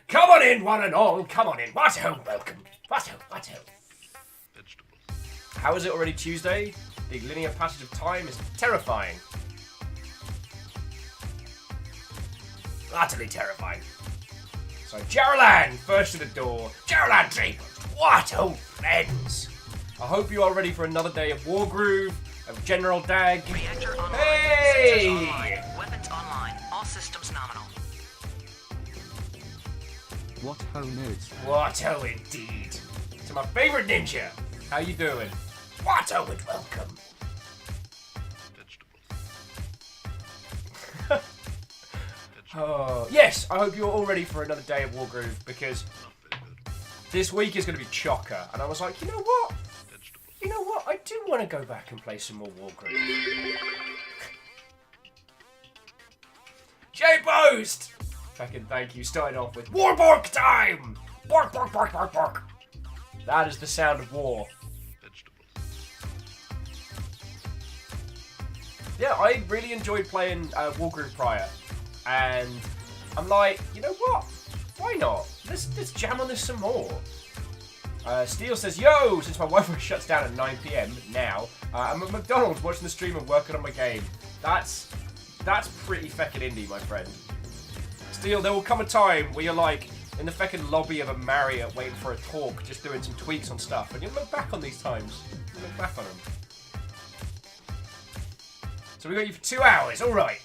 Come on in, one and all. Come on in. What ho, welcome. What ho. Vegetable. How is it already Tuesday? The linear passage of time is terrifying. Utterly terrifying. So, Geraldine, first to the door. Geraldine Draper. What ho, friends. I hope you are ready for another day of Wargroove, of General Dag. Reactor online. Hey! Sensors online. Weapons online. All systems nominal. What ho nerds? What ho indeed. To my favourite ninja. How you doing? What ho and welcome. Vegetable. Oh, yes, I hope you're all ready for another day of Wargroove because Not very good. this week is going to be chocker. And I was like, you know what? Vegetable. You know what? I do want to go back and play some more Wargroove. J-Post! Fucking thank you. Starting off with BORK time! Bork, bork, bork, bork, bork. That is the sound of war. Vegetable. Yeah, I really enjoyed playing Wargroove prior. And I'm like, you know what? Why not? Let's jam on this some more. Steele says, yo, since my Wi-Fi shuts down at 9 PM now, I'm at McDonald's watching the stream and working on my game. That's pretty feckin' indie, my friend. Steele, there will come a time where you're like in the feckin' lobby of a Marriott waiting for a talk, just doing some tweaks on stuff, and you'll look back on these times. You'll look back on them. So we got you for 2 hours, alright.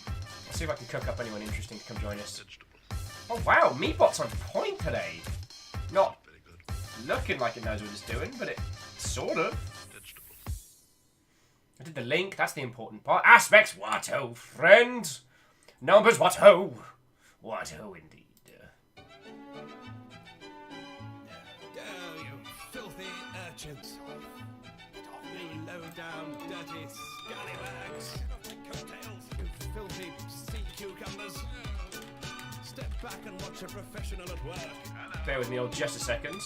Let's see if I can cook up anyone interesting to come join us. Vegetable. Oh wow, Meatbot's on point today. Not Very good. looking like it knows what it's doing, but it sort of. Vegetable. I did the link, that's the important part. Aspects, what ho, friend. Numbers, what ho. What ho, indeed. Oh, you filthy urchins. You low-down, dirty scallywags. You filthy sea cucumbers. Step back and watch a professional at work. Bear with me all just a second.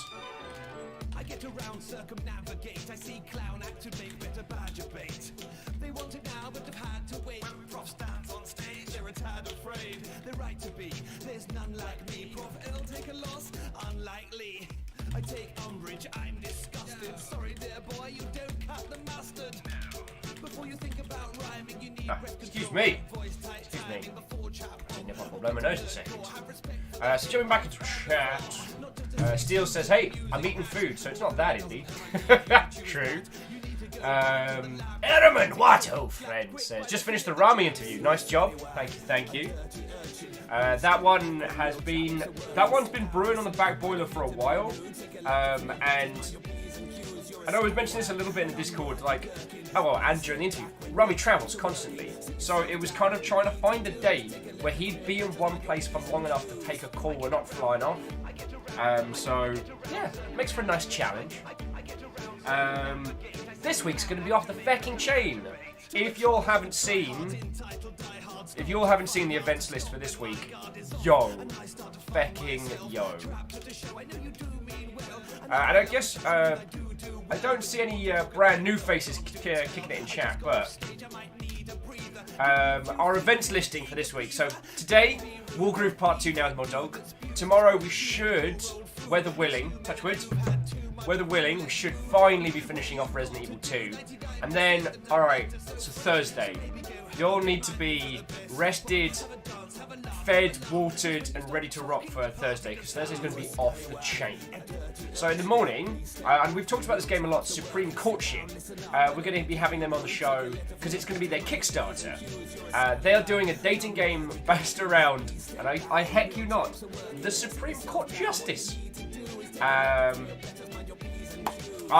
I get around, circumnavigate. I see clown activate, better badger bait. They want it now, but they've had to wait. Prof stands on stage, they're a tad afraid. They're right to be, there's none like me. Prof L take a loss, unlikely. I take umbrage, I'm disgusted. Sorry, dear boy, you don't cut the mustard. Before you think about rhyming, you need Excuse me. Excuse me. I didn't know if I blow my nose in a second. So jumping back into chat. Steele says, hey, I'm eating food, so it's not that indie. True. Ehrman, what ho, friend, says, just finished the Rami interview. Nice job. Thank you. That one's been brewing on the back boiler for a while. And I know I was mentioning this a little bit in the Discord, like, and during the interview, Rummy travels constantly, so it was kind of trying to find a day where he'd be in one place for long enough to take a call and not flying off. So, yeah, makes for a nice challenge. This week's going to be off the fecking chain. If you all haven't seen the events list for this week, yo. Fecking yo. And I guess, I don't see any brand new faces kicking it in chat, but our events listing for this week. So today, Wargroove Part 2 now with my dog. Tomorrow we should, weather willing, touch wood, weather willing, we should finally be finishing off Resident Evil 2. And then, alright, so Thursday. You'll need to be rested, fed, watered, and ready to rock for Thursday, because Thursday's going to be off the chain. So in the morning, and we've talked about this game a lot, Supreme Courtship, we're going to be having them on the show, because it's going to be their Kickstarter. They are doing a dating game based around, and I heck you not, the Supreme Court Justice. I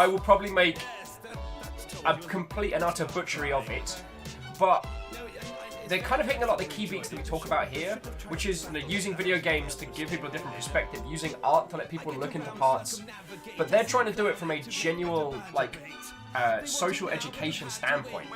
will probably make a complete and utter butchery of it, but they're kind of hitting a lot of the key beats that we talk about here, which is using video games to give people a different perspective, using art to let people look into parts, but they're trying to do it from a genuine, social education standpoint.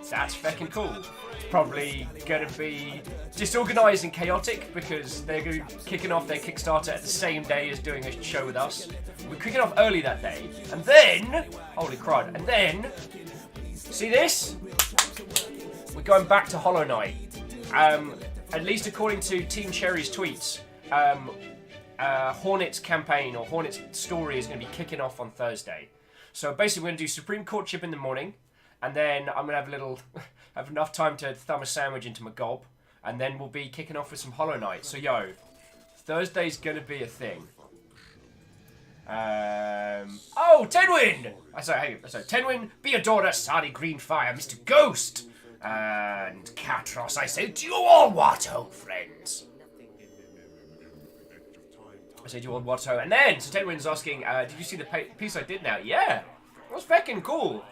That's feckin' cool. It's probably going to be disorganised and chaotic because they're going to be kicking off their Kickstarter at the same day as doing a show with us. We're kicking off early that day, and then, holy crud, and then, see this? We're going back to Hollow Knight. at least according to Team Cherry's tweets, Hornet's campaign or Hornet's story is going to be kicking off on Thursday. So basically, we're going to do Supreme Courtship in the morning, and then I'm going to have enough time to thumb a sandwich into my gob, and then we'll be kicking off with some Hollow Knight. So yo, Thursday's going to be a thing. Oh, Tenwin! Sorry, Tenwin, Beodora, Sari Greenfire, Mr. Ghost, and Katros, I say to you all, Watto friends. I say to you all, Watto. And then, so Tenwin's asking, did you see the piece I did now? Yeah, it was feckin' cool.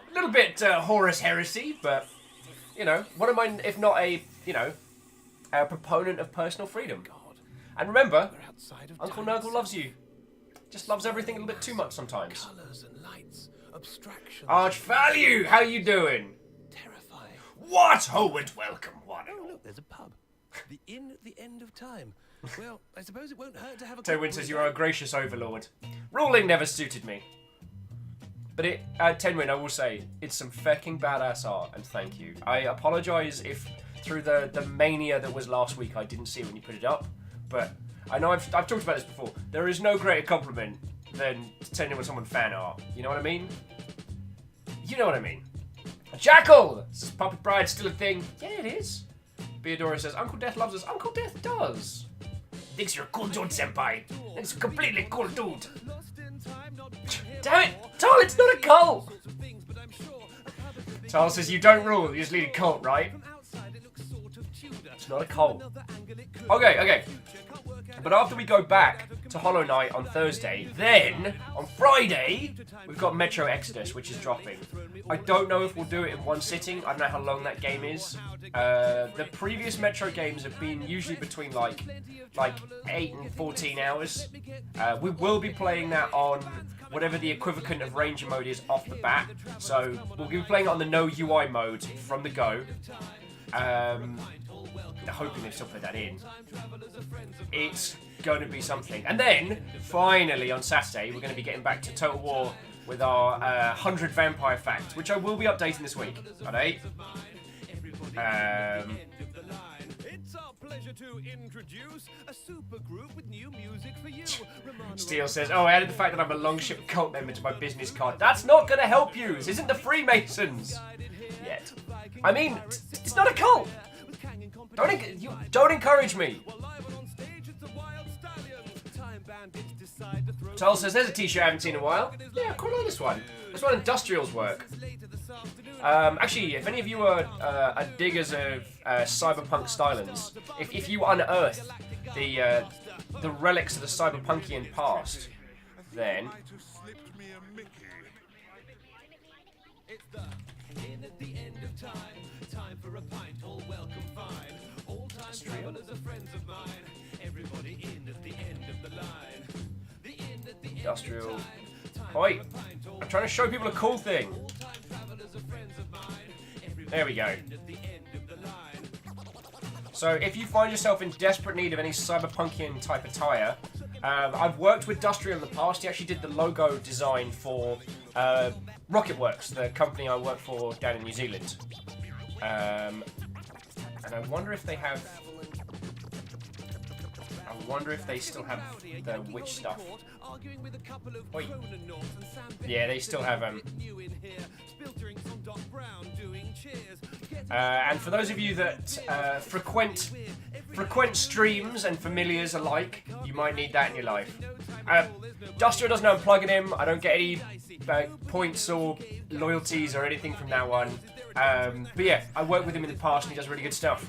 A little bit Horus Heresy, but, you know, what am I if not a, you know, a proponent of personal freedom? And remember, Uncle Nurgle loves you. Just loves everything a little bit too much sometimes. Colours and lights, abstractions. Archvalue, how you doing? Terrifying. What? Oh, and welcome, one and Oh, all. look, there's a pub. The inn at the end of time. Well, I suppose it won't hurt to have a Tenwin says you are a gracious overlord. Ruling never suited me. But Tenwin, I will say, it's some fecking badass art, and thank you. I apologise if, through the mania that was last week, I didn't see it when you put it up, but I know I've talked about this before. There is no greater compliment than sending with someone fan art. You know what I mean? You know what I mean. Jackal! Says Puppet Bride still a thing? Yeah, it is. Beodora says, Uncle Death loves us. Uncle Death does. Thinks you're a cool dude, senpai. It's a completely cool dude. Damn it! Tal, it's not a cult! Tal says, you don't rule, you just lead a cult, right? It's not a cult. Okay. But after we go back to Hollow Knight on Thursday, then, on Friday, we've got Metro Exodus, which is dropping. I don't know if we'll do it in one sitting. I don't know how long that game is. The previous Metro games have been usually between like 8 and 14 hours. We will be playing that on whatever the equivalent of Ranger mode is off the bat. So we'll be playing it on the no UI mode from the go. Hoping they've still put that in. It's going to be something. And then, finally, on Saturday, we're going to be getting back to Total War with our 100 Vampire Facts, which I will be updating this week. Alright? It's our pleasure to introduce a super group with new music for you. Steele says, oh, I added the fact that I'm a Longship cult member to my business card. That's not going to help you. This isn't the Freemasons. Yet. I mean, it's not a cult. Don't encourage me. Tal says, there's a t-shirt I haven't seen in a while. Yeah, I quite like this one. This one Industrial's work. Actually, if any of you are diggers of cyberpunk stylings, if you unearth the relics of the cyberpunkian past, then Industrial. Oi! I'm trying to show people a cool thing. There we go. So if you find yourself in desperate need of any cyberpunkian type attire, I've worked with Industrial in the past. He actually did the logo design for Rocketworks, the company I work for down in New Zealand. And I wonder if they have... I wonder if they still have the witch stuff. Wait. Yeah, they still have and for those of you that frequent streams and familiars alike, you might need that in your life. Duster doesn't know I'm plugging him. I don't get any points or loyalties or anything from now on. But yeah, I worked with him in the past and he does really good stuff.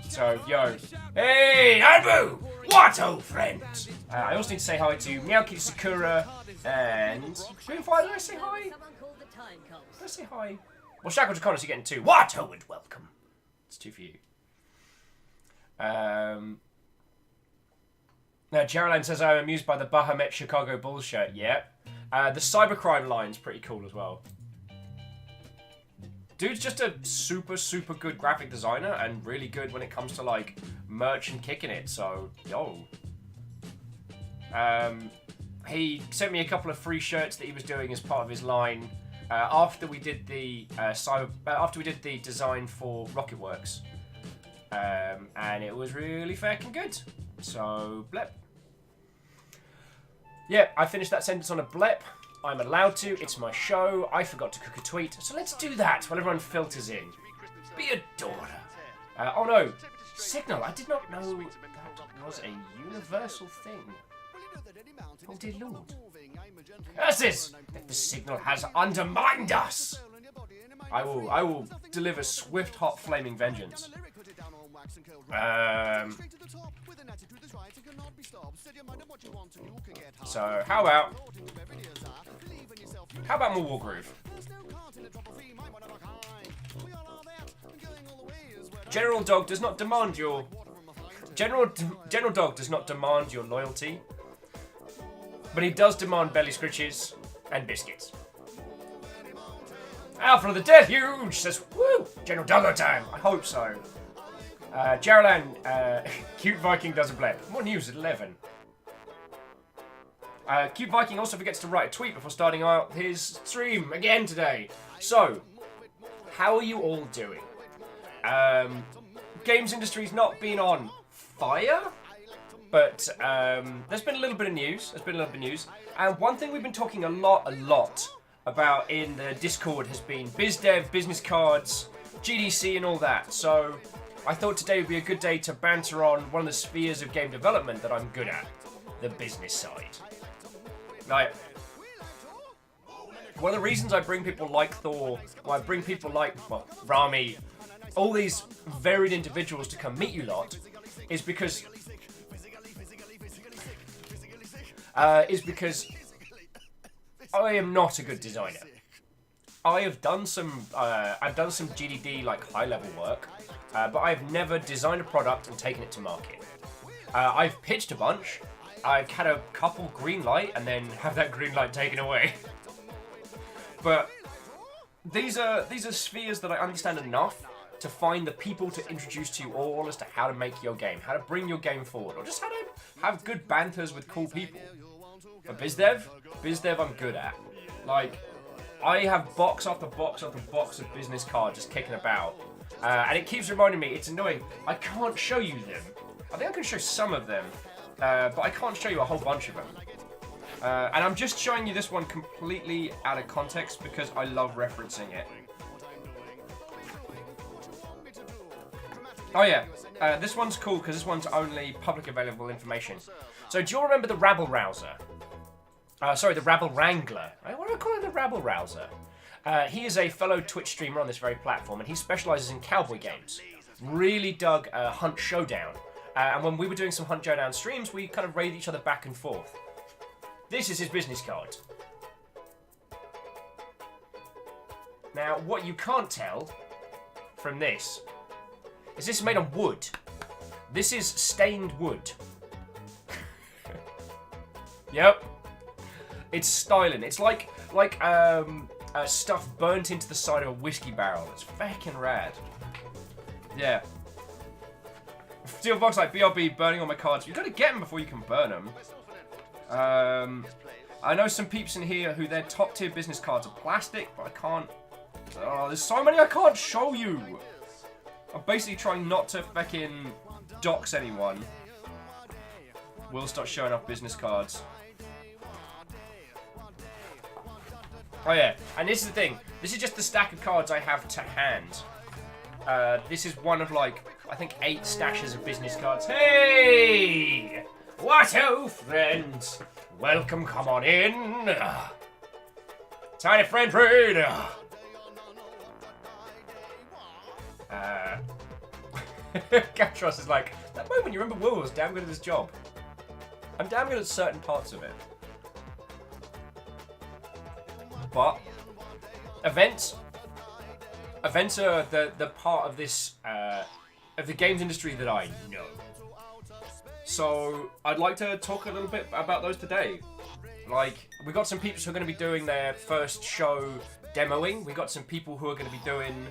So, yo. Hey, Albu! Watto, friends! I also need to say hi to Meowki Sakura and... Greenfire, did I say hi? Did I say hi? Well, Shackle Draconis, you're getting two. Watto and welcome. It's two for you. Now, Geraldine says, I'm amused by the Bahamut Chicago Bulls shirt. Yeah. The Cybercrime line's pretty cool as well. Dude's just a super, super good graphic designer and really good when it comes to, like, merch and kicking it, so, yo. He sent me a couple of free shirts that he was doing as part of his line after we did the design for Rocketworks. and it was really fucking good. So, blep. Yeah, I finished that sentence on a blep. I'm allowed to. It's my show. I forgot to cook a tweet. So let's do that while everyone filters in. Be a daughter. Oh no. Signal. I did not know that was a universal thing. Oh dear Lord. Curses! If the signal has undermined us! I will deliver swift, hot, flaming vengeance. So how about more Wargroove? General Dog does not demand your General Dog does not demand your loyalty, but he does demand belly scritches and biscuits. Alpha of the Death Huge says, "Woo, General Doggo time." I hope so. Geraldine, Cute Viking does a blep. More news at 11. Cute Viking also forgets to write a tweet before starting out his stream again today. So, how are you all doing? Games industry's not been on fire, but there's been a little bit of news. And one thing we've been talking a lot about in the Discord has been BizDev, business cards, GDC, and all that. So, I thought today would be a good day to banter on one of the spheres of game development that I'm good at, the business side. Like, one of the reasons I bring people like Thor, or I bring people like, well, Rami, all these varied individuals to come meet you lot, is because I am not a good designer. I've done some GDD, like, high-level work, but I've never designed a product and taken it to market. I've pitched a bunch. I've had a couple green light and then have that green light taken away. But these are spheres that I understand enough to find the people to introduce to you all as to how to make your game, how to bring your game forward, or just how to have good banters with cool people. But BizDev I'm good at. Like, I have box after box after box of business cards just kicking about. And it keeps reminding me, it's annoying, I can't show you them. I think I can show some of them, but I can't show you a whole bunch of them. And I'm just showing you this one completely out of context because I love referencing it. Oh yeah, this one's cool because this one's only public available information. So do you all remember the Rabble Rouser? Sorry, the Rabble Wrangler. What do I call it, the Rabble Rouser? He is a fellow Twitch streamer on this very platform, and he specialises in cowboy games. Really dug Hunt Showdown. And when we were doing some Hunt Showdown streams, we kind of raided each other back and forth. This is his business card. Now, what you can't tell from this is this is made of wood. This is stained wood. Yep. It's styling. It's like stuff burnt into the side of a whiskey barrel. It's fucking rad. Yeah. Steel Fox like BRB burning all my cards. You gotta get them before you can burn them. I know some peeps in here who their top tier business cards are plastic, but I can't. Oh, there's so many I can't show you. I'm basically trying not to fucking dox anyone. We'll start showing off business cards. Oh yeah, and this is the thing. This is just the stack of cards I have to hand. This is one of, like, I think 8 stashes of business cards. Hey! What ho, friends? Welcome, come on in. Tiny friend raid. Gatros is like, that moment you remember Will was damn good at his job. I'm damn good at certain parts of it. But events are the part of this of the games industry that I know. So I'd like to talk a little bit about those today. Like, we got some peeps who are going to be doing their first show demoing. We got some people who are going to be doing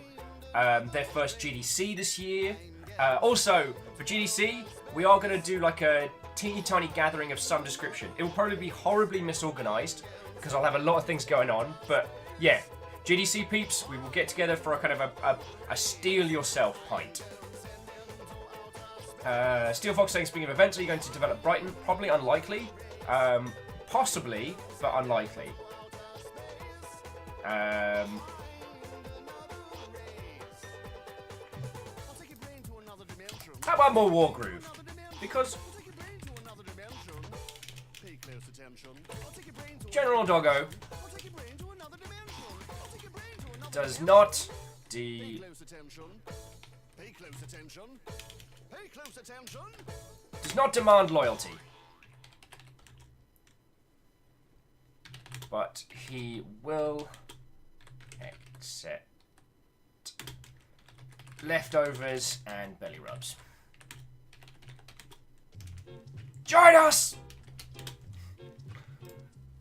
their first GDC this year. Also, for GDC, we are going to do like a teeny tiny gathering of some description. It will probably be horribly misorganized because I'll have a lot of things going on. But yeah, GDC peeps, we will get together for a kind of a steal yourself pint. Steel Fox saying, speaking of events, are you going to develop Brighton? Probably unlikely. Possibly, but unlikely. How about more Wargroove? Because General Doggo does not does not demand loyalty, but he will accept leftovers and belly rubs. Join us!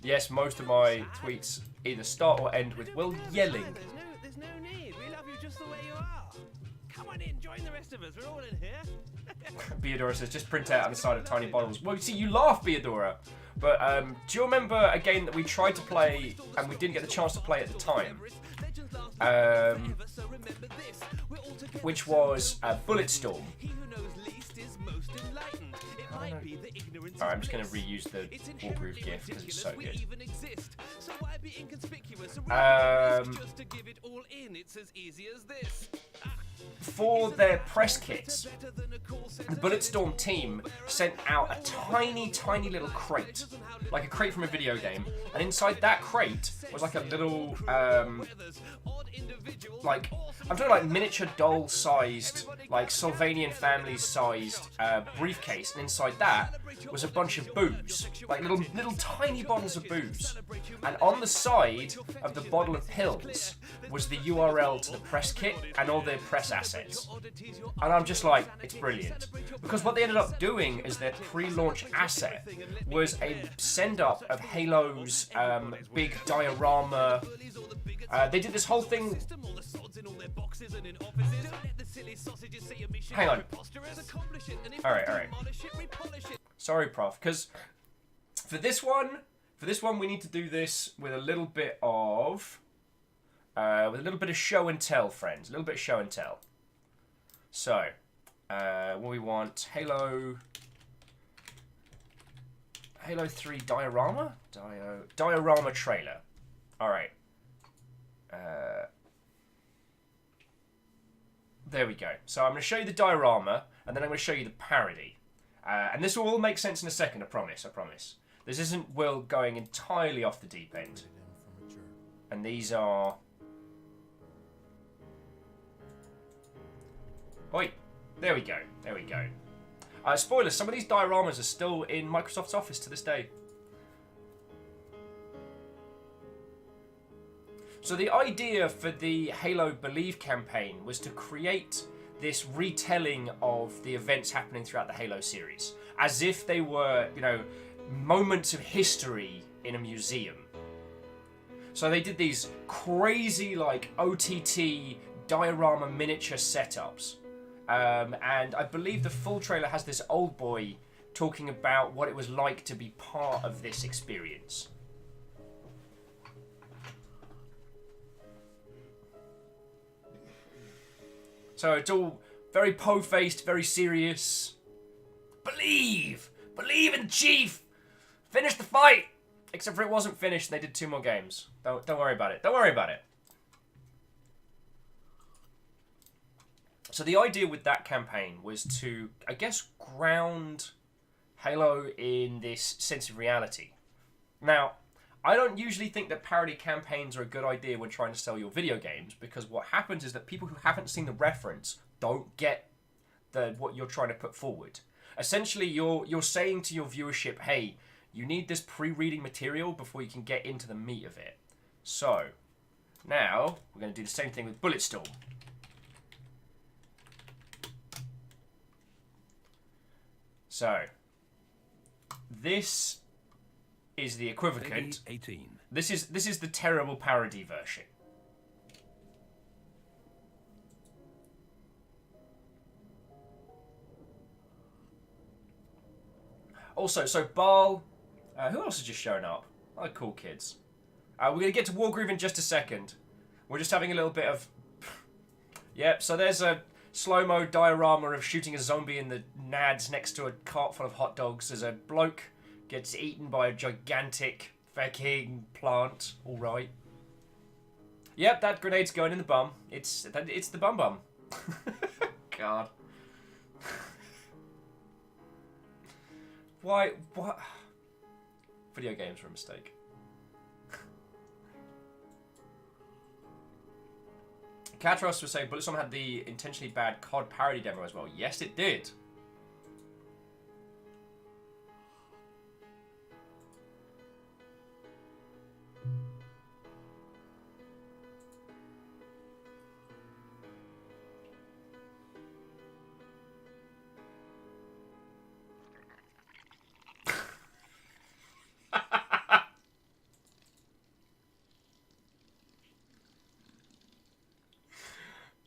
Yes, most of my tweets either start or end with Will yelling. There's no need. We love you just the way you are. Come on in, join the rest of us. We're all in here. Beadora says, just print out on the side of tiny bottles. Well, you see, you laugh, Beadora. But do you remember a game that we tried to play and we didn't get the chance to play at the time? Which was Bulletstorm. Alright, I'm just going to reuse the Wargroove GIF because it's so good. For their press kits, the Bulletstorm team sent out a tiny, tiny little crate, like a crate from a video game, and inside that crate was like a little, like, I'm talking like miniature doll-sized, like Sylvanian family-sized briefcase, and inside that was a bunch of booze, like little tiny bottles of booze, and on the side of the bottle of pills was the URL to the press kit and all their press assets. And I'm just like, it's brilliant. Because what they ended up doing is their pre-launch asset was a send-up of Halo's big diorama. They did this whole thing. Hang on. Alright. Sorry, Prof. Because for this one we need to do this with a little bit of show and tell, friends. A little bit of show and tell. So, what we want, Halo 3 diorama? Diorama trailer. Alright. There we go. So I'm going to show you the diorama, and then I'm going to show you the parody. And this will all make sense in a second, I promise. This isn't Will going entirely off the deep end. And these are... Oi, there we go. Spoilers, some of these dioramas are still in Microsoft's Office to this day. So the idea for the Halo Believe campaign was to create this retelling of the events happening throughout the Halo series, as if they were, moments of history in a museum. So they did these crazy, OTT diorama miniature setups. And I believe the full trailer has this old boy talking about what it was like to be part of this experience. So it's all very po-faced, very serious. Believe! Believe in Chief! Finish the fight! Except for it wasn't finished and they did 2 more games. Don't worry about it. Don't worry about it. So the idea with that campaign was to, I guess, ground Halo in this sense of reality. Now, I don't usually think that parody campaigns are a good idea when trying to sell your video games, because what happens is that people who haven't seen the reference don't get what you're trying to put forward. Essentially, you're saying to your viewership, hey, you need this pre-reading material before you can get into the meat of it. So, now, we're going to do the same thing with Bulletstorm. So, this is the equivocant. 18. This is the terrible parody version. Also, so Baal, who else has just shown up? Oh, cool kids. We're going to get to Wargroove in just a second. We're just having a little bit of... Yep, so there's slow-mo diorama of shooting a zombie in the nads next to a cart full of hot dogs as a bloke gets eaten by a gigantic fucking plant. All right. Yep, that grenade's going in the bum. It's the bum. God. Why? What? Video games were a mistake. Catros was saying Bulletstorm had the intentionally bad COD parody demo as well. Yes, it did.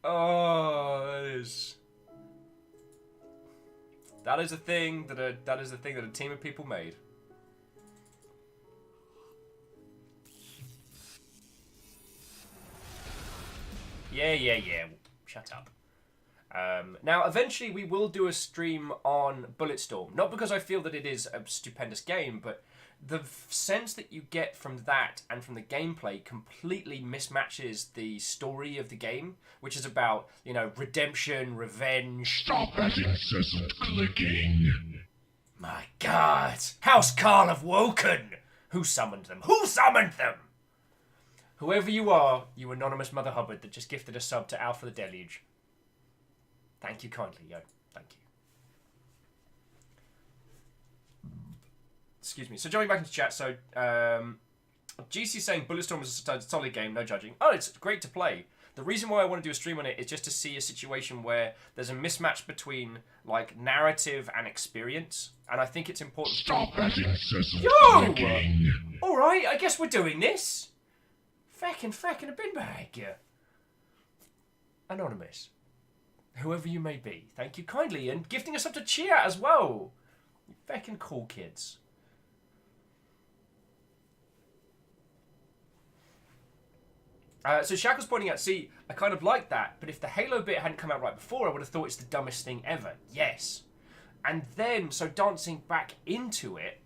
Oh, that is a thing that a team of people made. Yeah. Shut up. Now, eventually we will do a stream on Bulletstorm. Not because I feel that it is a stupendous game, but the sense that you get from that and from the gameplay completely mismatches the story of the game, which is about, you know, redemption, revenge. Stop that incessant clicking! My God! House Carl have woken! Who summoned them? Who summoned them? Whoever you are, you anonymous Mother Hubbard that just gifted a sub to Alpha the Deluge. Thank you kindly, yo. Thank you. Excuse me. So jumping back into chat, so GC saying Bulletstorm is a solid game, no judging. Oh, it's great to play. The reason why I want to do a stream on it is just to see a situation where there's a mismatch between like narrative and experience, and I think it's important. Stop that incessant Yo! clicking! All right, I guess we're doing this. Feckin' a bin bag. Anonymous, whoever you may be, thank you kindly, and gifting us up to cheer as well. You feckin' cool kids. So Shaq was pointing out, see, I kind of like that, but if the Halo bit hadn't come out right before, I would have thought it's the dumbest thing ever. Yes. And then, so dancing back into it,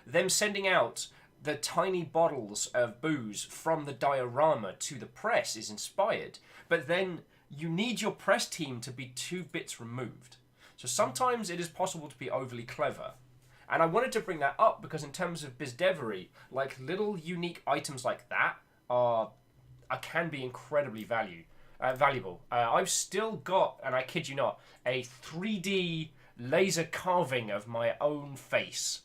them sending out the tiny bottles of booze from the diorama to the press is inspired. But then you need your press team to be 2 bits removed. So sometimes it is possible to be overly clever. And I wanted to bring that up because in terms of bizdevery, like little unique items like that can be incredibly valuable. I've still got, and I kid you not, a 3D laser carving of my own face,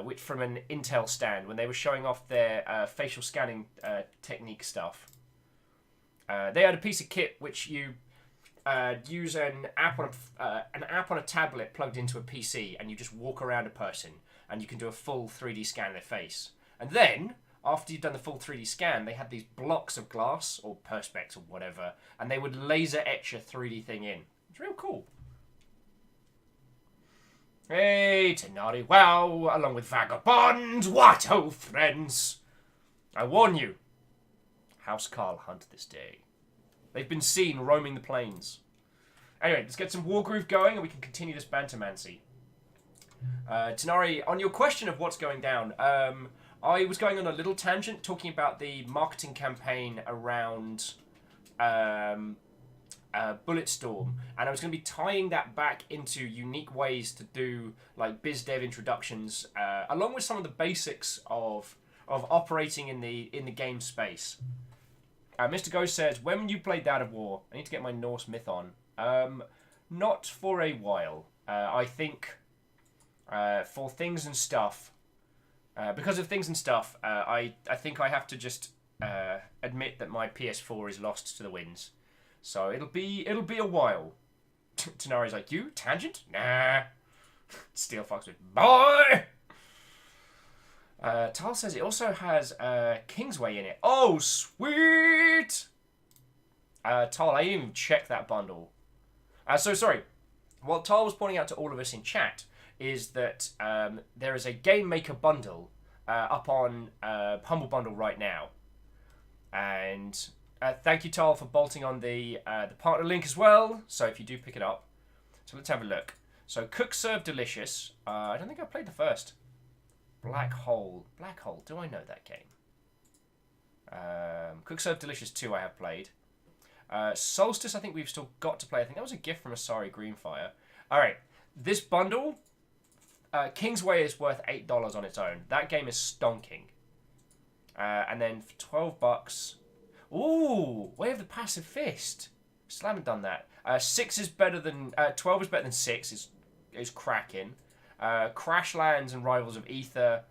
which from an Intel stand when they were showing off their facial scanning technique stuff. They had a piece of kit which you use an app on a tablet plugged into a PC, and you just walk around a person, and you can do a full 3D scan of their face. And then, after you've done the full 3D scan, they had these blocks of glass or perspex or whatever, and they would laser etch a 3D thing in. It's real cool. Hey, Tenari, wow, along with Vagabond, what ho, friends! I warn you, House Carl hunt this day. They've been seen roaming the plains. Anyway, let's get some Wargroove going and we can continue this bantermancy. Tenari, on your question of what's going down, I was going on a little tangent talking about the marketing campaign around Bulletstorm, and I was going to be tying that back into unique ways to do like biz dev introductions, along with some of the basics of operating in the game space. Mr. Ghost says, when you played Out of War, I need to get my Norse myth on. Not for a while. I think for things and stuff, because of things and stuff, I think I have to just admit that my PS4 is lost to the winds. So it'll be a while. Tenari's like, you? Tangent? Nah. Steel Fox with, boy! Tal says it also has Kingsway in it. Oh, sweet! Tal, I didn't even check that bundle. So, sorry. What Tal was pointing out to all of us in chat is that there is a Game Maker bundle up on Humble Bundle right now. And Thank you, Tal, for bolting on the partner link as well. So if you do pick it up. So let's have a look. So Cook Serve Delicious. I don't think I played the first. Black Hole. Black Hole. Do I know that game? Cook Serve Delicious 2 I have played. Solstice I think we've still got to play. I think that was a gift from Asari Greenfire. Alright. This bundle, Kingsway is worth $8 on its own. That game is stonking. And then for $12... Ooh! Way of the Passive Fist. Still haven't done that. 6 is better than... 12 is better than 6. Is cracking. Crashlands and Rivals of Ether.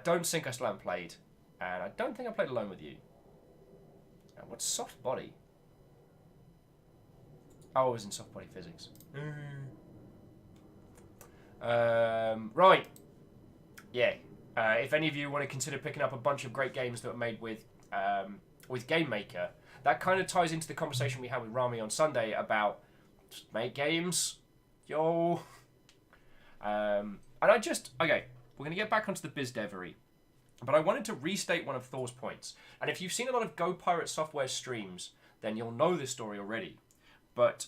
Don't Sink I still haven't played. And I don't think I played Alone with You. What's Soft Body? Oh, it was in Soft Body Physics. Right. Yeah. If any of you want to consider picking up a bunch of great games that were made with Game Maker, that kind of ties into the conversation we had with Rami on Sunday about just make games, yo. And okay, we're gonna get back onto the BizDevery, but I wanted to restate one of Thor's points. And if you've seen a lot of Go Pirate Software streams, then you'll know this story already. But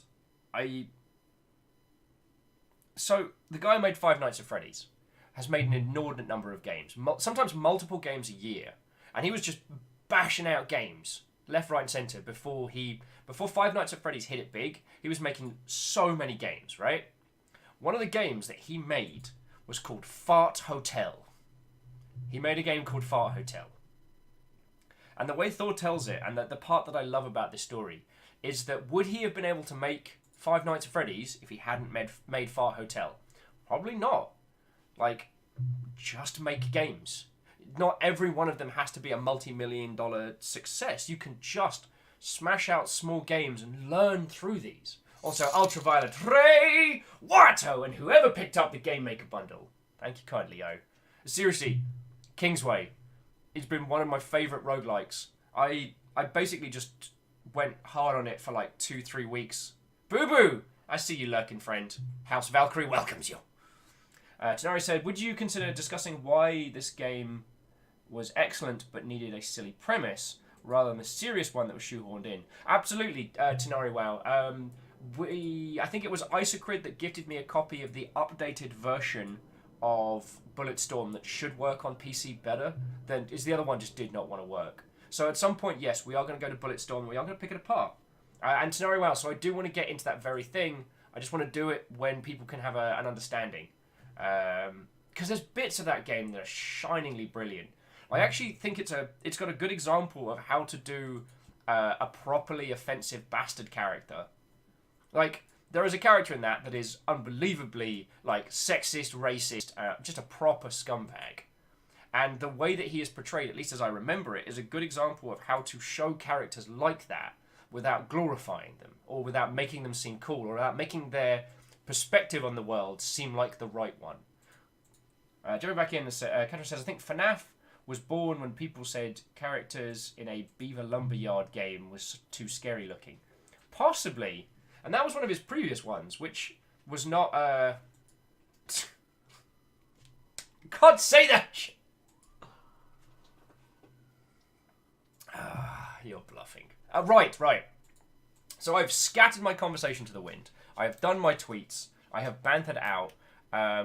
so the guy who made Five Nights at Freddy's has made an inordinate number of games, sometimes multiple games a year, and he was just bashing out games left, right, and centre before Five Nights at Freddy's hit it big. He was making so many games, right? One of the games that he made was called Fart Hotel. He made a game called Fart Hotel. And the way Thor tells it, and the part that I love about this story, is that would he have been able to make Five Nights at Freddy's if he hadn't made Fart Hotel? Probably not. Like, just make games. Not every one of them has to be a multi-million-dollar success. You can just smash out small games and learn through these. Also, Ultraviolet Ray, Watto, and whoever picked up the Game Maker bundle. Thank you kindly, yo. Seriously, Kingsway, it's been one of my favourite roguelikes. I basically just went hard on it for like 2-3 weeks. Boo Boo! I see you lurking, friend. House Valkyrie welcomes you. Tenari said, would you consider discussing why this game was excellent but needed a silly premise rather than a serious one that was shoehorned in? Absolutely, Tenari Wow. I think it was Isocrid that gifted me a copy of the updated version of Bulletstorm that should work on PC better than the other one just did not want to work. So at some point, yes, we are going to go to Bulletstorm. We are going to pick it apart. And Tenari Wow, so I do want to get into that very thing. I just want to do it when people can have an understanding. Because there's bits of that game that are shiningly brilliant. I actually think it's got a good example of how to do a properly offensive bastard character. Like, there is a character in that is unbelievably, like, sexist, racist, just a proper scumbag. And the way that he is portrayed, at least as I remember it, is a good example of how to show characters like that without glorifying them, or without making them seem cool, or without making their perspective on the world seem like the right one. Joey back in, Kendra says, I think FNAF was born when people said characters in a Beaver Lumberyard game was too scary looking. Possibly. And that was one of his previous ones, which was not, Can't say that shit! You're bluffing. Right. So I've scattered my conversation to the wind. I have done my tweets. I have bantered out.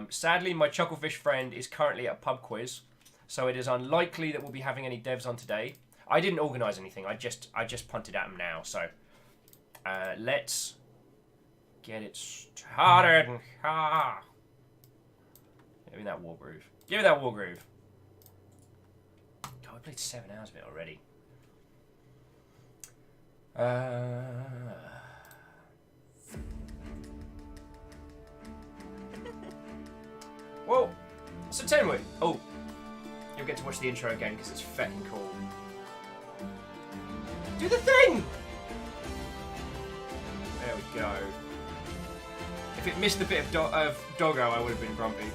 Sadly, my Chucklefish friend is currently at a pub quiz, so it is unlikely that we'll be having any devs on today. I didn't organise anything. I just punted at him now. So let's get it started. Give me that Wargroove. God, I played 7 hours of it already. Well, so Tenwood. Oh, you'll get to watch the intro again because it's fucking cool. Do the thing! There we go. If it missed the bit of Doggo, I would have been grumpy.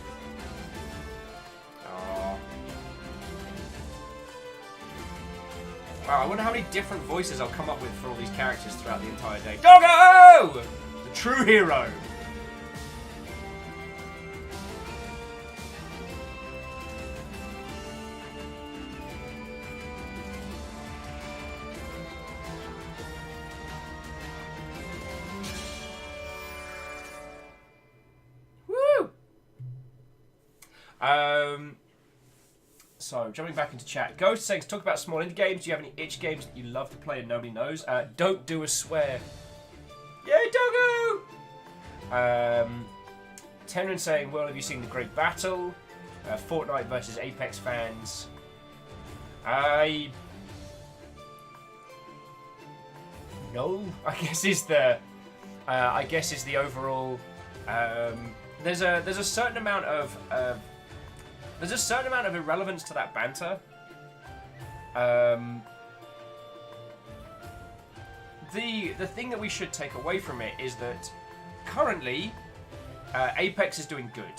Aww. Wow, I wonder how many different voices I'll come up with for all these characters throughout the entire day. Doggo! The true hero. So, jumping back into chat. Ghost saying, talk about small indie games. Do you have any itch games that you love to play and nobody knows? Don't do a swear. Yay, Doggo! Tenrin saying, well, have you seen The Great Battle? Fortnite versus Apex fans. No, I guess is the overall. There's a certain amount of irrelevance to that banter. The thing that we should take away from it is that currently Apex is doing good.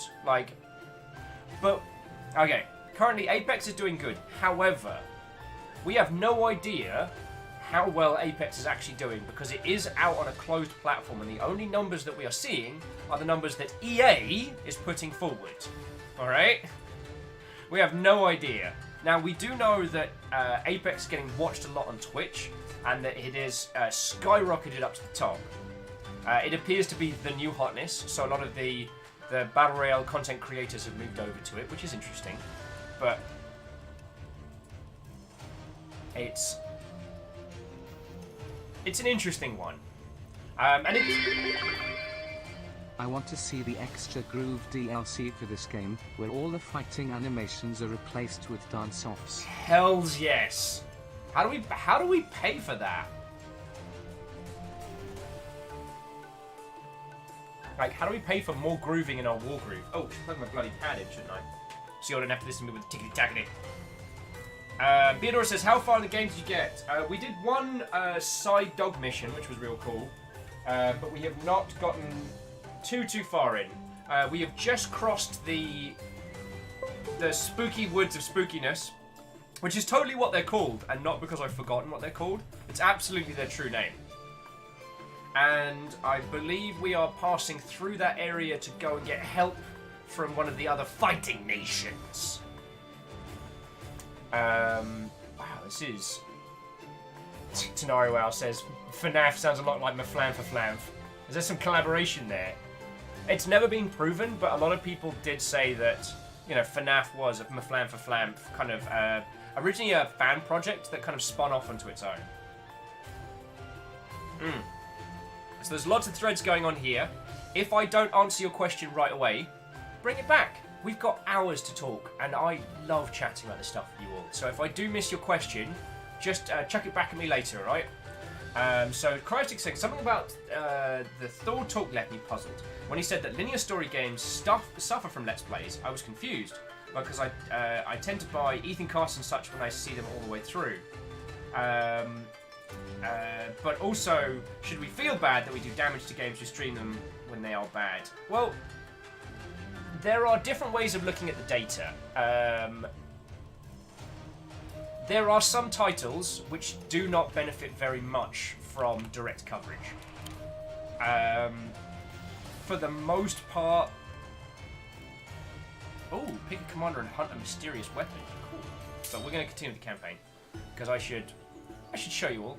Currently Apex is doing good. However, we have no idea how well Apex is actually doing because it is out on a closed platform, and the only numbers that we are seeing are the numbers that EA is putting forward. All right. We have no idea. Now, we do know that Apex is getting watched a lot on Twitch, and that it is skyrocketed up to the top. It appears to be the new hotness, so a lot of the Battle Royale content creators have moved over to it, which is interesting. But it's an interesting one. And it's... I want to see the extra Groove DLC for this game, where all the fighting animations are replaced with dance-offs. Hells yes. How do we pay for that? Like, how do we pay for more grooving in our Wargroove? Oh, I should plug my bloody pad in, shouldn't I? So you don't have to listen to me with tickety-tackety. Theodore says, how far in the game did you get? We did one side dog mission, which was real cool. But we have not gotten too far in. We have just crossed the spooky woods of spookiness, which is totally what they're called, and not because I've forgotten what they're called. It's absolutely their true name. And I believe we are passing through that area to go and get help from one of the other fighting nations. Wow, this is... Tenari Wow says, FNAF sounds a lot like Maflan for Flanf. Is there some collaboration there? It's never been proven, but a lot of people did say that, you know, FNAF was a Maflan for Flanf kind of originally a fan project that kind of spun off onto its own. So there's lots of threads going on here. If I don't answer your question right away, bring it back. We've got hours to talk, and I love chatting about this stuff with you all. So if I do miss your question, just chuck it back at me later, alright? So Cryostic saying something about the Thor talk left me puzzled. When he said that linear story games suffer from Let's Plays, I was confused because I tend to buy Ethan casts and such when I see them all the way through. But also, should we feel bad that we do damage to games to stream them when they are bad? Well, there are different ways of looking at the data. There are some titles which do not benefit very much from direct coverage. For the most part... Oh, pick a commander and hunt a mysterious weapon. Cool. But we're going to continue the campaign, because I should show you all.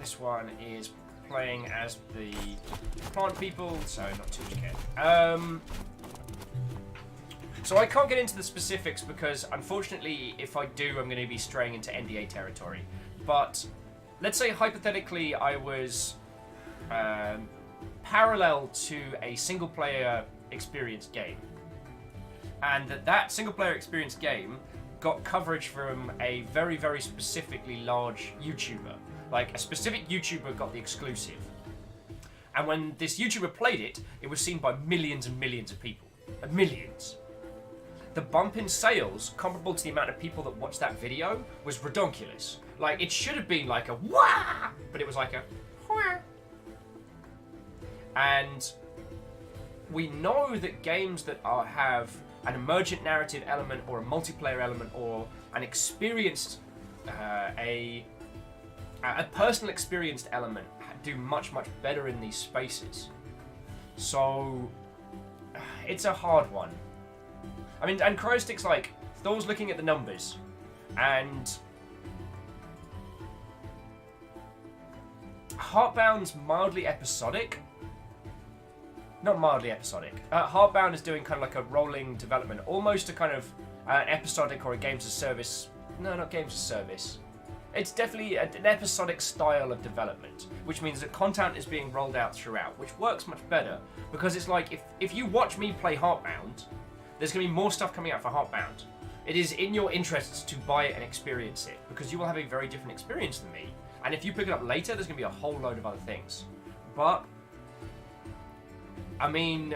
This one is playing as the plant people, so not too much care. So I can't get into the specifics because, unfortunately, if I do, I'm going to be straying into NDA territory. But let's say, hypothetically, I was parallel to a single-player experience game. And that single-player experience game got coverage from a very, very specifically large YouTuber. Like, a specific YouTuber got the exclusive. And when this YouTuber played it, it was seen by millions and millions of people. Millions. The bump in sales, comparable to the amount of people that watched that video, was redonkulous. Like, it should have been like a wah, but it was like a wah. And we know that games that have an emergent narrative element or a multiplayer element or an experienced, a personal experienced element do much, much better in these spaces. So, it's a hard one. I mean, and Cryostic's like, Thor's looking at the numbers, and Heartbound's mildly episodic, not mildly episodic. Heartbound is doing kind of like a rolling development, almost a kind of an episodic or a games as service. No, not games as service. It's definitely an episodic style of development, which means that content is being rolled out throughout, which works much better because it's like if you watch me play Heartbound, there's going to be more stuff coming out for Heartbound. It is in your interests to buy it and experience it because you will have a very different experience than me. And if you pick it up later, there's going to be a whole load of other things. But, I mean,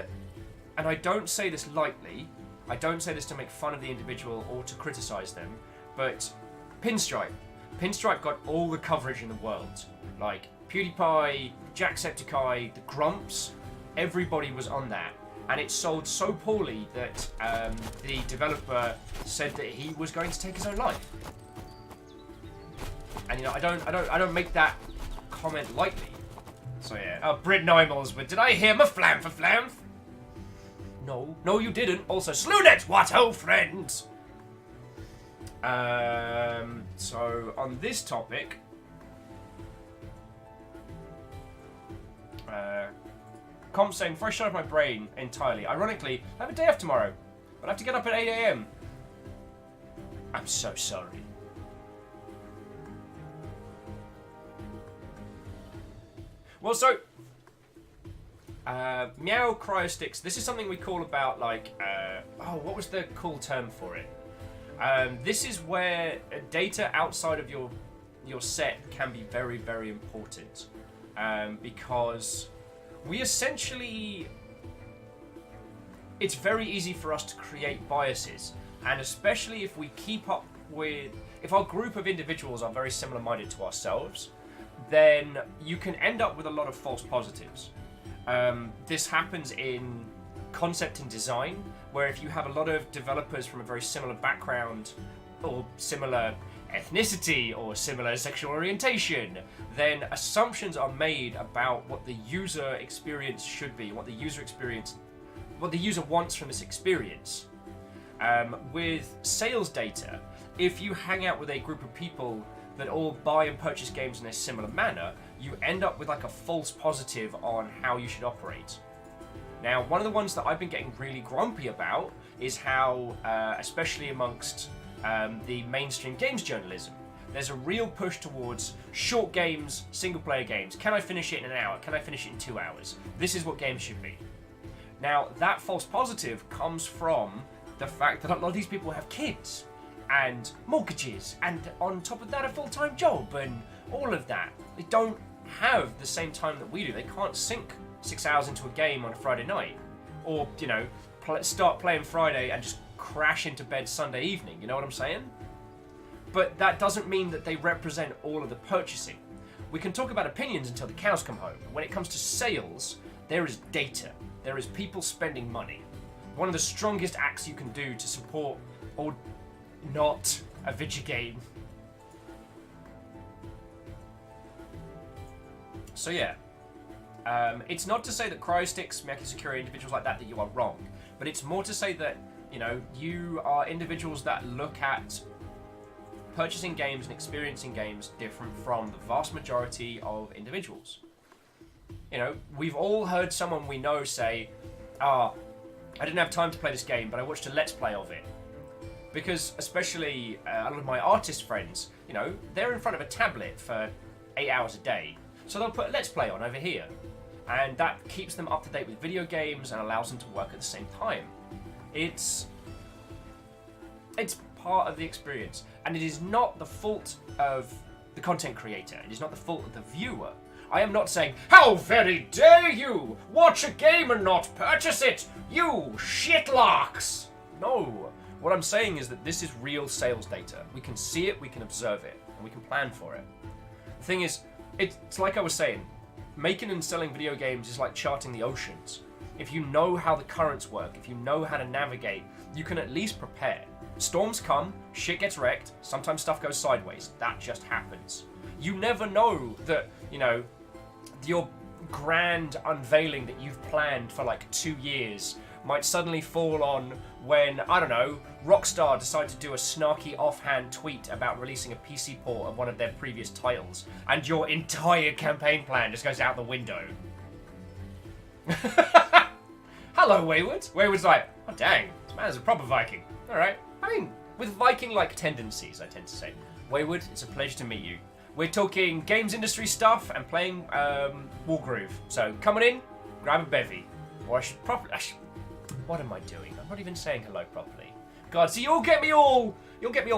and I don't say this lightly, I don't say this to make fun of the individual or to criticize them, but Pinstripe got all the coverage in the world. Like, PewDiePie, Jacksepticeye, the Grumps, everybody was on that. And it sold so poorly that the developer said that he was going to take his own life. And you know, I don't make that comment lightly. So yeah, Brit Nimals, but did I hear my flam for flam? No, you didn't. Also, Slewnet, what old friends? So on this topic, Comp saying, before I shut off my brain entirely, ironically, I have a day off tomorrow, but I have to get up at 8 AM. I'm so sorry. Well, so, Meow Cryosticks, this is something we call about, like, what was the cool term for it? This is where data outside of your set can be very, very important, because we essentially, it's very easy for us to create biases, and especially if we keep up with, if our group of individuals are very similar minded to ourselves, then you can end up with a lot of false positives. This happens in concept and design, where if you have a lot of developers from a very similar background or similar ethnicity or similar sexual orientation, then assumptions are made about what the user experience should be, what the user wants from this experience. With sales data, if you hang out with a group of people that all buy and purchase games in a similar manner, you end up with like a false positive on how you should operate. Now, one of the ones that I've been getting really grumpy about is how, especially amongst the mainstream games journalism, there's a real push towards short games, single-player games. Can I finish it in an hour? Can I finish it in 2 hours? This is what games should be. Now, that false positive comes from the fact that a lot of these people have kids and mortgages, and on top of that, a full-time job and all of that. They don't have the same time that we do. They can't sink 6 hours into a game on a Friday night, or, you know, start playing Friday and just crash into bed Sunday evening, you know what I'm saying? But that doesn't mean that they represent all of the purchasing. We can talk about opinions until the cows come home. When it comes to sales, there is data. There is people spending money. One of the strongest acts you can do to support or not a video game. So yeah, it's not to say that Cryosticks, Miyaki Security, individuals like that you are wrong, but it's more to say that, you know, you are individuals that look at purchasing games and experiencing games different from the vast majority of individuals. You know, we've all heard someone we know say, I didn't have time to play this game, but I watched a Let's Play of it. Because especially a lot of my artist friends, you know, they're in front of a tablet for 8 hours a day. So they'll put a Let's Play on over here. And that keeps them up to date with video games and allows them to work at the same time. It's part of the experience. And it is not the fault of the content creator. It is not the fault of the viewer. I am not saying, how very dare you watch a game and not purchase it, you shitlarks! No. What I'm saying is that this is real sales data. We can see it, we can observe it, and we can plan for it. The thing is, it's like I was saying, making and selling video games is like charting the oceans. If you know how the currents work, if you know how to navigate, you can at least prepare. Storms come, shit gets wrecked, sometimes stuff goes sideways. That just happens. You never know that, you know, your grand unveiling that you've planned for like 2 years might suddenly fall on when, I don't know, Rockstar decide to do a snarky offhand tweet about releasing a PC port of one of their previous titles, and your entire campaign plan just goes out the window. Hello, Wayward. Wayward's like, oh dang, this man's a proper Viking. All right. I mean, with Viking-like tendencies, I tend to say. Wayward, it's a pleasure to meet you. We're talking games industry stuff and playing Wargroove. So come on in, grab a bevy. Or I should probably... What am I doing? I'm not even saying hello properly. God, so you'll get me all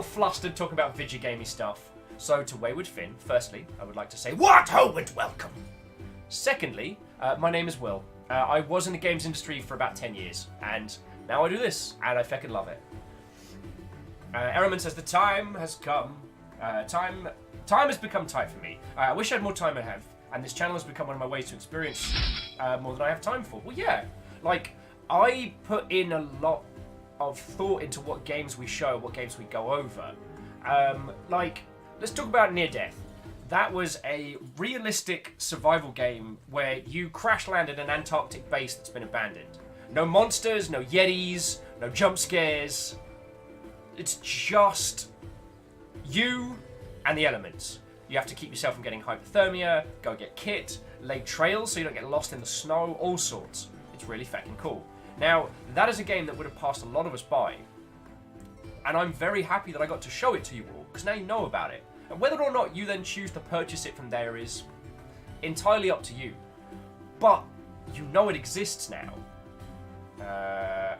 flustered talking about video gamey stuff. So to Wayward Finn, firstly, I would like to say, what Howard, welcome. Secondly, my name is Will. I was in the games industry for about 10 years, and now I do this, and I fucking love it. Errolman says the time has come. Time has become tight for me. I wish I had more time I have, and this channel has become one of my ways to experience more than I have time for. Well, yeah, like I put in a lot of thought into what games we show, what games we go over. Like, let's talk about Near Death. That was a realistic survival game where you crash land in an Antarctic base that's been abandoned. No monsters, no yetis, no jump scares. It's just you and the elements. You have to keep yourself from getting hypothermia, go get kit, lay trails so you don't get lost in the snow, all sorts. It's really fucking cool. Now, that is a game that would have passed a lot of us by. And I'm very happy that I got to show it to you all, because now you know about it. And whether or not you then choose to purchase it from there is entirely up to you. But you know it exists now. I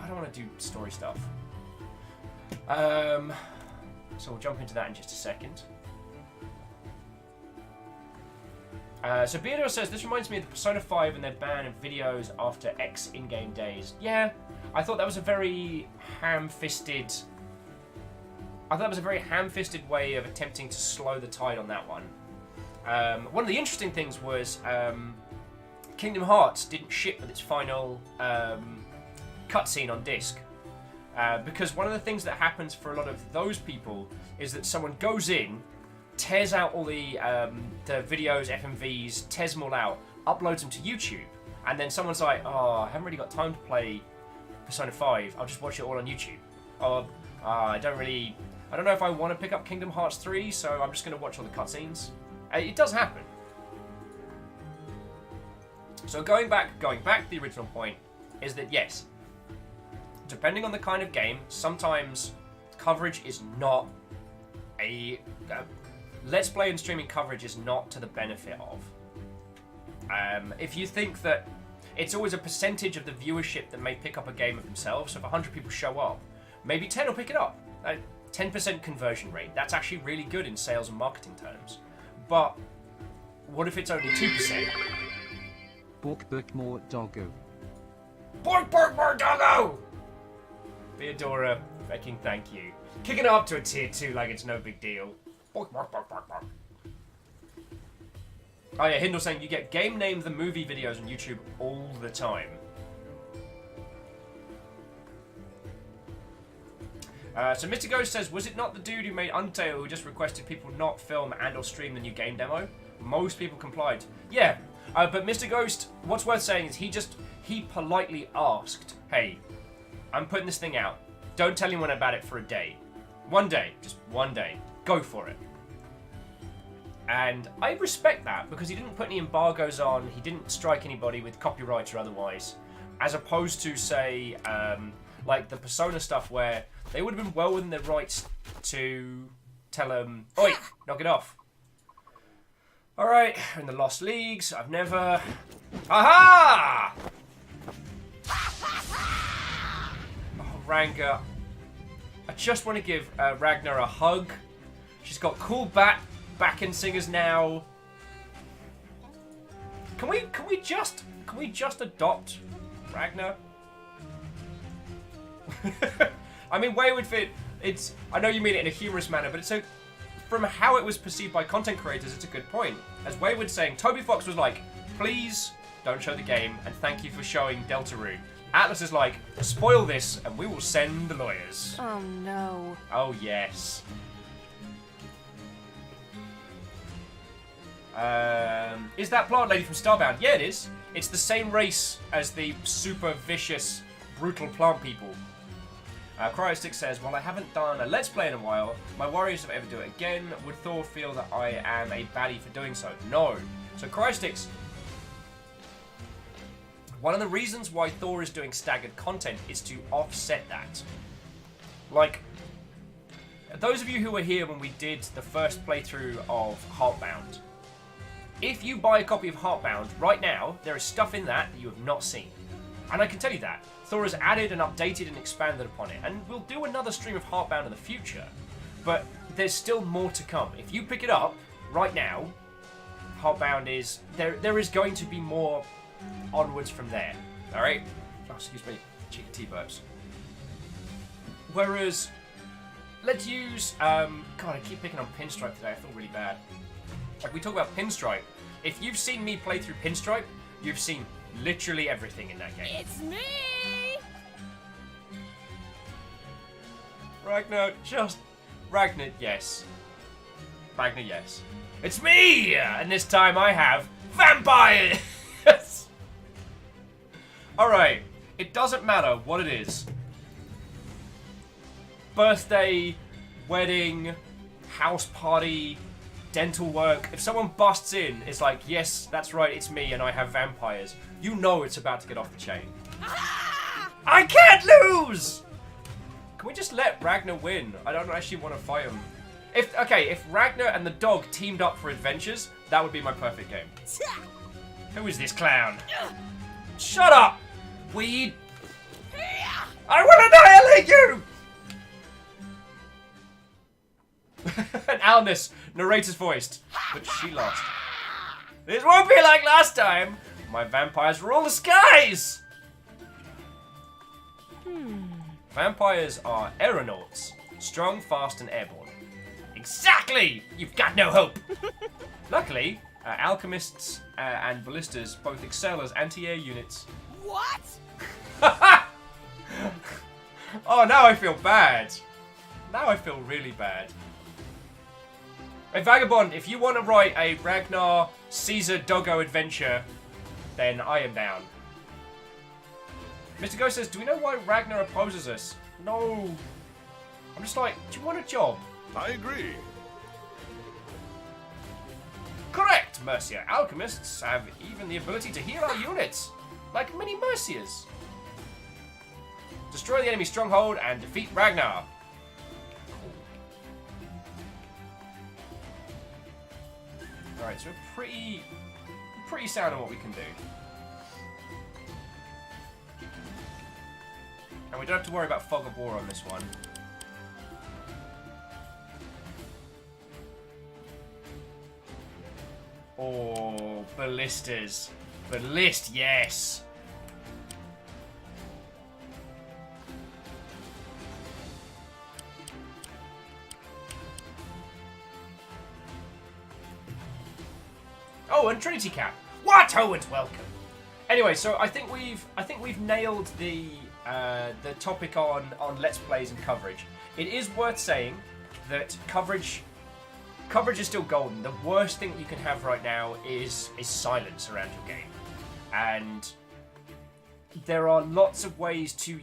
don't want to do story stuff. So we'll jump into that in just a second. So Beardo says, this reminds me of the Persona 5 and their ban of videos after X in-game days. Yeah, I thought that was a very ham-fisted... way of attempting to slow the tide on that one. One of the interesting things was Kingdom Hearts didn't ship with its final cutscene on disc. Because one of the things that happens for a lot of those people is that someone goes in, tears out all the videos, FMVs, tears them all out, uploads them to YouTube, and then someone's like, oh, I haven't really got time to play Persona 5, I'll just watch it all on YouTube. Or, I don't know if I want to pick up Kingdom Hearts 3, so I'm just going to watch all the cutscenes. It does happen. So going back to the original point, is that yes, depending on the kind of game, sometimes coverage is not Let's Play and streaming coverage is not to the benefit of. If you think that it's always a percentage of the viewership that may pick up a game of themselves, so if 100 people show up, maybe 10 will pick it up. 10% conversion rate, that's actually really good in sales and marketing terms. But what if it's only 2%? BORK more doggo. BORK more doggo! Theodora, fucking thank you. Kicking it up to a tier 2 like it's no big deal. BORK. Oh yeah, Hindle saying you get game name the movie videos on YouTube all the time. So Mr. Ghost says, was it not the dude who made Untail who just requested people not film and or stream the new game demo? Most people complied. Yeah, but Mr. Ghost, what's worth saying is he politely asked, hey, I'm putting this thing out. Don't tell anyone about it for a day. One day, just one day. Go for it. And I respect that because he didn't put any embargoes on, he didn't strike anybody with copyright or otherwise, as opposed to, say, like the Persona stuff where they would have been well within their rights to tell him, oi, knock it off. Alright, in the Lost Leagues, I've never... Aha! Oh, Ranga. I just want to give Ragnar a hug. She's got cool back-end singers now. Can we just adopt Ragnar? I mean, Wayward Fit, I know you mean it in a humorous manner, but from how it was perceived by content creators, it's a good point. As Wayward's saying, Toby Fox was like, please don't show the game, and thank you for showing Deltarune. Atlas is like, spoil this, and we will send the lawyers. Oh no. Oh yes. Is that plant lady from Starbound? Yeah, it is. It's the same race as the super vicious, brutal plant people. Cryostic says, while I haven't done a Let's Play in a while, my worry is if I ever do it again, would Thor feel that I am a baddie for doing so? No. So Cryostic's... One of the reasons why Thor is doing staggered content is to offset that. Like, those of you who were here when we did the first playthrough of Heartbound, if you buy a copy of Heartbound right now, there is stuff in that you have not seen. And I can tell you that. Thor has added and updated and expanded upon it. And we'll do another stream of Heartbound in the future. But there's still more to come. If you pick it up right now, Heartbound is... There is going to be more onwards from there. Alright? Oh, excuse me. Cheeky T-burps. Whereas... Let's use... God, I keep picking on Pinstripe today. I feel really bad. Like, we talk about Pinstripe. If you've seen me play through Pinstripe, you've seen literally everything in that game. It's me! Ragnar, just... Ragnar, yes. Ragnar, yes. It's me! And this time I have vampires! Alright, it doesn't matter what it is. Birthday, wedding, house party, dental work. If someone busts in, it's like, yes, that's right, it's me and I have vampires. You know it's about to get off the chain. I can't lose! Can we just let Ragnar win? I don't actually want to fight him. If Ragnar and the dog teamed up for adventures, that would be my perfect game. Who is this clown? Shut up, weed! I will annihilate you! And Alnus, narrator's voiced, but she lost. This won't be like last time. My vampires rule the skies. Vampires are aeronauts, strong, fast, and airborne. Exactly! You've got no hope. Luckily, alchemists and ballistas both excel as anti-air units. What? Oh, now I feel bad. Now I feel really bad. Hey, Vagabond, if you want to write a Ragnar Caesar Doggo adventure, then I am down. Mr. Ghost says, do we know why Ragnar opposes us? No. I'm just like, do you want a job? I agree. Correct, Mercia. Alchemists have even the ability to heal our units, like mini Mercias. Destroy the enemy stronghold and defeat Ragnar. Alright, so we're pretty sound on what we can do. And we don't have to worry about Fog of War on this one. Oh, ballistas. Ballist, yes. Oh, and Trinity Cap. What? Owen's welcome. Anyway, so I think we've nailed the topic on Let's Plays and coverage. It is worth saying that coverage is still golden. The worst thing you can have right now is silence around your game, and there are lots of ways to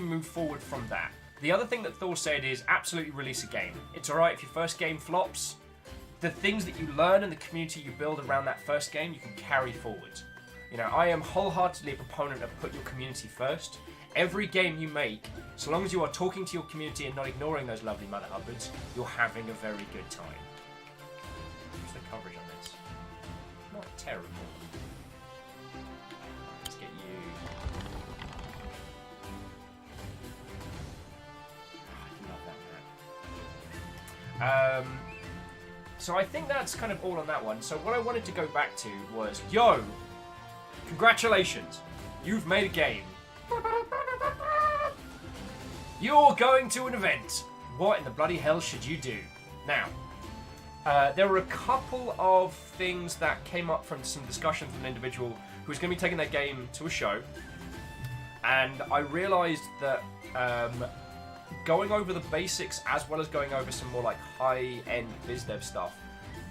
move forward from that. The other thing that Thor said is absolutely release a game. It's alright if your first game flops. The things that you learn and the community you build around that first game, you can carry forward. You know, I am wholeheartedly a proponent of put your community first. Every game you make, so long as you are talking to your community and not ignoring those lovely mother hubbards, you're having a very good time. What's the coverage on this? Not terrible. Let's get you. Oh, I love that map. So I think that's kind of all on that one. So what I wanted to go back to was, yo, congratulations, you've made a game. You're going to an event. What in the bloody hell should you do? Now, there were a couple of things that came up from some discussion from an individual who was going to be taking their game to a show, and I realised that going over the basics as well as going over some more like high-end biz dev stuff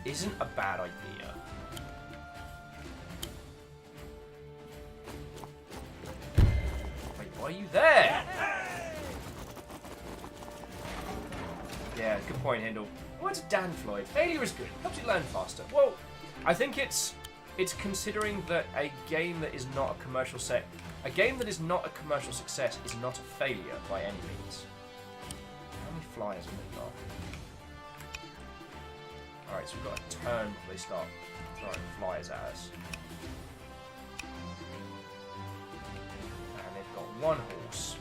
isn't a bad idea. Wait, why are you there? Yeah, good point, Hindle. What's Dan Floyd? Failure is good. Helps you learn faster. Well, I think it's It's considering that a game that is not a commercial success is not a failure by any means. How many flyers have we got? Alright, so we've got a turn before they start throwing flyers at us. And they've got one horse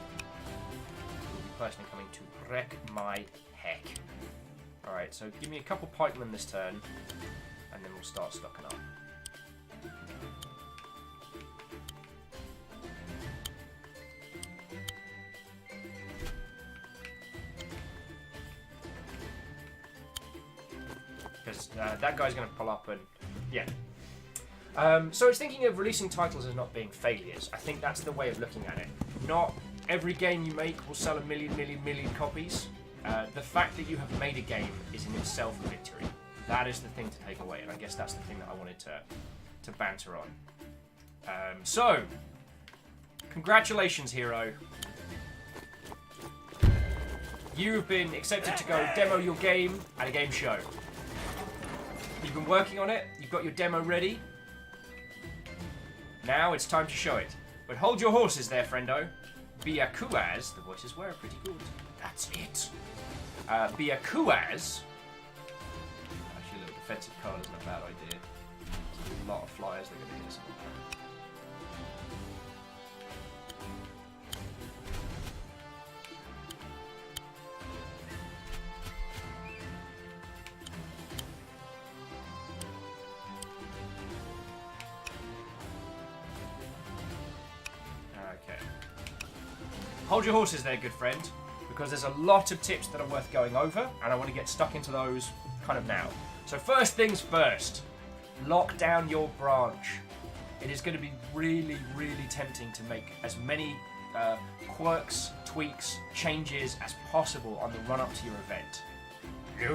who will be personally coming to wreck my heck. Alright, so give me a couple pikemen this turn, and then we'll start stocking up. Because that guy's going to pull up and... yeah. So it's thinking of releasing titles as not being failures. I think that's the way of looking at it. Not every game you make will sell a million copies. The fact that you have made a game is in itself a victory. That is the thing to take away, and I guess that's the thing that I wanted to banter on. So, congratulations, hero. You've been accepted to go demo your game at a game show. You've been working on it, you've got your demo ready. Now it's time to show it. But hold your horses there, friendo. Biakuaz, the voices were pretty good. That's it. Biakuaz. Actually, a little defensive card isn't a bad idea. There's a lot of flyers they're going to hit someone. Hold your horses there, good friend, because there's a lot of tips that are worth going over, and I want to get stuck into those kind of now. So first things first, lock down your branch. It is going to be really tempting to make as many quirks, tweaks, changes as possible on the run-up to your event.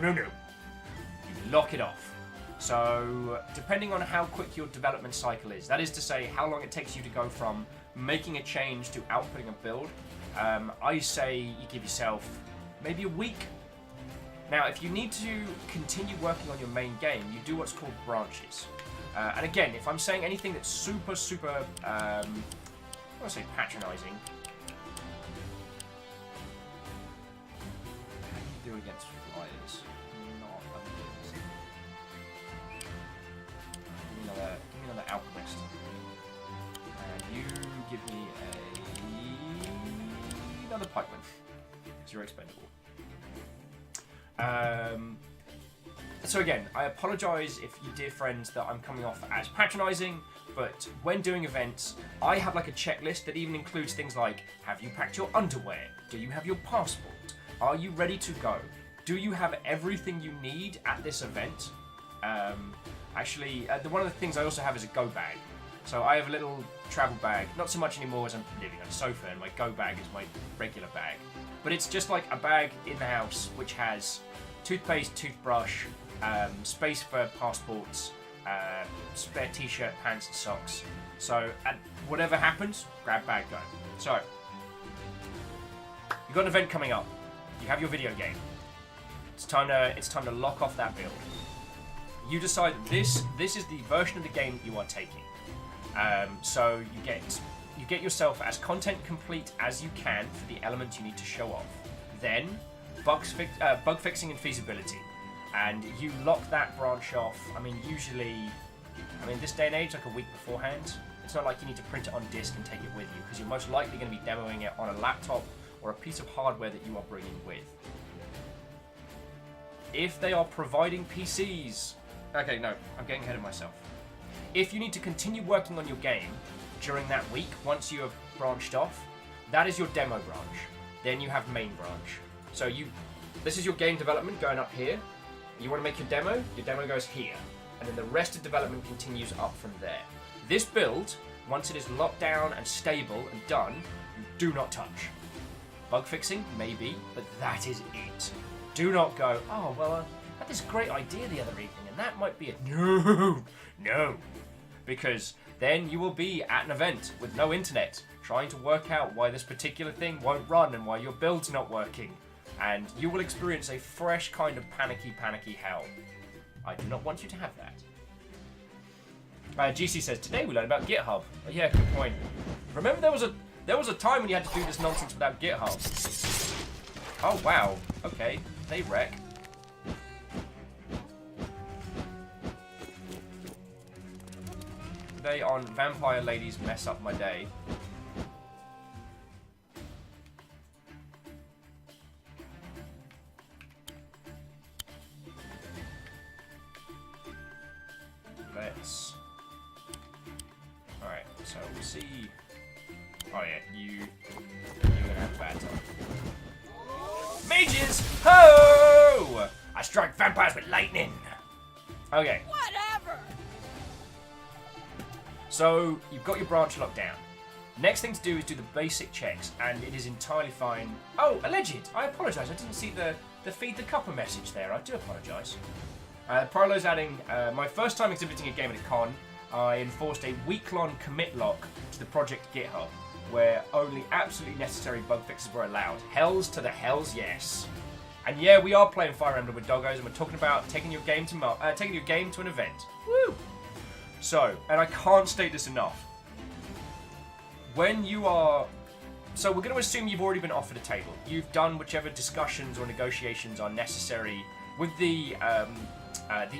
No. You lock it off. So, depending on how quick your development cycle is, that is to say, how long it takes you to go from making a change to outputting a build, I say you give yourself maybe a week. Now, if you need to continue working on your main game, you do what's called branches. And again, if I'm saying anything that's super, I want to say patronizing. How do you do against flyers? Not amazing. Give me another alchemist. And you give me another pikeman, because you're expendable. So again, I apologise if you dear friends that I'm coming off as patronising, but when doing events, I have like a checklist that even includes things like, have you packed your underwear? Do you have your passport? Are you ready to go? Do you have everything you need at this event? Actually, one of the things I also have is a go bag. So I have a little travel bag, not so much anymore as I'm living on a sofa, and my go bag is my regular bag. But it's just like a bag in the house which has toothpaste, toothbrush, space for passports, spare t-shirt, pants and socks. So whatever happens, grab bag, go. So, you've got an event coming up. You have your video game. It's time to lock off that build. You decide that this is the version of the game that you are taking. So you get yourself as content complete as you can for the elements you need to show off. Then bug fixing and feasibility, and you lock that branch off. Usually, this day and age, like a week beforehand. It's not like you need to print it on disk and take it with you, because you're most likely going to be demoing it on a laptop or a piece of hardware that you are bringing with. If they are providing PCs, okay, no, I'm getting ahead of myself. If you need to continue working on your game during that week, once you have branched off, that is your demo branch. Then you have main branch. So this is your game development going up here. You want to make your demo goes here. And then the rest of development continues up from there. This build, once it is locked down and stable and done, you do not touch. Bug fixing, maybe, but that is it. Do not go, oh, well, I had this great idea the other evening, and that might be it. No. Because then you will be at an event with no internet, trying to work out why this particular thing won't run and why your build's not working. And you will experience a fresh kind of panicky hell. I do not want you to have that. GC says, today we learned about GitHub. Oh, yeah, good point. Remember there was a time when you had to do this nonsense without GitHub. Oh, wow. Okay, they wreck. Today on Vampire Ladies Mess Up My Day. Let's... Alright, so we'll see... Oh yeah, you're gonna have a bad time. Mages! Ho! I strike vampires with lightning! Okay. Whatever! So, you've got your branch locked down. Next thing to do is do the basic checks, and it is entirely fine. Oh, alleged! I apologise, I didn't see the feed the cuppa message there. I do apologise. Prolo's adding, my first time exhibiting a game at a con, I enforced a week-long commit lock to the project GitHub, where only absolutely necessary bug fixes were allowed. Hells to the hells, yes. And yeah, we are playing Fire Emblem with Doggos, and we're talking about taking your game to an event. Woo! So, and I can't state this enough. When you are... So we're going to assume you've already been offered a table. You've done whichever discussions or negotiations are necessary with the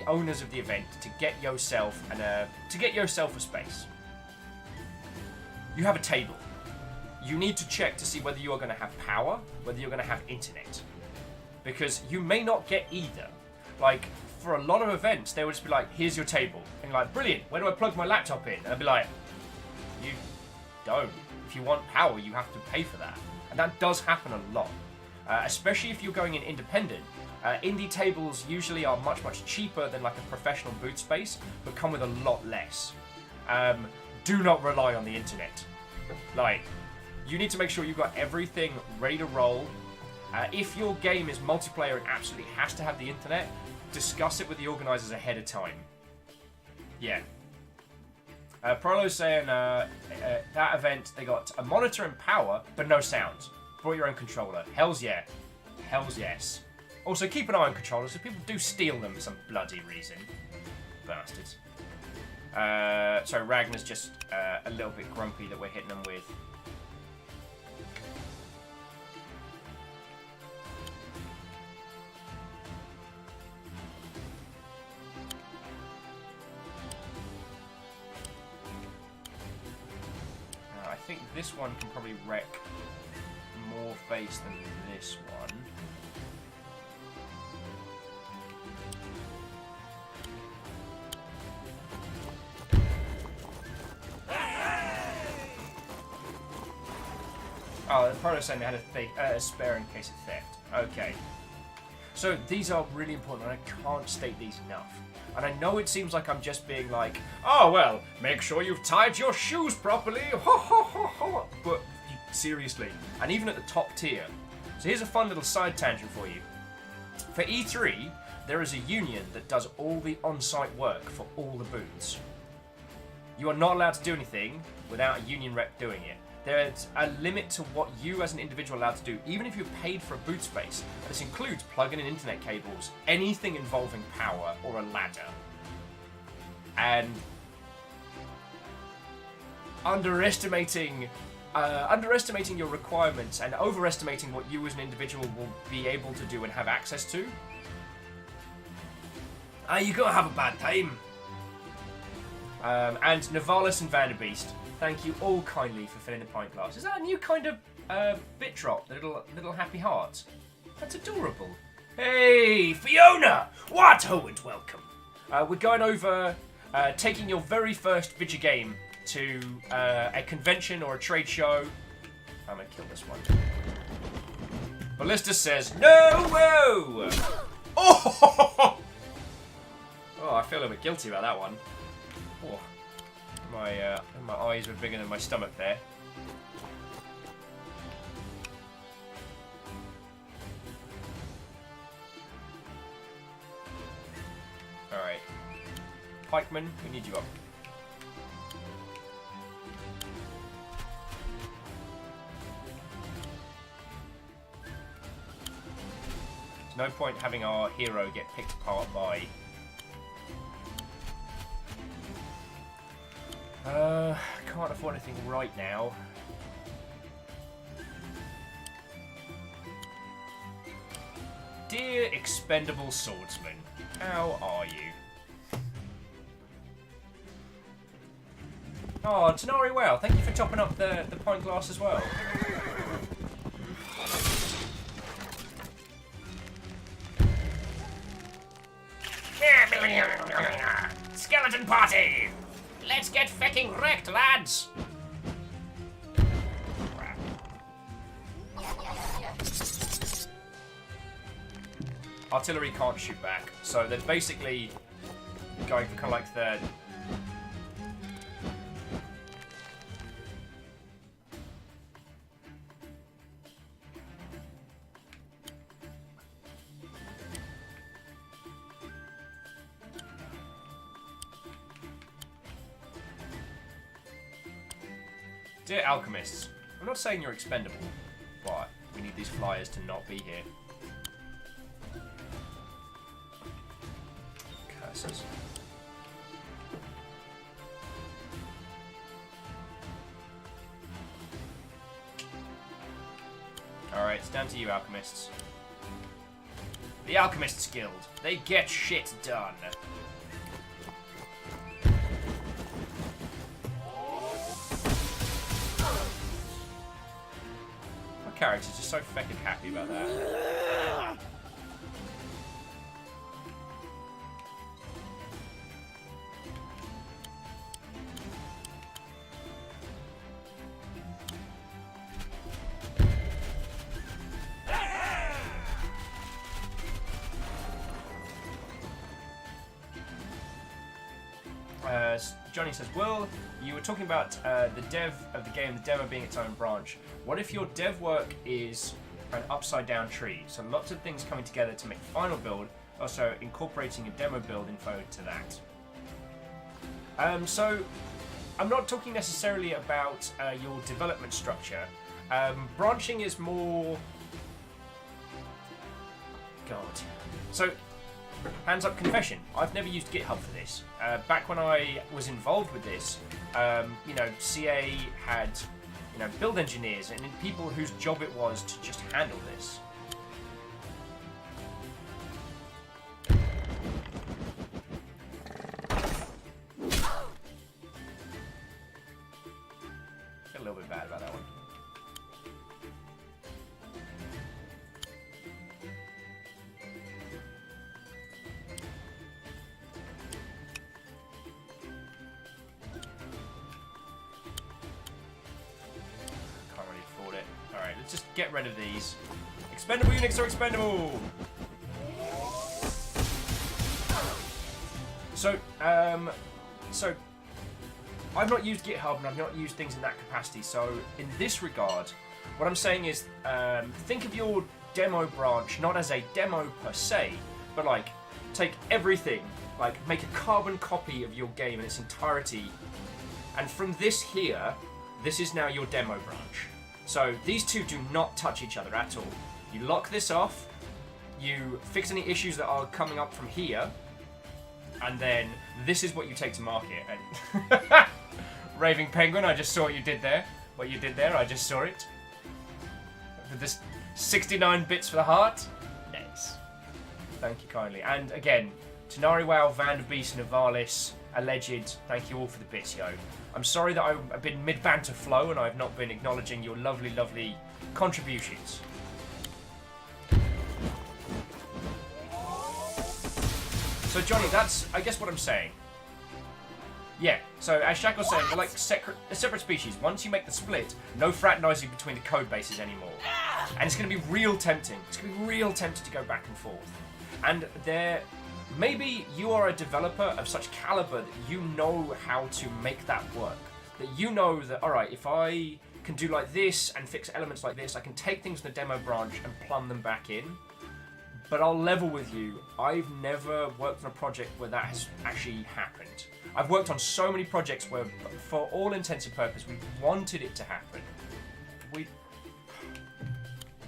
owners of the event to get yourself a space. You have a table. You need to check to see whether you are going to have power, whether you're going to have internet, because you may not get either. Like for a lot of events, they would just be like, "Here's your table," and you're like, "Brilliant. Where do I plug my laptop in?" And I'd be like, "You don't. If you want power, you have to pay for that," and that does happen a lot, especially if you're going in independent. Indie tables usually are much cheaper than like a professional boot space, but come with a lot less. Do not rely on the internet. Like, you need to make sure you've got everything ready to roll. If your game is multiplayer and absolutely has to have the internet, discuss it with the organisers ahead of time. Yeah. Prolo's saying that event, they got a monitor and power, but no sound. Brought your own controller. Hells yeah. Hells yes. Also, keep an eye on controllers, so people do steal them for some bloody reason. Bastards. So Ragnar's just a little bit grumpy that we're hitting them with. I think this one can probably wreck more face than this one. Oh, the Proto saying they had a spare in case of theft. Okay. So these are really important, and I can't state these enough. And I know it seems like I'm just being like, oh, well, make sure you've tied your shoes properly. Ho, ho, ho, ho. But seriously, and even at the top tier. So here's a fun little side tangent for you. For E3, there is a union that does all the on-site work for all the booths. You are not allowed to do anything without a union rep doing it. There's a limit to what you as an individual are allowed to do, even if you're paid for a boot space. This includes plugging in internet cables, anything involving power or a ladder. And underestimating your requirements and overestimating what you as an individual will be able to do and have access to, you're gonna have a bad time. And Navalis and Vanderbeest, thank you all kindly for filling the pint glass. Is that a new kind of bit drop? The little happy heart? That's adorable. Hey, Fiona! What ho and welcome. We're going over taking your very first video game to a convention or a trade show. I'm gonna kill this one. Ballista says, no! Whoa! Oh! Oh, I feel a little bit guilty about that one. Oh. My eyes were bigger than my stomach there. Alright. Pikeman, we need you up. There's no point having our hero get picked apart by Can't afford anything right now. Dear expendable swordsman, how are you? Oh, Tanari, wow, thank you for topping up the pint glass as well. Skeleton party! Let's get fecking wrecked, lads! Artillery can't shoot back, so they're basically going for kind of like the... Dear alchemists, I'm not saying you're expendable, but we need these flyers to not be here. Curses. Alright, it's down to you, alchemists. The Alchemists Guild. They get shit done. My character's just so fucking happy about that. Johnny says, Will, you were talking about the dev of the game, the demo being its own branch. What if your dev work is an upside down tree? So lots of things coming together to make the final build, also incorporating a demo build info to that. So I'm not talking necessarily about your development structure. Branching is more... God. So... Hands up confession, I've never used GitHub for this. Back when I was involved with this, you know, CA had, you know, build engineers and people whose job it was to just handle this. I feel a little bit bad about that one. Let's just get rid of these. Expendable units are expendable! So, I've not used GitHub and I've not used things in that capacity, so in this regard, what I'm saying is, think of your demo branch not as a demo per se, but like, take everything, like, make a carbon copy of your game in its entirety, and from this here, this is now your demo branch. So these two do not touch each other at all. You lock this off, you fix any issues that are coming up from here, and then this is what you take to market. And Raving Penguin, I just saw what you did there. What you did there, I just saw it. For this 69 bits for the heart. Nice. Thank you kindly. And again, Tanari Wow, Vanderbeest, Navalis, Alleged, thank you all for the bits, yo. I'm sorry that I've been mid-banter flow and I've not been acknowledging your lovely, lovely contributions. So Johnny, that's, I guess, what I'm saying. Yeah, so as Shaq was saying, we're like a separate species. Once you make the split, no fraternizing between the code bases anymore. And it's going to be real tempting. It's going to be real tempting to go back and forth. And maybe you are a developer of such caliber that you know how to make that work. That you know that, alright, if I can do like this and fix elements like this, I can take things in the demo branch and plumb them back in. But I'll level with you, I've never worked on a project where that has actually happened. I've worked on so many projects where, for all intents and purposes, we wanted it to happen.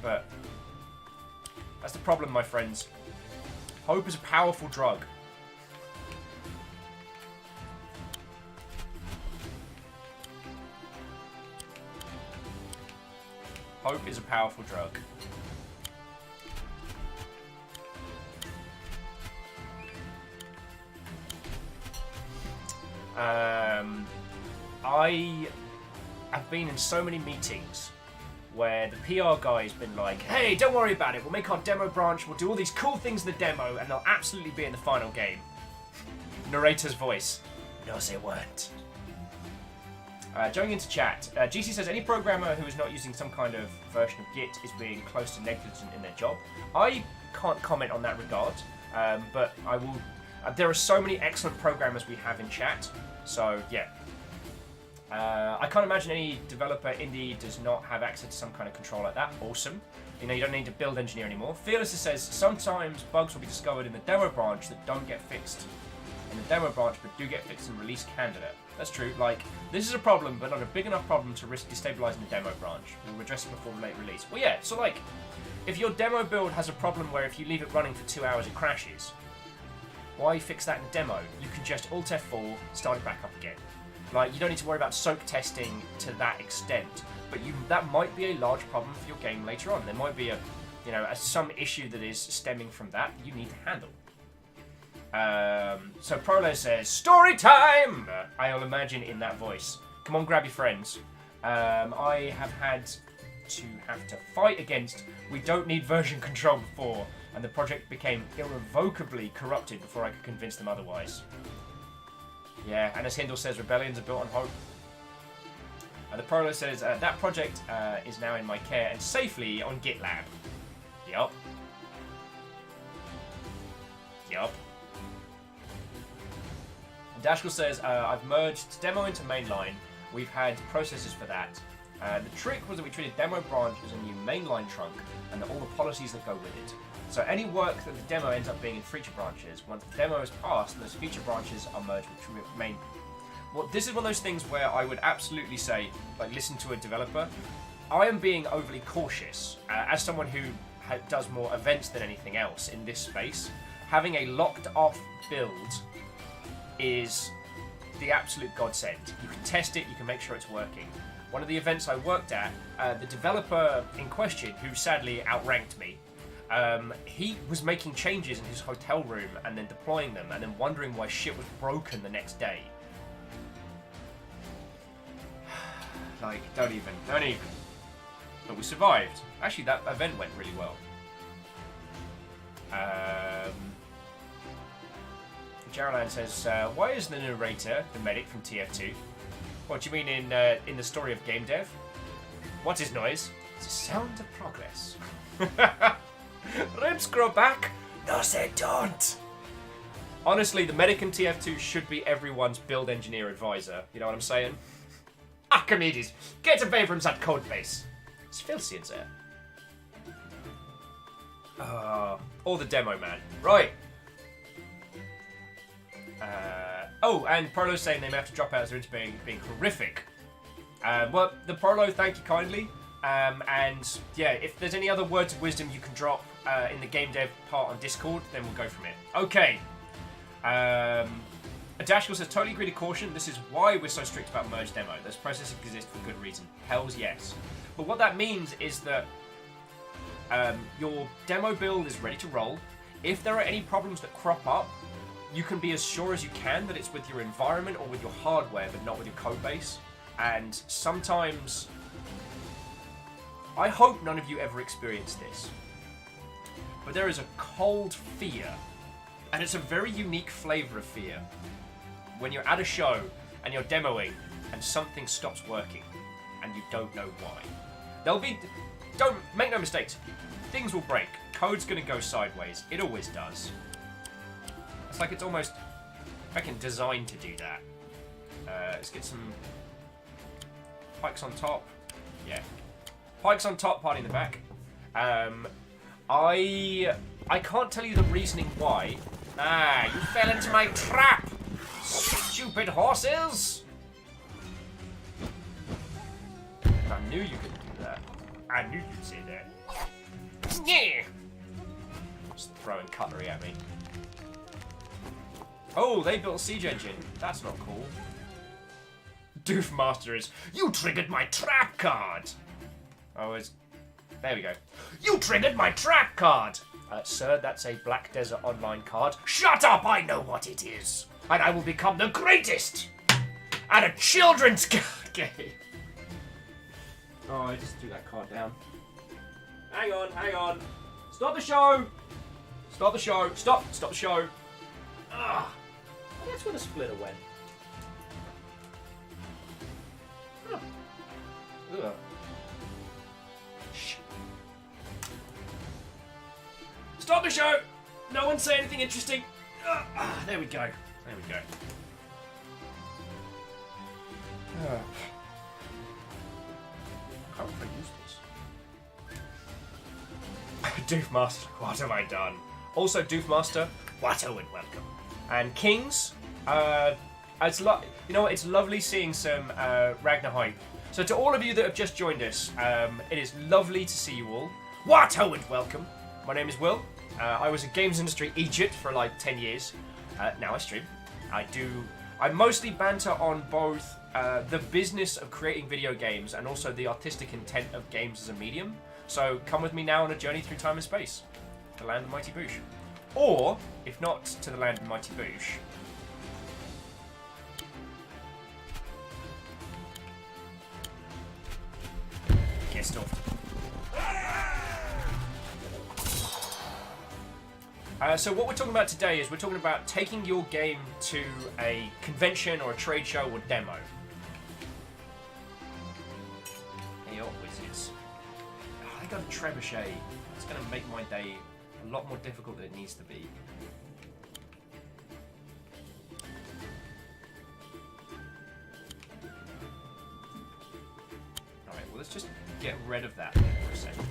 But that's the problem, my friends. Hope is a powerful drug. Hope is a powerful drug. I have been in so many meetings where the PR guy's been like, hey, don't worry about it, we'll make our demo branch, we'll do all these cool things in the demo, and they'll absolutely be in the final game. Narrator's voice. No, they weren't. Going into chat, GC says, any programmer who is not using some kind of version of Git is being close to negligent in their job. I can't comment on that regard, but I will... there are so many excellent programmers we have in chat, so yeah. I can't imagine any developer indie does not have access to some kind of control like that. Awesome. You know, you don't need to build engineer anymore. Fearless says, sometimes bugs will be discovered in the demo branch that don't get fixed in the demo branch, but do get fixed in release candidate. That's true. Like, this is a problem, but not a big enough problem to risk destabilizing the demo branch. We'll address it before late release. Well, yeah, so like, if your demo build has a problem where if you leave it running for 2 hours it crashes, why fix that in the demo? You can just Alt F4, start it back up again. Like, you don't need to worry about soak testing to that extent, but that might be a large problem for your game later on. There might be some issue that is stemming from that you need to handle. So Prolo says, story time! I'll imagine in that voice. Come on, grab your friends. I have had to fight against we don't need version control before, and the project became irrevocably corrupted before I could convince them otherwise. Yeah, and as Hindle says, rebellions are built on hope. The Prolo says, that project is now in my care and safely on GitLab. Yup. Yup. Dashkell says, I've merged demo into mainline. We've had processes for that. The trick was that we treated demo branch as a new mainline trunk and all the policies that go with it. So any work that the demo ends up being in feature branches, once the demo is passed, those feature branches are merged with main. Well, this is one of those things where I would absolutely say, like, listen to a developer. I am being overly cautious. As someone who does more events than anything else in this space, having a locked off build is the absolute godsend. You can test it, you can make sure it's working. One of the events I worked at, the developer in question, who sadly outranked me, he was making changes in his hotel room and then deploying them and then wondering why shit was broken the next day. Like, don't even. But we survived. Actually, that event went really well. Geraldine says, why is the narrator the medic from TF2? What do you mean in the story of game dev? What's his noise? It's a sound of progress. Ribs grow back? No, they don't. Honestly, the medic in TF2 should be everyone's build engineer advisor. You know what I'm saying? Archimedes, get away from that code base. It's filthy in there. Or the demo man. Right. And Prolo's saying they may have to drop out as they're into being horrific. Well, the Prolo, thank you kindly. And yeah, if there's any other words of wisdom you can drop in the game dev part on Discord, then we'll go from it. Okay. Dashkell says, totally agree to caution. This is why we're so strict about merge demo. Those processes exist for good reason. Hells yes. But what that means is that your demo build is ready to roll. If there are any problems that crop up, you can be as sure as you can that it's with your environment or with your hardware, but not with your code base. And sometimes, I hope none of you ever experience this, but there is a cold fear, and it's a very unique flavor of fear, when you're at a show and you're demoing and something stops working and you don't know why. Don't make no mistakes, things will break, code's gonna go sideways, it always does. It's like it's almost fucking designed to do that. Let's get some pikes on top. Yeah. Pikes on top, party in the back. I can't tell you the reasoning why. You fell into my trap! Stupid horses! I knew you could do that. I knew you'd say that. Yeah! Just throwing cutlery at me. Oh, they built a siege engine. That's not cool. Doofmaster is, you triggered my trap card! Oh, There we go. You triggered my trap card! Sir, that's a Black Desert Online card. Shut up! I know what it is! And I will become the greatest at a children's card game. Oh, I just threw that card down. Hang on, hang on. Stop the show! Stop the show! Stop the show! Ah! That's where the splitter went. Huh. Ugh. Shh. Stop the show! No one say anything interesting. There we go. There we go. How would I use this? Doofmaster, what have I done? Also, Doofmaster, what a welcome. And Kings, it's you know what? It's lovely seeing some Ragnar hype. So to all of you that have just joined us, it is lovely to see you all. What a welcome. My name is Will. I was a games industry Egypt for like 10 years. Now I stream. I mostly banter on both the business of creating video games and also the artistic intent of games as a medium. So come with me now on a journey through time and space. The land of Mighty Boosh. Or, if not to the land of Mighty Boosh, get stuffed. So what we're talking about today is we're talking about taking your game to a convention or a trade show or demo. Hey, oh, wizards. Oh, I got a trebuchet. It's going to make my day a lot more difficult than it needs to be. Alright, well let's just get rid of that for a second.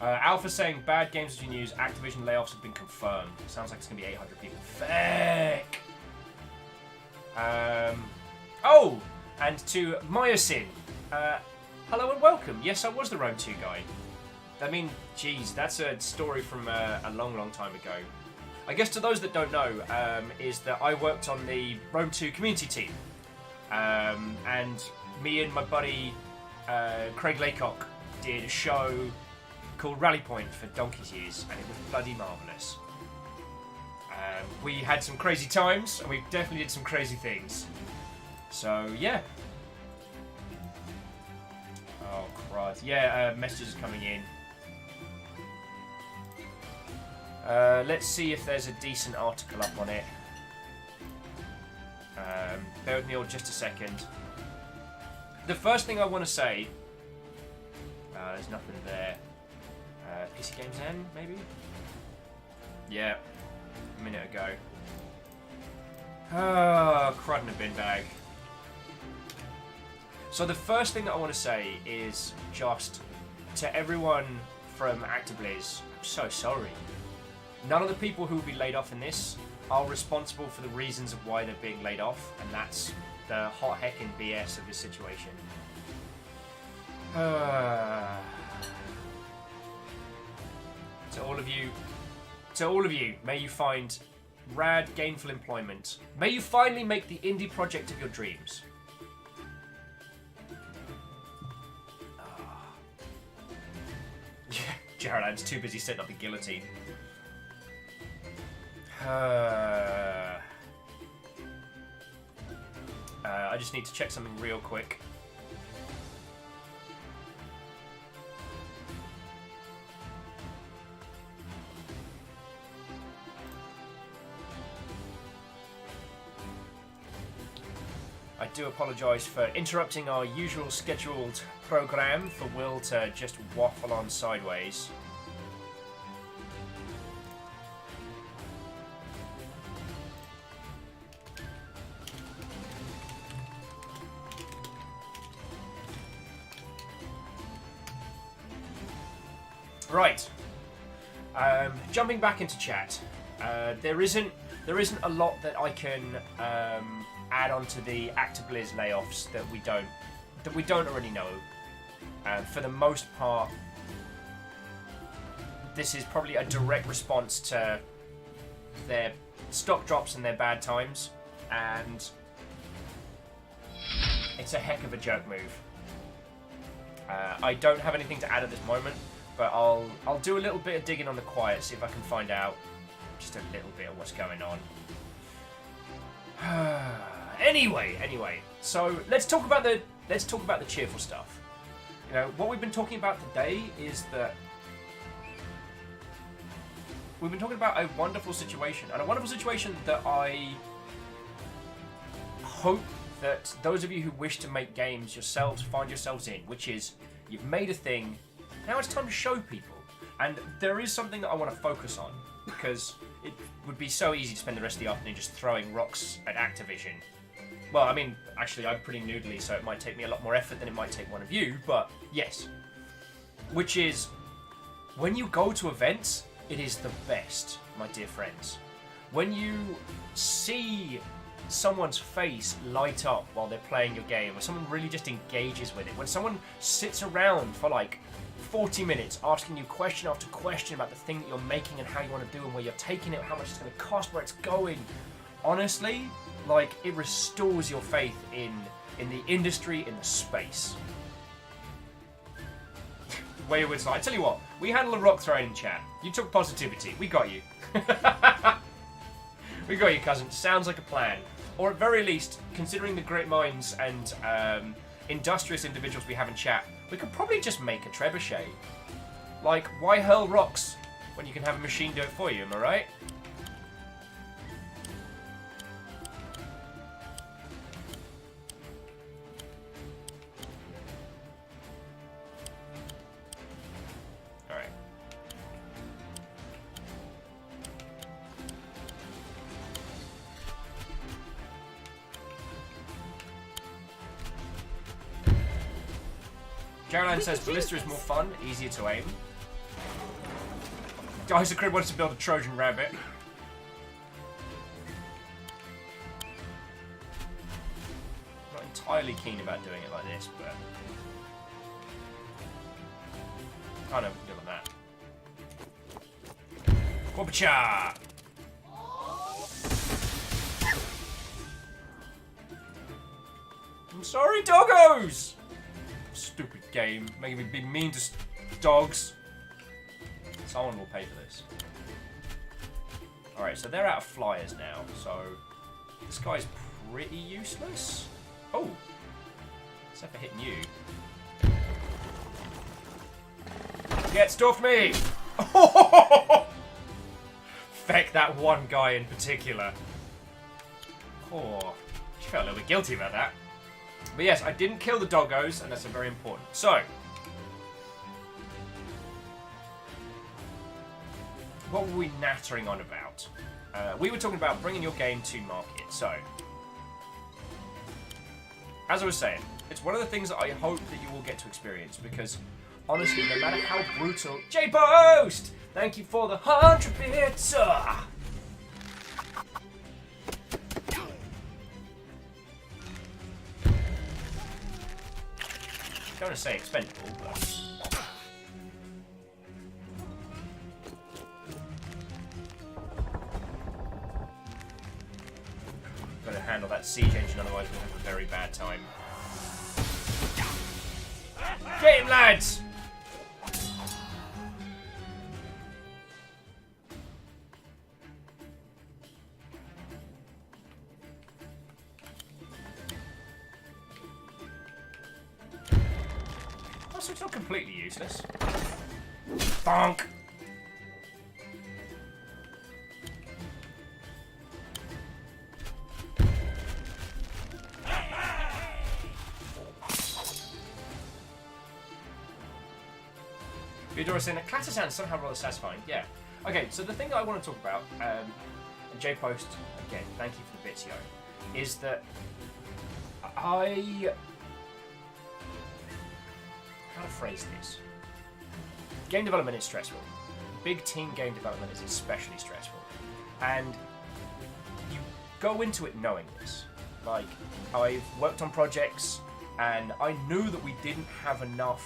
Alpha saying bad games engine news, Activision layoffs have been confirmed. Sounds like it's going to be 800 people. Feck! Oh! And to Myosin. Hello and welcome. Yes, I was the Rome 2 guy. I mean, geez, that's a story from a long, long time ago. I guess to those that don't know, is that I worked on the Rome 2 community team. And me and my buddy Craig Laycock did a show called Rally Point for donkey's years, and it was bloody marvellous. We had some crazy times, and we definitely did some crazy things. So, yeah. Oh, crud. Yeah, messages are coming in. Let's see if there's a decent article up on it. Bear with me all just a second. The first thing I want to say... there's nothing there. PC Games N, maybe? Yeah, a minute ago. Oh, crud in a bin bag. So the first thing that I want to say is just to everyone from ActiBliz, I'm so sorry. None of the people who will be laid off in this are responsible for the reasons of why they're being laid off, and that's the hot heckin' BS of this situation. To all of you, may you find rad, gainful employment. May you finally make the indie project of your dreams. Yeah, Gerald's too busy setting up the guillotine. I just need to check something real quick. I do apologise for interrupting our usual scheduled programme for Will to just waffle on sideways. Right. Jumping back into chat. There isn't a lot that I can add on to the ActiBliz layoffs that we don't already know. For the most part, this is probably a direct response to their stock drops and their bad times, and it's a heck of a jerk move. I don't have anything to add at this moment, but I'll do a little bit of digging on the quiet, see if I can find out just a little bit of what's going on. Anyway, so let's talk about the cheerful stuff. You know, what we've been talking about today is that we've been talking about a wonderful situation, and a wonderful situation that I hope that those of you who wish to make games yourselves find yourselves in, which is you've made a thing, now it's time to show people. And there is something that I want to focus on, because it would be so easy to spend the rest of the afternoon just throwing rocks at Activision. Well, I mean, actually, I'm pretty noodly, so it might take me a lot more effort than it might take one of you, but yes. Which is, when you go to events, it is the best, my dear friends. When you see someone's face light up while they're playing your game, or someone really just engages with it, when someone sits around for like 40 minutes asking you question after question about the thing that you're making and how you want to do and where you're taking it, how much it's going to cost, where it's going, honestly, like, it restores your faith in the industry, in the space. Wayward's like, I tell you what, we handle a rock throwing in chat. You took positivity. We got you. We got you, cousin. Sounds like a plan. Or at very least, considering the great minds and industrious individuals we have in chat, we could probably just make a trebuchet. Like, why hurl rocks when you can have a machine do it for you, am I right? Alright. Caroline says Ballista is more fun, easier to aim. Isaac wants to build a Trojan rabbit. Not entirely keen about doing it like this, but I know we can do on that. Whoop-cha! I'm sorry, doggos! Stupid game, making me be mean to dogs. Someone will pay for this. Alright, so they're out of flyers now, so this guy's pretty useless. Oh! Except for hitting you. Get stuffed me! Feck that one guy in particular. Oh, she felt a little bit guilty about that. But yes, I didn't kill the doggos, and that's very important. So, what were we nattering on about? We were talking about bringing your game to market. So, as I was saying, it's one of the things that I hope that you will get to experience, because honestly, no matter how brutal... J-Post! Thank you for the 100 bits! I'm going to say expendable, but... Gotta handle that siege engine, otherwise we'll have a very bad time. Get him, lads! So it's not completely useless. Bonk! Eudora saying that clatter sounds somehow rather satisfying. Yeah. Okay, so the thing that I want to talk about, and J-Post, again, thank you for the bits, yo, is that how to phrase this? Game development is stressful. Big team game development is especially stressful. And you go into it knowing this. Like, I've worked on projects, and I knew that we didn't have enough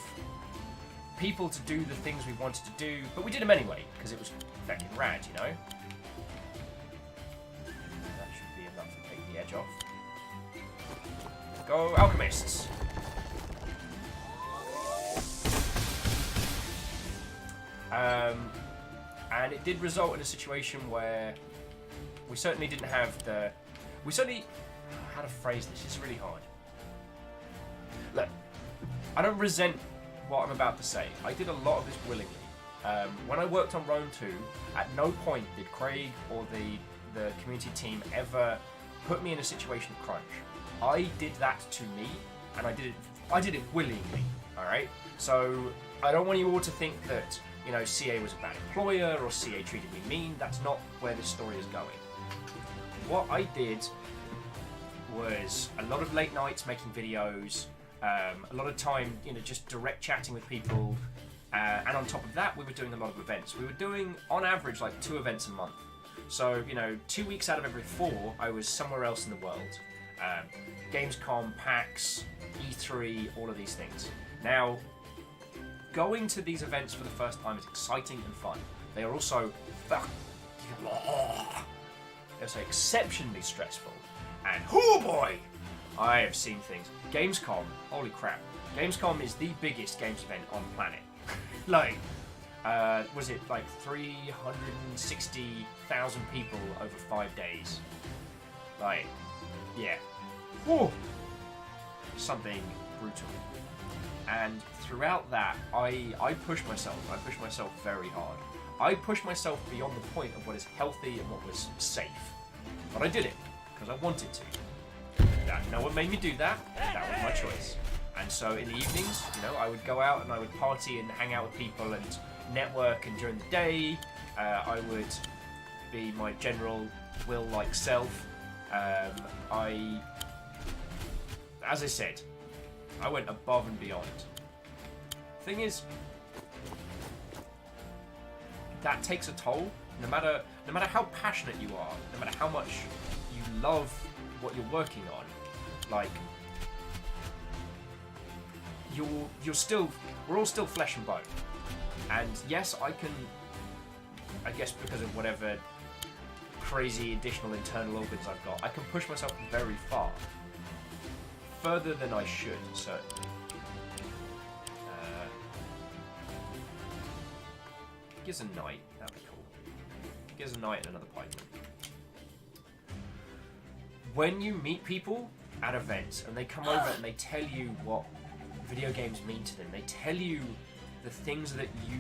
people to do the things we wanted to do, but we did them anyway, because it was fucking rad, you know? That should be enough to take the edge off. Go Alchemists. And it did result in a situation where we certainly didn't have the... We certainly... How to phrase this? It's really hard. Look, I don't resent what I'm about to say. I did a lot of this willingly. When I worked on Rome 2, at no point did Craig or the community team ever put me in a situation of crunch. I did that to me, and I did it willingly. All right. So I don't want you all to think that CA was a bad employer or CA treated me mean. That's not where this story is going. What I did was a lot of late nights making videos, a lot of time, just direct chatting with people, and on top of that, we were doing a lot of events. We were doing, on average, like 2 events a month. So, 2 weeks out of every 4, I was somewhere else in the world. Gamescom, PAX, E3, all of these things. Now, going to these events for the first time is exciting and fun. They are also exceptionally stressful. And oh boy, I have seen things. Gamescom, holy crap. Gamescom is the biggest games event on the planet. Was it like 360,000 people over 5 days? Yeah. Whoa. Something brutal. And throughout that, I pushed myself. I pushed myself very hard. I pushed myself beyond the point of what is healthy and what was safe. But I did it, because I wanted to. No one made me do that. That was my choice. And so in the evenings, I would go out and I would party and hang out with people and network. And during the day, I would be my general will-like self. As I said, I went above and beyond. Thing is, that takes a toll. No matter how passionate you are, no matter how much you love what you're working on, we're all still flesh and bone. And yes, I guess because of whatever crazy additional internal organs I've got, I can push myself very far. Further than I should, certainly. Gives a knight, that'd be cool. Gives a knight and another pikeman. When you meet people at events and they come over and they tell you what video games mean to them, they tell you the things that you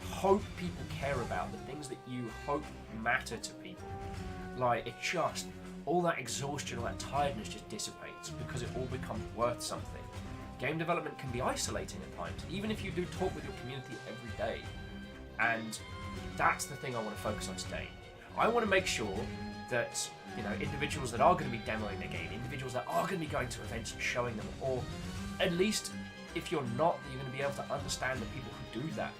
hope people care about, the things that you hope matter to people. It just, all that exhaustion, all that tiredness just dissipates because it all becomes worth something. Game development can be isolating at times, even if you do talk with your community every day. And that's the thing I want to focus on today. I want to make sure that individuals that are going to be demoing their game, individuals that are going to be going to events and showing them, or at least if you're not, you're going to be able to understand the people who do that.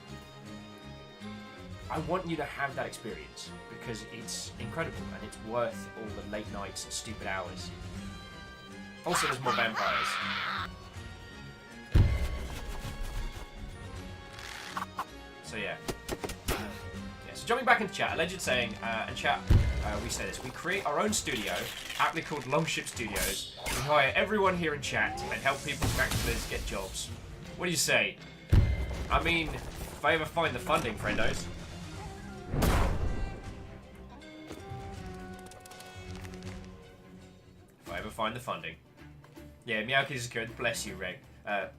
I want you to have that experience because it's incredible and it's worth all the late nights and stupid hours. Also, there's more vampires. So yeah. So jumping back into chat, Alleged saying, and chat, we say this, we create our own studio, aptly called Longship Studios. We hire everyone here in chat and help people practically get jobs. What do you say? I mean, if I ever find the funding, friendos. If I ever find the funding. Yeah, Meowkis is good. Bless you, Ragnar.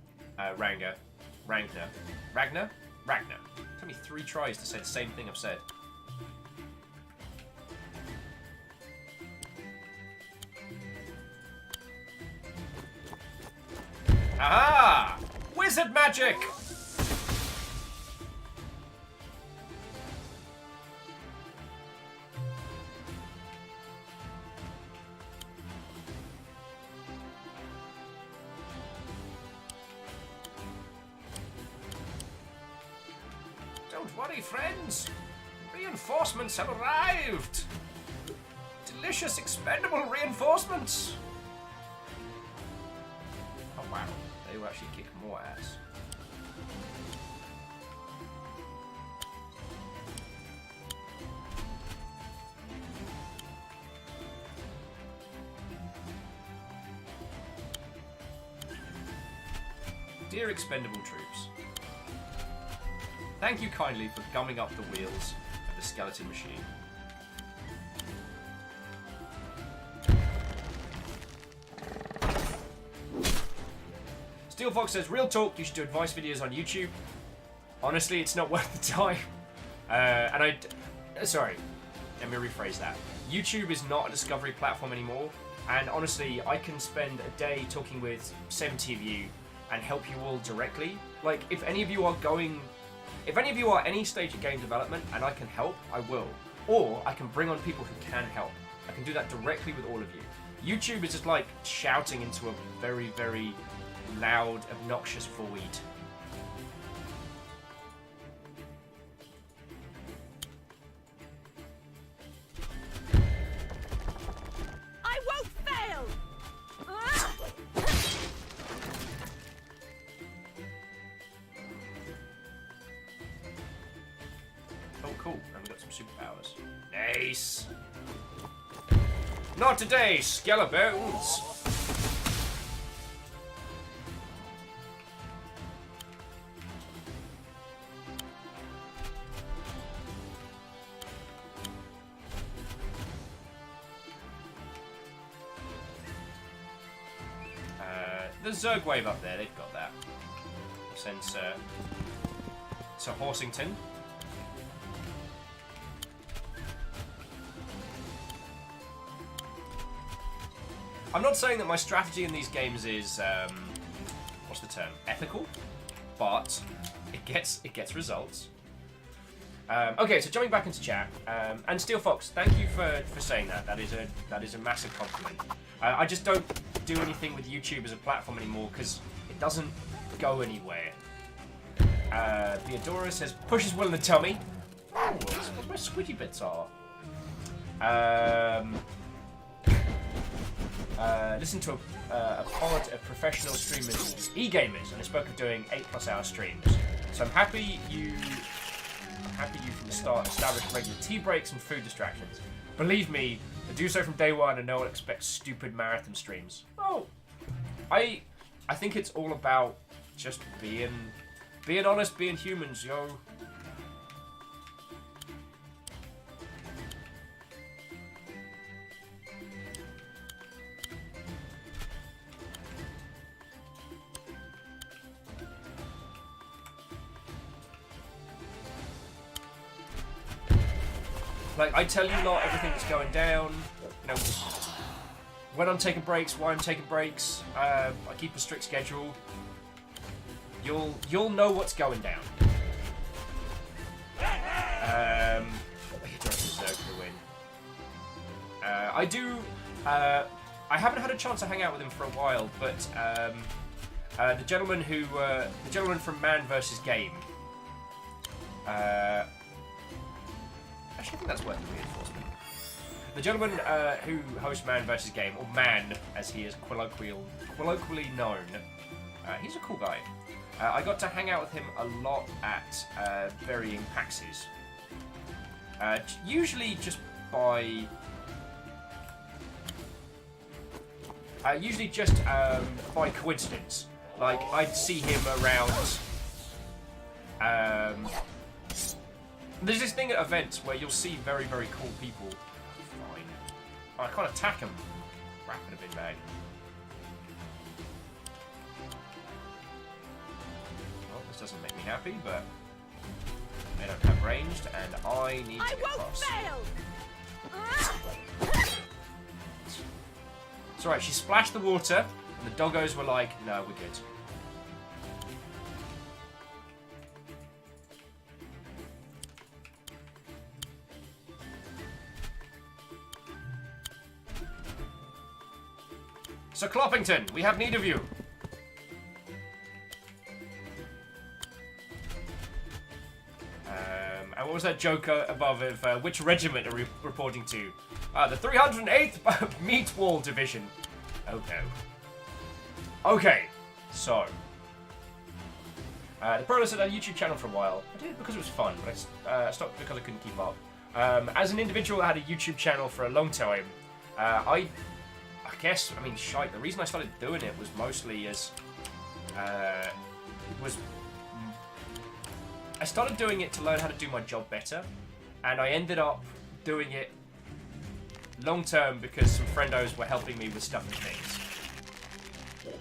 Took me 3 tries to say the same thing I've said. Aha! Wizard magic! Don't worry, friends. Reinforcements have arrived. Delicious, expendable reinforcements. Oh wow, they will actually kick more ass. Dear expendable troops, thank you kindly for gumming up the wheels of the skeleton machine. Steel Fox says, real talk, you should do advice videos on YouTube. Honestly, it's not worth the time. Sorry, let me rephrase that. YouTube is not a discovery platform anymore, and honestly, I can spend a day talking with 70 of you and help you all directly. Like, if any of you are any stage of game development and I can help, I will. Or I can bring on people who can help. I can do that directly with all of you. YouTube is just like shouting into a very, very loud, obnoxious void. I won't fail! Oh, cool. And we got some superpowers. Nice. Not today, Skelebones. The Zerg wave up there, they've got that. Since to Horsington. I'm not saying that my strategy in these games is what's the term? Ethical, but it gets results. Okay, so jumping back into chat, and Steel Fox, thank you for saying that. That is a massive compliment. I just don't do anything with YouTube as a platform anymore because it doesn't go anywhere. Theodora says, pushes Will in the tummy. Oh, what my squidgy bits are. Listen to a pod of professional streamers, e-gamers, and they spoke of doing 8+ hour streams. So I'm happy you from the start established regular tea breaks and food distractions. Believe me, I do so from day one, and no one expects stupid marathon streams. Oh, I think it's all about just being honest, being humans, yo. Like, I tell you lot everything that's going down, you know, when I'm taking breaks, why I'm taking breaks, I keep a strict schedule. You'll know what's going down. I haven't had a chance to hang out with him for a while, but the gentleman from Man vs. Game. Actually, I think that's worth the reinforcement. The gentleman who hosts Man vs. Game, or Man as he is colloquially known, he's a cool guy. I got to hang out with him a lot at varying PAXs. Usually just by... by coincidence. Like, I'd see him around... there's this thing at events where you'll see very, very cool people. Fine. I can't attack him. Wrapping a bin bag. Well, this doesn't make me happy, but they don't have ranged, and I need to get across. It's alright, she splashed the water, and the doggos were like, no, we're good. Sir Cloppington, we have need of you. And what was that joke above of which regiment are we reporting to? The 308th Meat Wall Division. Oh no. Okay, so. The Pro said I had a YouTube channel for a while. I did it because it was fun, but I stopped because I couldn't keep up. As an individual that had a YouTube channel for a long time, I guess, I mean, shite, the reason I started doing it was mostly as was... I started doing it to learn how to do my job better, and I ended up doing it long term because some friendos were helping me with stuff and things.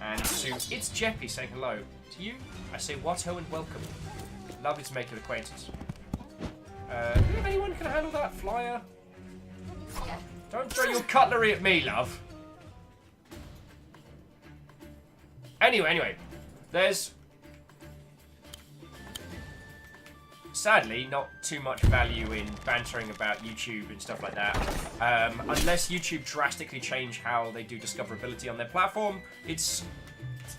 And it's Jeppy saying hello. To you, I say watto and welcome. Lovely to make your acquaintance. Do you have anyone who can handle that flyer? Don't throw your cutlery at me, love. Anyway, there's sadly not too much value in bantering about YouTube and stuff like that. Unless YouTube drastically change how they do discoverability on their platform, it's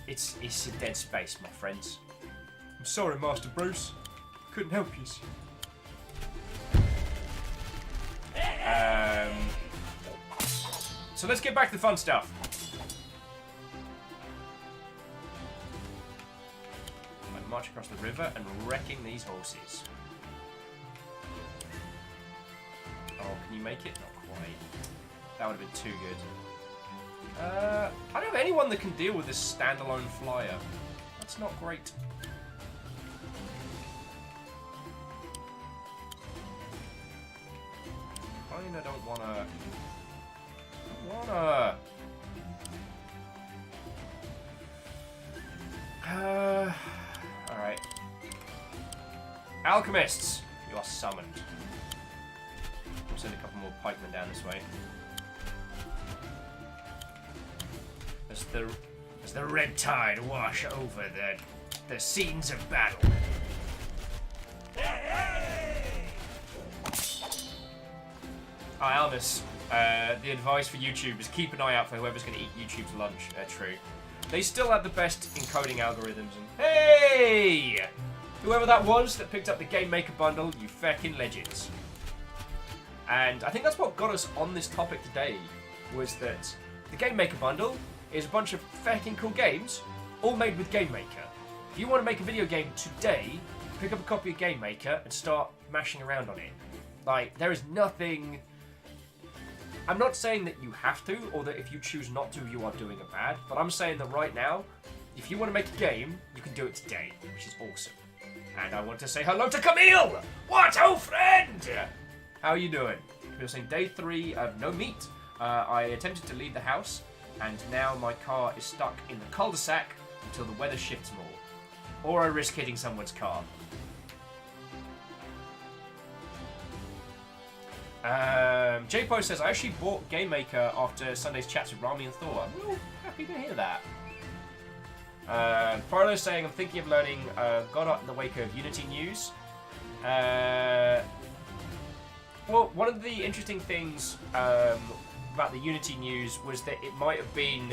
a dead space, my friends. I'm sorry, Master Bruce. Couldn't help you. So let's get back to the fun stuff. I march across the river and wrecking these horses. Oh, can you make it? Not quite. That would have been too good. I don't have anyone that can deal with this standalone flyer. That's not great. I don't wanna... Alright. Alchemists! You are summoned. I'll send a couple more pikemen down this way. As the red tide wash over the scenes of battle. Almas, the advice for YouTube is keep an eye out for whoever's going to eat YouTube's lunch. True. They still have the best encoding algorithms. And hey! Whoever that was that picked up the Game Maker bundle, you feckin' legends. And I think that's what got us on this topic today, was that the Game Maker bundle is a bunch of feckin' cool games, all made with Game Maker. If you want to make a video game today, pick up a copy of Game Maker and start mashing around on it. Like, there is nothing... I'm not saying that you have to, or that if you choose not to, you are doing it bad, but I'm saying that right now, if you want to make a game, you can do it today, which is awesome. And I want to say hello to Camille! What, oh friend! How are you doing? You're saying day 3 of no meat. I attempted to leave the house, and now my car is stuck in the cul-de-sac until the weather shifts more. Or I risk hitting someone's car. J-Po says, I actually bought Game Maker after Sunday's chats with Rami and Thor. I'm real happy to hear that. Farlo's saying, I'm thinking of learning God in the wake of Unity news. Well, one of the interesting things about the Unity news was that it might have been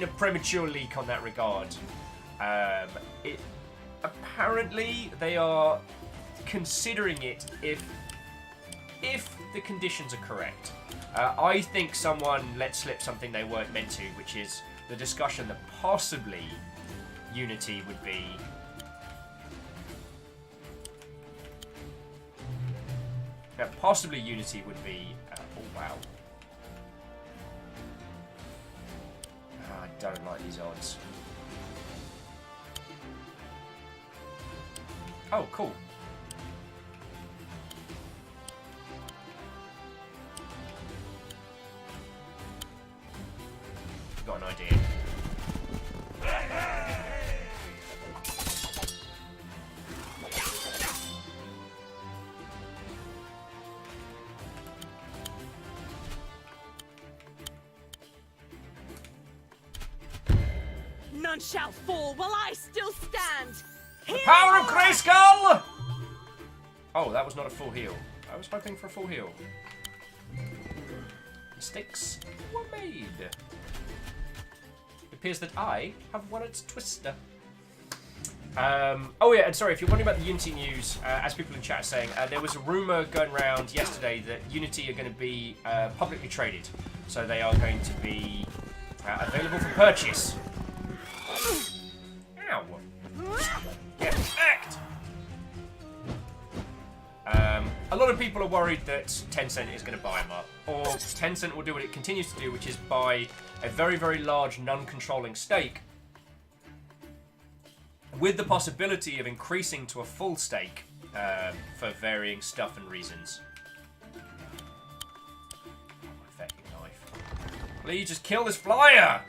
a premature leak on that regard. Apparently they are considering it if the conditions are correct. I think someone let slip something they weren't meant to, which is the discussion that possibly Unity would be... possibly Unity would be... oh, wow. I don't like these odds. Oh, cool. Got an idea. None shall fall while I still stand. The power of Grayskull! Oh, that was not a full heal. I was hoping for a full heal. Mistakes were made. It appears that I have won its Twister. Oh yeah, and sorry, if you're wondering about the Unity news, as people in chat are saying, there was a rumour going around yesterday that Unity are going to be publicly traded. So they are going to be available for purchase. Ow. Get wrecked! A lot of people are worried that Tencent is going to buy them up. Or Tencent will do what it continues to do, which is buy a very, very large non-controlling stake with the possibility of increasing to a full stake for varying stuff and reasons. My fucking knife. Please just kill this flyer!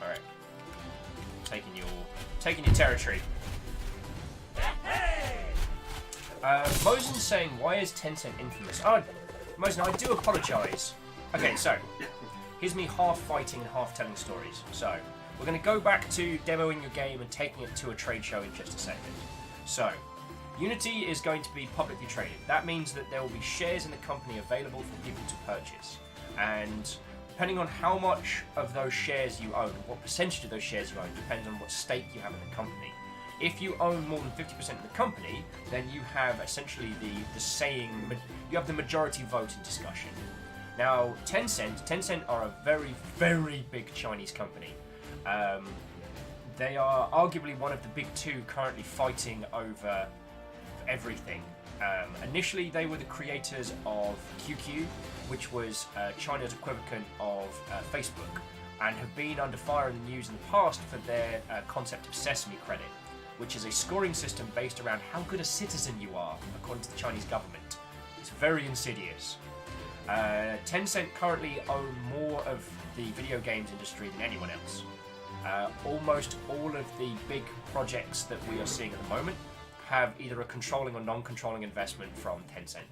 Alright. Taking your territory. Mosen's saying, why is Tencent infamous? Oh, Mosen, I do apologise. Okay, so, here's me half fighting and half telling stories. So, we're going to go back to demoing your game and taking it to a trade show in just a second. So, Unity is going to be publicly traded. That means that there will be shares in the company available for people to purchase. And depending on how much of those shares you own, what percentage of those shares you own, depends on what stake you have in the company. If you own more than 50% of the company, then you have essentially the saying, you have the majority vote in discussion. Now, Tencent are a very, very big Chinese company. They are arguably one of the big two currently fighting over everything. Initially, they were the creators of QQ, which was China's equivalent of Facebook, and have been under fire in the news in the past for their concept of Sesame Credit, which is a scoring system based around how good a citizen you are, according to the Chinese government. It's very insidious. Tencent currently own more of the video games industry than anyone else. Almost all of the big projects that we are seeing at the moment have either a controlling or non-controlling investment from Tencent.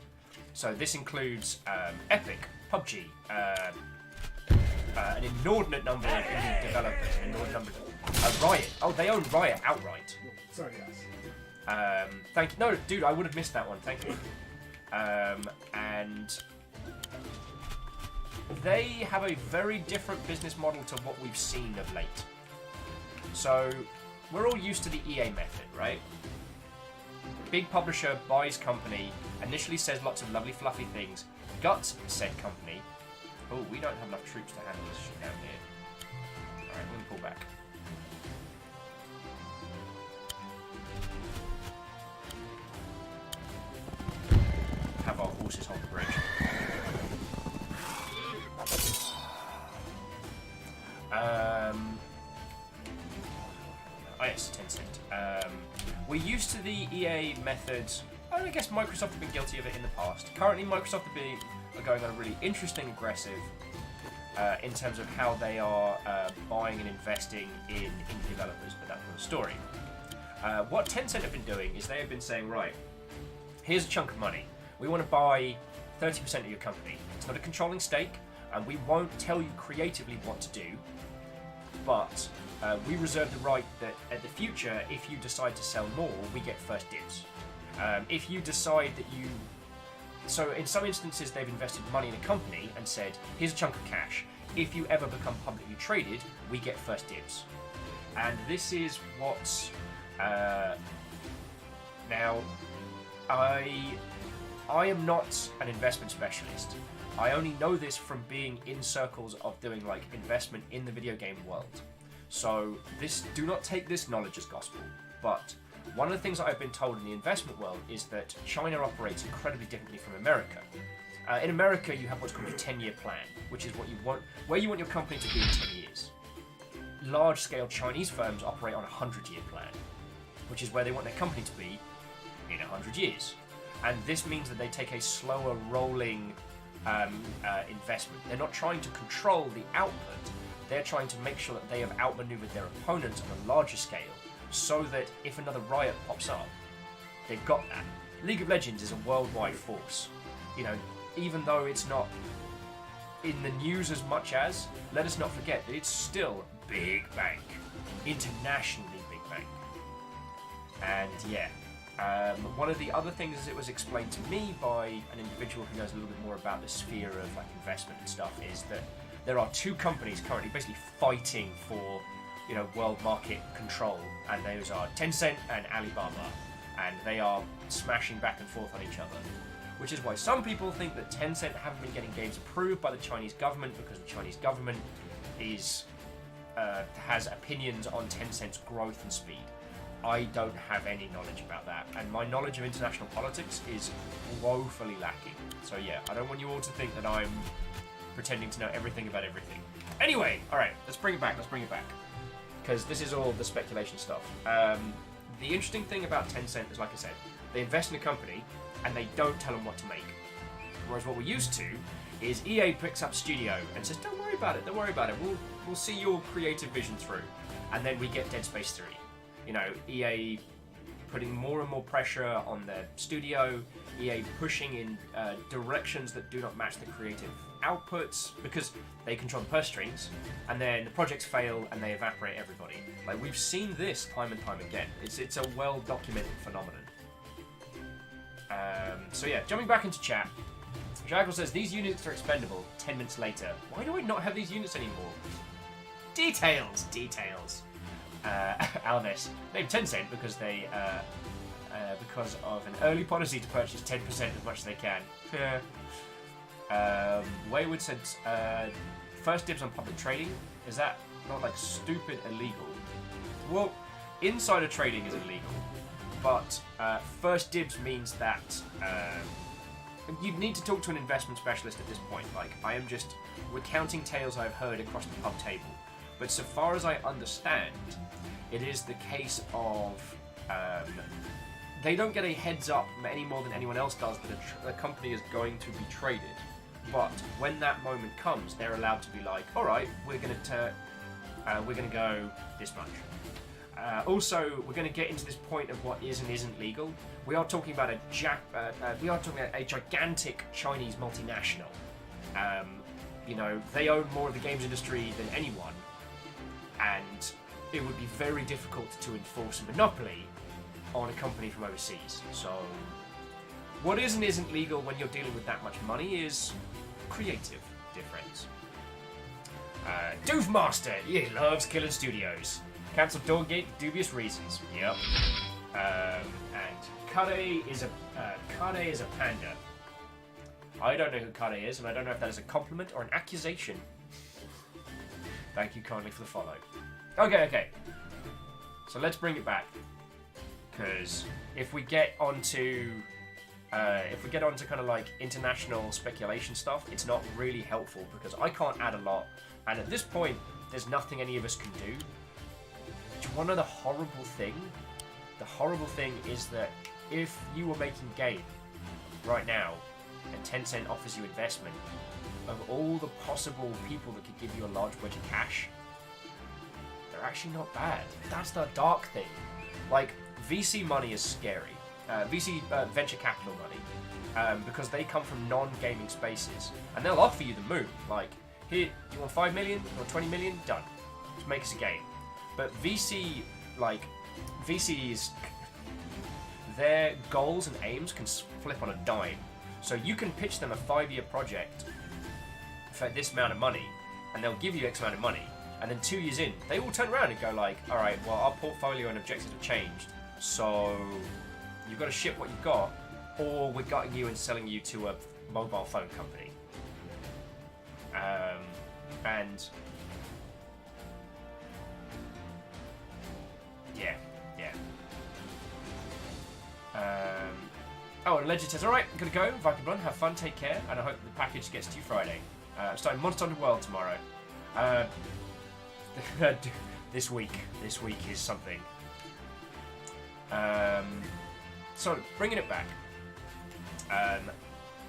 So this includes Epic, PUBG, an inordinate number of indie developers, an inordinate number of Riot. Oh, they own Riot outright. Sorry, guys. Thank you. No, dude, I would have missed that one. Thank you. And they have a very different business model to what we've seen of late. So we're all used to the EA method, right? Big publisher buys company, initially says lots of lovely fluffy things, guts said company. Oh, we don't have enough troops to handle this shit down here. Alright, we're gonna pull back. Have our horses hold the bridge. Oh yes, Tencent. We're used to the EA methods. I guess Microsoft have been guilty of it in the past. Currently, Microsoft are going on a really interesting, aggressive in terms of how they are buying and investing in indie developers, but that's another story. What Tencent have been doing is they have been saying, right, here's a chunk of money. We want to buy 30% of your company. It's not a controlling stake, and we won't tell you creatively what to do, but we reserve the right that at the future, if you decide to sell more, we get first dibs. If you decide that you... So in some instances, they've invested money in a company and said, here's a chunk of cash. If you ever become publicly traded, we get first dibs. And this is what... now, I am not an investment specialist. I only know this from being in circles of doing like investment in the video game world. So do not take this knowledge as gospel. But one of the things that I've been told in the investment world is that China operates incredibly differently from America. In America, you have what's called a 10-year plan, which is what you want, where you want your company to be in 10 years. Large-scale Chinese firms operate on a 100-year plan, which is where they want their company to be in 100 years. And this means that they take a slower rolling investment. They're not trying to control the output. They're trying to make sure that they have outmaneuvered their opponents on a larger scale, so that if another riot pops up, they've got that. League of Legends is a worldwide force. You know, even though it's not in the news as much as, let us not forget that it's still big bank. Internationally big bank. And yeah, one of the other things as it was explained to me by an individual who knows a little bit more about the sphere of like investment and stuff is that there are two companies currently basically fighting for, you know, world market control, and those are Tencent and Alibaba, and they are smashing back and forth on each other, which is why some people think that Tencent haven't been getting games approved by the Chinese government because the Chinese government is has opinions on Tencent's growth and speed. I don't have any knowledge about that, and my knowledge of international politics is woefully lacking. So yeah, I don't want you all to think that I'm pretending to know everything about everything. Anyway, alright, let's bring it back, because this is all the speculation stuff. The interesting thing about Tencent is, like I said, they invest in a company, and they don't tell them what to make. Whereas what we're used to is EA picks up studio and says, don't worry about it, we'll see your creative vision through. And then we get Dead Space 3. You know, EA putting more and more pressure on their studio, EA pushing in directions that do not match the creative outputs because they control the purse strings, and then the projects fail and they evaporate everybody. Like, we've seen this time and time again. It's a well-documented phenomenon. So yeah, jumping back into chat, Jackal says, these units are expendable 10 minutes later. Why do I not have these units anymore? Details! Alnes, named Tencent because they, because of an early policy to purchase 10% as much as they can. Wayward said, first dibs on public trading. Is that not like stupid illegal? Well, insider trading is illegal, but first dibs means that you need to talk to an investment specialist at this point. Like, I am just recounting tales I've heard across the pub table. But so far as I understand, it is the case of they don't get a heads up any more than anyone else does that a company is going to be traded. But when that moment comes, they're allowed to be like, all right, we're going to go this much. Also, we're going to get into this point of what is and isn't legal. We are talking about a gigantic Chinese multinational. You know, they own more of the games industry than anyone. And it would be very difficult to enforce a monopoly on a company from overseas. So, what is and isn't legal when you're dealing with that much money is creative difference. Doofmaster, he loves killing studios. Cancelled Dawngate for dubious reasons. Yep. And Kade is a panda. I don't know who Kade is, and I don't know if that is a compliment or an accusation. Thank you kindly for the follow. Okay. So let's bring it back, because if we get onto kind of like international speculation stuff, it's not really helpful because I can't add a lot, and at this point, there's nothing any of us can do. Do you want to know the horrible thing? The horrible thing is that if you were making game right now, and Tencent offers you investment, of all the possible people that could give you a large wedge of cash, they're actually not bad. That's the dark thing. Like, VC money is scary. VC venture capital money, because they come from non-gaming spaces, and they'll offer you the moon. Like, here, you want 5 million? You want 20 million? Done. Just make us a game. But VCs, their goals and aims can flip on a dime. So you can pitch them a 5-year project for this amount of money, and they'll give you X amount of money, and then 2 years in, they will turn around and go like, alright, well, our portfolio and objectives have changed, so you've got to ship what you've got, or we're gutting you and selling you to a mobile phone company. And oh, and Legend says, alright, I'm gonna go, Viking Run, have fun, take care, and I hope the package gets to you Friday. I'm starting Monster Hunter World tomorrow. This week is something. So, bringing it back.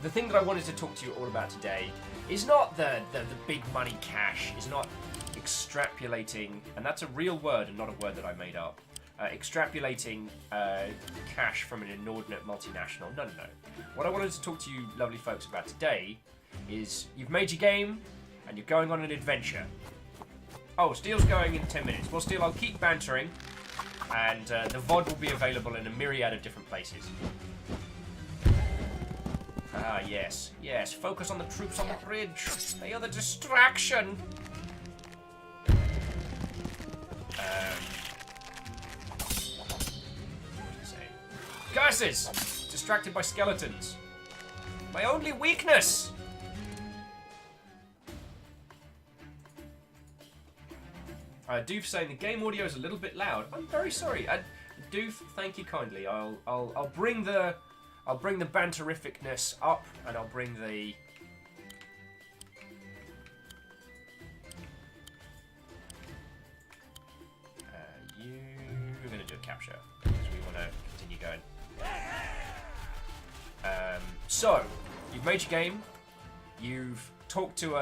The thing that I wanted to talk to you all about today is not the big money cash, is not extrapolating, and that's a real word and not a word that I made up. Extrapolating cash from an inordinate multinational. No. What I wanted to talk to you lovely folks about today is you've made your game and you're going on an adventure. Oh, Steel's going in 10 minutes. Well, Steel, I'll keep bantering, and the VOD will be available in a myriad of different places. Ah, yes. Focus on the troops on the bridge. They are the distraction. Curses! Distracted by skeletons. My only weakness! Doof saying the game audio is a little bit loud. I'm very sorry. Doof, thank you kindly. I'll bring the banterificness up, and I'll bring the we're gonna do a capture because we want to continue going. So you've made your game. You've talked to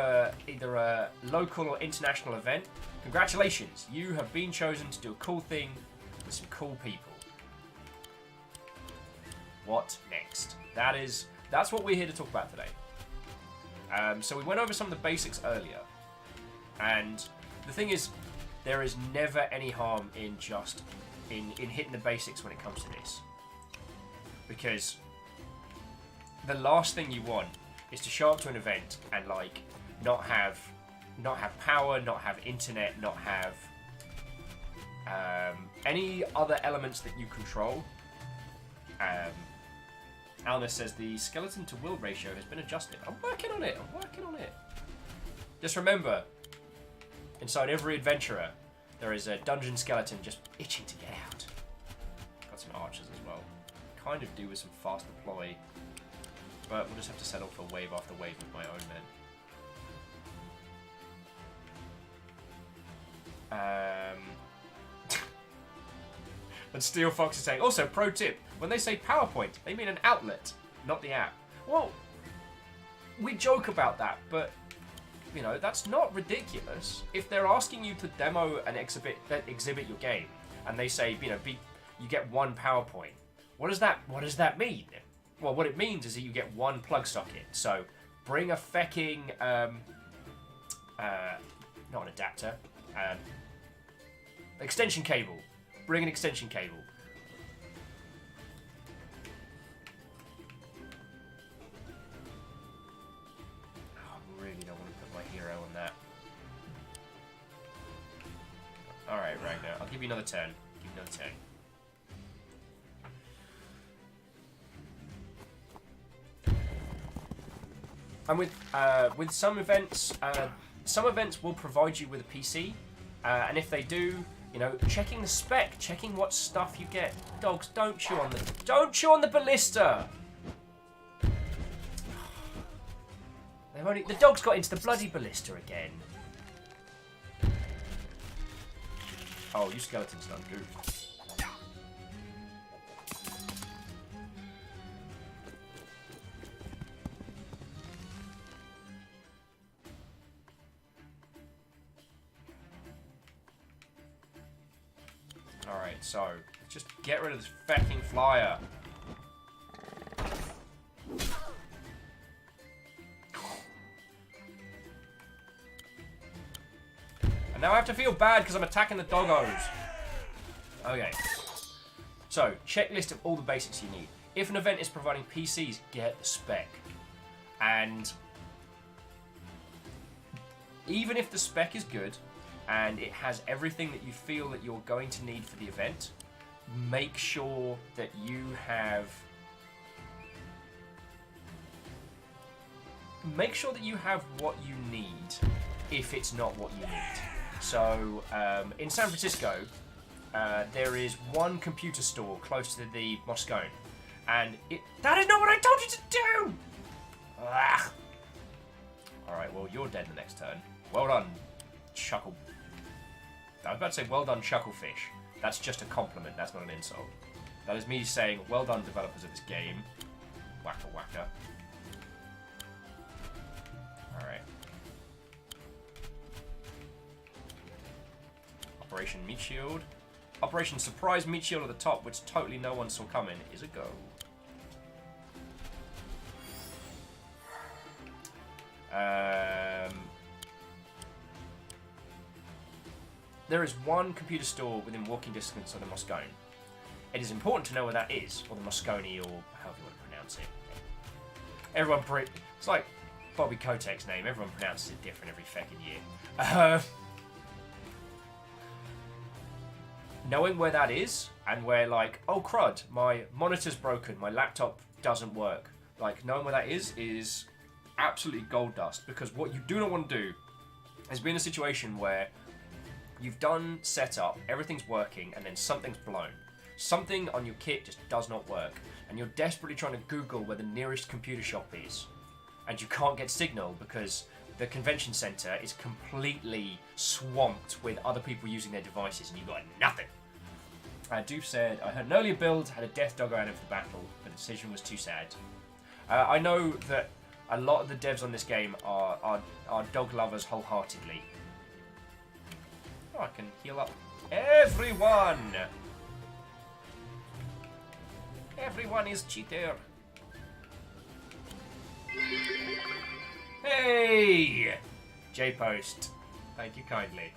either a local or international event. Congratulations, you have been chosen to do a cool thing with some cool people. What next? That's what we're here to talk about today. So we went over some of the basics earlier, and the thing is, there is never any harm in just in hitting the basics when it comes to this, because the last thing you want is to show up to an event and like not have power, not have internet, not have any other elements that you control. Alna says the skeleton to will ratio has been adjusted. I'm working on it. Just remember, inside every adventurer, there is a dungeon skeleton just itching to get out. Got some archers as well. Kind of do with some fast deploy, but we'll just have to settle for wave after wave with my own men. But Steel Fox is saying, also, pro tip, when they say PowerPoint, they mean an outlet, not the app. Well, we joke about that, but, you know, that's not ridiculous. If they're asking you to demo and exhibit your game, and they say, you know, you get one PowerPoint, what does that mean? Well, what it means is that you get one plug socket. So, bring a fecking, not an adapter, extension cable. Bring an extension cable. Oh, I really don't want to put my hero on that. Alright, Ragnar. I'll give you another turn. And with some events will provide you with a PC, and if they do, you know, checking the spec, checking what stuff you get. Dogs, don't chew on the ballista. The dogs got into the bloody ballista again. Oh, you skeletons don't do. Alright, so just get rid of this fucking flyer. And now I have to feel bad because I'm attacking the doggos. Okay. So, checklist of all the basics you need. If an event is providing PCs, get the spec. And even if the spec is good, and it has everything that you feel that you're going to need for the event, make sure that you have what you need if it's not what you need. So in San Francisco there is one computer store close to the Moscone, and that is not what I told you to do. Alright, well, you're dead the next turn. Well done, Chuckle. I was about to say, well done, Chucklefish. That's just a compliment, that's not an insult. That is me saying, well done, developers of this game. Wacka wacka. Alright. Operation Meat Shield. Operation Surprise Meat Shield at the top, which totally no one saw coming, is a go. There is one computer store within walking distance of the Moscone. It is important to know where that is, or the Moscone, or however you want to pronounce it. It's like Bobby Kotick's name. Everyone pronounces it different every fucking year. Knowing where that is, and where, like, oh crud, my monitor's broken, my laptop doesn't work. Like, knowing where that is absolutely gold dust, because what you do not want to do is be in a situation where you've done setup, everything's working, and then something's blown. Something on your kit just does not work, and you're desperately trying to Google where the nearest computer shop is, and you can't get signal because the convention center is completely swamped with other people using their devices, and you've got nothing. Doof said, I heard an earlier build had a death doggo out of the battle, but the decision was too sad. I know that a lot of the devs on this game are dog lovers wholeheartedly. Oh, I can heal up everyone! Everyone is cheater. Hey! J-Post. Thank you kindly.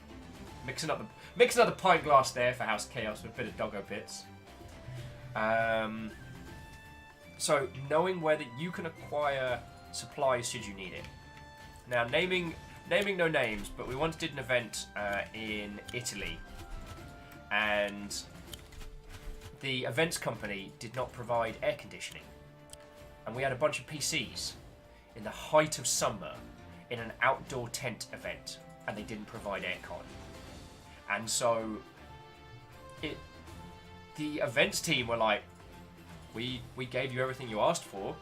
Mixing up the pint glass there for House Chaos with a bit of doggo bits. So knowing where that you can acquire supplies should you need it. Now naming no names, but we once did an event in Italy, and the events company did not provide air conditioning, and we had a bunch of PCs in the height of summer in an outdoor tent event, and they didn't provide aircon. And so the events team were like, we gave you everything you asked for,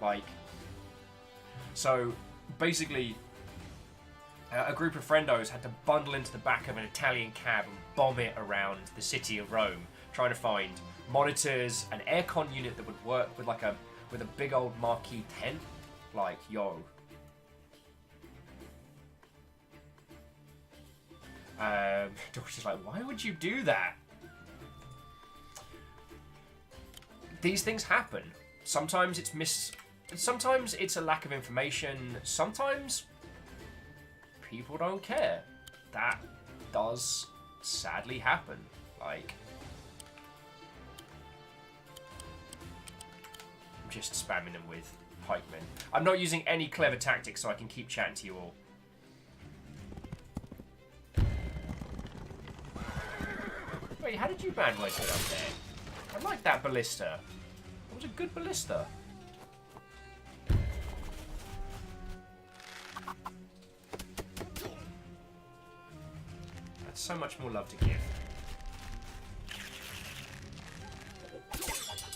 like. So basically a group of friendos had to bundle into the back of an Italian cab and bomb it around the city of Rome, trying to find monitors, an aircon unit that would work with a big old marquee tent. Like, yo. Dorothy's like, why would you do that? These things happen. Sometimes sometimes it's a lack of information. Sometimes people don't care. That does sadly happen. Like, I'm just spamming them with pikemen. I'm not using any clever tactics so I can keep chatting to you all. Wait, how did you bad boys get up there? I like that ballista. It was a good ballista. That's so much more love to give.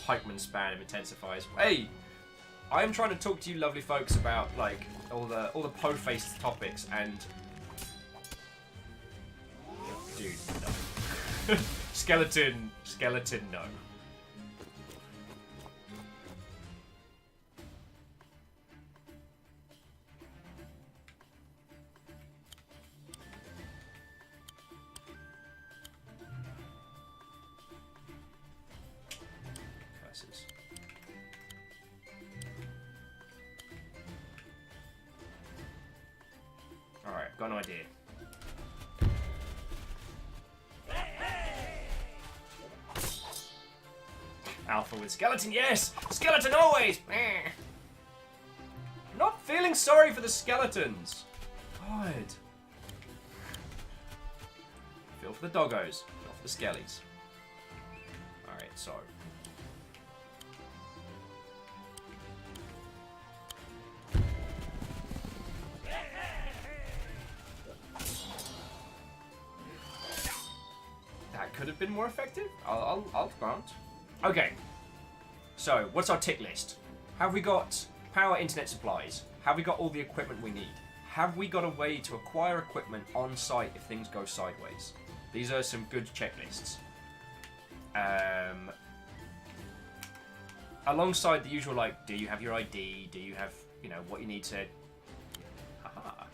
Pikeman spam intensifies. Hey, I am trying to talk to you, lovely folks, about like all the po-faced topics, and dude, no. skeleton, no. Curses. All right, got an idea. Alpha with skeleton, yes! Skeleton always! Not feeling sorry for the skeletons. God. Feel for the doggos, not for the skellies. Alright, so. That could have been more effective. I'll grant. Okay, so what's our tick list? Have we got power internet supplies? Have we got all the equipment we need? Have we got a way to acquire equipment on site if things go sideways? These are some good checklists. Alongside the usual, like, do you have your ID? Do you have, what you need to... Haha.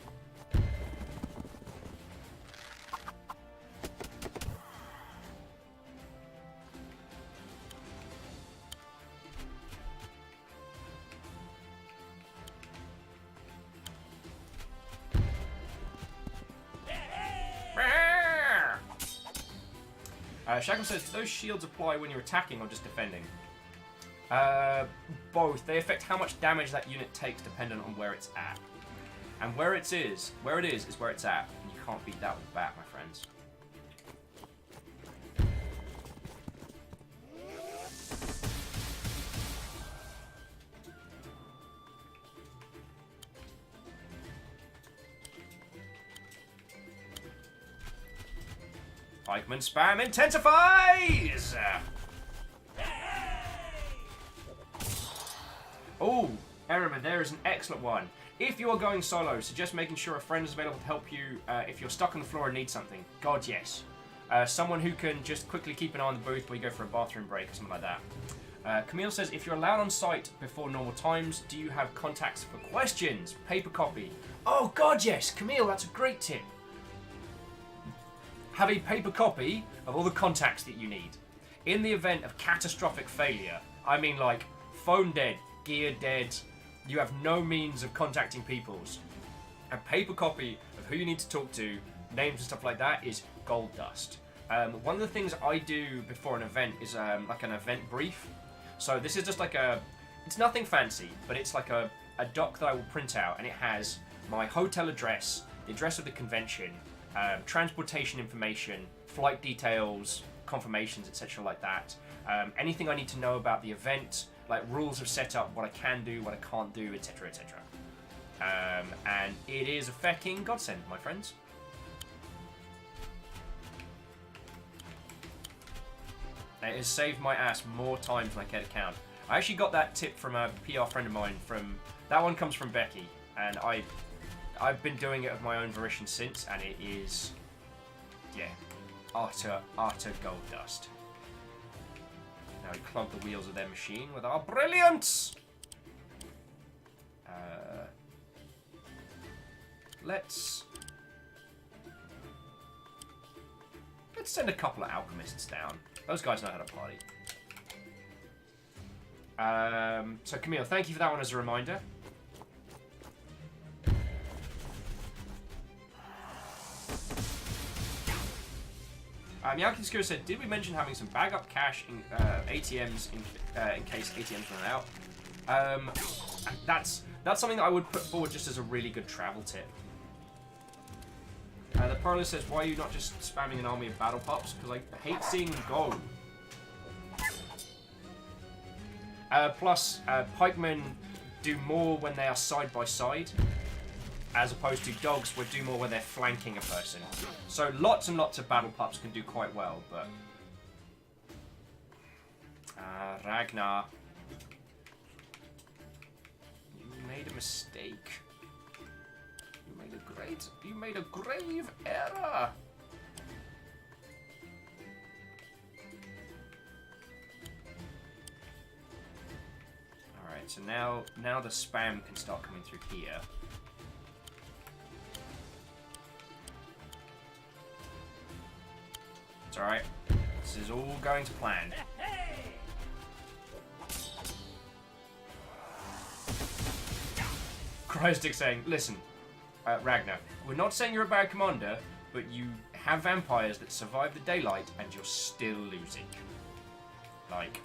Shackle says, do those shields apply when you're attacking or just defending? Both. They affect how much damage that unit takes dependent on where it's at. And where it is where it's at. And you can't beat that with bat, my friends. Pikeman spam intensifies! Oh, Ehrman, there is an excellent one. If you are going solo, suggest making sure a friend is available to help you if you're stuck on the floor and need something. God, yes. Someone who can just quickly keep an eye on the booth while you go for a bathroom break or something like that. Camille says, if you're allowed on site before normal times, do you have contacts for questions? Paper copy. Oh, God, yes. Camille, that's a great tip. Have a paper copy of all the contacts that you need. In the event of catastrophic failure, I mean like phone dead, gear dead, you have no means of contacting peoples. A paper copy of who you need to talk to, names and stuff like that is gold dust. One of the things I do before an event is like an event brief. So this is just like it's nothing fancy, but it's like a doc that I will print out, and it has my hotel address, the address of the convention, transportation information, flight details, confirmations, etc. like that. Anything I need to know about the event, like rules of setup, what I can do, what I can't do, etc., etc. And it is a fecking godsend, my friends. It has saved my ass more times than I care to count. I actually got that tip from a PR friend of mine. That one comes from Becky, and I've been doing it of my own volition since, and it is, yeah, utter gold dust. Now we clog the wheels of their machine with our brilliance. Let's send a couple of alchemists down. Those guys know how to party. So Camille, thank you for that one as a reminder. Yankee Screw said, did we mention having some backup cash in ATMs in case ATMs run out? That's something that I would put forward just as a really good travel tip. The Parlor says, why are you not just spamming an army of battle pops? Because I hate seeing them go. Plus, pikemen do more when they are side by side, as opposed to dogs would do more when they're flanking a person. So lots and lots of battle pups can do quite well, but... Ragnar. You made a mistake. You made a grave error. Alright, so now the spam can start coming through here. It's alright. This is all going to plan. Cryostic saying, listen, Ragnar, we're not saying you're a bad commander, but you have vampires that survive the daylight and you're still losing. Like,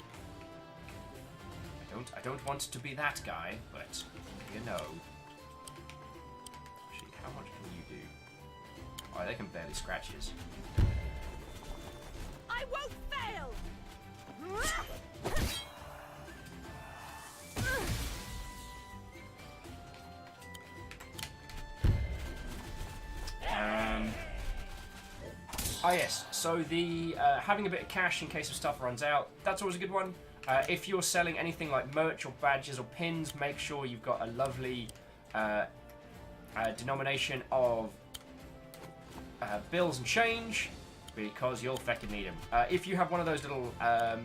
I don't want to be that guy, but you know. Actually, how much can you do? Oh, they can barely scratch his. I won't fail! Yes, so the having a bit of cash in case of stuff runs out, that's always a good one. If you're selling anything like merch or badges or pins, make sure you've got a lovely denomination of bills and change, because you'll feckin' need them. If you have one of those little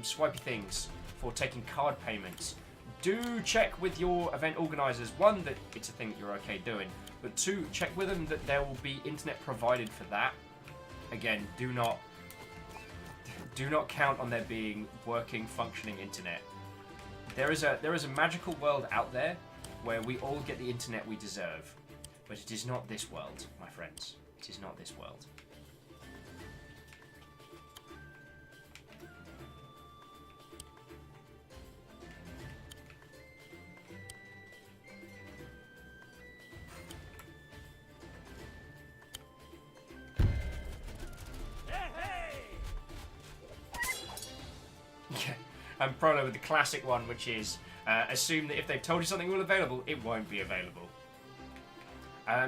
swipey things for taking card payments, do check with your event organisers, one, that it's a thing that you're okay doing, but two, check with them that there will be internet provided for that. Again, do not count on there being working, functioning internet. There is a magical world out there where we all get the internet we deserve, but it is not this world, my friends. It is not this world. And Prolo with the classic one, which is assume that if they've told you something will available, it won't be available.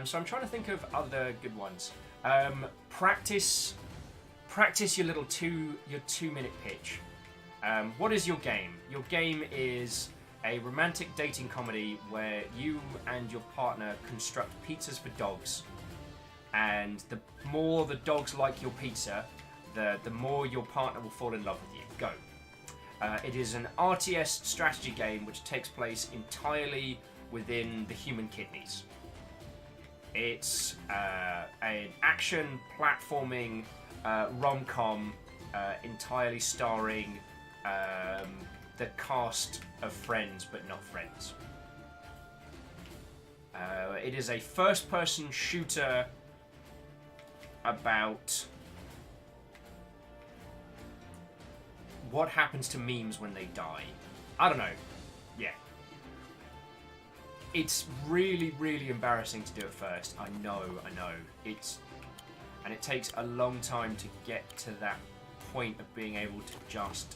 So I'm trying to think of other good ones. Practice practice your little 2-minute pitch. What is your game? Your game is a romantic dating comedy where you and your partner construct pizzas for dogs, and the more the dogs like your pizza, the more your partner will fall in love with you. Go. It is an RTS strategy game which takes place entirely within the human kidneys. It's an action platforming rom-com entirely starring the cast of Friends but not Friends. It is a first-person shooter about what happens to memes when they die. I don't know. Yeah. It's really, really embarrassing to do it first. I know. And it takes a long time to get to that point of being able to just...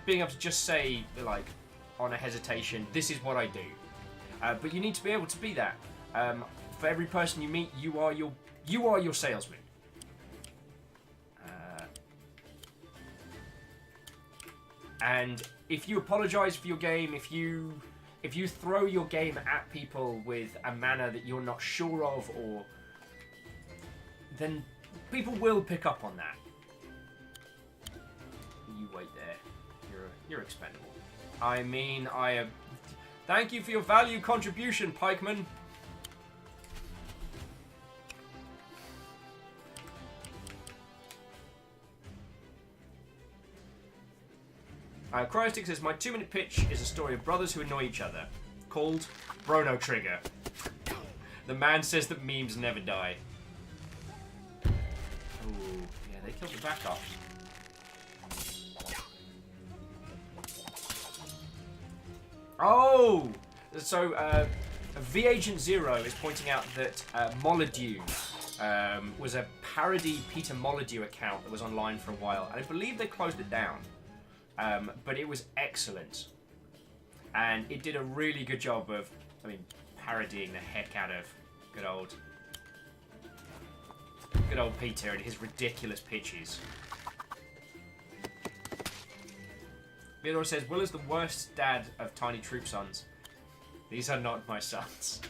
being able to just say, like, on a hesitation, this is what I do. But you need to be able to be that. For every person you meet, you are your salesman. And if you apologize for your game, if you throw your game at people with a manner that you're not sure of, or then people will pick up on that. You wait there. You're expendable. I mean, thank you for your value contribution, Pikeman. Cryostick says, my 2-minute pitch is a story of brothers who annoy each other, called Brono Trigger. The man says that memes never die. Ooh, yeah, they killed the backup. Oh! So, V-Agent Zero is pointing out that Molyneux was a parody Peter Molyneux account that was online for a while, and I believe they closed it down. But it was excellent, and it did a really good job of, parodying the heck out of good old Peter and his ridiculous pitches. Theodore says, Will is the worst dad of Tiny Troop sons. These are not my sons.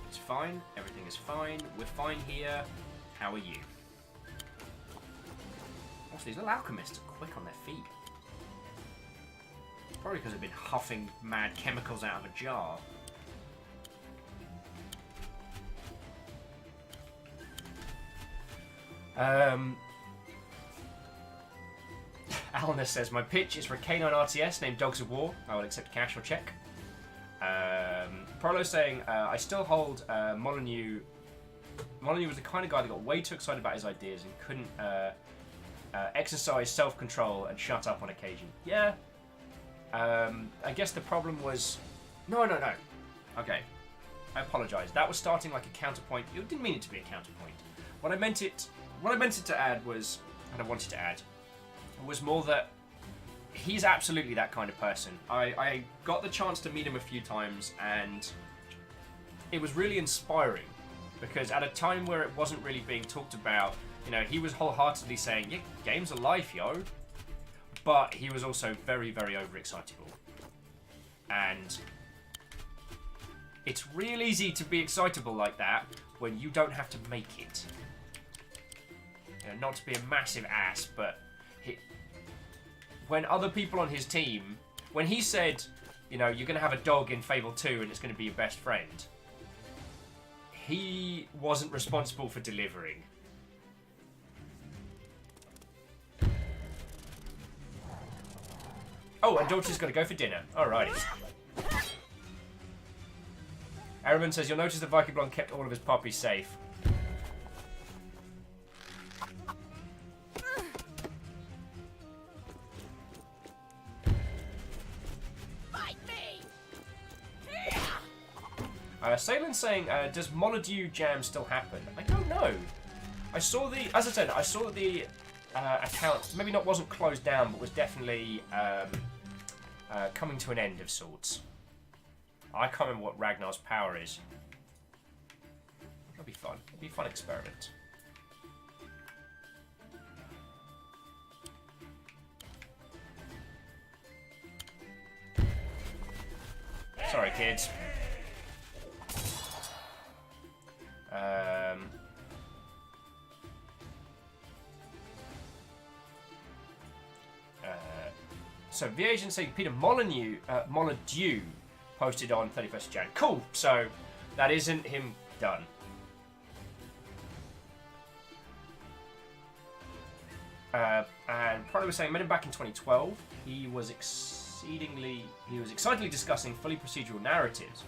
It's fine. Everything is fine. We're fine here. How are you? Also, these little alchemists are quick on their feet. Probably because they've been huffing mad chemicals out of a jar. Alness says, my pitch is for a K9 RTS named Dogs of War. I will accept cash or check. Prolo saying, I still hold Molyneux. Molyneux was the kind of guy that got way too excited about his ideas and couldn't exercise self-control and shut up on occasion. Yeah. I guess the problem was... No. Okay. I apologise. That was starting like a counterpoint. You didn't mean it to be a counterpoint. What I meant it to add was... And I wanted to add... was more that... He's absolutely that kind of person. I got the chance to meet him a few times, and it was really inspiring, because at a time where it wasn't really being talked about, he was wholeheartedly saying, yeah, games are life, yo. But he was also very, very overexcitable. And it's real easy to be excitable like that when you don't have to make it. Not to be a massive ass, but... When other people on his team, when he said, you're going to have a dog in Fable 2 and it's going to be your best friend, he wasn't responsible for delivering. Oh, and Daughter's got to go for dinner. Alrighty. Araman says, you'll notice that Viking Blonde kept all of his puppies safe. Salen's saying, does Molyneux Jam still happen? I don't know. I saw the, as I said, I saw that the account maybe wasn't closed down, but was definitely coming to an end of sorts. I can't remember what Ragnar's power is. That'll be fun. It'll be a fun experiment. Sorry, kids. So the agent saying Peter Molyneux posted on 31st Jan. Cool. So that isn't him done. And Prado was saying, met him back in 2012. He was excitedly discussing fully procedural narratives,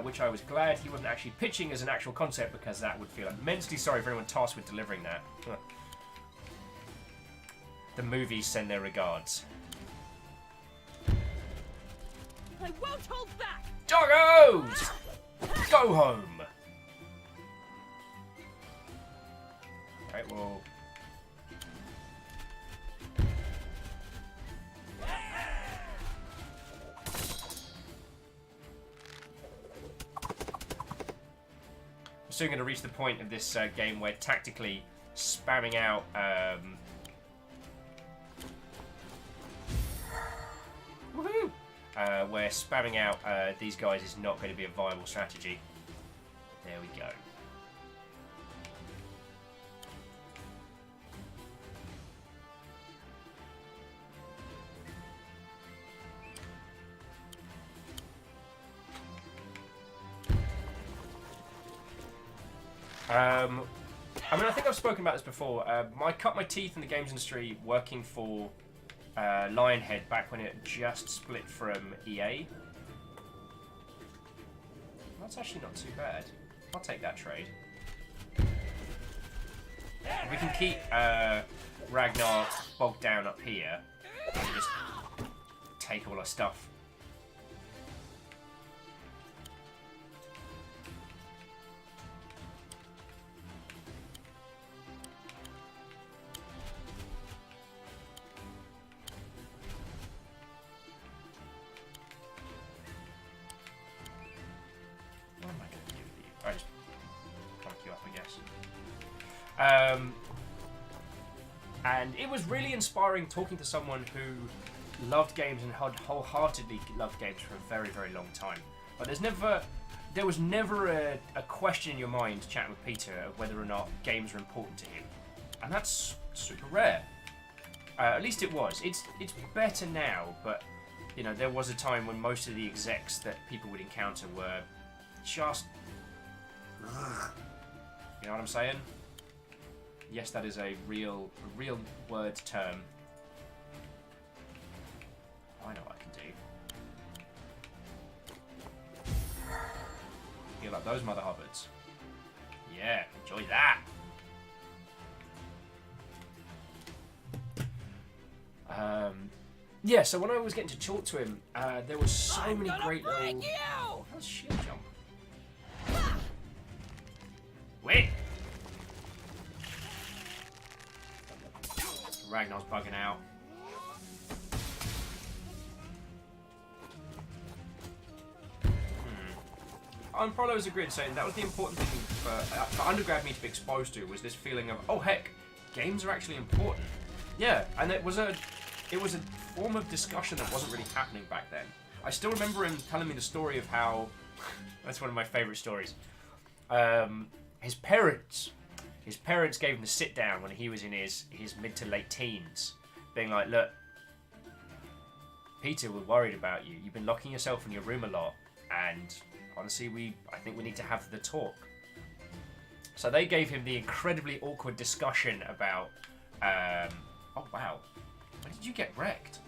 which I was glad he wasn't actually pitching as an actual concept, because that would feel immensely sorry for anyone tasked with delivering that. The movies send their regards. I won't hold back! Doggos! Go home! Alright, well... We're soon going to reach the point of this game where tactically spamming out... Woohoo! Where spamming out these guys is not going to be a viable strategy. There we go. I mean, I think I've spoken about this before. I cut my teeth in the games industry working for Lionhead back when it just split from EA. That's actually not too bad. I'll take that trade. If we can keep Ragnar bogged down up here and just take all our stuff. And it was really inspiring talking to someone who loved games and had wholeheartedly loved games for a very, very long time. But there was never a question in your mind chatting with Peter of whether or not games are important to him. And that's super rare. At least it was. It's better now, but you know, there was a time when most of the execs that people would encounter were just... You know what I'm saying? Yes, that is a real word term. I know what I can do. Feel like those mother hubbards. Yeah, enjoy that. Yeah, so when I was getting to talk to him, there was so many great little... How's shield jump? Wait! Ragnar's bugging out. And Prolo's agreed, saying that was the important thing for undergrad me to be exposed to, was this feeling of, oh heck, games are actually important. Yeah, and it was a form of discussion that wasn't really happening back then. I still remember him telling me the story of how, that's one of my favourite stories, his parents gave him the sit down when he was in his mid to late teens, being like, look, Peter, we're worried about you. You've been locking yourself in your room a lot, and honestly, I think we need to have the talk. So they gave him the incredibly awkward discussion about, oh wow, when did you get wrecked?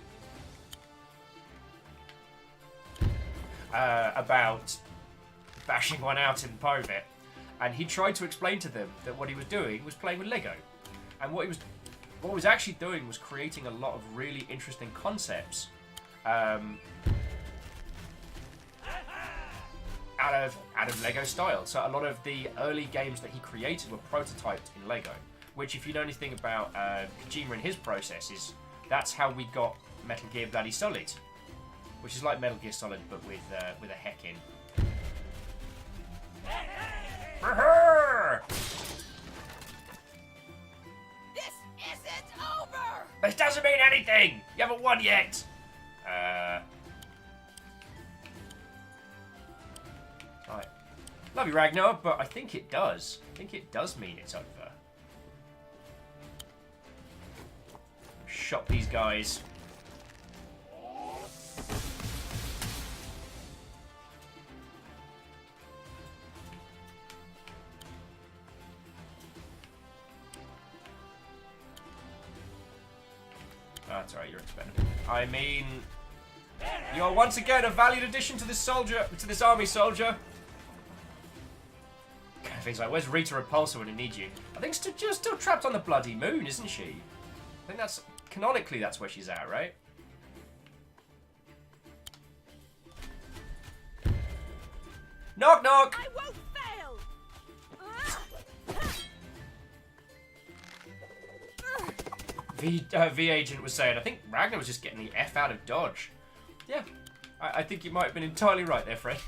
About bashing one out in Povit. And he tried to explain to them that what he was doing was playing with Lego. And what he was actually doing was creating a lot of really interesting concepts out out of Lego style. So a lot of the early games that he created were prototyped in Lego. Which, if you know anything about Kojima and his processes, that's how we got Metal Gear Bloody Solid, which is like Metal Gear Solid but with a heck in. This isn't over! This doesn't mean anything! You haven't won yet! Right. Love you, Ragnar, but I think it does. I think it does mean it's over. Shot these guys. That's alright, you're expendable. I mean, you're once again a valued addition to this army soldier. Things like, where's Rita Repulsa when I need you? I think she's still trapped on the bloody moon, isn't she? I think that's canonically that's where she's at, right? Knock knock. I won't fail! V agent was saying, I think Ragnar was just getting the F out of Dodge. Yeah, I think you might have been entirely right there, friend.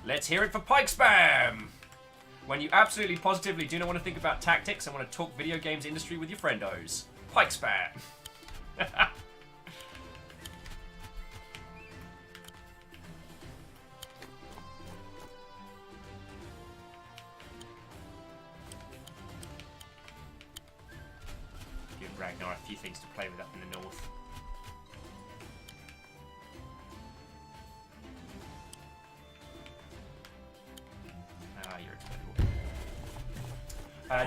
Let's hear it for Pike Spam! When you absolutely positively do not want to think about tactics and want to talk video games industry with your friendos. Pike Spam! Give Ragnar a few things to play with up in the north. You're expendable.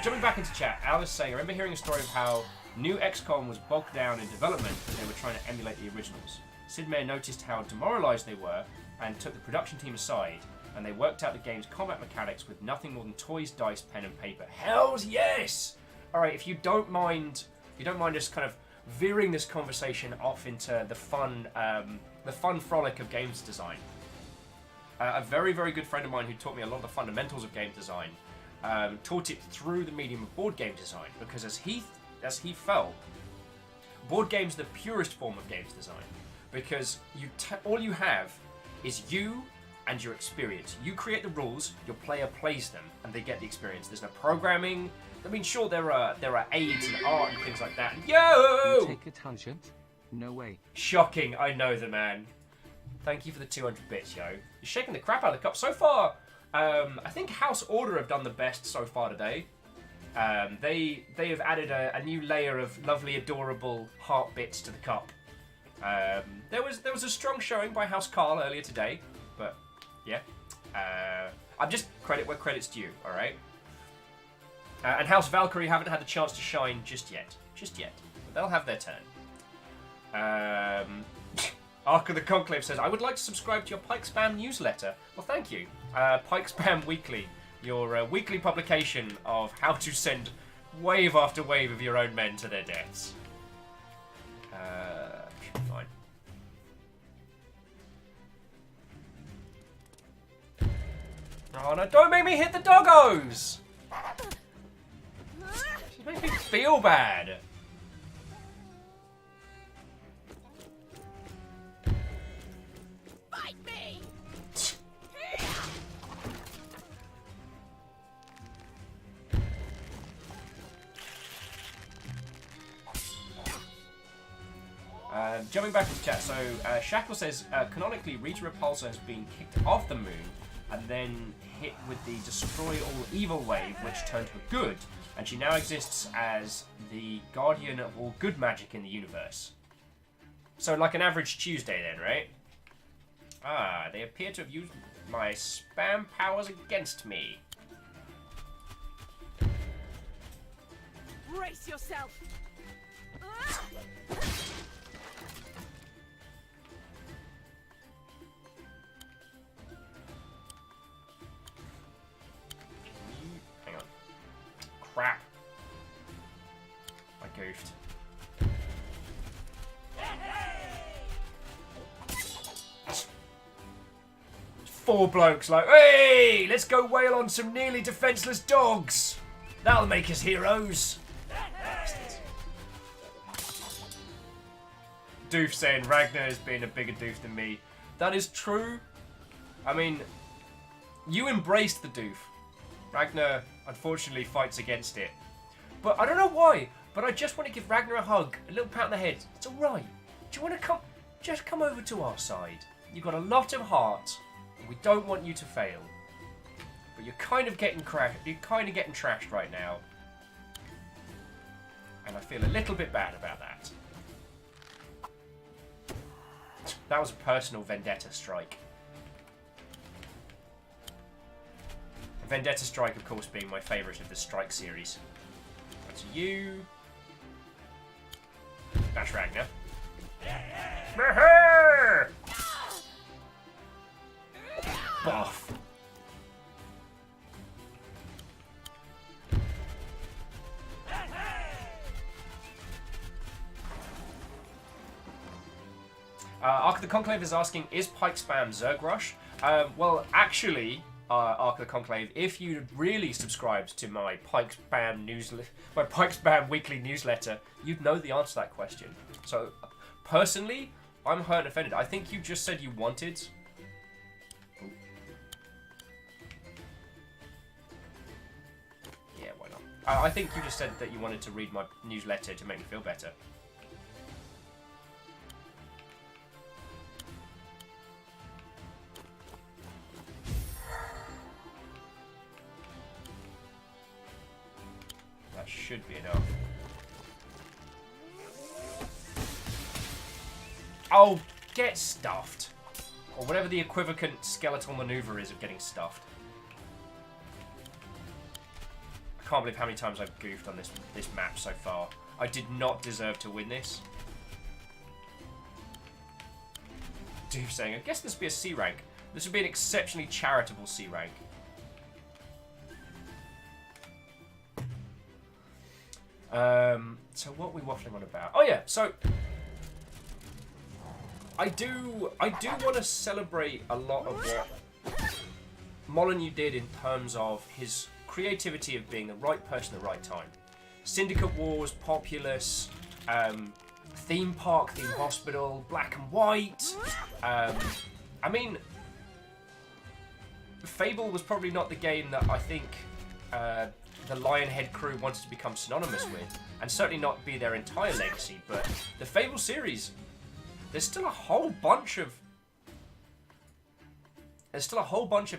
Jumping back into chat, Al is saying, I remember hearing a story of how new XCOM was bogged down in development and they were trying to emulate the originals. Sid Meier noticed how demoralized they were and took the production team aside, and they worked out the game's combat mechanics with nothing more than toys, dice, pen, and paper. Hells yes! Alright, if you don't mind us kind of veering this conversation off into the fun frolic of games design. A very, very good friend of mine who taught me a lot of the fundamentals of game design taught it through the medium of board game design, because as he felt, board games are the purest form of games design, because all you have is you and your experience. You create the rules, your player plays them, and they get the experience. There's no programming. I mean, sure, there are aids and art and things like that. Yo! You take a tangent? No way. Shocking, I know the man. Thank you for the 200 bits, yo. You're shaking the crap out of the cup. So far, I think House Order have done the best so far today. They have added a new layer of lovely, adorable heart bits to the cup. There was a strong showing by House Carl earlier today, but yeah. I'm just credit where credit's due, all right? And House Valkyrie haven't had a chance to shine just yet. But they'll have their turn. Ark of the Conclave says, I would like to subscribe to your Pike Spam newsletter. Well, thank you. Pike Spam Weekly, your weekly publication of how to send wave after wave of your own men to their deaths. Should be fine. Oh no, don't make me hit the doggos! She makes me feel bad. Fight me! Jumping back to chat, so Shackle says, canonically Rita Repulsa has been kicked off the moon and then hit with the Destroy All Evil wave, which turned her good, and she now exists as the guardian of all good magic in the universe. So like an average Tuesday then, right? Ah, they appear to have used my spam powers against me. Brace yourself! Hang on. Crap. I goofed. 4 blokes like, hey, let's go wail on some nearly defenceless dogs. That'll make us heroes. Bastards. Doof saying Ragnar is being a bigger doof than me. That is true. I mean, you embraced the doof. Ragnar, unfortunately, fights against it. But I don't know why, but I just want to give Ragnar a hug, a little pat on the head. It's alright. Do you want to come? Just come over to our side. You've got a lot of heart, and we don't want you to fail. But you're kind of getting trashed right now. And I feel a little bit bad about that. That was a personal vendetta strike. Vendetta Strike, of course, being my favourite of the Strike series. That's you. That's Ragnar. Boff. Ark of the Conclave is asking, is Pike spam Zerg Rush? Well, actually, Ark of the Conclave, if you really subscribed to my Pike Spam weekly newsletter, you'd know the answer to that question. So, personally, I'm hurt and offended. I think you just said you wanted. Ooh. Yeah, why not? I think you just said that you wanted to read my newsletter to make me feel better. Should be enough. Oh, get stuffed. Or whatever the equivalent skeletal maneuver is of getting stuffed. I can't believe how many times I've goofed on this map so far. I did not deserve to win this. Doof saying, I guess this would be a C rank. This would be an exceptionally charitable C rank. So what are we waffling on about? Oh yeah, so I do want to celebrate a lot of what Molyneux did in terms of his creativity of being the right person at the right time. Syndicate Wars, Populous, Theme Park, Theme Hospital, Black and White. I mean, Fable was probably not the game that I think the Lionhead crew wanted to become synonymous with, and certainly not be their entire legacy, but the Fable series, there's still a whole bunch of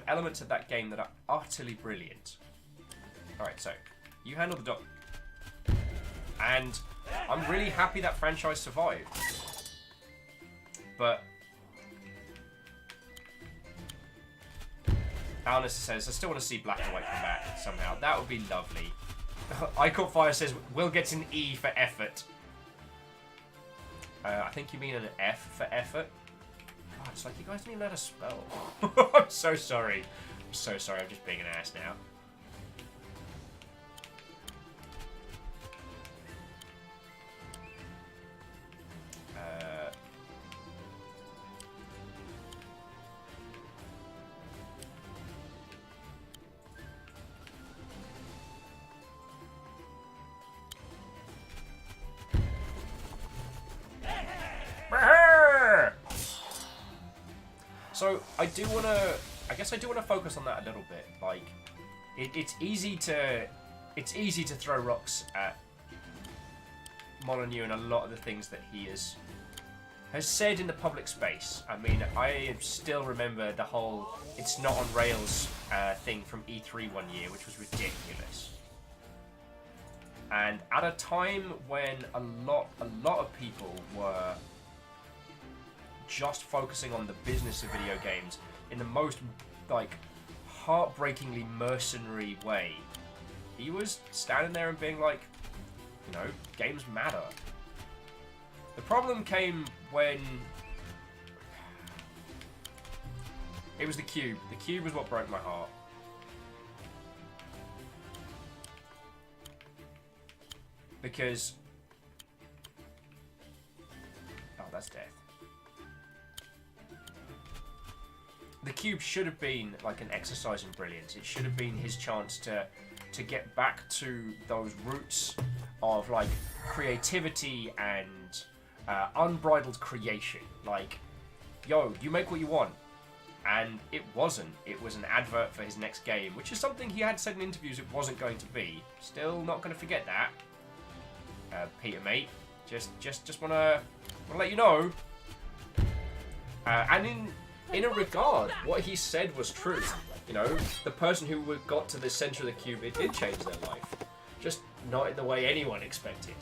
elements of that game that are utterly brilliant. Alright, so, you handle the dog. And I'm really happy that franchise survived. But Alice says, I still want to see Black and White come back somehow. That would be lovely. I Caught Fire says, Will gets an E for effort. I think you mean an F for effort. God, it's like you guys didn't even know how to spell. I'm so sorry. I'm so sorry, I'm just being an ass now. So I guess I do want to focus on that a little bit. Like, it's easy to throw rocks at Molyneux and a lot of the things that he has said in the public space. I mean, I still remember the whole "it's not on rails" thing from E3 one year, which was ridiculous. And at a time when a lot of people were just focusing on the business of video games in the most, like, heartbreakingly mercenary way, he was standing there and being like, you know, games matter. The problem came when it was the Cube. The Cube was what broke my heart. Because oh, that's death. the cube should have been like an exercise in brilliance. It should have been his chance to get back to those roots of like creativity and unbridled creation. Like, yo, you make what you want. And it wasn't. It was an advert for his next game, which is something he had said in interviews it wasn't going to be. Still not going to forget that, Peter, mate. Just want to let you know. And in a regard, what he said was true. You know, the person who got to the center of the cube, it did change their life. Just not in the way anyone expected.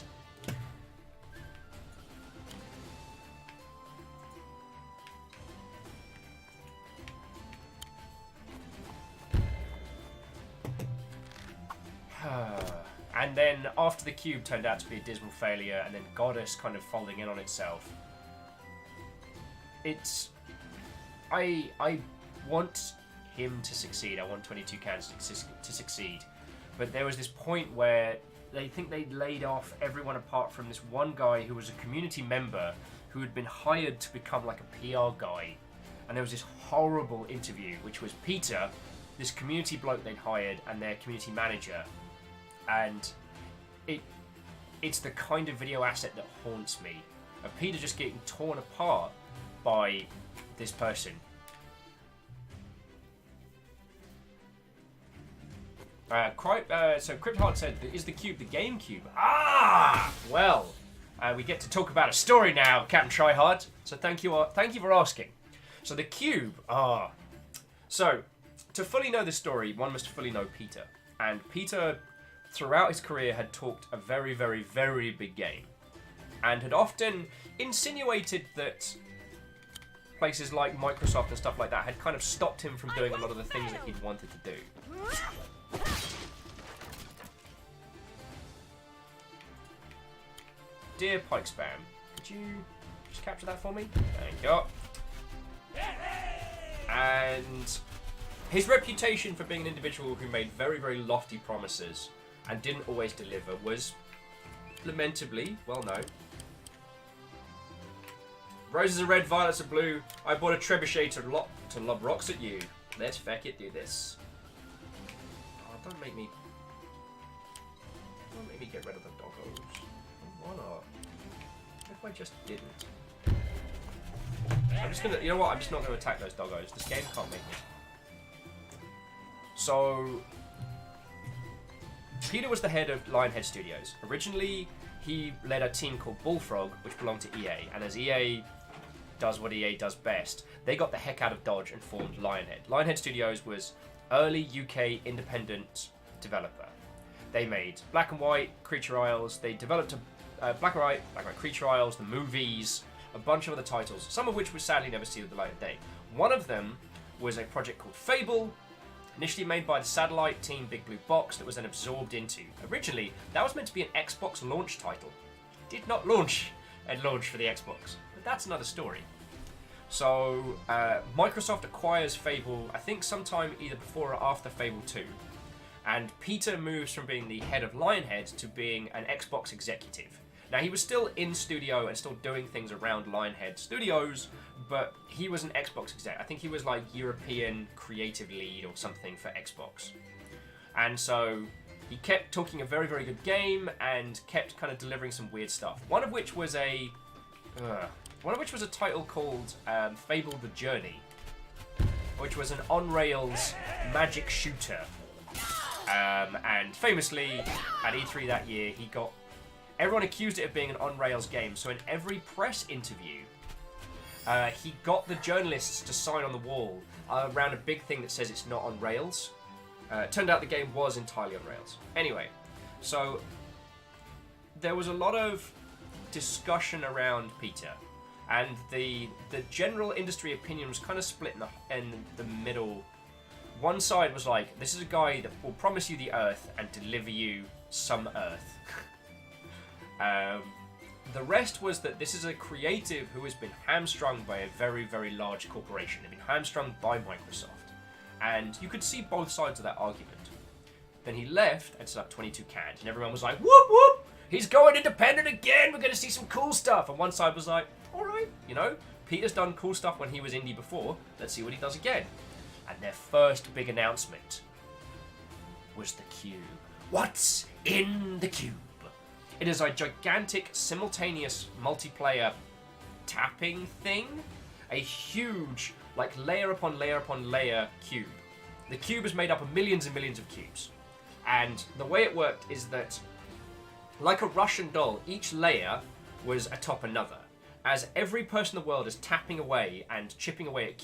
And then after the cube turned out to be a dismal failure, and then Goddess kind of folding in on itself, I want him to succeed. I want 22 Cans to succeed. But there was this point where they think they laid off everyone apart from this one guy who was a community member who had been hired to become like a PR guy. And there was this horrible interview, which was Peter, this community bloke they'd hired, and their community manager. And it's the kind of video asset that haunts me. Of Peter just getting torn apart by this person. So Cryptheart said, is the cube the GameCube? Ah! Well, we get to talk about a story now, Captain Tryhard. So thank you for asking. So the cube, So, to fully know this story, one must fully know Peter. And Peter, throughout his career, had talked a very, very, very big game. And had often insinuated that places like Microsoft and stuff like that had kind of stopped him from doing a lot of the things that he'd wanted to do. Dear Pike Spam, could you just capture that for me? Thank you. And his reputation for being an individual who made very, very lofty promises and didn't always deliver was lamentably well known. Roses are red, violets are blue. I bought a trebuchet to lob rocks at you. Let's feck it do this. Oh, don't make me get rid of the doggos. Why not? What if I just didn't? I'm just gonna, you know what? I'm just not gonna attack those doggos. This game can't make me. So, Peter was the head of Lionhead Studios. Originally, he led a team called Bullfrog, which belonged to EA. And as EA does what EA does best, they got the heck out of Dodge and formed Lionhead. Lionhead Studios was early UK independent developer. They made Black and White, Creature Isles. They developed Black and White, Creature Isles, the movies, a bunch of other titles, some of which would sadly never see the light of day. One of them was a project called Fable, initially made by the satellite team Big Blue Box, that was then absorbed into. Originally, that was meant to be an Xbox launch title. It did not launch and launch for the Xbox, but that's another story. So, Microsoft acquires Fable, I think sometime either before or after Fable 2. And Peter moves from being the head of Lionhead to being an Xbox executive. Now, he was still in studio and still doing things around Lionhead Studios, but he was an Xbox exec. I think he was like European creative lead or something for Xbox. And so he kept talking a very, very good game and kept kind of delivering some weird stuff. One of which was a title called Fable the Journey, which was an on-rails magic shooter. And famously, at E3 that year, everyone accused it of being an on-rails game, so in every press interview, he got the journalists to sign on the wall around a big thing that says it's not on rails. It turned out the game was entirely on rails. Anyway, so there was a lot of discussion around Peter, and the general industry opinion was kind of split in the middle. One side was like, this is a guy that will promise you the Earth and deliver you some Earth. The rest was that this is a creative who has been hamstrung by a very, very large corporation. They've been hamstrung by Microsoft. And you could see both sides of that argument. Then he left and set up 22 Cans, and everyone was like, whoop whoop! He's going independent again! We're going to see some cool stuff! And one side was like, alright, Peter's done cool stuff when he was indie before. Let's see what he does again. And their first big announcement was the cube. What's in the cube? It is a gigantic, simultaneous multiplayer tapping thing. A huge, like, layer upon layer upon layer cube. The cube is made up of millions and millions of cubes. And the way it worked is that, like a Russian doll, each layer was atop another. As every person in the world is tapping away and chipping away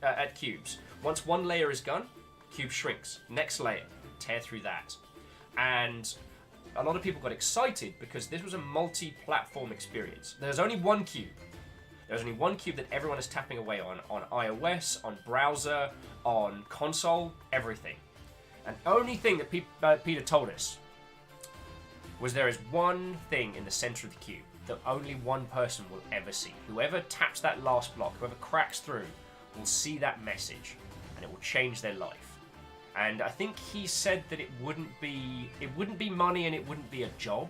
at cubes, once one layer is gone, cube shrinks. Next layer, tear through that. And a lot of people got excited because this was a multi-platform experience. There's only one cube. There's only one cube that everyone is tapping away on iOS, on browser, on console, everything. And the only thing that Peter told us was there is one thing in the center of the cube that only one person will ever see. Whoever taps that last block, whoever cracks through, will see that message, and it will change their life. And I think he said that it wouldn't be money and it wouldn't be a job.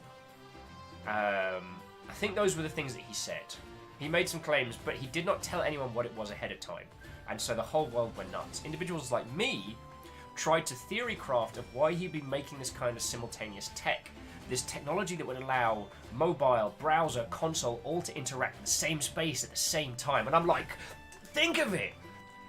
I think those were the things that he said. He made some claims, but he did not tell anyone what it was ahead of time. And so the whole world went nuts. Individuals like me tried to theory craft of why he'd be making this kind of simultaneous tech. This technology that would allow mobile, browser, console all to interact in the same space at the same time. And I'm like, think of it!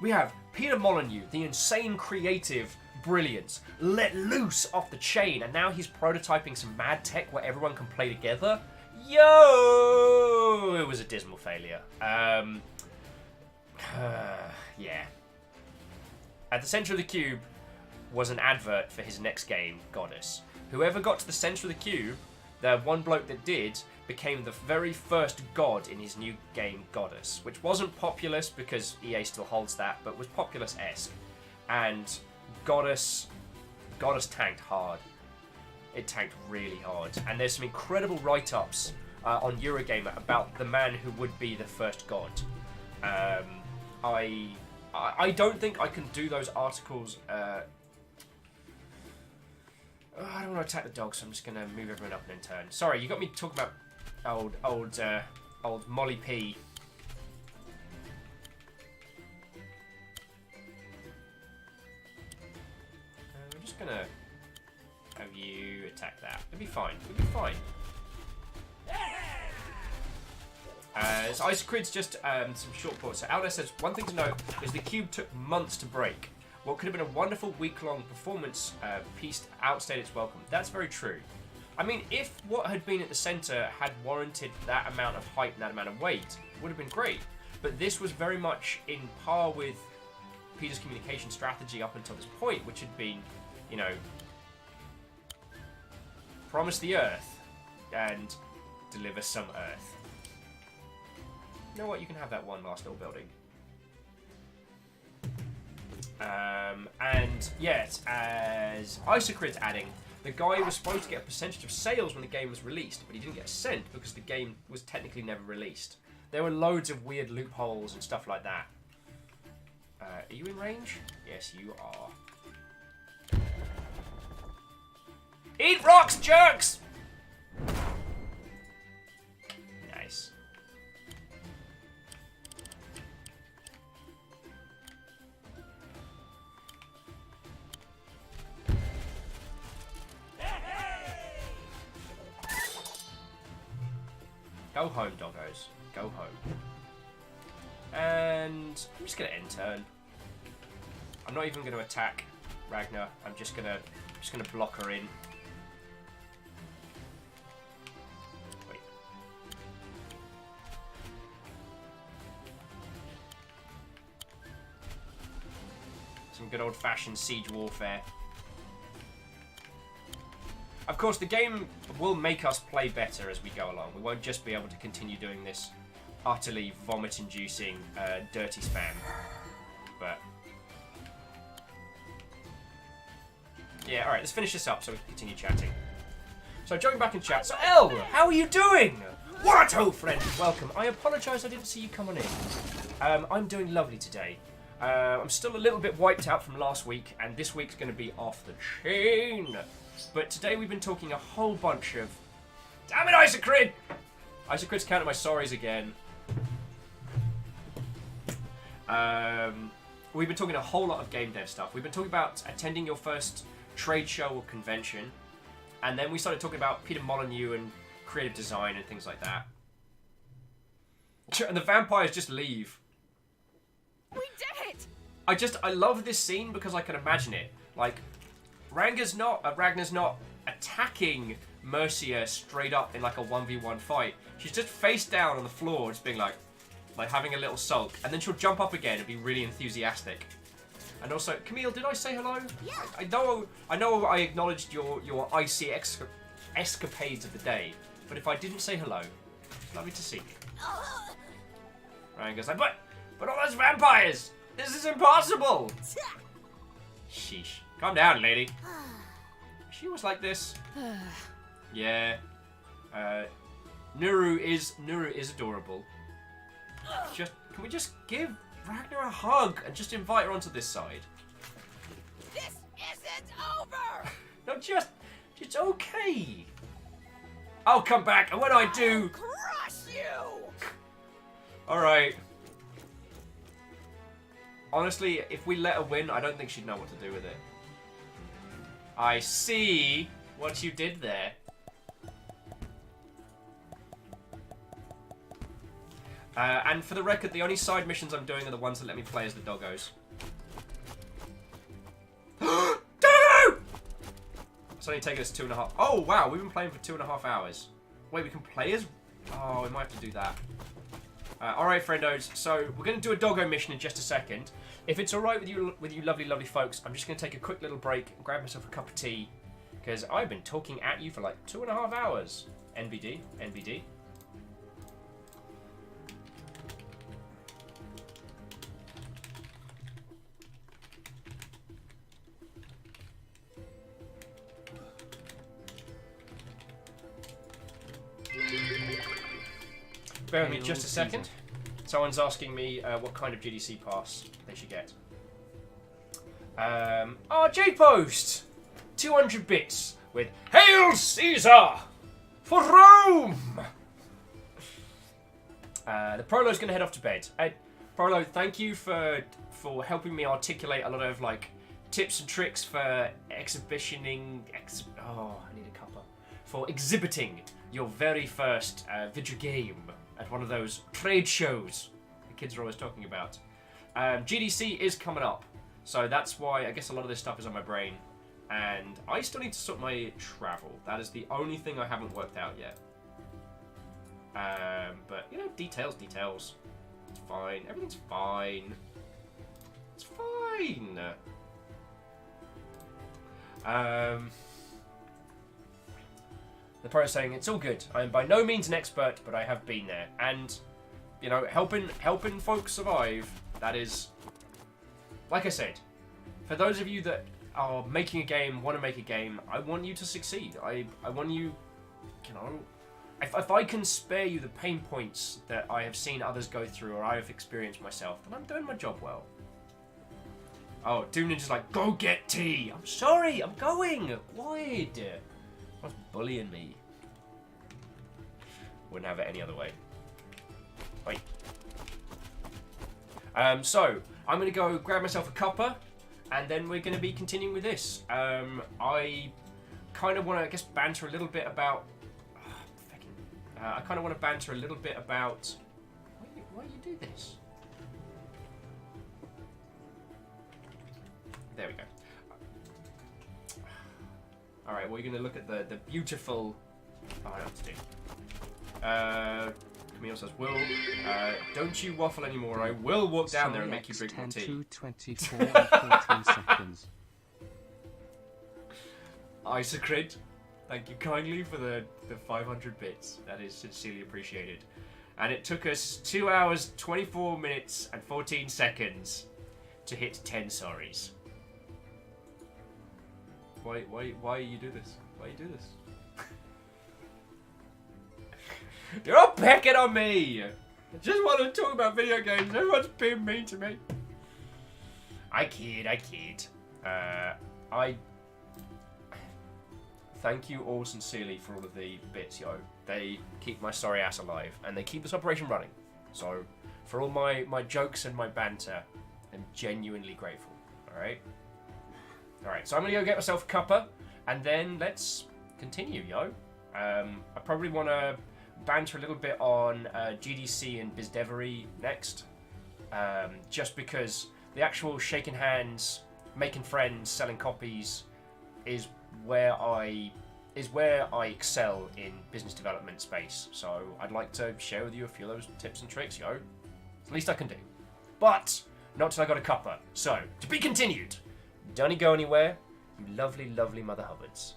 We have Peter Molyneux, the insane creative brilliance, let loose off the chain, and now he's prototyping some mad tech where everyone can play together. Yo! It was a dismal failure. Yeah. At the center of the cube was an advert for his next game, Goddess. Whoever got to the center of the cube, the one bloke that did, became the very first god in his new game, Goddess, which wasn't Populous because EA still holds that, but was Populous-esque. And Goddess tanked hard. It tanked really hard. And there's some incredible write-ups on Eurogamer about the man who would be the first god. I don't think I can do those articles. I don't want to attack the dog, so I'm just going to move everyone up and in turn. Sorry, you got me talking about old Molly P. We're just going to have you attack that. It'll be fine. It'll be fine. So Isocrid's just some short thoughts. So Aldo says, one thing to note is the cube took months to break. What could have been a wonderful week-long performance piece outstayed its welcome. That's very true. I mean, if what had been at the centre had warranted that amount of height and that amount of weight, it would have been great. But this was very much in par with Peter's communication strategy up until this point, which had been, you know, promise the Earth and deliver some Earth. You know what? You can have that one last little building. And yet, as Isocrid's adding, the guy was supposed to get a percentage of sales when the game was released, but he didn't get a cent because the game was technically never released. There were loads of weird loopholes and stuff like that. Are you in range? Yes, you are. Eat rocks, jerks! Nice. Go home, doggos. Go home. And I'm just gonna end turn. I'm not even gonna attack Ragnar. I'm just gonna block her in. Wait. Some good old-fashioned siege warfare. Of course, the game will make us play better as we go along. We won't just be able to continue doing this utterly vomit-inducing, dirty spam. But yeah, alright, let's finish this up so we can continue chatting. So, jumping back in chat. So, Elle, how are you doing? What, old friend? Welcome. I apologise I didn't see you come on in. I'm doing lovely today. I'm still a little bit wiped out from last week, and this week's going to be off the chain. But today we've been talking a whole bunch of... Damn it, Isocrid! Isocrid's counting my sorries again. We've been talking a whole lot of game dev stuff. We've been talking about attending your first trade show or convention. And then we started talking about Peter Molyneux and creative design and things like that. And the vampires just leave. We did it! I love this scene because I can imagine it. Like, Ragnar's not attacking Mercia straight up in like a 1v1 fight. She's just face down on the floor, just being like having a little sulk, and then she'll jump up again and be really enthusiastic. And also, Camille, did I say hello? Yeah. I know I acknowledged your icy escapades of the day, but if I didn't say hello, it's lovely to see you. Ryan goes like, but all those vampires! This is impossible! Sheesh. Calm down, lady. She was like this. Yeah. Nuru is adorable. Can we just give Ragnar a hug and just invite her onto this side? This isn't over! No, it's okay. I'll come back, and when I do... I'll crush you! Alright. Honestly, if we let her win, I don't think she'd know what to do with it. I see what you did there. And for the record, the only side missions I'm doing are the ones that let me play as the doggos. Doggo! It's only taken us 2.5... Oh, wow, we've been playing for 2.5 hours. Wait, we can play as... Oh, we might have to do that. Alright, friendos, so we're going to do a doggo mission in just a second. If it's alright with you lovely, lovely folks, I'm just going to take a quick little break and grab myself a cup of tea, because I've been talking at you for like 2.5 hours. NBD, NBD. Bear with me just a second. Someone's asking me what kind of GDC pass they should get. J-Post! 200 bits with Hail Caesar! For Rome! The Prolo's gonna head off to bed. Prolo, thank you for helping me articulate a lot of like tips and tricks for exhibitioning. I need a cuppa. For exhibiting your very first video game at one of those trade shows the kids are always talking about. GDC is coming up, so that's why I guess a lot of this stuff is on my brain. And I still need to sort my travel. That is the only thing I haven't worked out yet. But, you know, details. It's fine. Everything's fine. It's fine. The pro is saying, it's all good. I am by no means an expert, but I have been there. And, you know, helping folks survive, that is... Like I said, for those of you that are making a game, want to make a game, I want you to succeed. I want you, you know... If I can spare you the pain points that I have seen others go through or I have experienced myself, then I'm doing my job well. Oh, Doom Ninja's like, go get tea! I'm sorry, I'm going! Why? What's bullying me? Wouldn't have it any other way. Wait. So, I'm going to go grab myself a cuppa, and then we're going to be continuing with this. I kind of want to, I guess, banter a little bit about... I kind of want to banter a little bit about... Why do you do this? There we go. Alright, we're going to look at the beautiful... Oh, I know what to do. Camille says, Will, don't you waffle anymore. I will walk down there and make you drink more tea. 10 to 24 and 14 seconds. Isocrid, thank you kindly for the 500 bits. That is sincerely appreciated. And it took us 2 hours, 24 minutes, and 14 seconds to hit 10 sorries. Why you do this? Why you do this? You're all pecking on me! I just want to talk about video games. Everyone's being mean to me. I kid. I thank you all sincerely for all of the bits, yo. They keep my sorry ass alive, and they keep this operation running. So, For all my jokes and my banter, I'm genuinely grateful. Alright? Alright, so I'm going to go get myself a cuppa, and then let's continue, yo. I probably want to banter a little bit on GDC and BizDevery next. Just because the actual shaking hands, making friends, selling copies is where I excel in business development space. So I'd like to share with you a few of those tips and tricks, yo. It's the least I can do. But not till I got a cuppa. So, to be continued. Don't go anywhere, you lovely, lovely Mother Hubbards.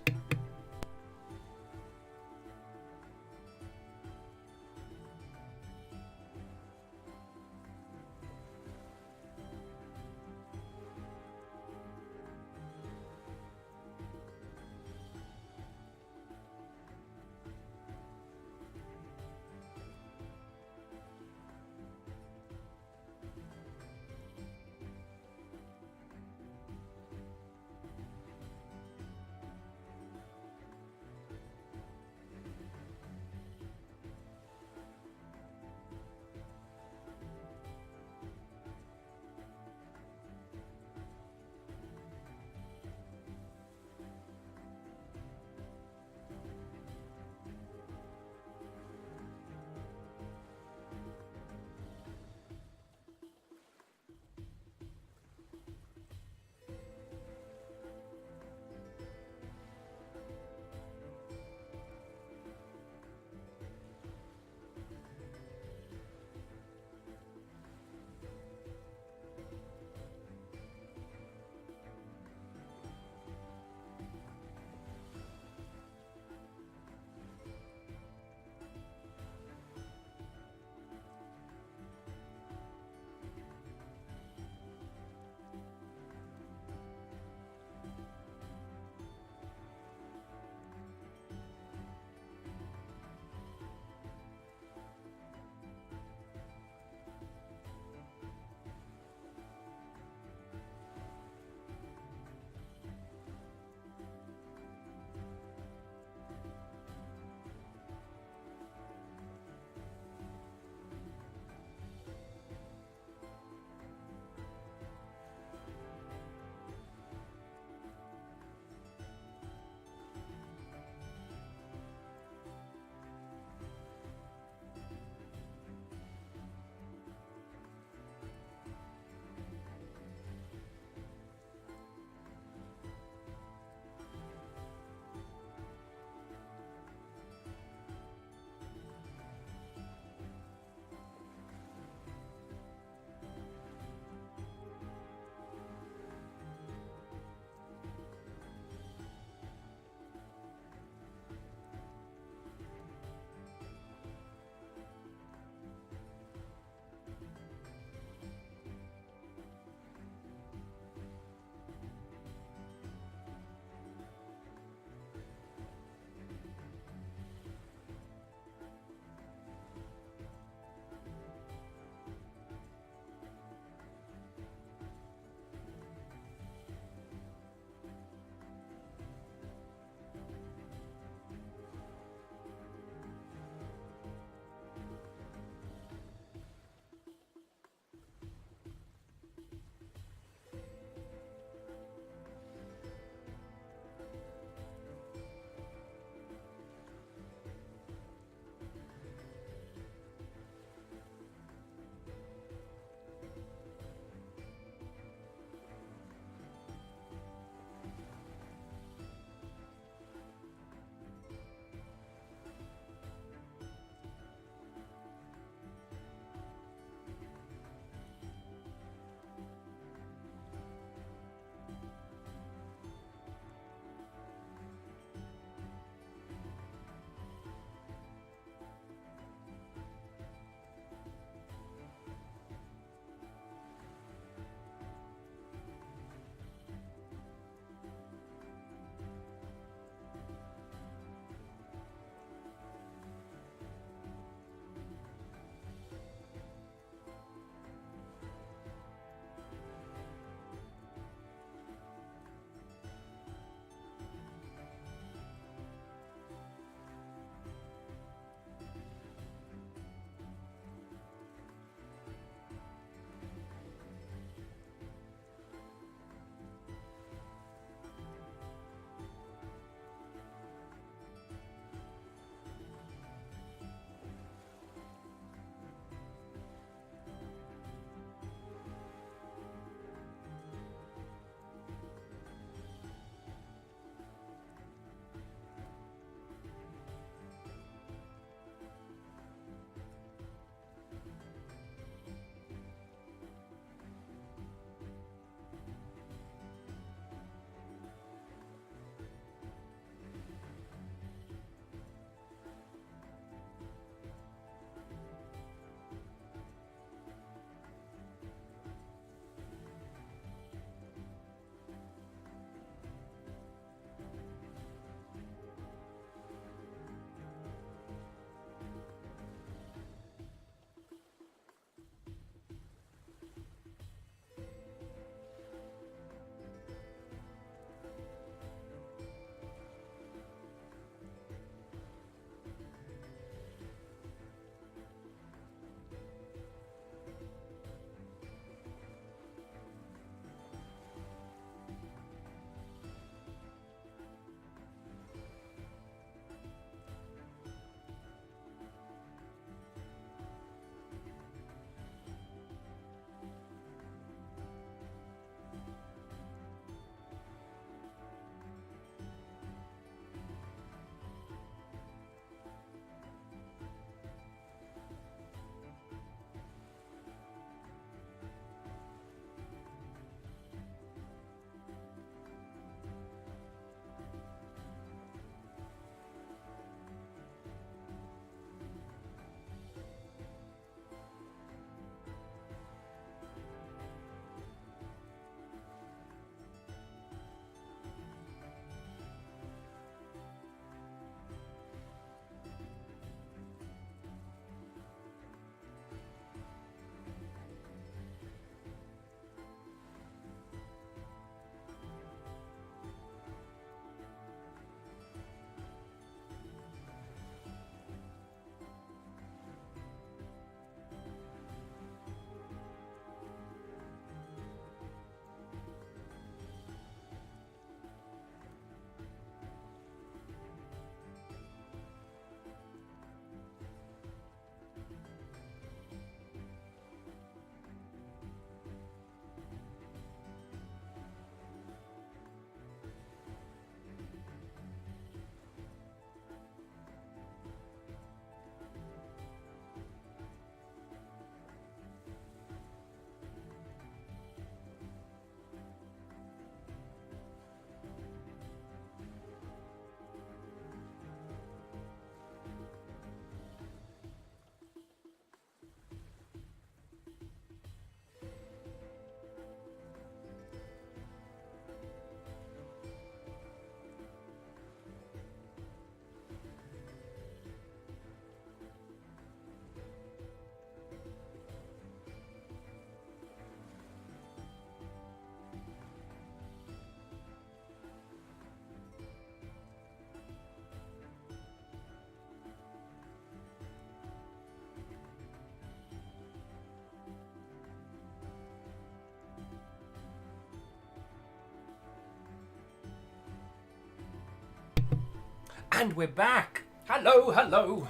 And we're back. Hello, hello.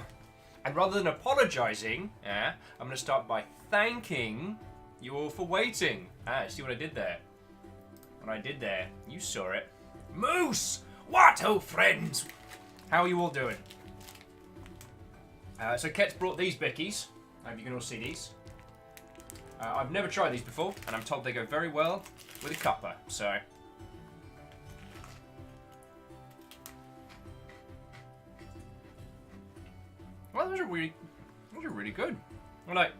And rather than apologising, I'm going to start by thanking you all for waiting. See what I did there? What I did there, you saw it. Moose! What, oh friends? How are you all doing? So Ket's brought these bickies. I hope you can all see these. I've never tried these before, and I'm told they go very well with a cuppa, so... Well, those are really good. They're like,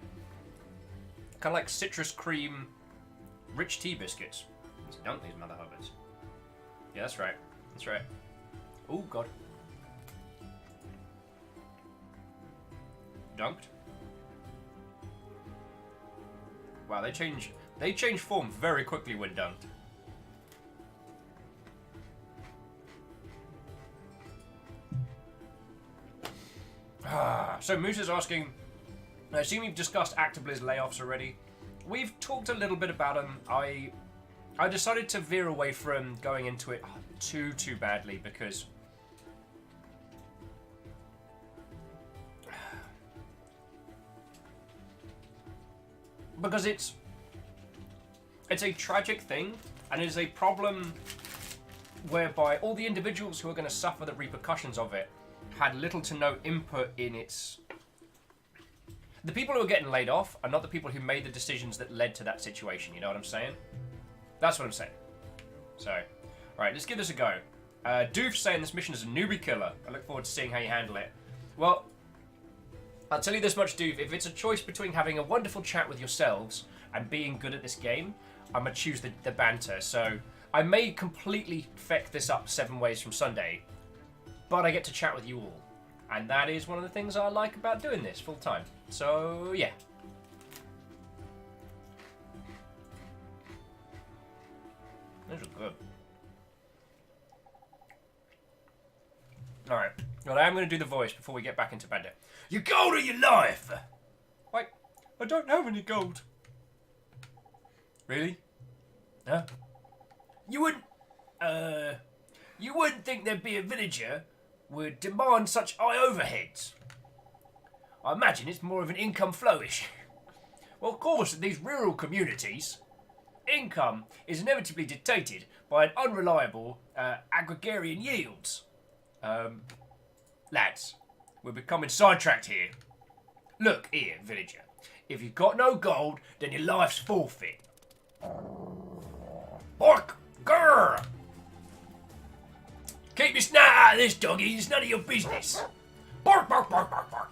kind of like citrus cream, rich tea biscuits. Let's dunk these mother hubbers. Yeah, that's right. That's right. Oh God. Dunked. Wow, they change form very quickly when dunked. So Moose is asking, I assume you've discussed ActiBliz layoffs already. We've talked a little bit about them. I decided to veer away from going into it too badly because it's a tragic thing, and it is a problem whereby all the individuals who are going to suffer the repercussions of it had little to no input in its... The people who are getting laid off are not the people who made the decisions that led to that situation, you know what I'm saying? That's what I'm saying. So, alright, let's give this a go. Doof's saying this mission is a newbie killer. I look forward to seeing how you handle it. Well, I'll tell you this much, Doof. If it's a choice between having a wonderful chat with yourselves and being good at this game, I'm going to choose the banter. So, I may completely feck this up 7 ways from Sunday, but I get to chat with you all. And that is one of the things I like about doing this full time. So, yeah. Those are good. Alright. Well, I am going to do the voice before we get back into banter. Your gold or your life? Wait, I don't have any gold. Really? Huh? You wouldn't think there'd be a villager would demand such high overheads. I imagine it's more of an income flow issue. Well, of course, in these rural communities, income is inevitably dictated by an unreliable agrarian yields. Lads, we're becoming sidetracked here. Look here, villager. If you've got no gold, then your life's forfeit. BORK! Grrr! Keep your snout out of this, doggy. It's none of your business. BORK, bark, bark, bark, bark.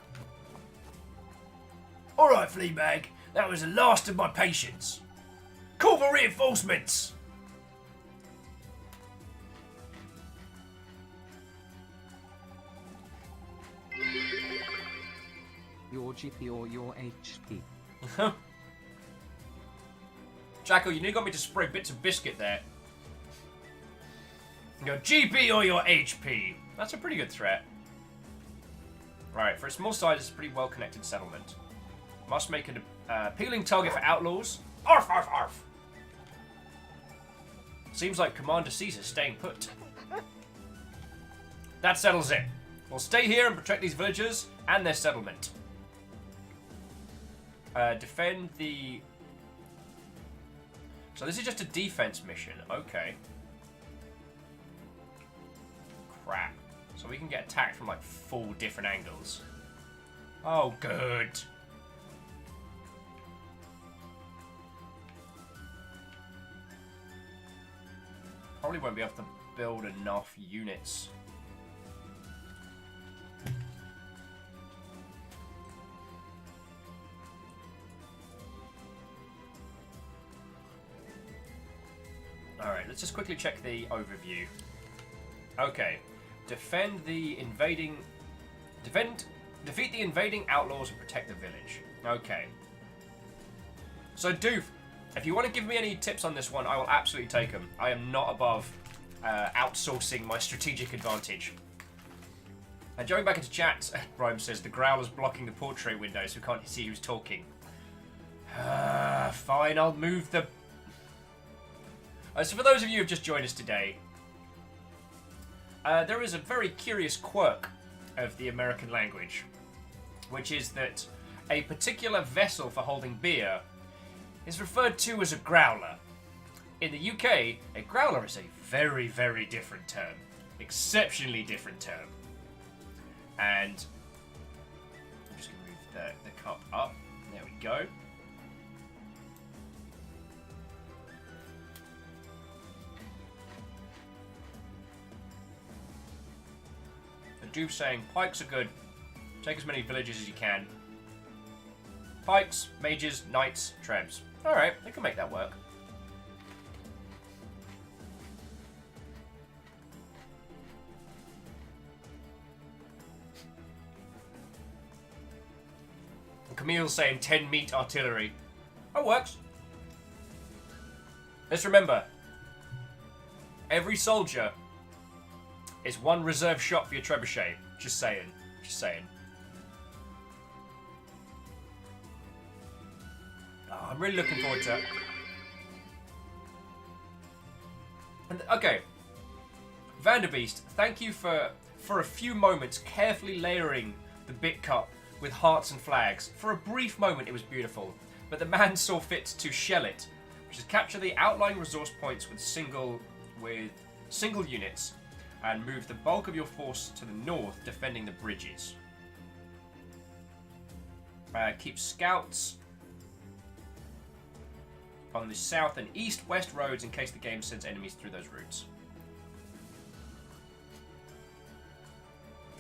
Alright, Fleabag. That was the last of my patience. Call for reinforcements. Your GP or your HP? Jackal, you nearly got me to spray bits of biscuit there. Your GP or your HP? That's a pretty good threat. Right, for a small size, it's a pretty well-connected settlement. Must make an appealing target for outlaws. Arf, arf, arf! Seems like Commander Caesar's staying put. That settles it. We'll stay here and protect these villagers and their settlement. Defend the... So this is just a defense mission. Okay. Crap. So we can get attacked from like 4 different angles. Oh, good. Probably won't be able to build enough units. Alright, let's just quickly check the overview. Okay. Defeat the invading outlaws and protect the village. Okay. So, Doof, if you want to give me any tips on this one, I will absolutely take them. I am not above outsourcing my strategic advantage. And going back into chat, Rhyme says the growler's blocking the portrait window so we can't see who's talking. Fine, I'll move the... So for those of you who have just joined us today, there is a very curious quirk of the American language, which is that a particular vessel for holding beer is referred to as a growler. In the UK, a growler is a very, very different term. Exceptionally different term. And I'm just going to move the cup up. There we go. Duve saying, pikes are good. Take as many villages as you can. Pikes, mages, knights, trebs. Alright, they can make that work. Camille's saying 10 meat artillery. That works. Let's remember, every soldier is one reserve shot for your trebuchet. Just saying. Just saying. Oh, I'm really looking forward to it. And, okay. Vanderbeest, thank you for a few moments carefully layering the bit cup with hearts and flags. For a brief moment it was beautiful, but the man saw fit to shell it, which is capture the outlying resource points with single units and move the bulk of your force to the north, defending the bridges. Keep scouts on the south and east-west roads in case the game sends enemies through those routes.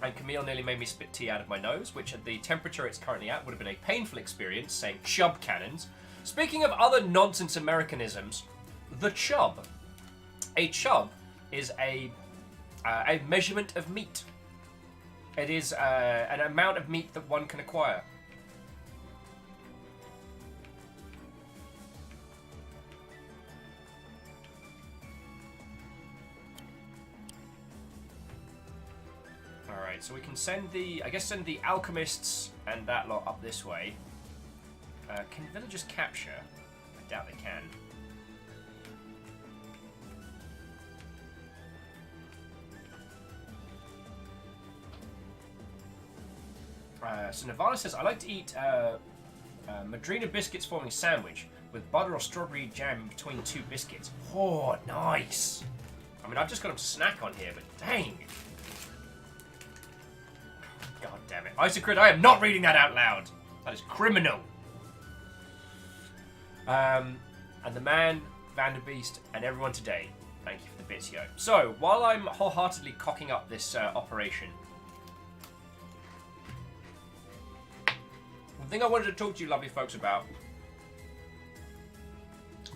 And Camille nearly made me spit tea out of my nose, which at the temperature it's currently at would have been a painful experience, saying chub cannons. Speaking of other nonsense Americanisms, the chub. A chub is a measurement of meat. It is an amount of meat that one can acquire. Alright, so we can send the alchemists and that lot up this way. Can villagers capture? I doubt they can. So Nirvana says, I like to eat Madrina biscuits forming a sandwich with butter or strawberry jam in between two biscuits. Oh, nice! I mean, I've just got them to snack on here, but dang! God damn it. Isocrit, I am not reading that out loud! That is criminal! And the man, Vanderbeest, and everyone today, thank you for the bits, yo. So, while I'm wholeheartedly cocking up this operation, the thing I wanted to talk to you lovely folks about,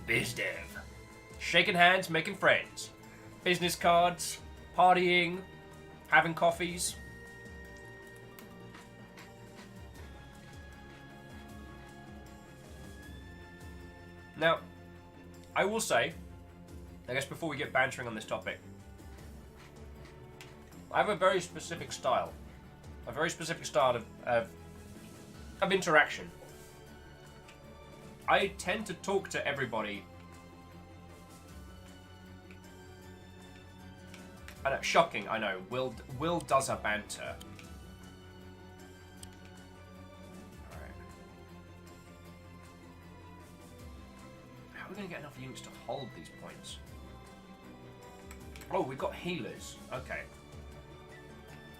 BizDev. Shaking hands, making friends. Business cards, partying, having coffees. Now, I will say, I guess before we get bantering on this topic, I have a very specific style. A very specific style of interaction. I tend to talk to everybody. I know, shocking, I know. Will does a banter. How are we going to get enough units to hold these points? Oh, we've got healers. Okay.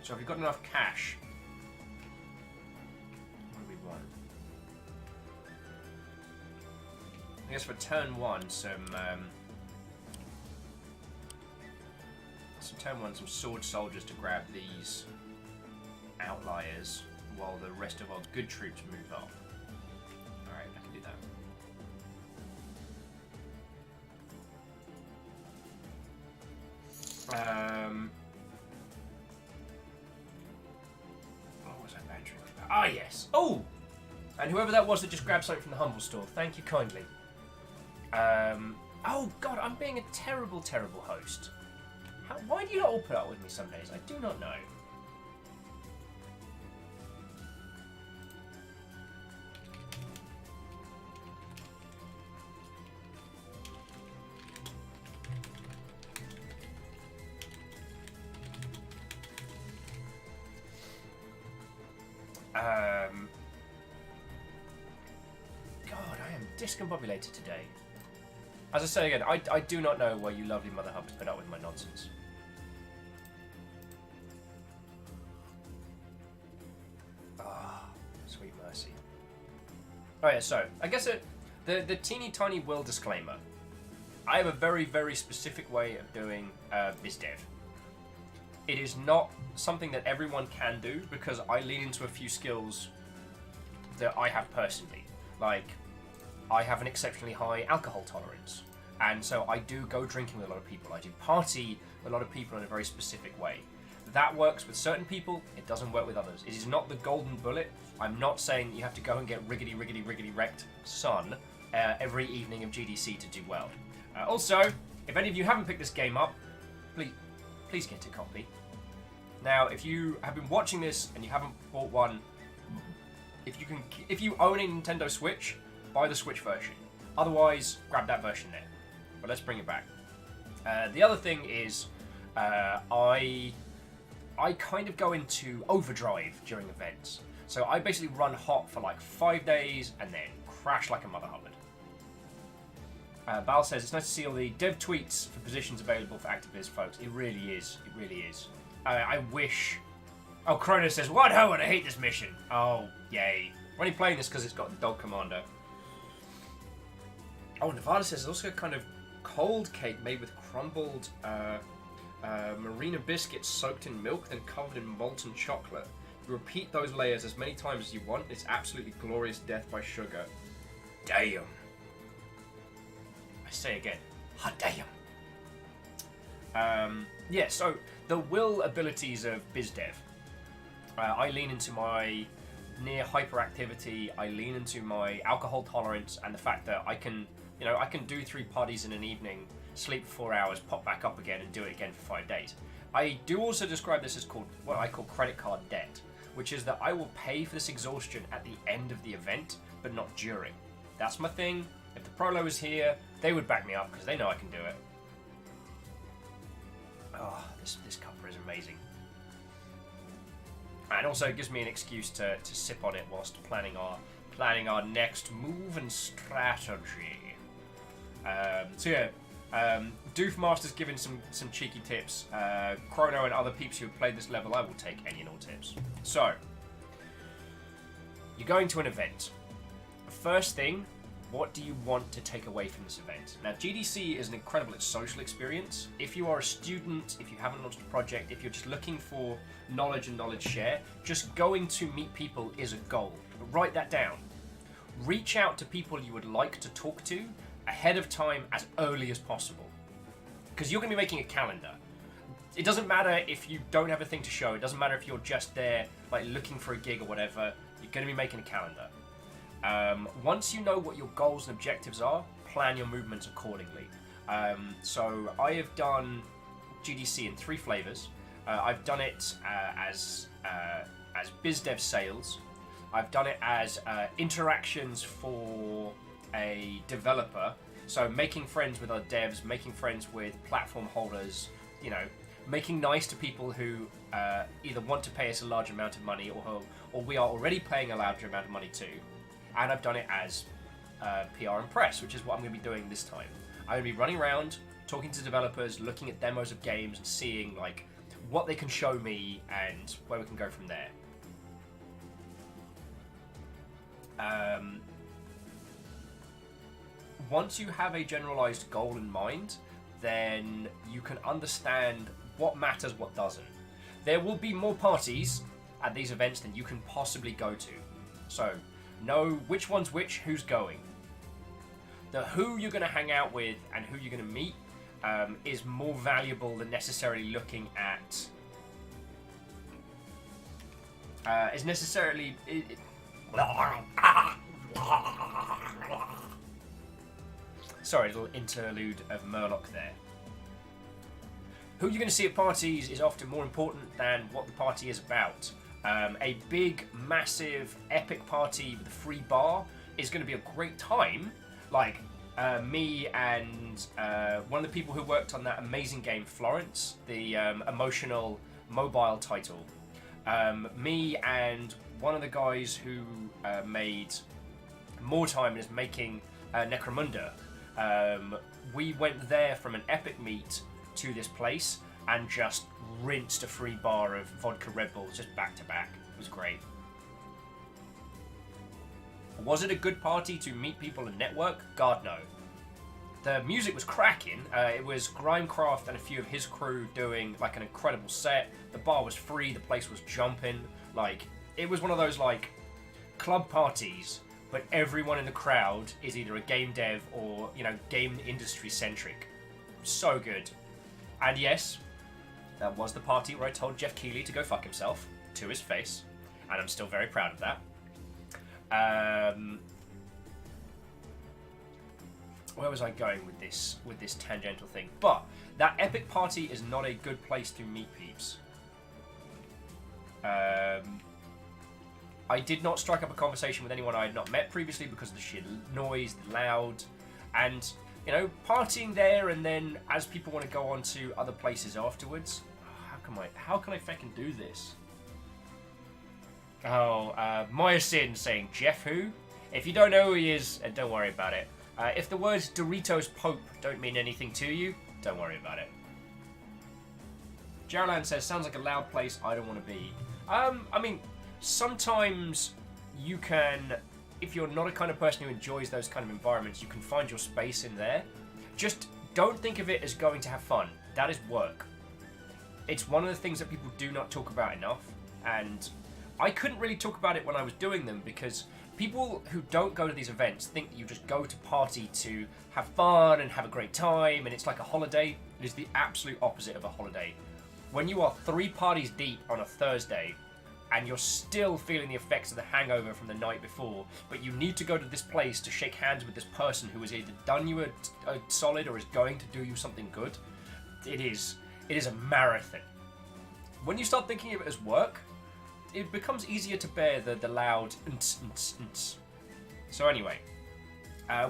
So have we got enough cash? What do we want? I guess for turn one, some some sword soldiers to grab these outliers while the rest of our good troops move up. Alright, I can do that. What was I bantering about? Ah, yes. Oh! And whoever that was that just grabbed something from the humble store, thank you kindly. Oh, God, I'm being a terrible, terrible host. Why do you not all put up with me some days? I do not know. God, I am discombobulated today. As I say again, I do not know why you lovely mother hubbers put up with my nonsense. Ah, sweet mercy. Oh yeah, so I guess the teeny tiny will disclaimer. I have a very, very specific way of doing BizDev. It is not something that everyone can do because I lean into a few skills that I have personally. Like, I have an exceptionally high alcohol tolerance, and so I do go drinking with a lot of people. I do party with a lot of people in a very specific way. That works with certain people, it doesn't work with others. It is not the golden bullet. I'm not saying you have to go and get riggedy wrecked sun every evening of GDC to do well. Also, if any of you haven't picked this game up, please get a copy. Now, if you have been watching this and you haven't bought one, if you own a Nintendo Switch, buy the Switch version. Otherwise, grab that version there. But let's bring it back. The other thing is, I kind of go into overdrive during events. So I basically run hot for like 5 days and then crash like a mother hubbard. Bal says, it's nice to see all the dev tweets for positions available for activist folks. It really is. It really is. I wish... Oh, Kronos says, what hell would I hate this mission? Oh, yay. I'm only playing this because it's got the Dog Commander. Oh, Nevada says, it's also a kind of cold cake made with crumbled marina biscuits soaked in milk, then covered in molten chocolate. You repeat those layers as many times as you want. It's absolutely glorious death by sugar. Damn. I say again, hot damn. Yeah, so the will abilities of BizDev. I lean into my near hyperactivity. I lean into my alcohol tolerance and the fact that I can do 3 parties in an evening, sleep for 4 hours, pop back up again, and do it again for 5 days. I do also describe this as what I call credit card debt, which is that I will pay for this exhaustion at the end of the event, but not during. That's my thing. If the Prolo was here, they would back me up because they know I can do it. Oh, this cuppa is amazing. And also it gives me an excuse to sip on it whilst planning our next move and strategy. So yeah, Doofmaster's given some cheeky tips. Chrono and other peeps who have played this level, I will take any and all tips. So, you're going to an event. First thing, what do you want to take away from this event? Now, GDC is an incredible social experience. If you are a student, if you haven't launched a project, if you're just looking for knowledge and knowledge share, just going to meet people is a goal. But write that down. Reach out to people you would like to talk to ahead of time as early as possible. Because you're going to be making a calendar. It doesn't matter if you don't have a thing to show. It doesn't matter if you're just there, like looking for a gig or whatever. You're going to be making a calendar. Once you know what your goals and objectives are, plan your movements accordingly. So I have done GDC in 3 flavors. I've done it as BizDev sales. I've done it as interactions for a developer. So making friends with other devs, making friends with platform holders, making nice to people who either want to pay us a large amount of money or we are already paying a larger amount of money to. And I've done it as PR and press, which is what I'm going to be doing this time. I'm going to be running around, talking to developers, looking at demos of games and seeing what they can show me and where we can go from there. Once you have a generalized goal in mind, then you can understand what matters, what doesn't. There will be more parties at these events than you can possibly go to. So, know which one's which, who's going. The who you're going to hang out with and who you're going to meet is more valuable than necessarily looking at... Sorry, a little interlude of Murloc there. Who you're going to see at parties is often more important than what the party is about. A big, massive, epic party with a free bar is going to be a great time. Like me and one of the people who worked on that amazing game, Florence, the emotional mobile title. Me and one of the guys who made more time and is making Necromunda. We went there from an Epic meet to this place and just rinsed a free bar of vodka Red Bulls just back to back. It was great. Was it a good party to meet people and network? God, no. The music was cracking. It was Grimecraft and a few of his crew doing like an incredible set. The bar was free. The place was jumping. Like, it was one of those like club parties, but everyone in the crowd is either a game dev or, you know, game industry centric. So good. And yes, that was the party where I told Jeff Keighley to go fuck himself to his face, and I'm still very proud of that. Where was I going with this tangential thing? But that epic party is not a good place to meet peeps. I did not strike up a conversation with anyone I had not met previously because of the sheer noise, the loud, and, you know, partying there and then as people want to go on to other places afterwards. How can I fucking do this? Oh, Maya Sin saying, Jeff who? If you don't know who he is, don't worry about it. If the words Doritos Pope don't mean anything to you, don't worry about it. Geraldine says, sounds like a loud place I don't want to be. I mean, sometimes you can, if you're not a kind of person who enjoys those kind of environments, you can find your space in there. Just don't think of it as going to have fun. That is work. It's one of the things that people do not talk about enough, and I couldn't really talk about it when I was doing them because people who don't go to these events think that you just go to party to have fun and have a great time and it's like a holiday. It is the absolute opposite of a holiday. When you are 3 parties deep on a Thursday and you're still feeling the effects of the hangover from the night before, but you need to go to this place to shake hands with this person who has either done you a solid or is going to do you something good, it is a marathon. When you start thinking of it as work, it becomes easier to bear the loud So anyway,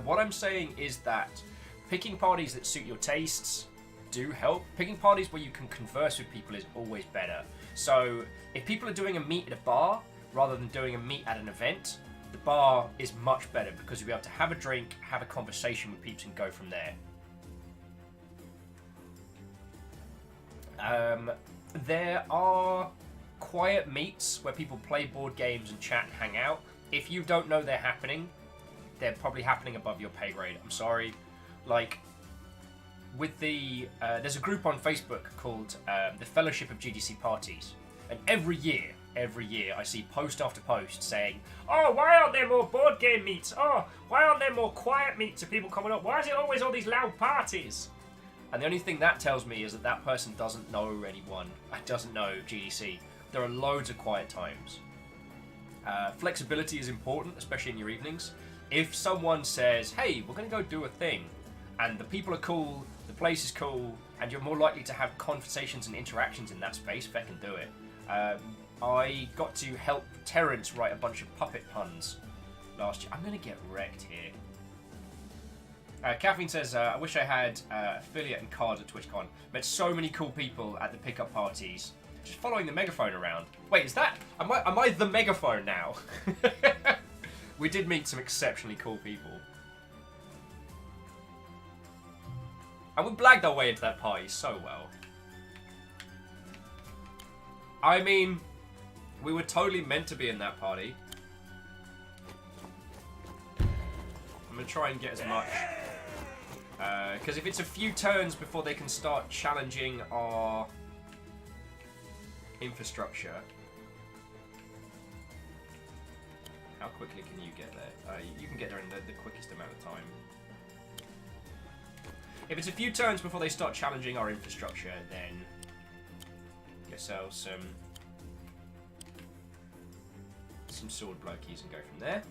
what I'm saying is that picking parties that suit your tastes do help. Picking parties where you can converse with people is always better. So if people are doing a meet at a bar rather than doing a meet at an event, the bar is much better because you'll be able to have a drink, have a conversation with people and go from there. There are quiet meets where people play board games and chat and hang out. If you don't know they're happening, they're probably happening above your pay grade. I'm sorry. Like, with the there's a group on Facebook called the Fellowship of GDC Parties, and every year I see post after post saying, oh, why aren't there more board game meets? Oh, why aren't there more quiet meets of people coming up? Why is it always all these loud parties? And the only thing that tells me is that that person doesn't know anyone, doesn't know GDC. There are loads of quiet times. Flexibility is important, especially in your evenings. If someone says, hey, we're going to go do a thing, and the people are cool, the place is cool, and you're more likely to have conversations and interactions in that space, feckin' do it. I got to help Terrence write a bunch of puppet puns last year. I'm going to get wrecked here. Kathleen says, I wish I had affiliate and cards at TwitchCon. Met so many cool people at the pickup parties. Just following the megaphone around. Wait, is that... Am I the megaphone now? We did meet some exceptionally cool people. And we blagged our way into that party so well. I mean, we were totally meant to be in that party. I'm going to try and get as much... because if it's a few turns before they can start challenging our infrastructure... How quickly can you get there? You can get there in the quickest amount of time. If it's a few turns before they start challenging our infrastructure, then get yourselves some sword blokies and go from there.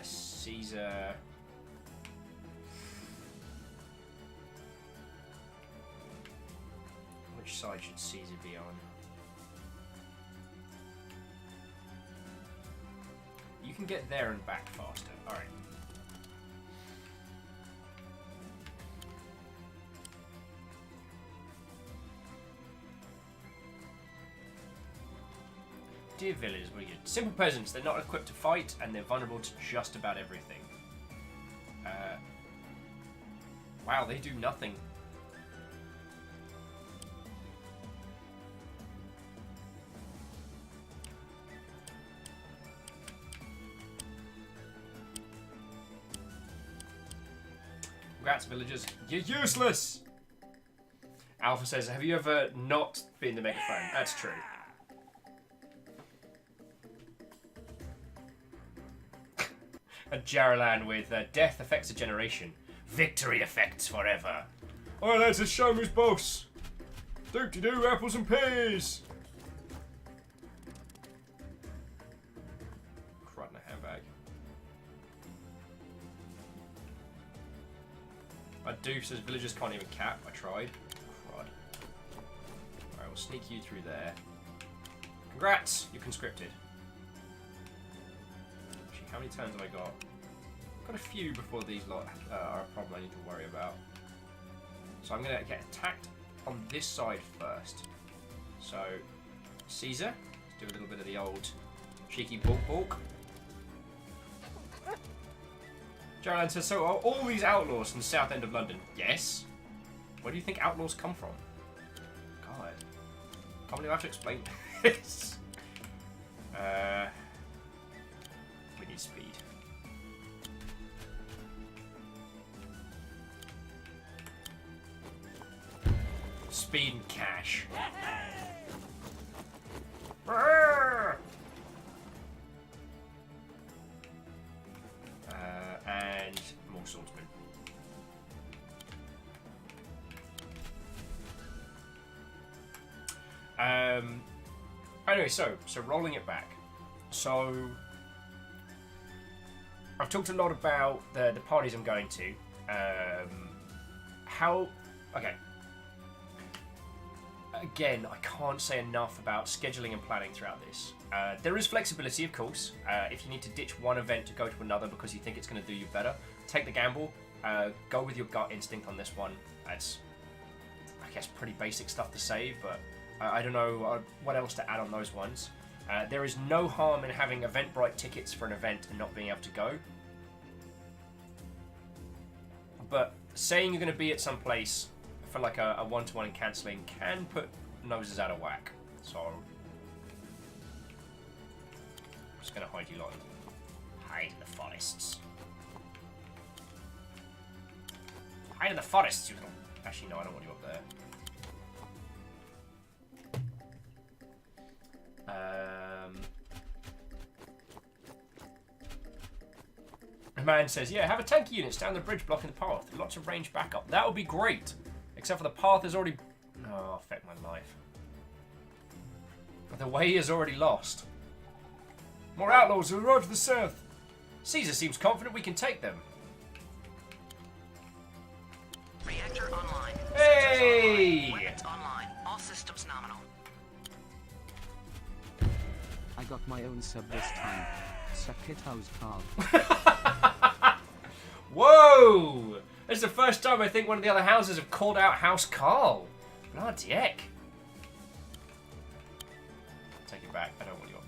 Caesar. Which side should Caesar be on? You can get there and back faster. Alright. Dear villagers, what are you? Simple peasants. They're not equipped to fight, and they're vulnerable to just about everything. Wow, they do nothing. Congrats, villagers. You're useless! Alpha says, have you ever not been the megaphone? That's true. A Jaralan with death affects a generation. Victory affects forever. Oh, that's a Shamu's boss. Do-de-do, apples and peas. Crud in a handbag. My doof says villagers can't even cap. I tried. Crud. Alright, we'll sneak you through there. Congrats, you're conscripted. Actually, how many turns have I got? Got a few before these lot are a problem I need to worry about. So I'm going to get attacked on this side first. So, Caesar, let's do a little bit of the old cheeky balk. Jaralan says, so are all these outlaws from the south end of London? Yes. Where do you think outlaws come from? God. Can't believe I have to explain this. We need speed. Speed and cash. And more swordsmen. Anyway, so rolling it back. So I've talked a lot about the parties I'm going to. Okay. Again, I can't say enough about scheduling and planning throughout this. There is flexibility, of course. If you need to ditch one event to go to another because you think it's going to do you better, take the gamble. Go with your gut instinct on this one. That's, I guess, pretty basic stuff to say, but I don't know what else to add on those ones. There is no harm in having Eventbrite tickets for an event and not being able to go. But saying you're going to be at some place for like a one-to-one and cancelling can put noses out of whack. So I'm just going to hide you lot. Hide in the forests. Hide in the forests, you little... Actually, no, I don't want you up there. A man says, yeah, have a tank unit stand on the bridge blocking the path. Lots of range backup. That would be great. Except for the path is already... Oh, affect my life. The way is already lost. More outlaws who arrive to the south. Caesar seems confident we can take them. Reactor online. Hey! Weapons online. All systems nominal. I got my own sub this time. Suck it, house Carl. Whoa! This is the first time I think one of the other houses have called out House Carl. Bloody heck. Take it back. I don't want you up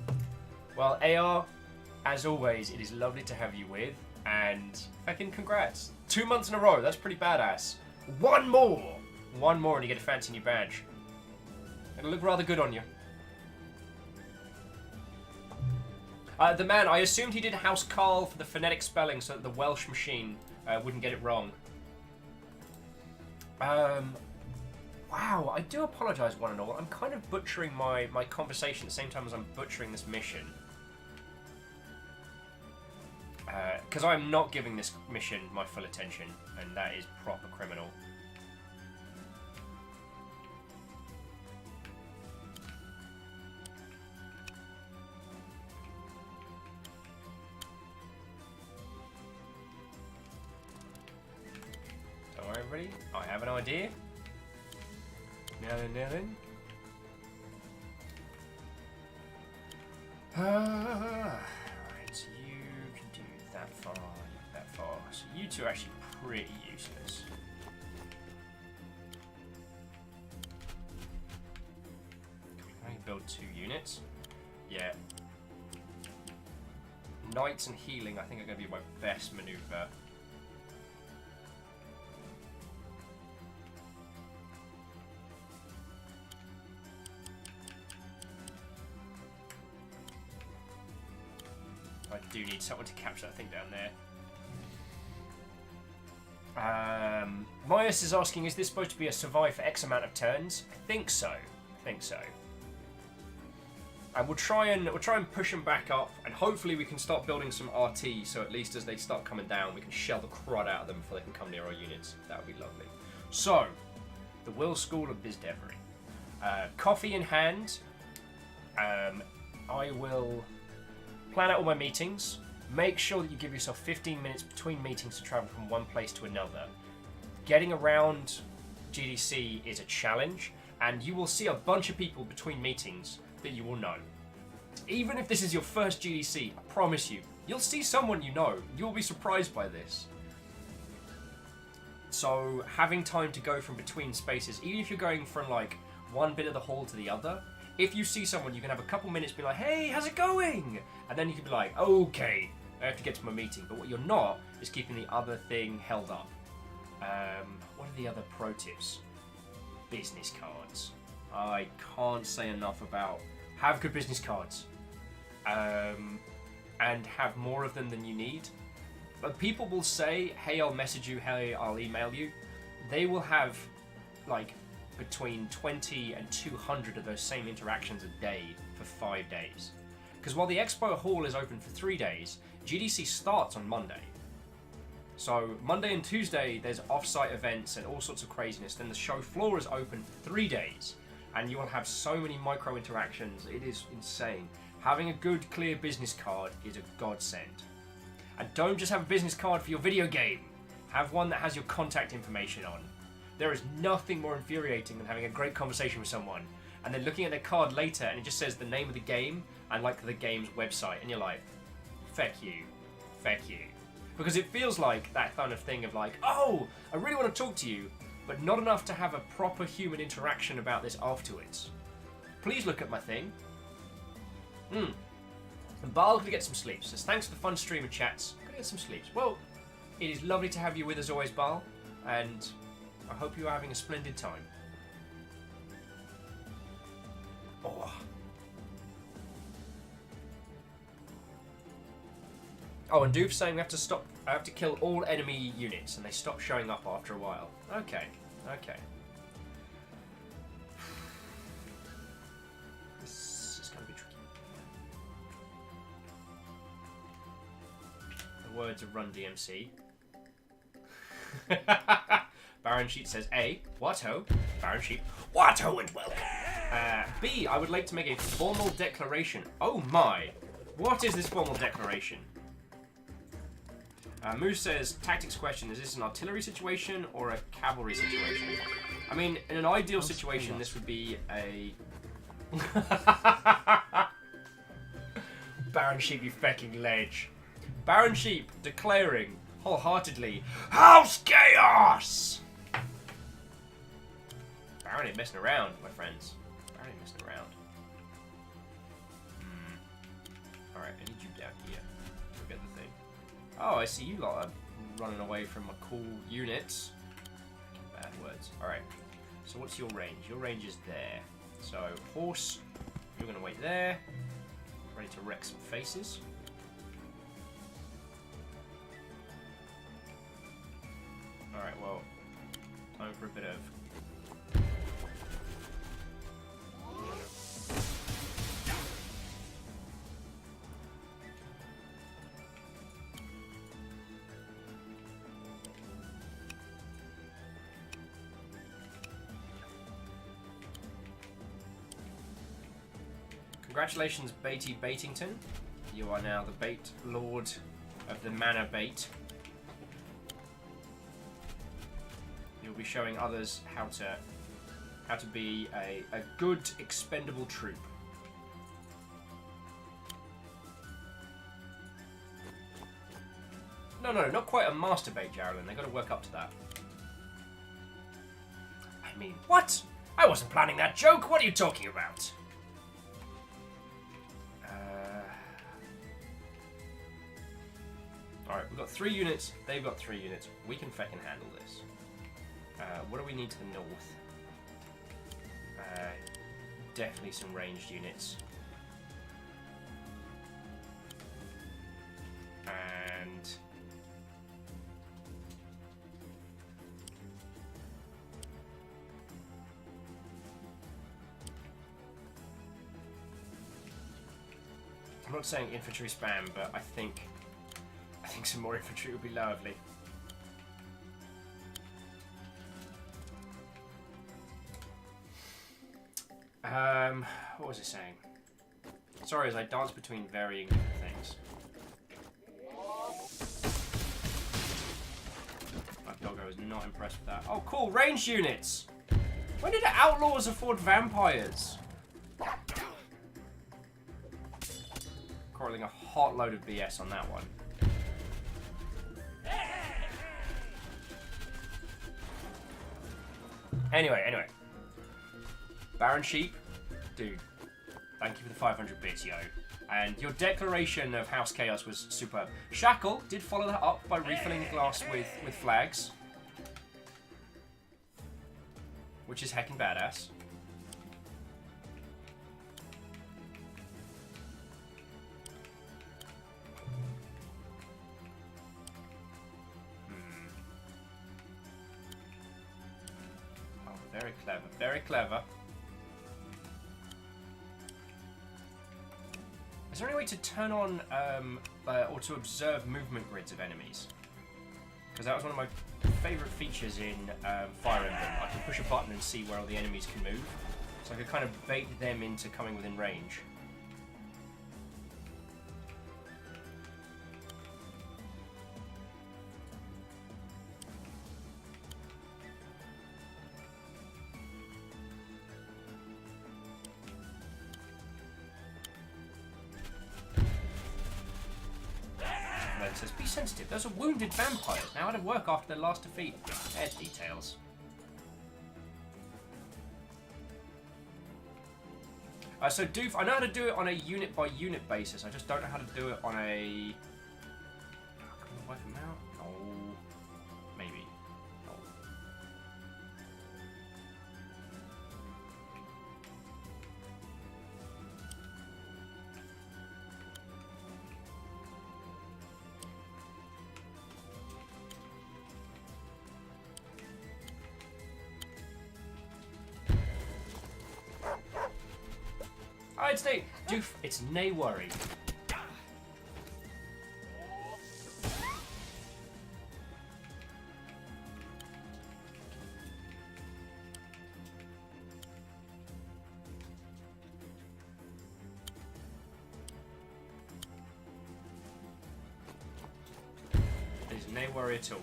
there. Well, AR, as always, it is lovely to have you with. And fucking congrats. 2 months in a row. That's pretty badass. One more and you get a fancy new badge. It'll look rather good on you. The man, I assumed he did House Carl for the phonetic spelling so that the Welsh machine wouldn't get it wrong. Wow, I do apologise one and all. I'm kind of butchering my conversation at the same time as I'm butchering this mission. Because I'm not giving this mission my full attention, and that is proper criminal. Don't worry, everybody. I have an idea. Now then. Right, so you can do that far, that far. So you two are actually pretty useless. 2 units. Yeah. Knights and healing, I think, are going to be my best maneuver. I do need someone to capture that thing down there. Myers is asking, is this supposed to be a survive for X amount of turns? I think so. And we'll try and push them back up, and hopefully we can start building some RT, so at least as they start coming down, we can shell the crud out of them before they can come near our units. That would be lovely. So, the Will School of Bizdevery. Coffee in hand. I will plan out all my meetings. Make sure that you give yourself 15 minutes between meetings to travel from one place to another. Getting around GDC is a challenge, and you will see a bunch of people between meetings that you will know. Even if this is your first GDC, I promise you, you'll see someone you know. You'll be surprised by this. So having time to go from between spaces, even if you're going from like one bit of the hall to the other, if you see someone, you can have a couple minutes be like, hey, how's it going? And then you can be like, okay, I have to get to my meeting. But what you're not is keeping the other thing held up. What are the other pro tips? Business cards. I can't say enough about have good business cards. And have more of them than you need. But people will say, hey, I'll message you, hey, I'll email you. They will have like between 20 and 200 of those same interactions a day for 5 days. Because while the Expo Hall is open for 3 days, GDC starts on Monday. So Monday and Tuesday there's off-site events and all sorts of craziness. Then the show floor is open for 3 days. And you will have so many micro interactions, it is insane. Having a good, clear business card is a godsend. And don't just have a business card for your video game. Have one that has your contact information on. There is nothing more infuriating than having a great conversation with someone and then looking at their card later and it just says the name of the game and like the game's website and you're like, feck you. Because it feels like that kind of thing of like, oh, I really want to talk to you, but not enough to have a proper human interaction about this afterwards. Please look at my thing. And Baal could get some sleep. Says, thanks for the fun stream and chats. Could get some sleep. Well, it is lovely to have you with us always, Baal, and I hope you are having a splendid time. Oh, and Doof's saying I have to kill all enemy units, and they stop showing up after a while. Okay. This is going to be tricky. The words of Run DMC. Baron Sheep says A. What-ho? Baron Sheep. What-ho and welcome. B. I would like to make a formal declaration. Oh my. What is this formal declaration? Moose says, tactics question, is this an artillery situation or a cavalry situation? I mean, in an ideal situation, this would be a... Baron Sheep, you fecking ledge. Baron Sheep declaring, wholeheartedly, House Chaos! Baron ain't messing around, my friends. Baron ain't messing around. Alright, I need you down here. Forget the thing. Oh, I see you lot are running away from my cool units. Bad words. Alright, so what's your range? Your range is there. So, horse, you're going to wait there. Ready to wreck some faces. Alright, well, time for a bit of... Congratulations, Beatty Baitington. You are now the Bait Lord of the Manor Bait. You'll be showing others how to be a good expendable troop. No, not quite a master bait, Jarolin. They got to work up to that. I mean, what? I wasn't planning that joke. What are you talking about? We've got 3 units. They've got 3 units. We can feckin' handle this. What do we need to the north? Definitely some ranged units. And I'm not saying infantry spam, but I think some more infantry would be lovely. What was it saying? Sorry, as I dance between varying things. My doggo is not impressed with that. Oh, cool, ranged units! When did outlaws afford vampires? Calling a hot load of BS on that one. Anyway. Baron Sheep, dude, thank you for the 500 bits, yo. And your declaration of House Chaos was superb. Shackle did follow that up by refilling the glass with flags, which is heckin' badass. Oh, very clever, very clever. Is there any way to turn on or to observe movement grids of enemies? Because that was one of my favourite features in Fire Emblem. I can push a button and see where all the enemies can move. So I could kind of bait them into coming within range. It says, be sensitive, those are wounded vampires. Now how to work after their last defeat. There's details. So Doof, I know how to do it on a unit by unit basis. I just don't know how to do it on a... Can we wipe them out? No. Maybe. No. Alright, Steve. Doof, it's nae worry. There's nae worry at all.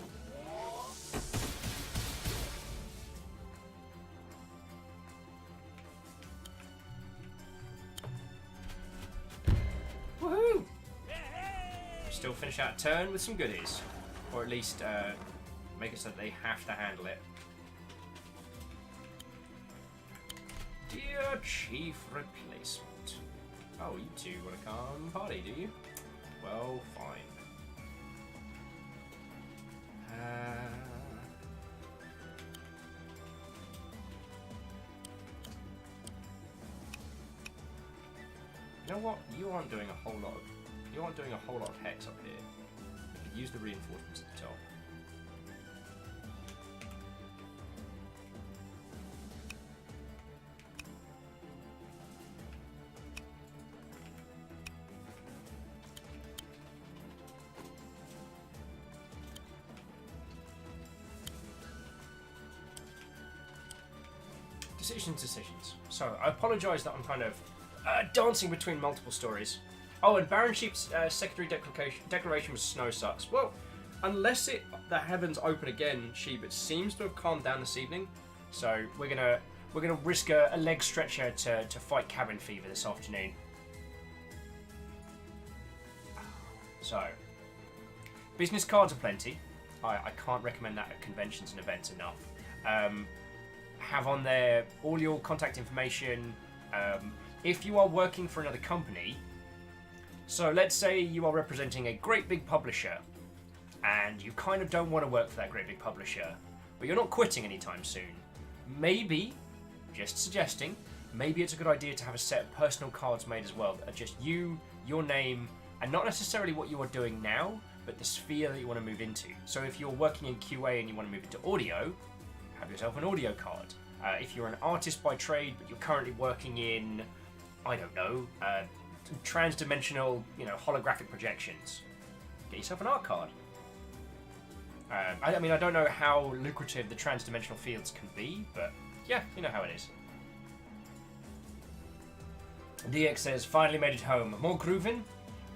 Woohoo! Still finish out a turn with some goodies. Or at least make it so that they have to handle it. Dear Chief Replacement. Oh, you two want to come party, do you? Well, fine. You know what? You aren't doing a whole lot of hex up here. You could use the reinforcements at the top. Decisions. So, I apologise that I'm kind of dancing between multiple stories. Oh, and Baron Sheep's secondary declaration was snow sucks. Well, unless the heavens open again, Sheep, it seems to have calmed down this evening. So we're gonna risk a leg stretcher to fight cabin fever this afternoon. So, business cards are plenty. I can't recommend that at conventions and events enough. Have on there all your contact information. If you are working for another company, so let's say you are representing a great big publisher, and you kind of don't want to work for that great big publisher, but you're not quitting anytime soon, maybe, just suggesting, maybe it's a good idea to have a set of personal cards made as well that are just you, your name, and not necessarily what you are doing now, but the sphere that you want to move into. So if you're working in QA and you want to move into audio, have yourself an audio card. If you're an artist by trade, but you're currently working in, I don't know, trans-dimensional, holographic projections, get yourself an art card. I mean, I don't know how lucrative the trans-dimensional fields can be, but yeah, you know how it is. DX says, finally made it home. More grooving,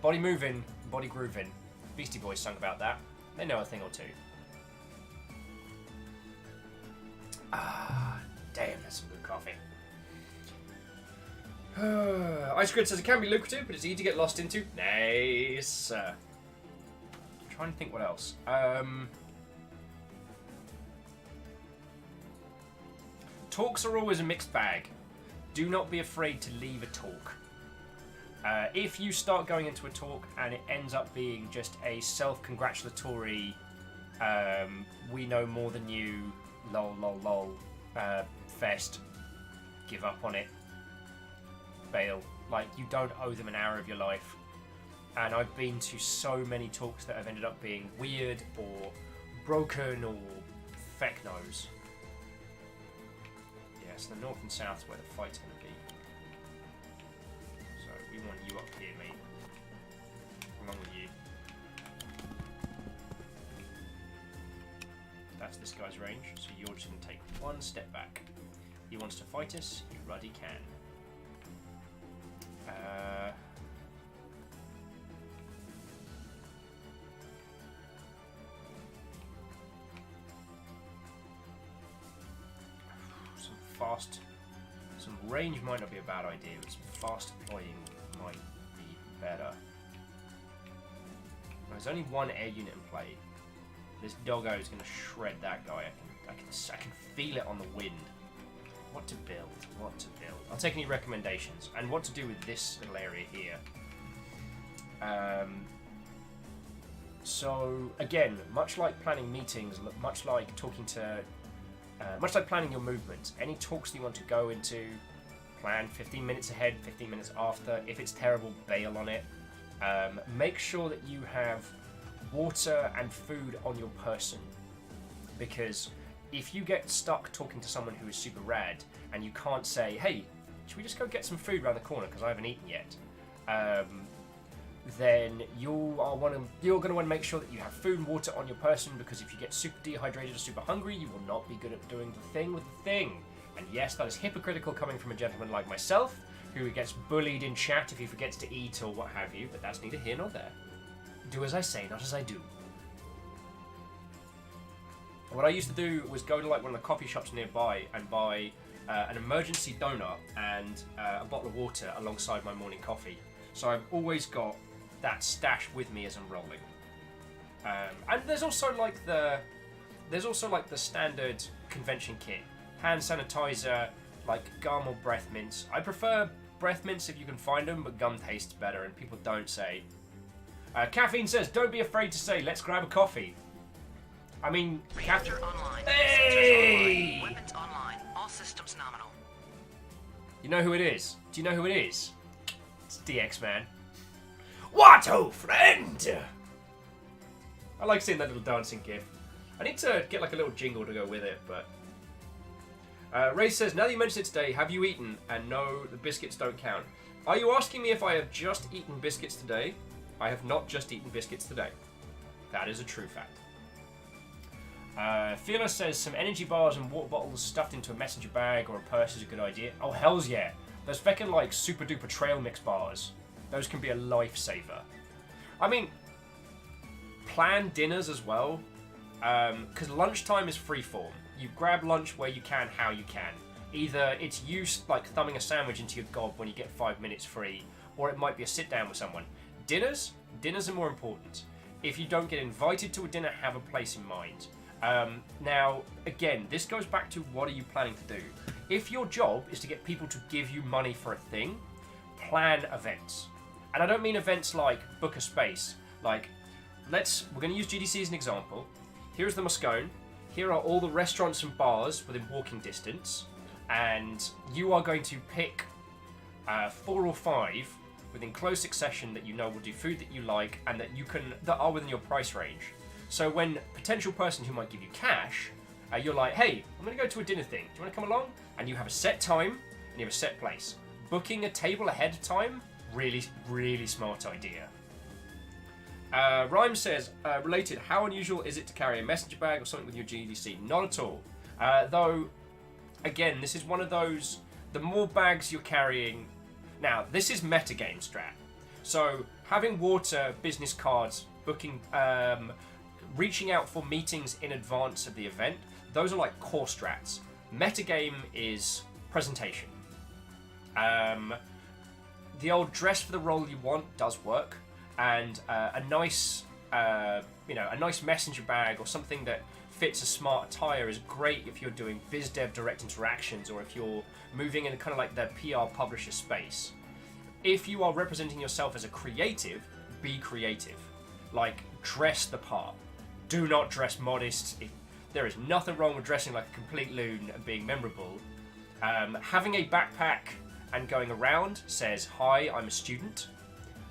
body moving, body grooving. Beastie Boys sung about that. They know a thing or two. Ah, damn, that's some good coffee. Ice Grid says it can be lucrative, but it's easy to get lost into. Nice. I'm trying to think what else. Talks are always a mixed bag. Do not be afraid to leave a talk. If you start going into a talk and it ends up being just a self-congratulatory, we know more than you, lol lol lol, fest, give up on it, bail. Like, you don't owe them an hour of your life. And I've been to so many talks that have ended up being weird or broken or feck knows. Yes, the north and south is where the fight's going to be. So we want you up here, mate. Along with you. That's this guy's range, so you're just going to take one step back. He wants to fight us, you ruddy can. Some range might not be a bad idea, but some fast deploying might be better. There's only one air unit in play. This doggo is going to shred that guy. I can feel it on the wind. What to build? I'll take any recommendations and what to do with this little area here. So again, much like planning meetings, much like planning your movement, any talks that you want to go into, plan 15 minutes ahead, 15 minutes after. If it's terrible, bail on it. Make sure that you have water and food on your person, because if you get stuck talking to someone who is super rad and you can't say, hey, should we just go get some food around the corner because I haven't eaten yet, then you're going to want to make sure that you have food and water on your person, because if you get super dehydrated or super hungry, you will not be good at doing the thing with the thing. And yes, that is hypocritical coming from a gentleman like myself, who gets bullied in chat if he forgets to eat or what have you, but that's neither here nor there. Do as I say, not as I do. What I used to do was go to like one of the coffee shops nearby and buy an emergency donut and a bottle of water alongside my morning coffee. So I've always got that stash with me as I'm rolling. And there's also like the standard convention kit, hand sanitizer, like gum or breath mints. I prefer breath mints if you can find them, but gum tastes better, and people don't say. Caffeine says, "Don't be afraid to say, let's grab a coffee." I mean, Reactor online. Hey! Weapons online. All systems nominal. You know who it is? Do you know who it is? It's DX, man. What, oh friend? I like seeing that little dancing gif. I need to get like a little jingle to go with it, but... Ray says, now that you mentioned it today, have you eaten? And no, the biscuits don't count. Are you asking me if I have just eaten biscuits today? I have not just eaten biscuits today. That is a true fact. Fearless says, some energy bars and water bottles stuffed into a messenger bag or a purse is a good idea. Oh, hells yeah. Those feckin' like super duper trail mix bars. Those can be a lifesaver. I mean, plan dinners as well. Because lunchtime is freeform. You grab lunch where you can, how you can. Either it's you like thumbing a sandwich into your gob when you get 5 minutes free, or it might be a sit down with someone. Dinners are more important. If you don't get invited to a dinner, have a place in mind. Now, again, this goes back to what are you planning to do? If your job is to get people to give you money for a thing, plan events. And I don't mean events like book a space. Like, we're going to use GDC as an example. Here's the Moscone. Here are all the restaurants and bars within walking distance, and you are going to pick 4 or 5 within close succession that you know will do food that you like and that are within your price range. So when potential person who might give you cash, you're like, hey, I'm going to go to a dinner thing. Do you want to come along? And you have a set time and you have a set place. Booking a table ahead of time, really, really smart idea. Rhyme says, related, how unusual is it to carry a messenger bag or something with your GDC? Not at all. Though, again, this is one of those, the more bags you're carrying... Now, this is metagame strat. So, having water, business cards, booking, reaching out for meetings in advance of the event, those are like core strats. Metagame is presentation. The old dress for the role you want does work, and a nice messenger bag or something that fits a smart attire is great if you're doing biz dev direct interactions or if you're moving in kind of like the PR publisher space. If you are representing yourself as a creative, be creative. Like, dress the part. Do not dress modest. There is nothing wrong with dressing like a complete loon and being memorable. Having a backpack and going around says, hi, I'm a student.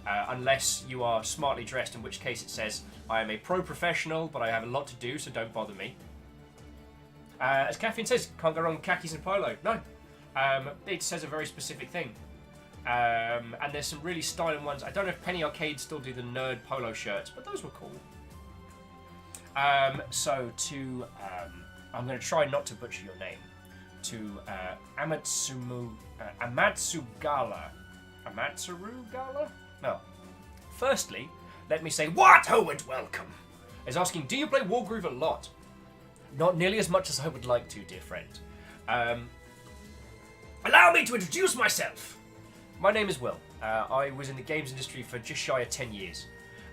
Unless you are smartly dressed, in which case it says, I am a pro-professional, but I have a lot to do, so don't bother me. As Caffeine says, can't go wrong with khakis and polo. No. It says a very specific thing. And there's some really styling ones. I don't know if Penny Arcade still do the nerd polo shirts, but those were cool. So to, I'm going to try not to butcher your name, to Amatsugala. Amatsurugala? No. Firstly, let me say, what ho and welcome, is asking, do you play Wargroove a lot? Not nearly as much as I would like to, dear friend. Allow me to introduce myself. My name is Will. I was in the games industry for just shy of 10 years.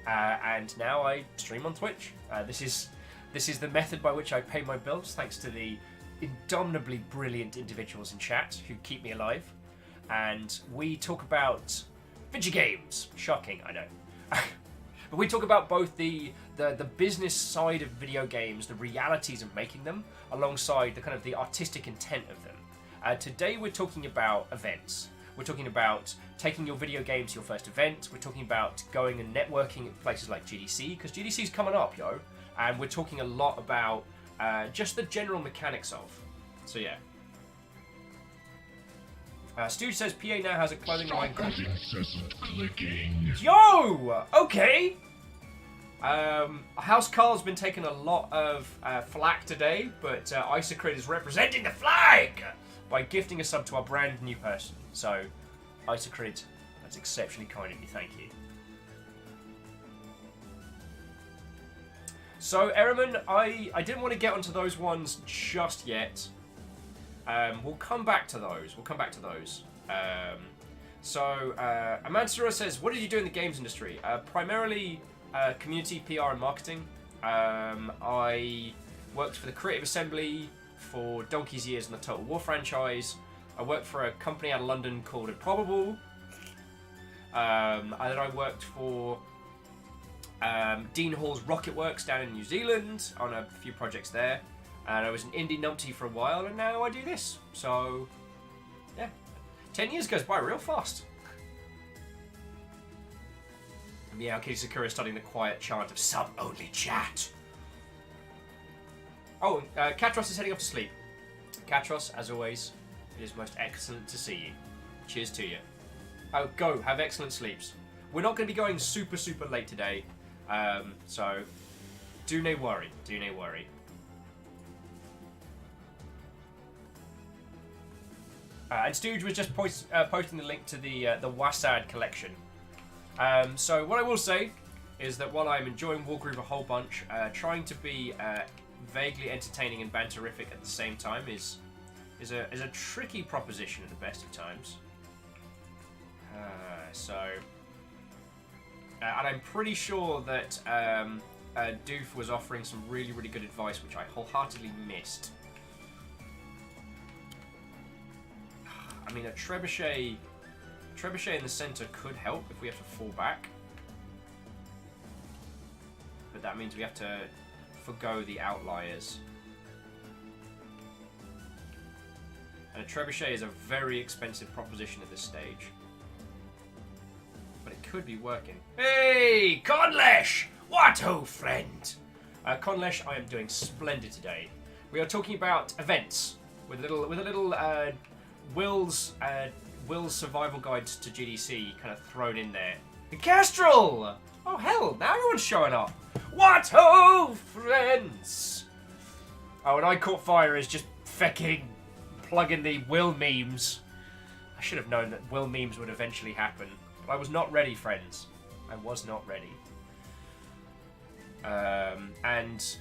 And now I stream on Twitch. This is the method by which I pay my bills, thanks to the indomitably brilliant individuals in chat who keep me alive. And we talk about video games. Shocking, I know. But we talk about both the business side of video games, the realities of making them, alongside the kind of the artistic intent of them. Today we're talking about events. We're talking about taking your video game to your first event. We're talking about going and networking at places like GDC, because GDC's coming up, yo. And we're talking a lot about just the general mechanics of. So yeah. Stooge says PA now has a clothing line. Stop that incessant clicking. Yo! Okay! House Carl's been taking a lot of flack today, but Isocrit is representing the flag by gifting a sub to our brand new person. So, Isocrit, that's exceptionally kind of you, thank you. So, Ehrman, I didn't want to get onto those ones just yet. We'll come back to those. Amansura says, what did you do in the games industry? Primarily community, PR, and marketing. I worked for the Creative Assembly for donkey's years in the Total War franchise. I worked for a company out of London called Improbable. And then I worked for Dean Hall's Rocket Works down in New Zealand on a few projects there. And I was an indie numpty for a while, and now I do this. So, yeah. 10 years goes by real fast. Meow Kitty Sakura studying the quiet chant of sub-only chat. Oh, Katros is heading off to sleep. Katros, as always, it is most excellent to see you. Cheers to you. Oh, go, have excellent sleeps. We're not going to be going super, super late today. So, do no worry. And Stooge was just posting the link to the Wasad collection. So what I will say is that while I'm enjoying Wargroove a whole bunch, trying to be vaguely entertaining and banterific at the same time is a tricky proposition at the best of times. And I'm pretty sure that Doof was offering some really, really good advice, which I wholeheartedly missed. I mean, a trebuchet in the center could help if we have to fall back. that means we have to forgo the outliers. And a trebuchet is a very expensive proposition at this stage. But it could be working. Hey, Conlesh! What ho, friend? Conlesh, I am doing splendid today. We are talking about events with a little Will's survival guides to GDC kind of thrown in there. Castrol! Oh hell, now everyone's showing up. What ho, friends? Oh, and I Caught Fire is just fecking plugging the Will memes. I should have known that Will memes would eventually happen. But I was not ready, friends. I was not ready. It's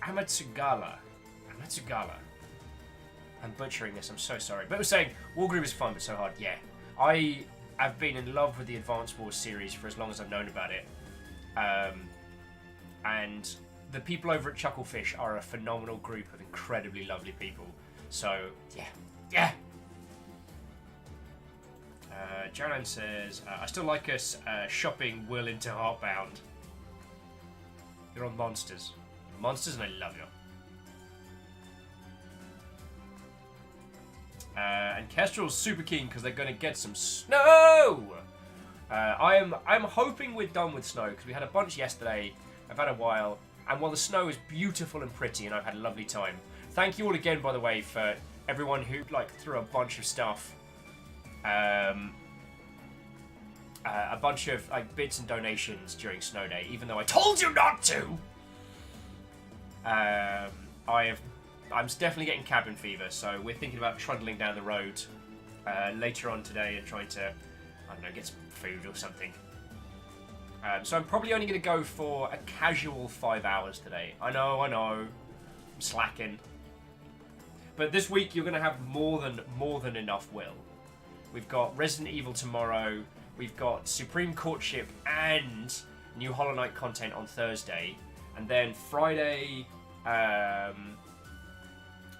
Amatsugala. I'm butchering this, I'm so sorry. But it was saying, Wargroove is fun, but so hard. Yeah. I have been in love with the Advance Wars series for as long as I've known about it. And the people over at Chucklefish are a phenomenal group of incredibly lovely people. So, yeah. Yeah! Jalan says, I still like us shopping Will into Heartbound. You're on Monsters. Monsters, and I love you. And Kestrel's super keen because they're going to get some snow! I'm hoping we're done with snow because we had a bunch yesterday. I've had a while. And while the snow is beautiful and pretty and I've had a lovely time. Thank you all again, by the way, for everyone who threw a bunch of stuff. A bunch of bits and donations during Snow Day, even though I told you not to. I'm definitely getting cabin fever, so we're thinking about trundling down the road later on today and trying to, I don't know, get some food or something. So I'm probably only going to go for a casual 5 hours today. I know, I'm slacking. But this week you're going to have more than enough will. We've got Resident Evil tomorrow. We've got Supreme Courtship and new Hollow Knight content on Thursday. And then Friday...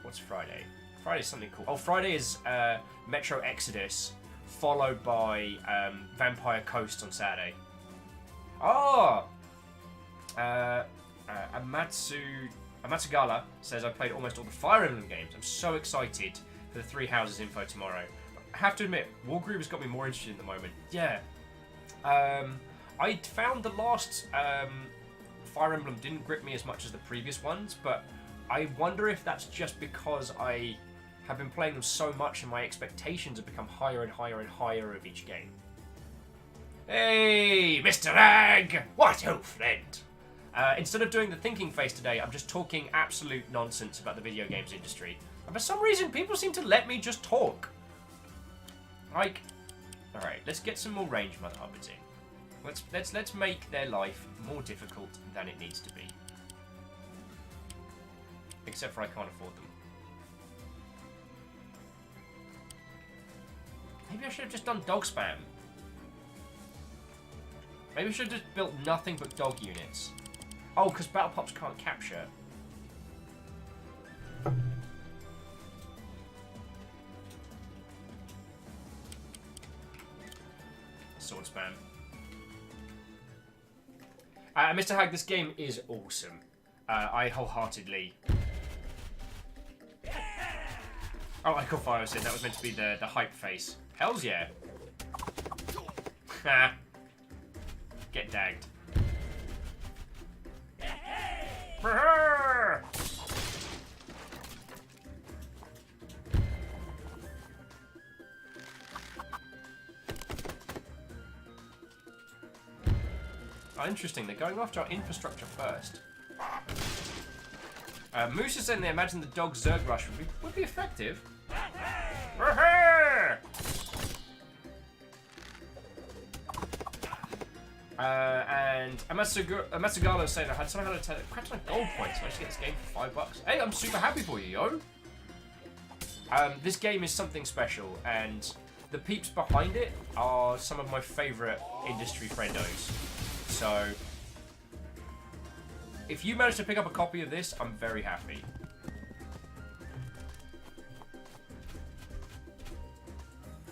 what's Friday? Friday's something cool. Oh, Friday is Metro Exodus, followed by Vampire Coast on Saturday. Oh! Amatsugala says I played almost all the Fire Emblem games. I'm so excited for the Three Houses info tomorrow. I have to admit, Wargroove has got me more interested at the moment. Yeah. I found the last Fire Emblem didn't grip me as much as the previous ones, but I wonder if that's just because I have been playing them so much and my expectations have become higher and higher and higher of each game. Hey, Mr. Ag! What ho, friend? Instead of doing the thinking face today, I'm just talking absolute nonsense about the video games industry. And for some reason, people seem to let me just talk. Alright, let's get some more range Mother Hubbards in. Let's make their life more difficult than it needs to be. Except for I can't afford them. Maybe I should have just done dog spam. Maybe I should have just built nothing but dog units. Oh, because Battle Pops can't capture. Sword spam. Mr. Hag, this game is awesome. I wholeheartedly... Oh, I Caught Fire said that was meant to be the hype face. Hells yeah. Get dagged. Oh, interesting. They're going after our infrastructure first. Moose is saying they imagine the dog Zerg Rush would be effective. And Amatsugala is saying I had somehow had a crap ton of gold points. I managed to get this game for $5. Hey, I'm super happy for you, yo. This game is something special, and the peeps behind it are some of my favourite industry friendos. So, if you manage to pick up a copy of this, I'm very happy.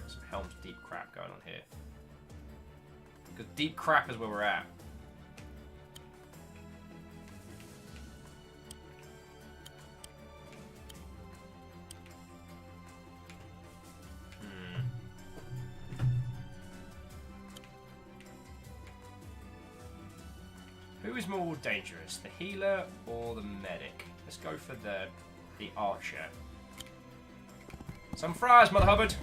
Some Helm's Deep crap going on here. Because deep crap is where we're at. Who is more dangerous, the healer or the medic? Let's go for the archer. Some fries, Mother Hubbard!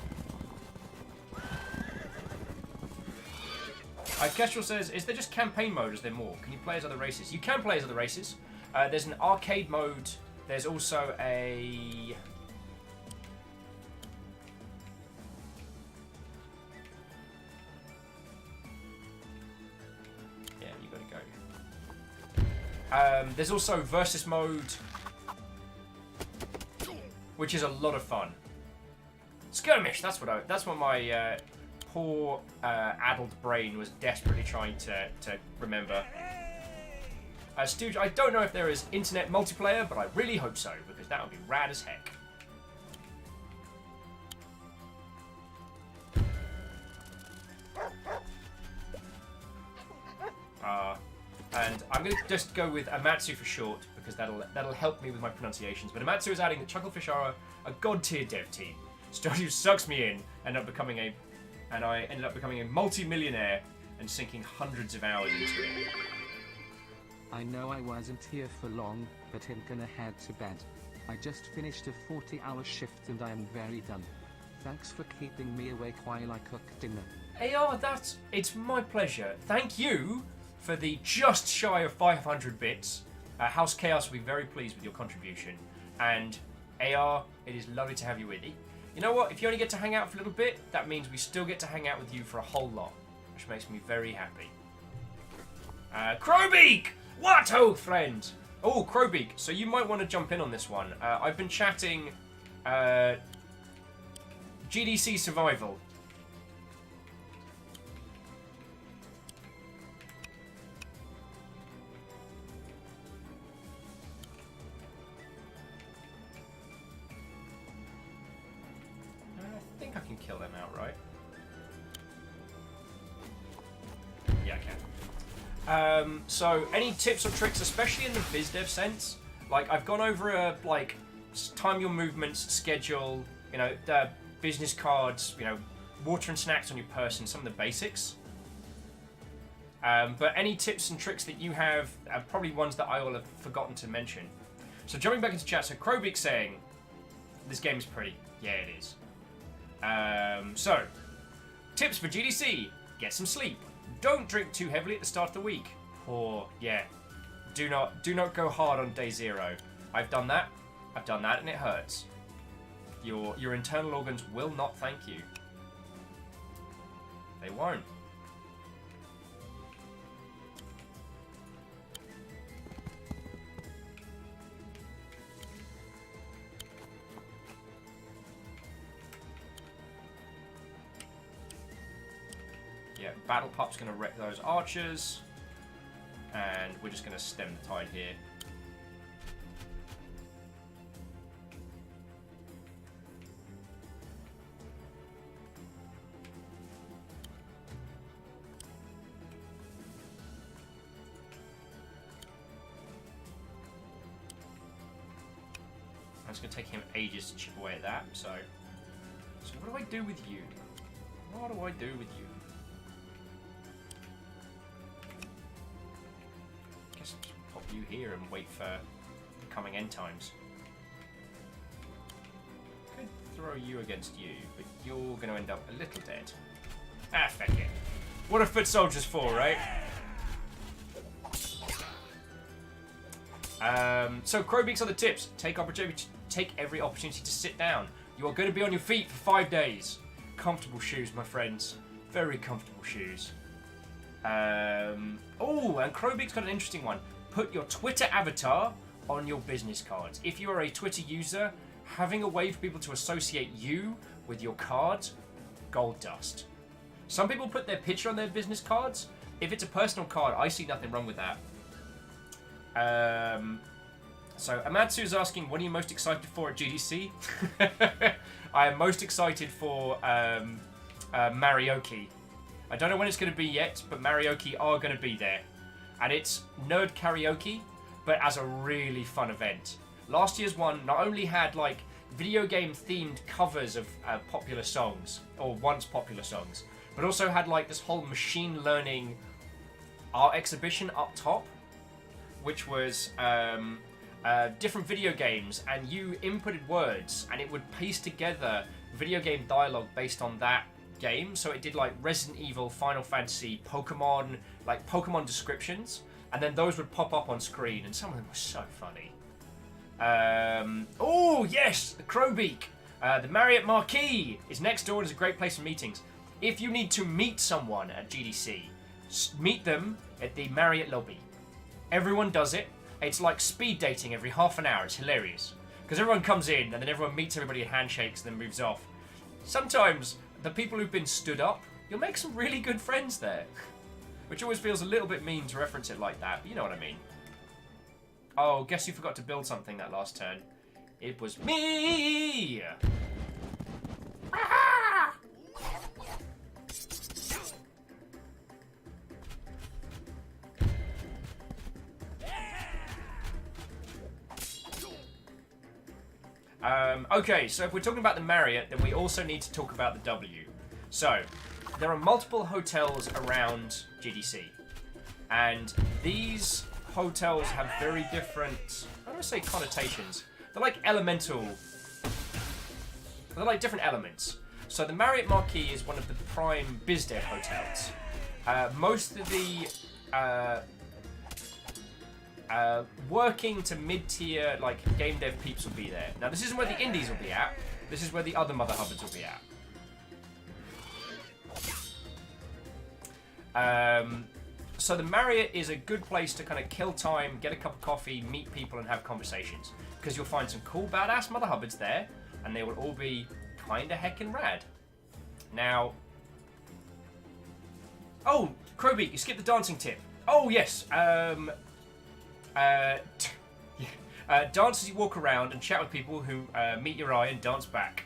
Kestrel says, is there just campaign mode or is there more? Can you play as other races? You can play as other races. There's an arcade mode. There's also a... Yeah, you gotta go. There's also versus mode, which is a lot of fun. Skirmish, that's what my poor addled brain was desperately trying to remember. Stooge, I don't know if there is internet multiplayer, but I really hope so, because that would be rad as heck. And I'm going to just go with Amatsu for short, because that'll help me with my pronunciations. But Amatsu is adding that Chucklefish are a god-tier dev team. Stardew sucks me in, and I ended up becoming a multi-millionaire and sinking hundreds of hours into it. I know I wasn't here for long, but I'm gonna head to bed. I just finished a 40-hour shift and I am very done. Thanks for keeping me awake while I cook dinner. AR, it's my pleasure. Thank you for the just shy of 500 bits. House Chaos will be very pleased with your contribution. And AR, it is lovely to have you with me. You know what? If you only get to hang out for a little bit, that means we still get to hang out with you for a whole lot, which makes me very happy. Crowbeak! What, old friend? Oh, Crowbeak. So you might want to jump in on this one. I've been chatting GDC Survival. I think I can kill them outright. Yeah, I can. So, any tips or tricks, especially in the biz dev sense? Like, I've gone over time your movements, schedule, business cards, water and snacks on your person, some of the basics. But any tips and tricks that you have are probably ones that I will have forgotten to mention. So, jumping back into chat, so Crowbeak saying, this game is pretty. Yeah, it is. So, tips for GDC: get some sleep. Don't drink too heavily at the start of the week. Or, yeah, do not go hard on day 0. I've done that, and it hurts. Your internal organs will not thank you. They won't. Yeah, Battle Pup's going to wreck those archers, and we're just going to stem the tide here. And it's going to take him ages to chip away at that, so what do I do with you? What do I do with you? Just pop you here and wait for the coming end times. Could throw you against you, but you're going to end up a little dead. Ah, feck it. What are foot soldiers for, right? So Crowbeak's other tips: take every opportunity to sit down. You are going to be on your feet for 5 days. Comfortable shoes, my friends. Very comfortable shoes. Oh, and Crowbeak's got an interesting one. Put your Twitter avatar on your business cards. If you are a Twitter user, having a way for people to associate you with your card, gold dust. Some people put their picture on their business cards. If it's a personal card, I see nothing wrong with that. So Amatsu is asking, what are you most excited for at GDC? I am most excited for Marioki. I don't know when it's going to be yet, but Marioke are going to be there. And it's nerd karaoke, but as a really fun event. Last year's one not only had like video game themed covers of popular songs, or once popular songs, but also had like this whole machine learning art exhibition up top, which was different video games, and you inputted words and it would piece together video game dialogue based on that game. So it did like Resident Evil, Final Fantasy, Pokemon, like Pokemon descriptions, and then those would pop up on screen, and some of them were so funny. Oh yes, the Crowbeak. The Marriott Marquis is next door and is a great place for meetings. If you need to meet someone at GDC, meet them at the Marriott lobby. Everyone does it. It's like speed dating every half an hour. It's hilarious. Because everyone comes in and then everyone meets everybody and handshakes and then moves off. Sometimes the people who've been stood up, you'll make some really good friends there. Which always feels a little bit mean to reference it like that, but you know what I mean. Oh, guess you forgot to build something that last turn. It was me! Ah! Okay, so if we're talking about the Marriott, then we also need to talk about the W. So, there are multiple hotels around GDC, and these hotels have very different, how do I say connotations? They're like elemental, they're like different elements. So the Marriott Marquis is one of the prime biz dev hotels. Most of the working to mid-tier like game dev peeps will be there. Now this isn't where the indies will be at, this is where the other mother hubbards will be at. So the Marriott is a good place to kind of kill time, get a cup of coffee, meet people and have conversations. Because you'll find some cool badass mother hubbards there, and they will all be kinda heckin' rad. Now... Oh, Crowbeak, you skipped the dancing tip. Oh yes, dance as you walk around and chat with people who meet your eye and dance back.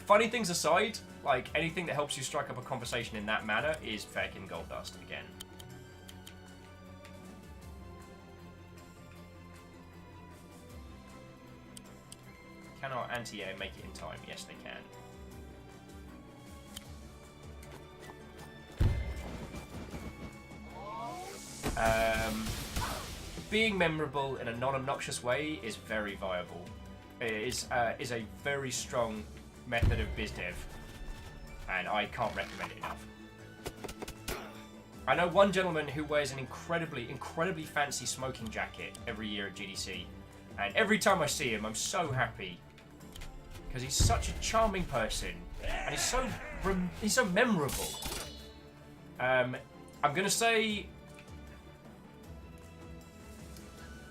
Funny things aside, like anything that helps you strike up a conversation in that manner is feckin' gold dust again. Can our anti-air make it in time? Yes, they can. Being memorable in a non-obnoxious way is very viable. It is a very strong method of biz dev, and I can't recommend it enough. I know one gentleman who wears an incredibly fancy smoking jacket every year at GDC, and every time I see him, I'm so happy because he's such a charming person, and he's so memorable. I'm gonna say.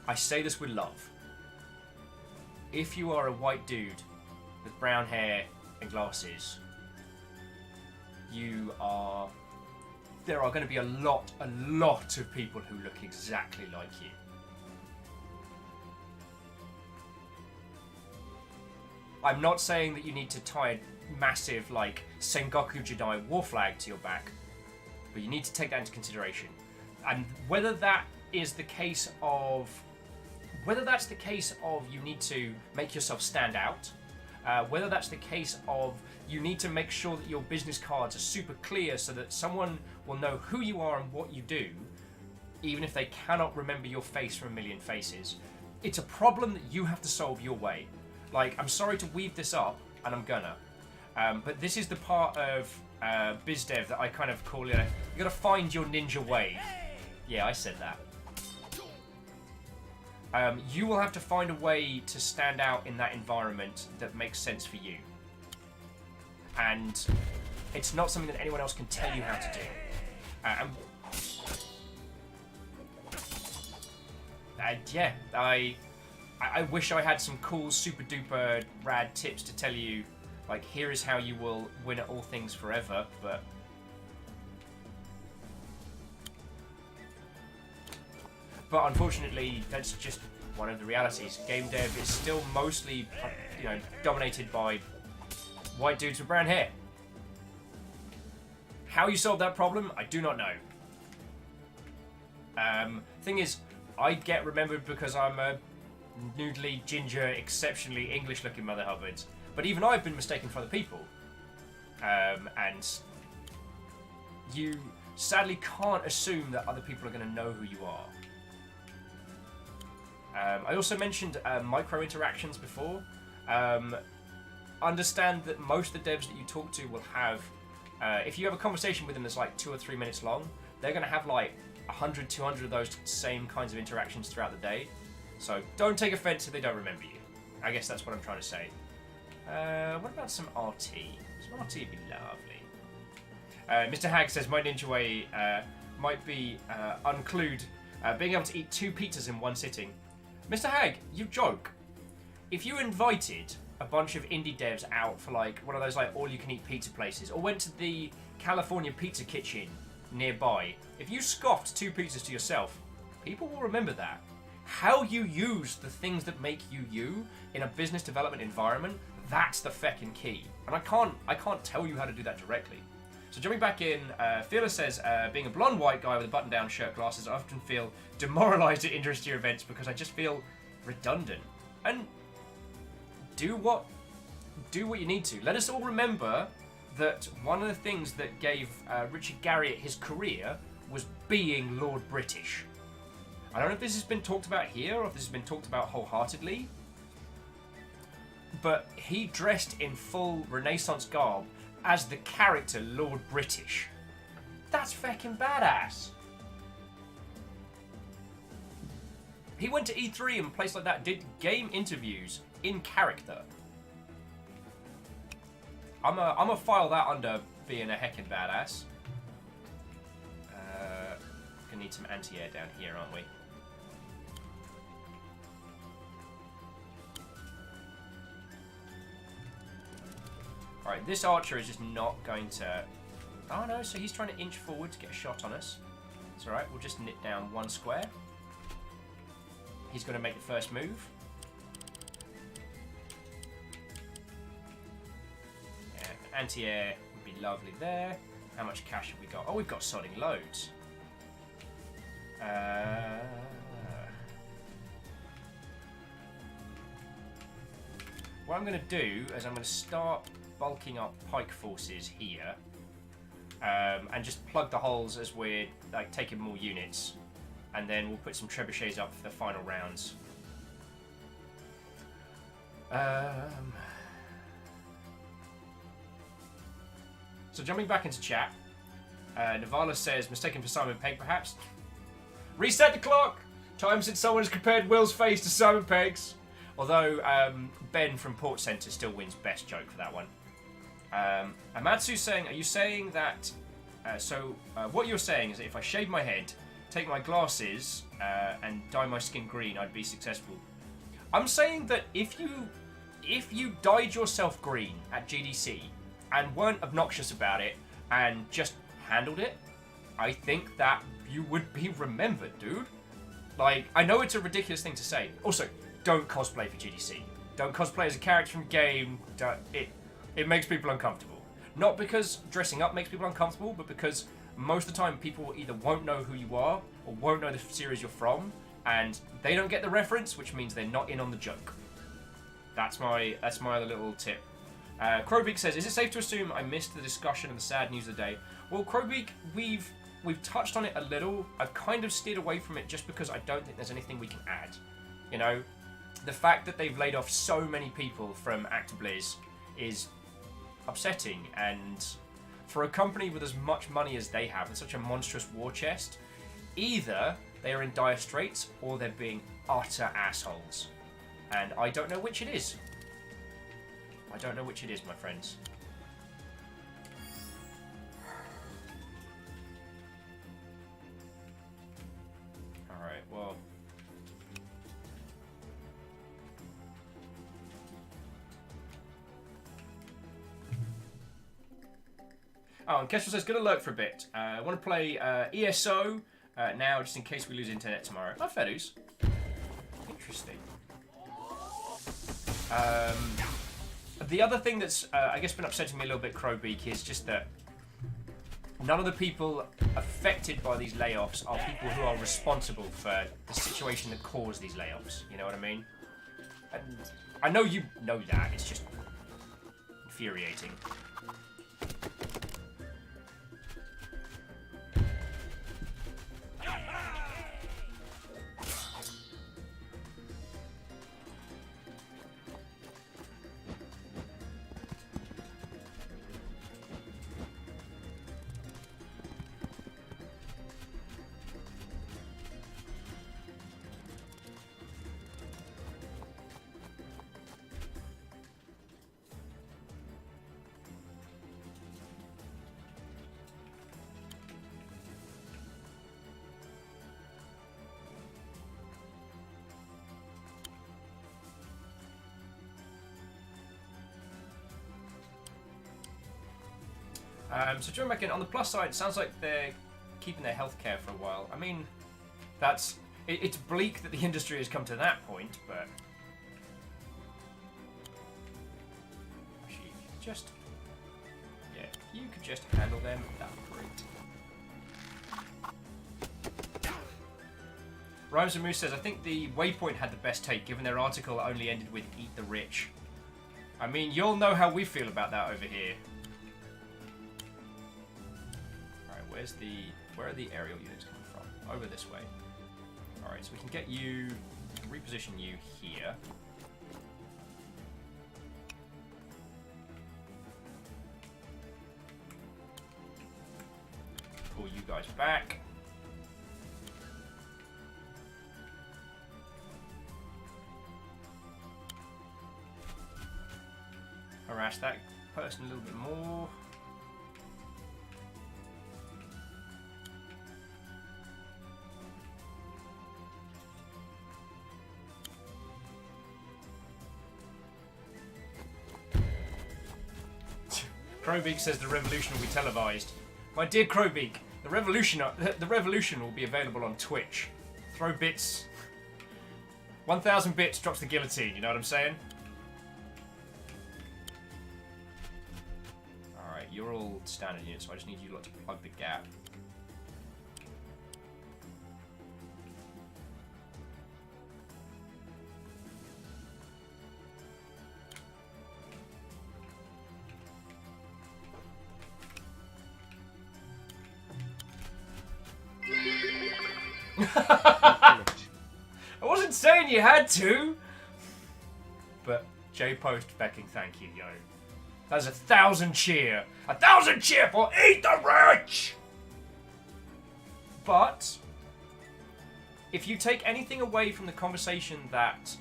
I say this with love. If you are a white dude with brown hair and glasses, there are going to be a lot of people who look exactly like you. I'm not saying that you need to tie a massive, like, Sengoku Jedi war flag to your back, but you need to take that into consideration. And whether that is the case of... Whether that's the case of you need to make yourself stand out, whether that's the case of you need to make sure that your business cards are super clear so that someone will know who you are and what you do, even if they cannot remember your face from a million faces, it's a problem that you have to solve your way. Like, I'm sorry to weave this up, and I'm gonna, but this is the part of biz dev that I kind of call it, you gotta find your ninja way. Yeah, I said that. You will have to find a way to stand out in that environment that makes sense for you. And it's not something that anyone else can tell you how to do. Yeah, I wish I had some cool, super duper rad tips to tell you, like, here is how you will win at all things forever, but... But unfortunately, that's just one of the realities. Game dev is still mostly, dominated by white dudes with brown hair. How you solve that problem, I do not know. Thing is, I get remembered because I'm a noodly, ginger, exceptionally English-looking Mother Hubbard. But even I've been mistaken for other people. And you sadly can't assume that other people are going to know who you are. I also mentioned micro-interactions before. Understand that most of the devs that you talk to will have, if you have a conversation with them that's like 2 or 3 minutes long, they're going to have like 100, 200 of those same kinds of interactions throughout the day. So don't take offense if they don't remember you. I guess that's what I'm trying to say. What about some RT? Some RT would be lovely. Mr. Hag says, my ninja way might be include being able to eat 2 pizzas in one sitting. Mr. Hag, you joke. If you invited a bunch of indie devs out for like one of those like all-you-can-eat pizza places, or went to the California Pizza Kitchen nearby, if you scoffed 2 pizzas to yourself, people will remember that. How you use the things that make you you in a business development environment, that's the feckin' key. And I can't tell you how to do that directly. So jumping back in, Fearless says, being a blonde white guy with a button-down shirt, glasses, I often feel demoralised at industry events because I just feel redundant. And do what you need to. Let us all remember that one of the things that gave Richard Garriott his career was being Lord British. I don't know if this has been talked about here or if this has been talked about wholeheartedly, but he dressed in full Renaissance garb as the character Lord British. That's fucking badass. He went to E3 and a place like that, did game interviews in character. I'm a file that under being a heckin' badass. Gonna need some anti-air down here, aren't we? Alright, this archer is just not going to... Oh no, so he's trying to inch forward to get a shot on us. It's alright, we'll just knit down 1 square. He's going to make the first move. Yeah, anti-air would be lovely there. How much cash have we got? Oh, we've got sodding loads. What I'm going to do is I'm going to start bulking up pike forces here, and just plug the holes as we're like taking more units, and then we'll put some trebuchets up for the final rounds. So jumping back into chat, Navala says, mistaken for Simon Pegg perhaps? Reset the clock! Time since someone has compared Will's face to Simon Pegg's. Although Ben from Port Centre still wins best joke for that one. Amatsu's saying, are you saying that... what you're saying is that if I shave my head, take my glasses, and dye my skin green, I'd be successful. I'm saying that if you dyed yourself green at GDC and weren't obnoxious about it and just handled it, I think that you would be remembered, dude. Like, I know it's a ridiculous thing to say. Also, don't cosplay for GDC. Don't cosplay as a character from game. It makes people uncomfortable. Not because dressing up makes people uncomfortable, but because most of the time people either won't know who you are or won't know the series you're from, and they don't get the reference, which means they're not in on the joke. That's my other little tip. Crowbeak says, is it safe to assume I missed the discussion of the sad news of the day? Well, Crowbeak, we've touched on it a little. I've kind of steered away from it just because I don't think there's anything we can add. You know, the fact that they've laid off so many people from Actiblizz is upsetting, and for a company with as much money as they have, with such a monstrous war chest, either they are in dire straits or they're being utter assholes. And I don't know which it is. I don't know which it is, my friends. Alright, well... Oh, and Kestrel says, good alert for a bit. I want to play ESO now, just in case we lose internet tomorrow. Oh, fair dues. Interesting. The other thing that's, I guess, been upsetting me a little bit, Crowbeak, is just that none of the people affected by these layoffs are people who are responsible for the situation that caused these layoffs. You know what I mean? And I know you know that. It's just infuriating. So John Mackin, on the plus side, it sounds like they're keeping their healthcare for a while. I mean, it's bleak that the industry has come to that point, but actually, you could just handle them. That'd be great. Rhymes and Moose says, I think the Waypoint had the best take, given their article only ended with "Eat the Rich." I mean, you'll know how we feel about that over here. Where are the aerial units coming from? Over this way. Alright, so we can get you, reposition you here. Pull you guys back. Harass that person a little bit more. Crowbeak says the revolution will be televised. My dear Crowbeak, the revolution will be available on Twitch. Throw bits. 1,000 bits drops the guillotine, you know what I'm saying? Alright, you're all standard units, so I just need you lot to plug the gap. I wasn't saying you had to, but J Post becking thank you, yo. That's 1,000 cheer. 1,000 cheer for Eat the Rich! But if you take anything away from the conversation that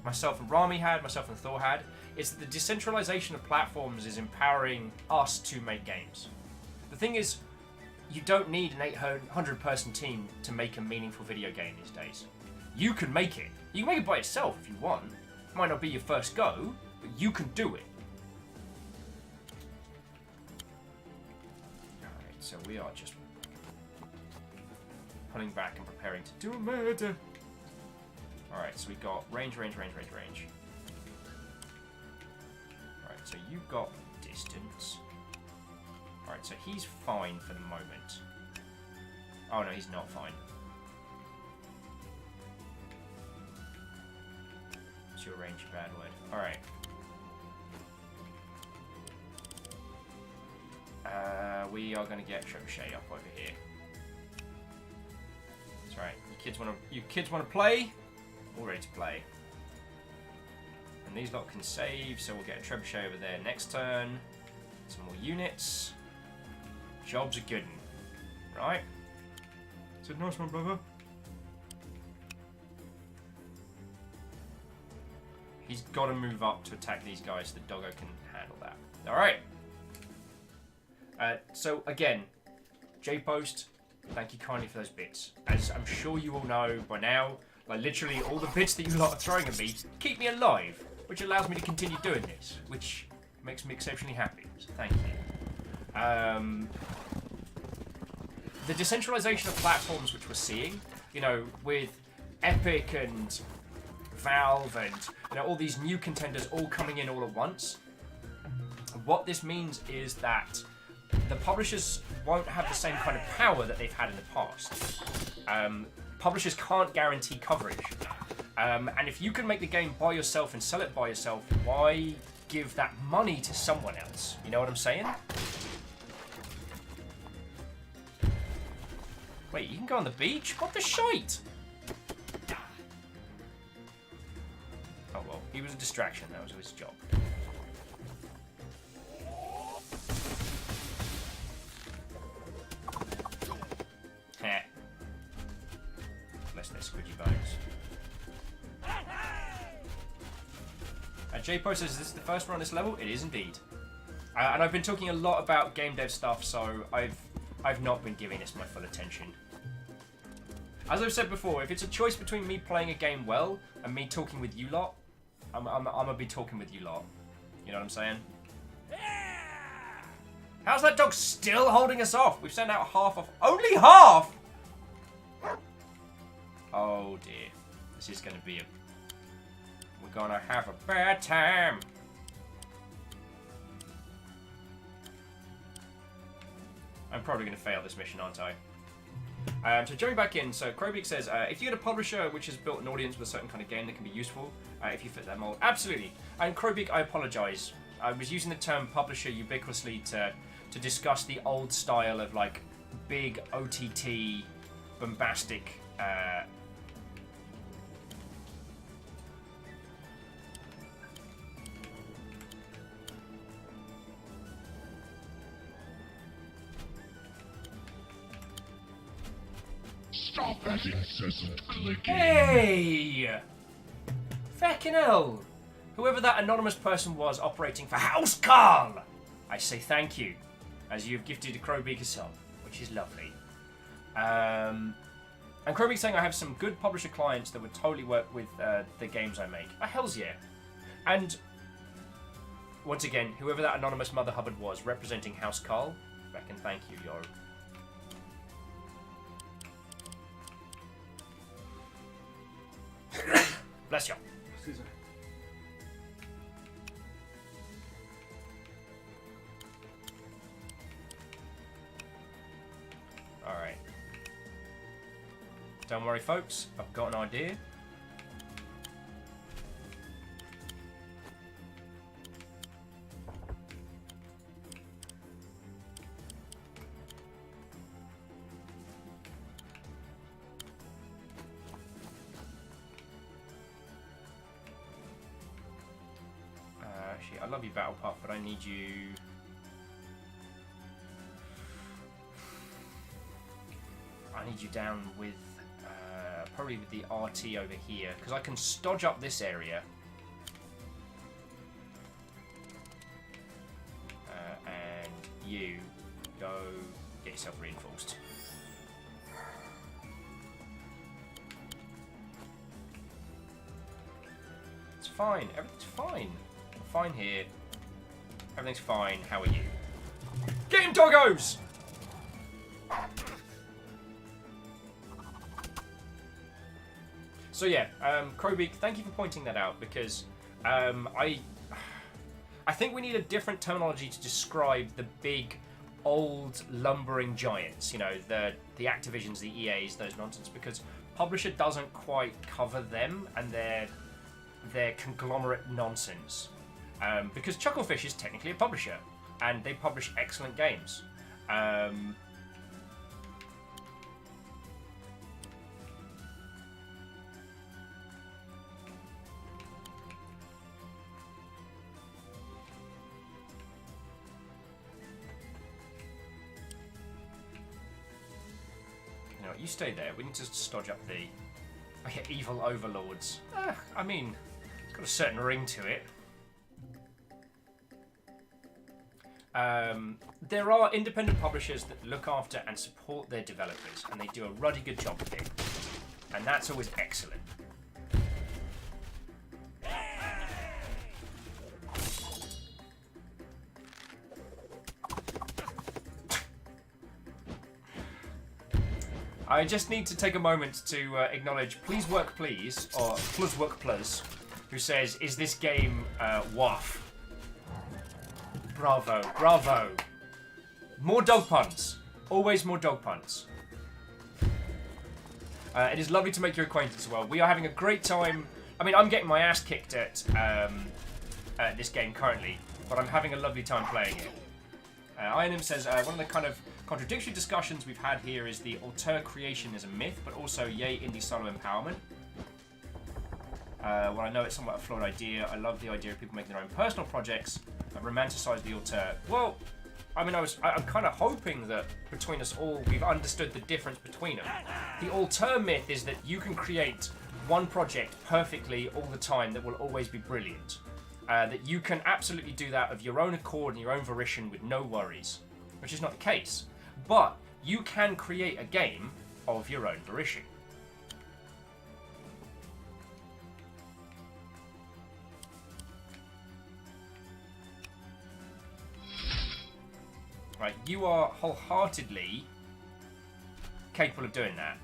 myself and Rami had, myself and Thor had, it's that the decentralization of platforms is empowering us to make games. The thing is, you don't need an 800-person team to make a meaningful video game these days. You can make it. You can make it by yourself if you want. It might not be your first go, but you can do it. Alright, so we are just pulling back and preparing to do a murder. Alright, so we got range. Alright, so you've got distance. Alright, so he's fine for the moment. Oh no, he's not fine. What's your range, bad word? Alright. We are going to get Trebuchet up over here. That's right. You kids wanna play? All ready to play. And these lot can save, so we'll get a Trebuchet over there next turn. Some more units. Job's a good one. Right? It's a nice one, brother. He's got to move up to attack these guys so the doggo can handle that. Alright. So, again, J-Post, thank you kindly for those bits. As I'm sure you all know by now, like literally all the bits that you lot are throwing at me keep me alive, which allows me to continue doing this, which makes me exceptionally happy. So thank you. The decentralization of platforms which we're seeing, you know, with Epic and Valve and all these new contenders all coming in all at once. What this means is that the publishers won't have the same kind of power that they've had in the past. Publishers can't guarantee coverage. And if you can make the game by yourself and sell it by yourself, why give that money to someone else? You know what I'm saying? Wait, you can go on the beach? What the shite? Oh well, he was a distraction. That was his job. Heh. Bless their squidgy bones. J-Po says, is this the first run on this level? It is indeed. And I've been talking a lot about game dev stuff, so I've not been giving this my full attention. As I've said before, if it's a choice between me playing a game well and me talking with you lot, I'm gonna be talking with you lot. You know what I'm saying? How's that dog still holding us off? We've sent out half of... Only half?! Oh dear. This is gonna be a... We're gonna have a bad time. I'm probably gonna fail this mission, aren't I? So jumping back in, so Krobik says, if you get a publisher which has built an audience with a certain kind of game that can be useful, if you fit that mold, absolutely. And Krobik, I apologise. I was using the term publisher ubiquitously to discuss the old style of like big OTT, bombastic. Stop that incessant clicking. Hey! Feckin' hell! Whoever that anonymous person was operating for House Carl! I say thank you, as you have gifted Krobik a sub, which is lovely. And Krobik saying I have some good publisher clients that would totally work with the games I make. Hell's yeah. And once again, whoever that anonymous Mother Hubbard was representing House Carl, feckin' thank you, yo. Bless you. Caesar. Alright. Don't worry, folks. I've got an idea. I love you, Battle Puff, but I need you... I need you down with... probably with the RT over here, because I can stodge up this area. And you go get yourself reinforced. It's fine, everything's fine. Fine here. Everything's fine. How are you? Get him, doggos! So yeah, Krobik, thank you for pointing that out, because I think we need a different terminology to describe the big, old, lumbering giants. You know, the Activisions, the EAs, those nonsense, because publisher doesn't quite cover them and their conglomerate nonsense. Because Chucklefish is technically a publisher, and they publish excellent games. You know what, you stay there. We need to stodge up the evil overlords. I mean, it's got a certain ring to it. There are independent publishers that look after and support their developers, and they do a ruddy good job of it, and that's always excellent. I just need to take a moment to acknowledge Please Work Please, or Plus Work Plus, who says, is this game waff? Bravo, bravo. More dog puns. Always more dog puns. It is lovely to make your acquaintance as well. We are having a great time. I mean, I'm getting my ass kicked at this game currently, but I'm having a lovely time playing it. Ionim says, one of the kind of contradictory discussions we've had here is the auteur creation is a myth, but also yay indie solo empowerment. Well, I know it's somewhat a flawed idea. I love the idea of people making their own personal projects and romanticize the auteur. Well, I mean, I'm kind of hoping that between us all, we've understood the difference between them. The auteur myth is that you can create one project perfectly all the time that will always be brilliant. That you can absolutely do that of your own accord and your own volition with no worries, which is not the case. But you can create a game of your own volition. Right, you are wholeheartedly capable of doing that.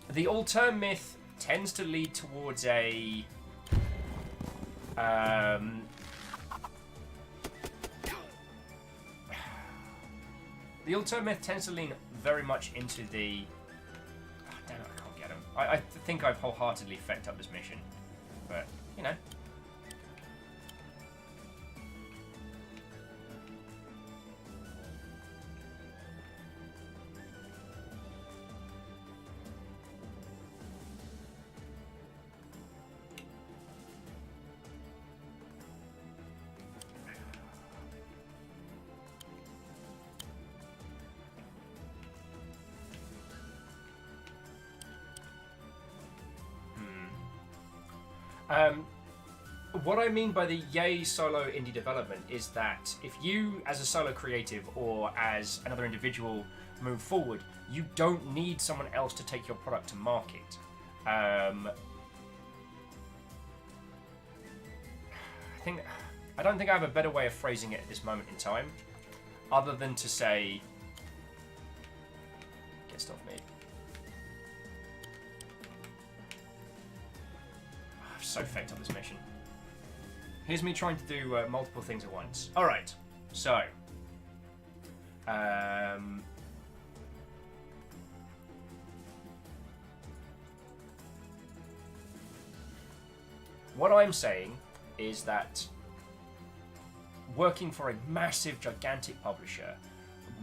The auteur myth tends to lead towards a... the auteur myth tends to lean very much into the... Oh, damn it, I can't get him. I think I've wholeheartedly fecked up this mission. But, you know. What I mean by the yay solo indie development is that if you, as a solo creative or as another individual, move forward, you don't need someone else to take your product to market. I don't think I have a better way of phrasing it at this moment in time, other than to say, get stuff made. I've so faked up this mission. Here's me trying to do multiple things at once. Alright, so... what I'm saying is that working for a massive, gigantic publisher,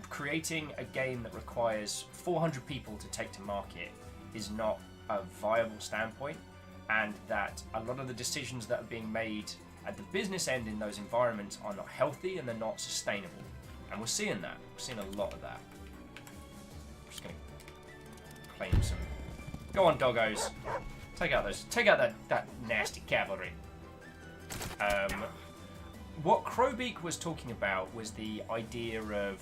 creating a game that requires 400 people to take to market is not a viable standpoint, and that a lot of the decisions that are being made at the business end in those environments are not healthy and they're not sustainable. And we're seeing that. We're seeing a lot of that. I'm just going to claim some... Go on, doggos. Take out that nasty cavalry. What Crowbeak was talking about was the idea of...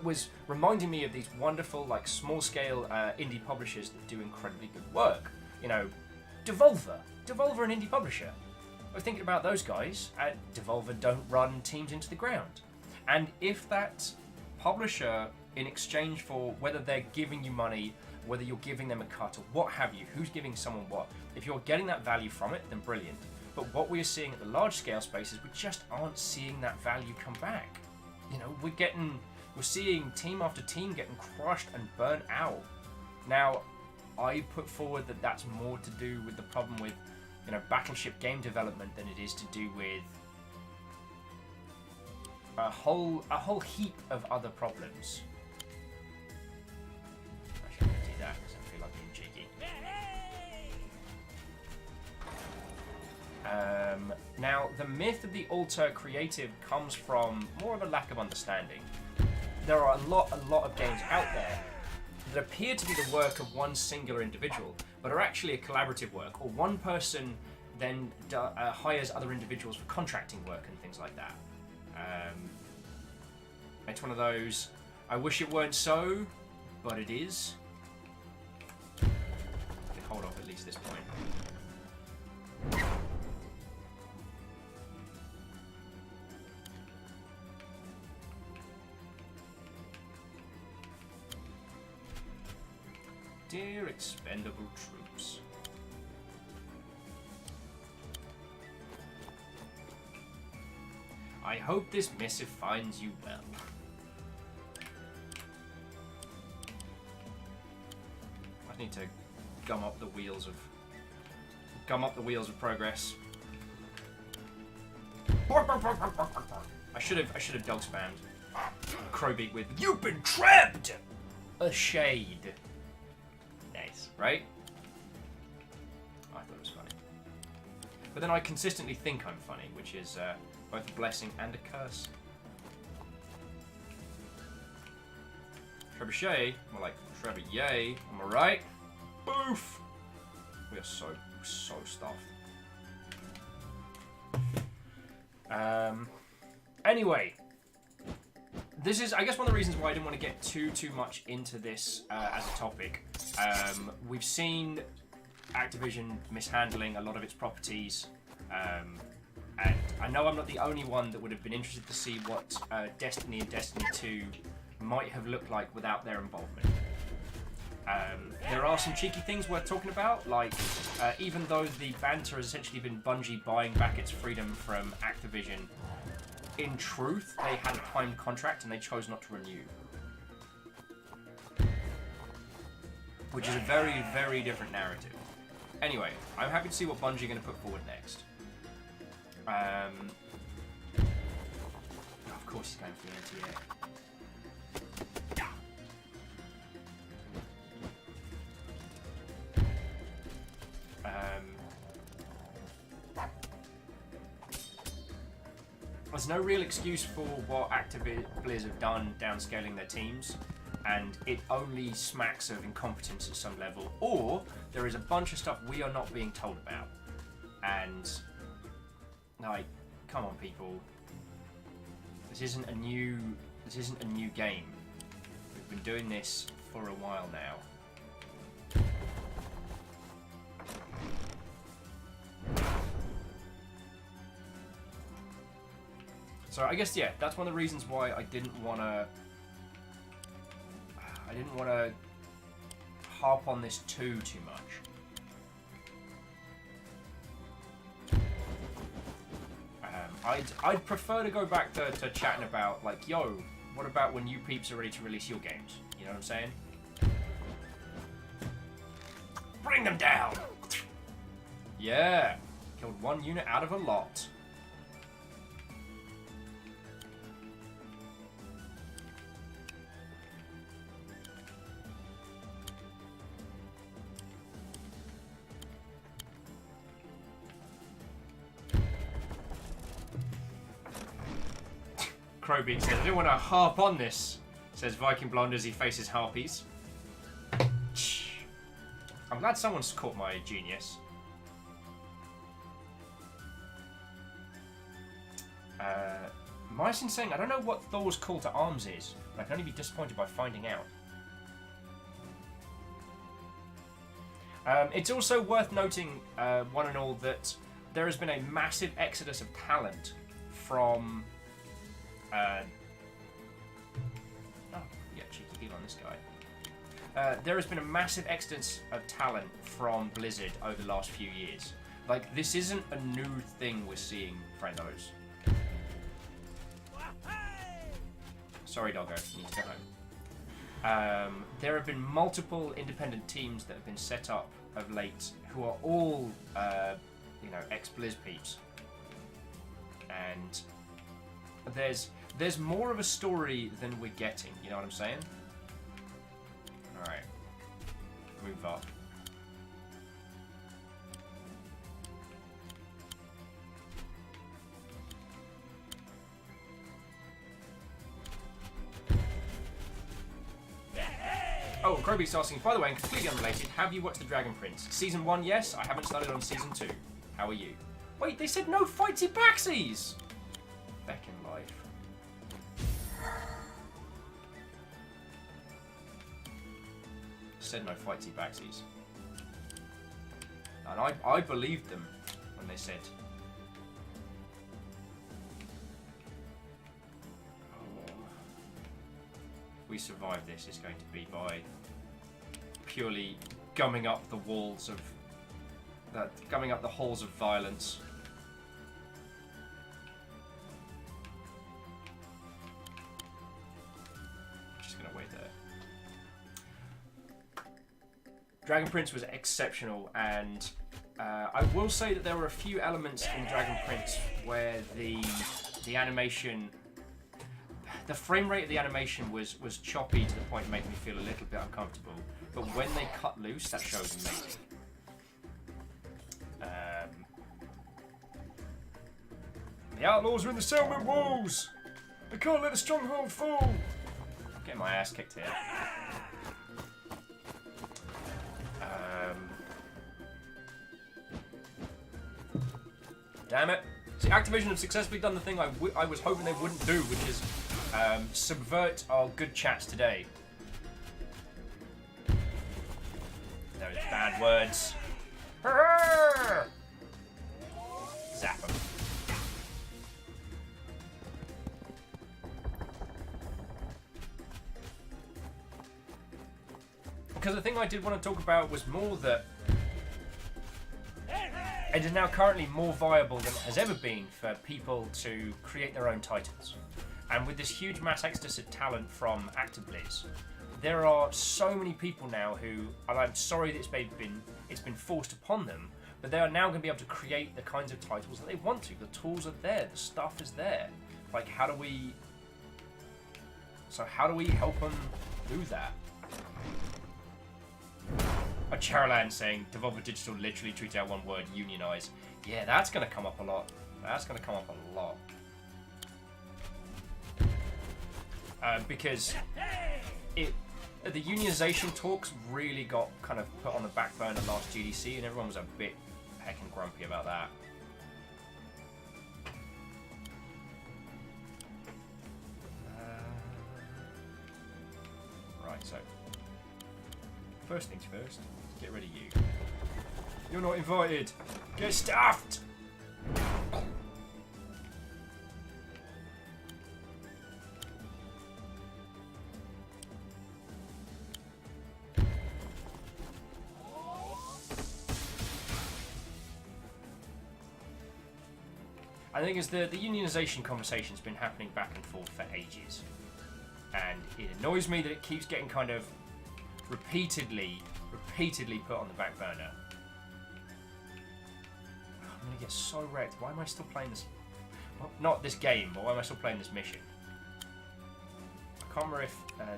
was reminding me of these wonderful, like, small-scale indie publishers that do incredibly good work. You know, Devolver, an indie publisher. I was thinking about those guys. Devolver don't run teams into the ground. And if that publisher, in exchange for whether they're giving you money, whether you're giving them a cut or what have you, who's giving someone what, if you're getting that value from it, then brilliant. But what we're seeing at the large scale spaces, we just aren't seeing that value come back. You know, we're seeing team after team getting crushed and burnt out. Now, I put forward that that's more to do with the problem with, you know, Battleship game development than it is to do with a whole heap of other problems. I shouldn't do that because I feel like being cheeky. Now, the myth of the auteur creative comes from more of a lack of understanding. There are a lot of games out there that appear to be the work of one singular individual, but are actually a collaborative work, or one person then hires other individuals for contracting work and things like that. It's one of those, I wish it weren't so, but it is. I can hold off at least this point. Dear expendable troops. I hope this missive finds you well. I need to gum up the wheels of progress. I should have dog spammed Crowbeak with "You've been trapped!" A shade. Nice, right? I thought it was funny. But then I consistently think I'm funny, which is both a blessing and a curse. Trebuchet, more like Trebuchet, am I right? Boof! We are so stuffed. Anyway, this is, I guess, one of the reasons why I didn't want to get too much into this as a topic. We've seen Activision mishandling a lot of its properties, and I know I'm not the only one that would have been interested to see what Destiny and Destiny 2 might have looked like without their involvement. There are some cheeky things worth talking about, like even though the banter has essentially been Bungie buying back its freedom from Activision, in truth, they had a timed contract and they chose not to renew. Which is a very, very different narrative. Anyway, I'm happy to see what Bungie are going to put forward next. Of course he's going for the NTA. There's no real excuse for what Blizz have done downscaling their teams, and it only smacks of incompetence at some level, or there is a bunch of stuff we are not being told about. And, like, come on people, this isn't a new game. We've been doing this for a while now. So I guess, yeah, that's one of the reasons why I didn't want to harp on this too much. I'd prefer to go back to chatting about, like, yo, what about when you peeps are ready to release your games? You know what I'm saying? Bring them down! Yeah! Killed one unit out of a lot. Crowbeak says, I didn't want to harp on this, says Viking Blonde as he faces harpies. I'm glad someone's caught my genius. Mycin saying, I don't know what Thor's call to arms is, but I can only be disappointed by finding out. It's also worth noting, one and all, that there has been a massive exodus of talent from... cheeky deal on this guy. There has been a massive exodus of talent from Blizzard over the last few years. Like, this isn't a new thing we're seeing, friendos. Sorry, doggo, you need to go home. There have been multiple independent teams that have been set up of late who are all, ex-Blizz peeps. And there's more of a story than we're getting, you know what I'm saying? Alright. Move up. Oh, Crowbeak's asking, by the way, and completely unrelated, have you watched The Dragon Prince? Season 1, yes. I haven't started on Season 2. How are you? Wait, they said no fightsy backsies! Back in life. Said no fightsy backsies. And I believed them when they said... If we survive this, it's going to be by purely gumming up the walls of... gumming up the halls of violence. Dragon Prince was exceptional, and I will say that there were a few elements in Dragon Prince where the animation, the frame rate of the animation was choppy to the point of making me feel a little bit uncomfortable. But when they cut loose, that show was amazing. The outlaws are in the settlement walls! I can't let the stronghold fall! I'm getting my ass kicked here. Damn it. See, Activision have successfully done the thing I was hoping they wouldn't do, which is subvert our good chats today. Those bad words. Zap them. Because the thing I did want to talk about was more that it is now currently more viable than it has ever been for people to create their own titles. And with this huge mass exodus of talent from ActiBliz, there are so many people now who, and I'm sorry that it's been forced upon them, but they are now going to be able to create the kinds of titles that they want to. The tools are there, the stuff is there. Like, how do we help them do that? A Charalan saying Devolver Digital literally tweeted out one word, unionize. Yeah, that's going to come up a lot. That's going to come up a lot. Because the unionization talks really got kind of put on the back burner last GDC, and everyone was a bit heckin' grumpy about that. Right, so first things first, get rid of you. You're not invited. Get stuffed. I think it's the unionization conversation's been happening back and forth for ages, and it annoys me that it keeps getting kind of repeatedly put on the back burner. I'm gonna get so wrecked. Why am I still playing this? Well, not this game, but why am I still playing this mission? I can't remember if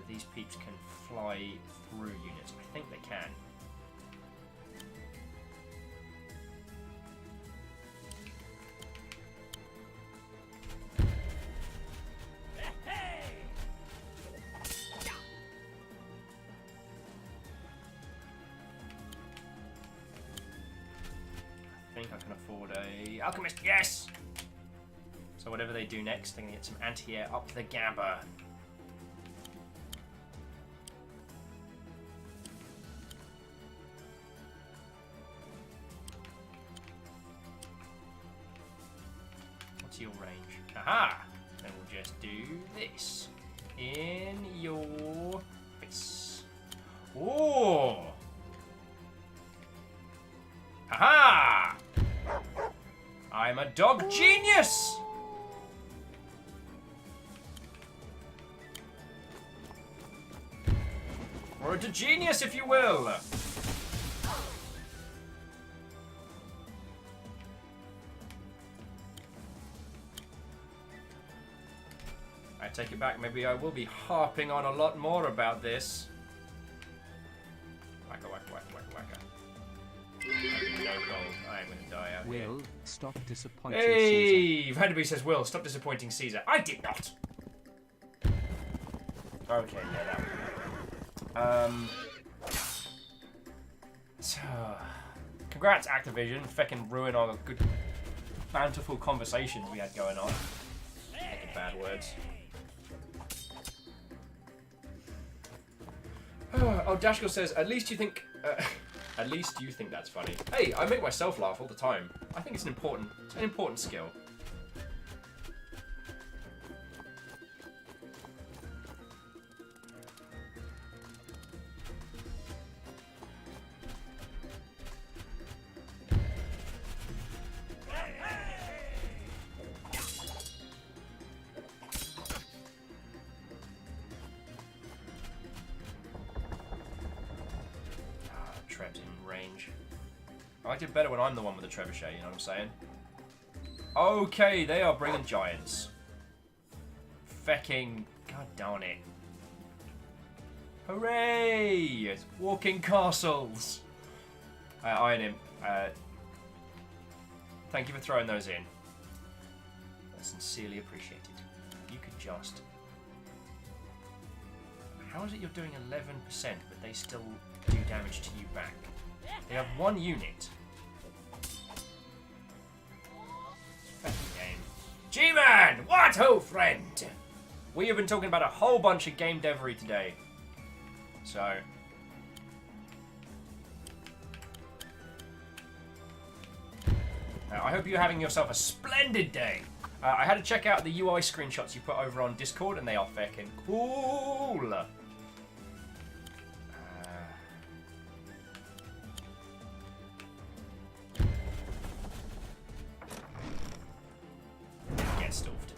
these peeps can fly through units. I think they can. I think I can afford a alchemist. Yes. So whatever they do next, they're gonna get some anti-air up the gabber. What's your range? Aha! Then we'll just do this in your face. Oh! Haha! I'm a dog genius! Or a genius, if you will. I take it back. Maybe I will be harping on a lot more about this. Wacka, wacka, wacka, wacka, wacka. No gold. I am going to die out here. Will, stop disappointing Hey! Caesar. Vanderby says, Will, stop disappointing Caesar. I did not! Okay, yeah, that one. So, congrats, Activision. Feckin' ruin all the good, bountiful conversations we had going on. Making bad words. Oh, Dashko says, at least you think that's funny. Hey, I make myself laugh all the time. I think it's an important skill. range. I like it better when I'm the one with the trebuchet, you know what I'm saying? Okay, they are bringing giants. Fecking... God darn it. Hooray! Walking castles! Iron Imp, thank you for throwing those in. That's sincerely appreciated. You could just... How is it you're doing 11%, but they still do damage to you back? They have one unit. Fucking game. G-Man! What ho, friend? We have been talking about a whole bunch of game devery today. So... I hope you're having yourself a splendid day. I had to check out the UI screenshots you put over on Discord, and they are feckin' cool. Get stuffed.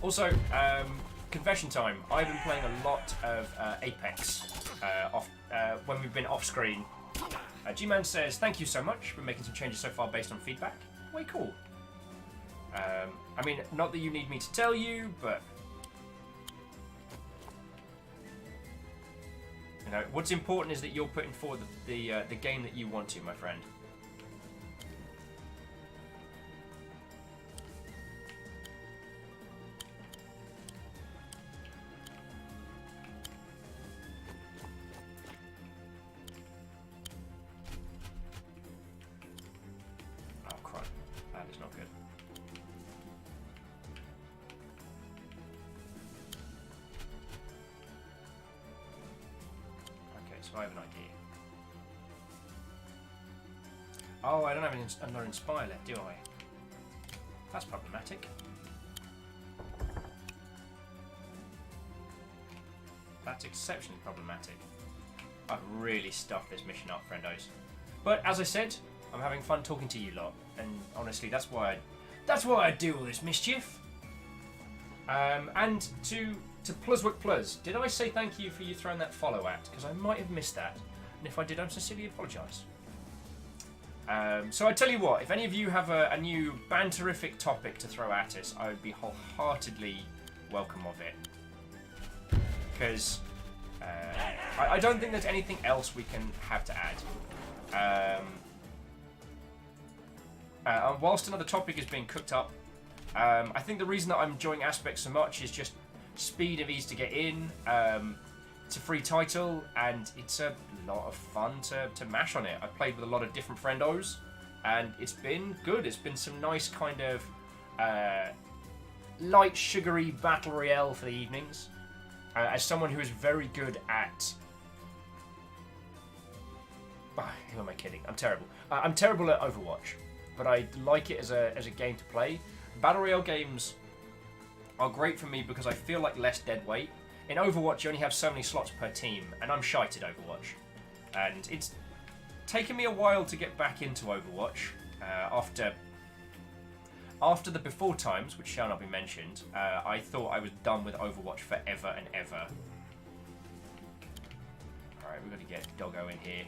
Also, confession time. I've been playing a lot of Apex when we've been off screen. G-Man says, thank you so much for making some changes so far based on feedback. Way cool. I mean, not that you need me to tell you, but... You know, what's important is that you're putting forward the game that you want to, my friend. So I have an idea. Oh, I don't have another Inspire left, do I? That's problematic. That's exceptionally problematic. I've really stuffed this mission up, friendos. But as I said, I'm having fun talking to you lot, and honestly, that's why I do all this mischief. And to Pluswick Plus, did I say thank you for you throwing that follow at? Because I might have missed that, and if I did, I sincerely apologise. So I tell you what, if any of you have a new banterific topic to throw at us, I would be wholeheartedly welcome of it. Because I don't think there's anything else we can have to add. Whilst another topic is being cooked up, I think the reason that I'm enjoying Aspect so much is just speed and ease to get in. It's a free title, and it's a lot of fun to mash on it. I've played with a lot of different friendos, and it's been good. It's been some nice kind of light, sugary battle royale for the evenings. As someone who is very good at... who am I kidding? I'm terrible. I'm terrible at Overwatch, but I like it as a game to play. Battle royale games are great for me because I feel like less dead weight. In Overwatch, you only have so many slots per team, and I'm shite at Overwatch. And it's taken me a while to get back into Overwatch after the before times, which shall not be mentioned. I thought I was done with Overwatch forever and ever. Alright, we've got to get Doggo in here.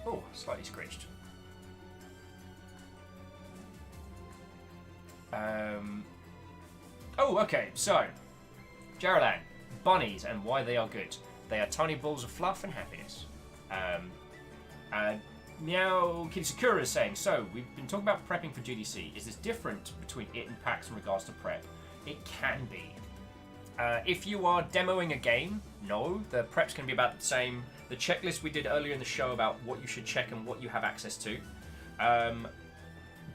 Oh, slightly scratched. Oh, okay, so Geraldine, bunnies and why they are good. They are tiny balls of fluff and happiness. Meow Kidsakura is saying, so we've been talking about prepping for GDC. Is this different between it and PAX in regards to prep? It can be. If you are demoing a game, no, the prep's going to be about the same. The checklist we did earlier in the show about what you should check and what you have access to.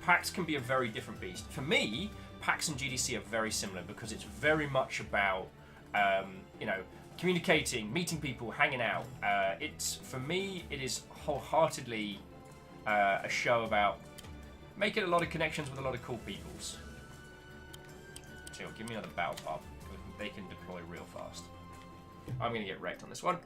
PAX can be a very different beast. For me, PAX and GDC are very similar because it's very much about, communicating, meeting people, hanging out. For me, it is wholeheartedly a show about making a lot of connections with a lot of cool peoples. Chill, give me another battle pub. Good they can deploy real fast. I'm gonna get wrecked on this one.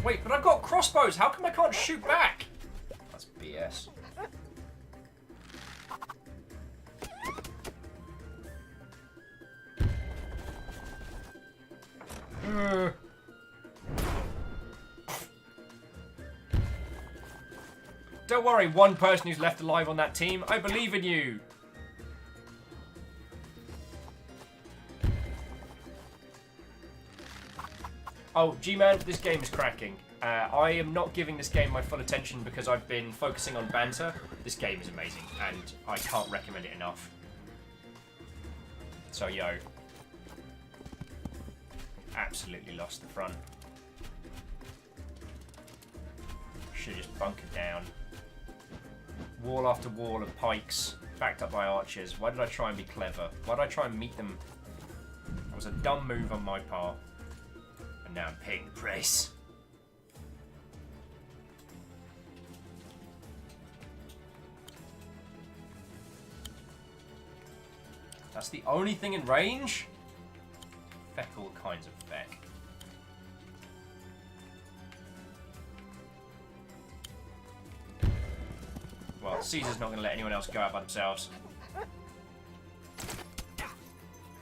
Wait, but I've got crossbows. How come I can't shoot back? That's BS. Don't worry, one person who's left alive on that team. I believe in you. Oh, G-Man, this game is cracking. I am not giving this game my full attention because I've been focusing on banter. This game is amazing, and I can't recommend it enough. So, yo. Absolutely lost the front. Should've just bunkered down. Wall after wall of pikes, backed up by archers. Why did I try and be clever? Why did I try and meet them? It was a dumb move on my part. And now I'm paying the price. That's the only thing in range? Feck all kinds of feck. Well, Caesar's not going to let anyone else go out by themselves.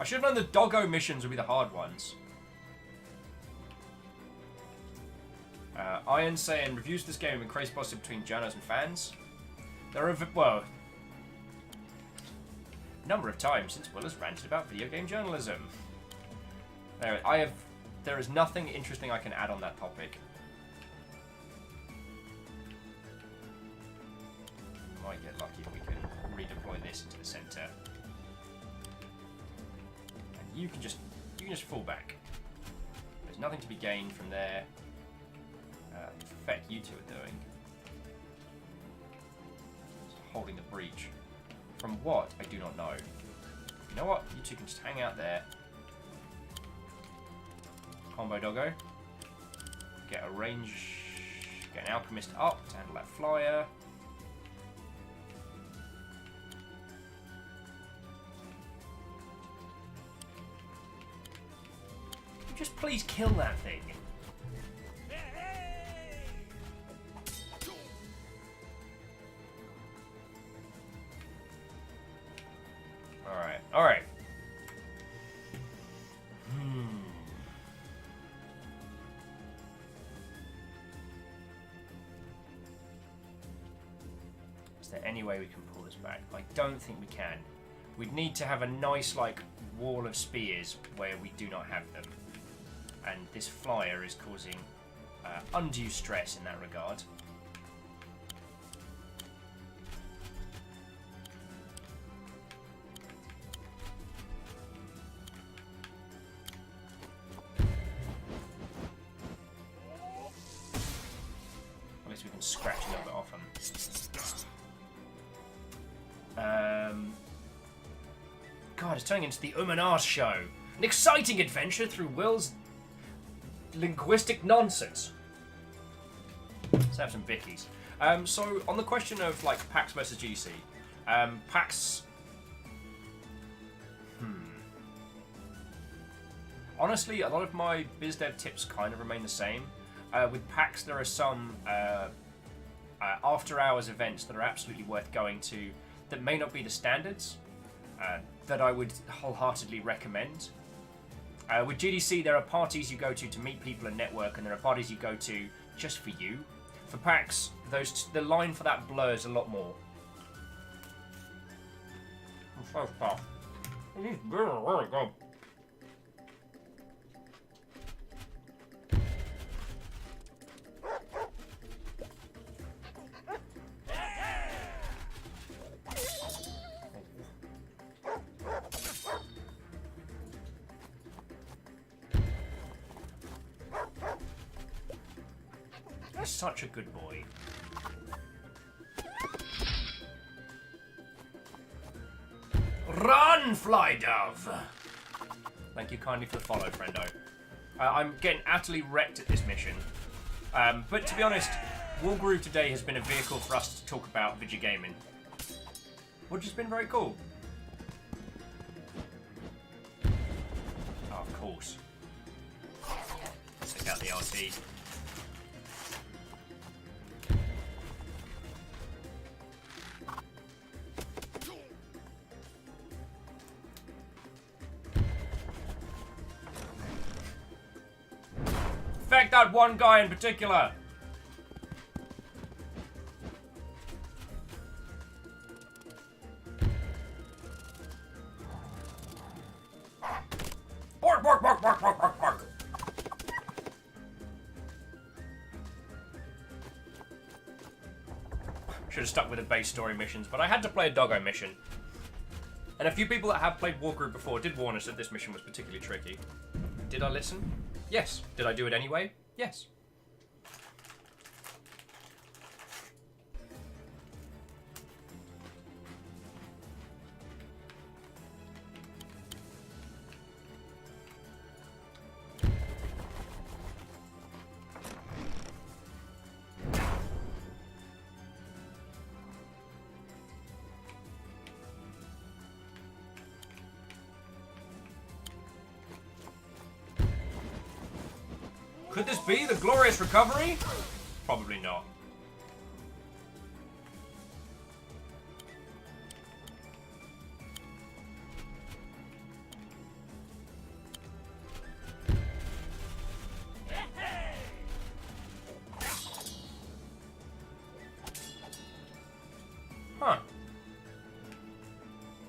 I should have known the doggo missions would be the hard ones. Iron saying, reviews of this game have been crazy positive between journalists and fans. There are, well, a number of times since Will has ranted about video game journalism. Anyway, there is nothing interesting I can add on that topic. Might get lucky if we can redeploy this into the center. And you can just fall back. There's nothing to be gained from there. The feck you two are doing. Just holding the breach. From what? I do not know. You know what? You two can just hang out there. Combo doggo. Get a range. Get an alchemist up to handle that flyer. Just please kill that thing. Alright, alright. Is there any way we can pull this back? I don't think we can. We'd need to have a nice, like, wall of spears where we do not have them. And this flyer is causing undue stress in that regard. At least we can scratch a little bit off them. God, it's turning into the Umanar show. An exciting adventure through Will's linguistic nonsense. Let's have some bickies. So on the question of like PAX versus GDC, PAX. Honestly, a lot of my biz dev tips kind of remain the same. With PAX, there are some after hours events that are absolutely worth going to that may not be the standards that I would wholeheartedly recommend. With GDC, there are parties you go to meet people and network, and there are parties you go to just for you. For PAX, the line for that blurs a lot more. I'm so tough. These beers are really good. He's such a good boy. Run, fly dove! Thank you kindly for the follow, friendo. I'm getting utterly wrecked at this mission. But to be honest, Wargroove today has been a vehicle for us to talk about video gaming, which has been very cool. Oh, of course. Let's take out the RT. Affect that one guy in particular. Bork, bork, bork, bork, bork, bork, bork. Should have stuck with the base story missions, but I had to play a doggo mission. And a few people that have played Wargroove before did warn us that this mission was particularly tricky. Did I listen? Yes. Did I do it anyway? Yes. Could this be the glorious recovery? Probably not. Huh.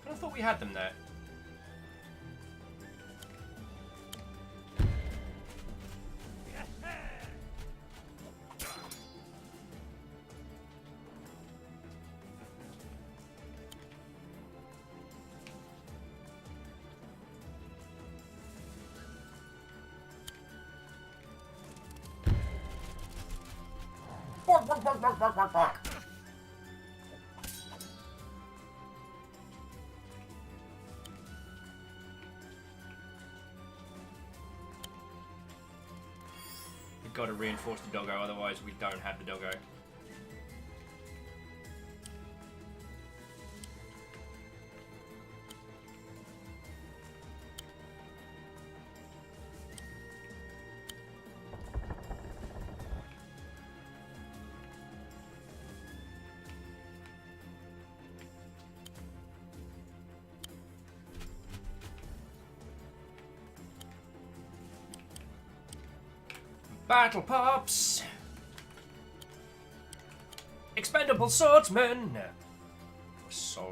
I thought we had them there. Bark, bark, bark, bark, bark, bark, bark. We've got to reinforce the doggo, otherwise we don't have the doggo. Battle Pops! Expendable Swordsman! We're so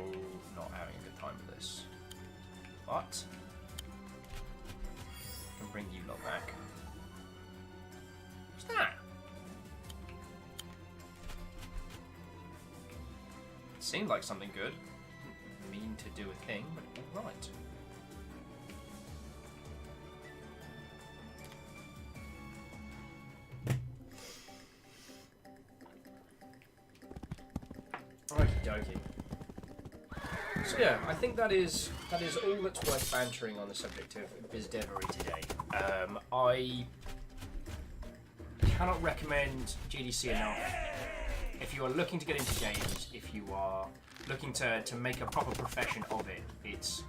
not having a good time with this. But I can bring you lot back. What's that? It seemed like something good. Didn't mean to do a thing, but alright. Okie dokie. So yeah, I think that is all that's worth bantering on the subject of BizDevery today. I cannot recommend GDC enough. If you are looking to get into games, if you are looking to make a proper profession of it, it's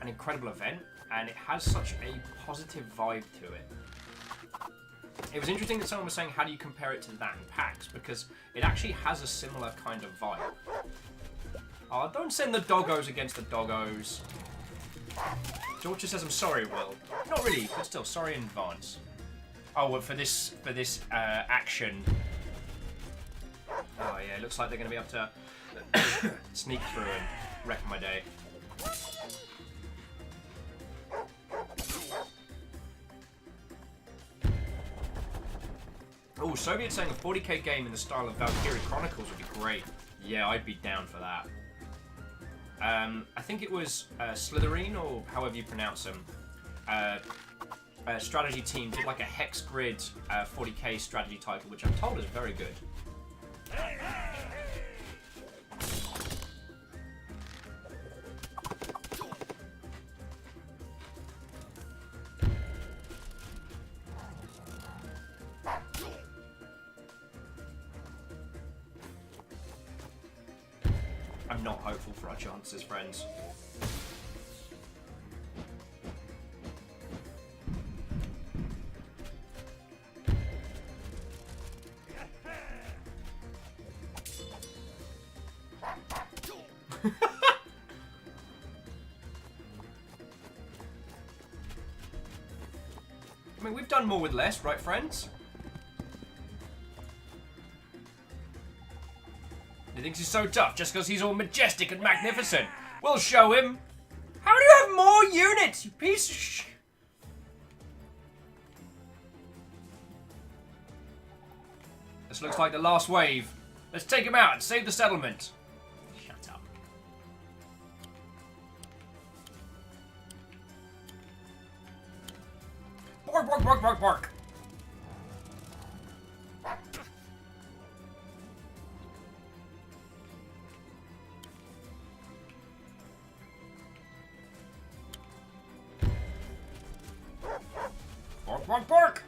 an incredible event and it has such a positive vibe to it. It was interesting that someone was saying, how do you compare it to that in PAX? Because it actually has a similar kind of vibe. Oh, don't send the doggos against the doggos. George says, I'm sorry, Will. Not really, but still, sorry in advance. Oh, well, for this action. Oh, yeah, it looks like they're going to be able to sneak through and wreck my day. Oh, Soviet saying a 40k game in the style of Valkyrie Chronicles would be great. Yeah, I'd be down for that. I think it was Slytherin, or however you pronounce them. A strategy team did like a hex grid 40k strategy title, which I'm told is very good. I'm not hopeful for our chances, friends. I mean, we've done more with less, right, friends? He thinks he's so tough just because he's all majestic and magnificent. We'll show him. How do you have more units, you piece of sh... This looks like the last wave. Let's take him out and save the settlement. Shut up. Bork, bork, bork, bork, bork. Bork, bork, bork.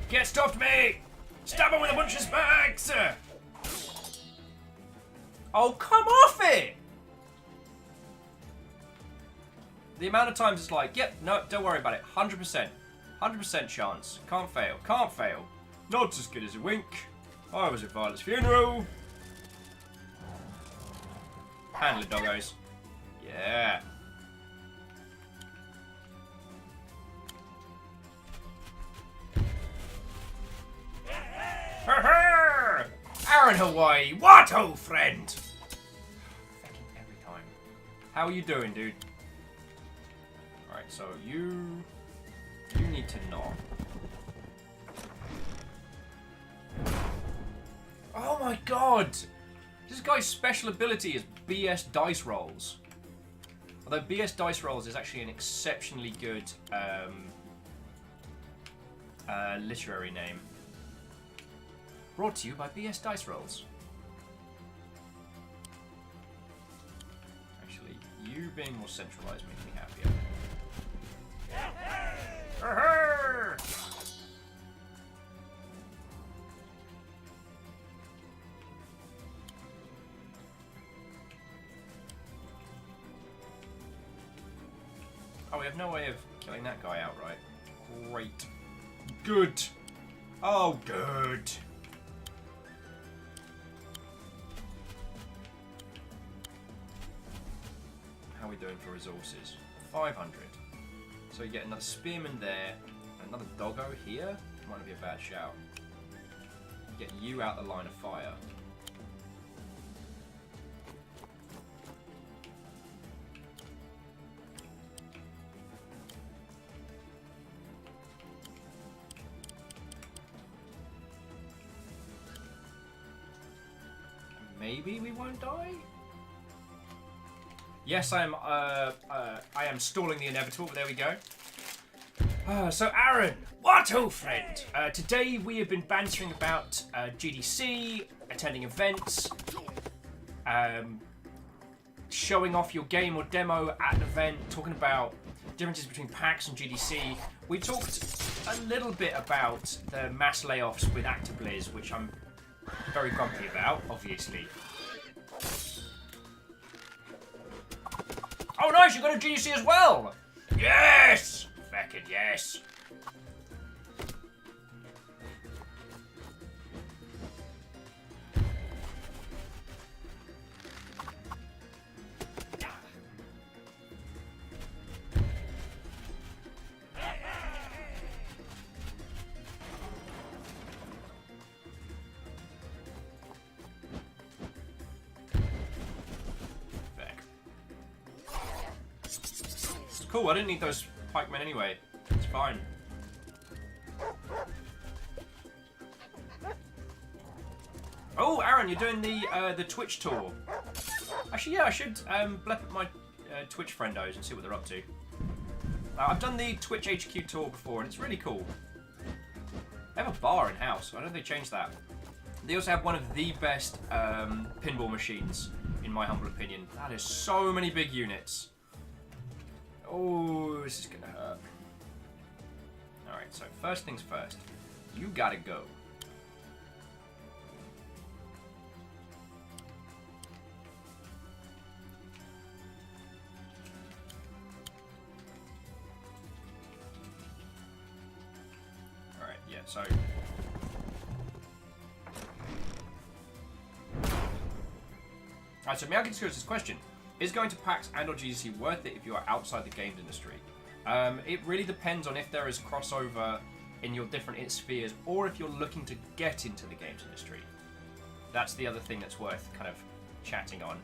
Get stopped me! Stab him with a bunch of spikes! Oh, come off it! The amount of times it's like, yep, no, don't worry about it. 100%. 100% chance. Can't fail. Can't fail. Not as good as a wink. I was at Violet's funeral. Handle it, doggos. Yeah. Aaron Hawaii, what old friend? Fucking every time. How are you doing, dude? Alright, so you need to not. Oh my god! This guy's special ability is BS dice rolls. Although BS dice rolls is actually an exceptionally good literary name. Brought to you by BS Dice Rolls. Actually, you being more centralized makes me happier. Oh, we have no way of killing that guy outright. Great. Good. Oh, good. How are we doing for resources? 500. So you get another spearman there, another doggo here. Might not be a bad shout. Get you out the line of fire. Maybe we won't die? Yes, I am stalling the inevitable, but there we go. So Aaron, what old friend? Today we have been bantering about GDC, attending events, showing off your game or demo at an event, talking about differences between PAX and GDC. We talked a little bit about the mass layoffs with ActiBliz, which I'm very grumpy about, obviously. Oh nice, you got a GDC as well! Yes! Fucking yes! Cool, I didn't need those pikemen anyway. It's fine. Oh, Aaron, you're doing the Twitch tour. Actually, yeah, I should blep at my Twitch friendos and see what they're up to. I've done the Twitch HQ tour before, and it's really cool. They have a bar in-house. I don't know if they changed that. They also have one of the best pinball machines, in my humble opinion. That is so many big units. Oh, this is gonna hurt. Alright, so first things first. You gotta go. Alright, yeah, so... Alright, so Miyagi discusses this question. Is going to PAX and or GDC worth it if you are outside the games industry? It really depends on if there is crossover in your different spheres or if you're looking to get into the games industry. That's the other thing that's worth kind of chatting on.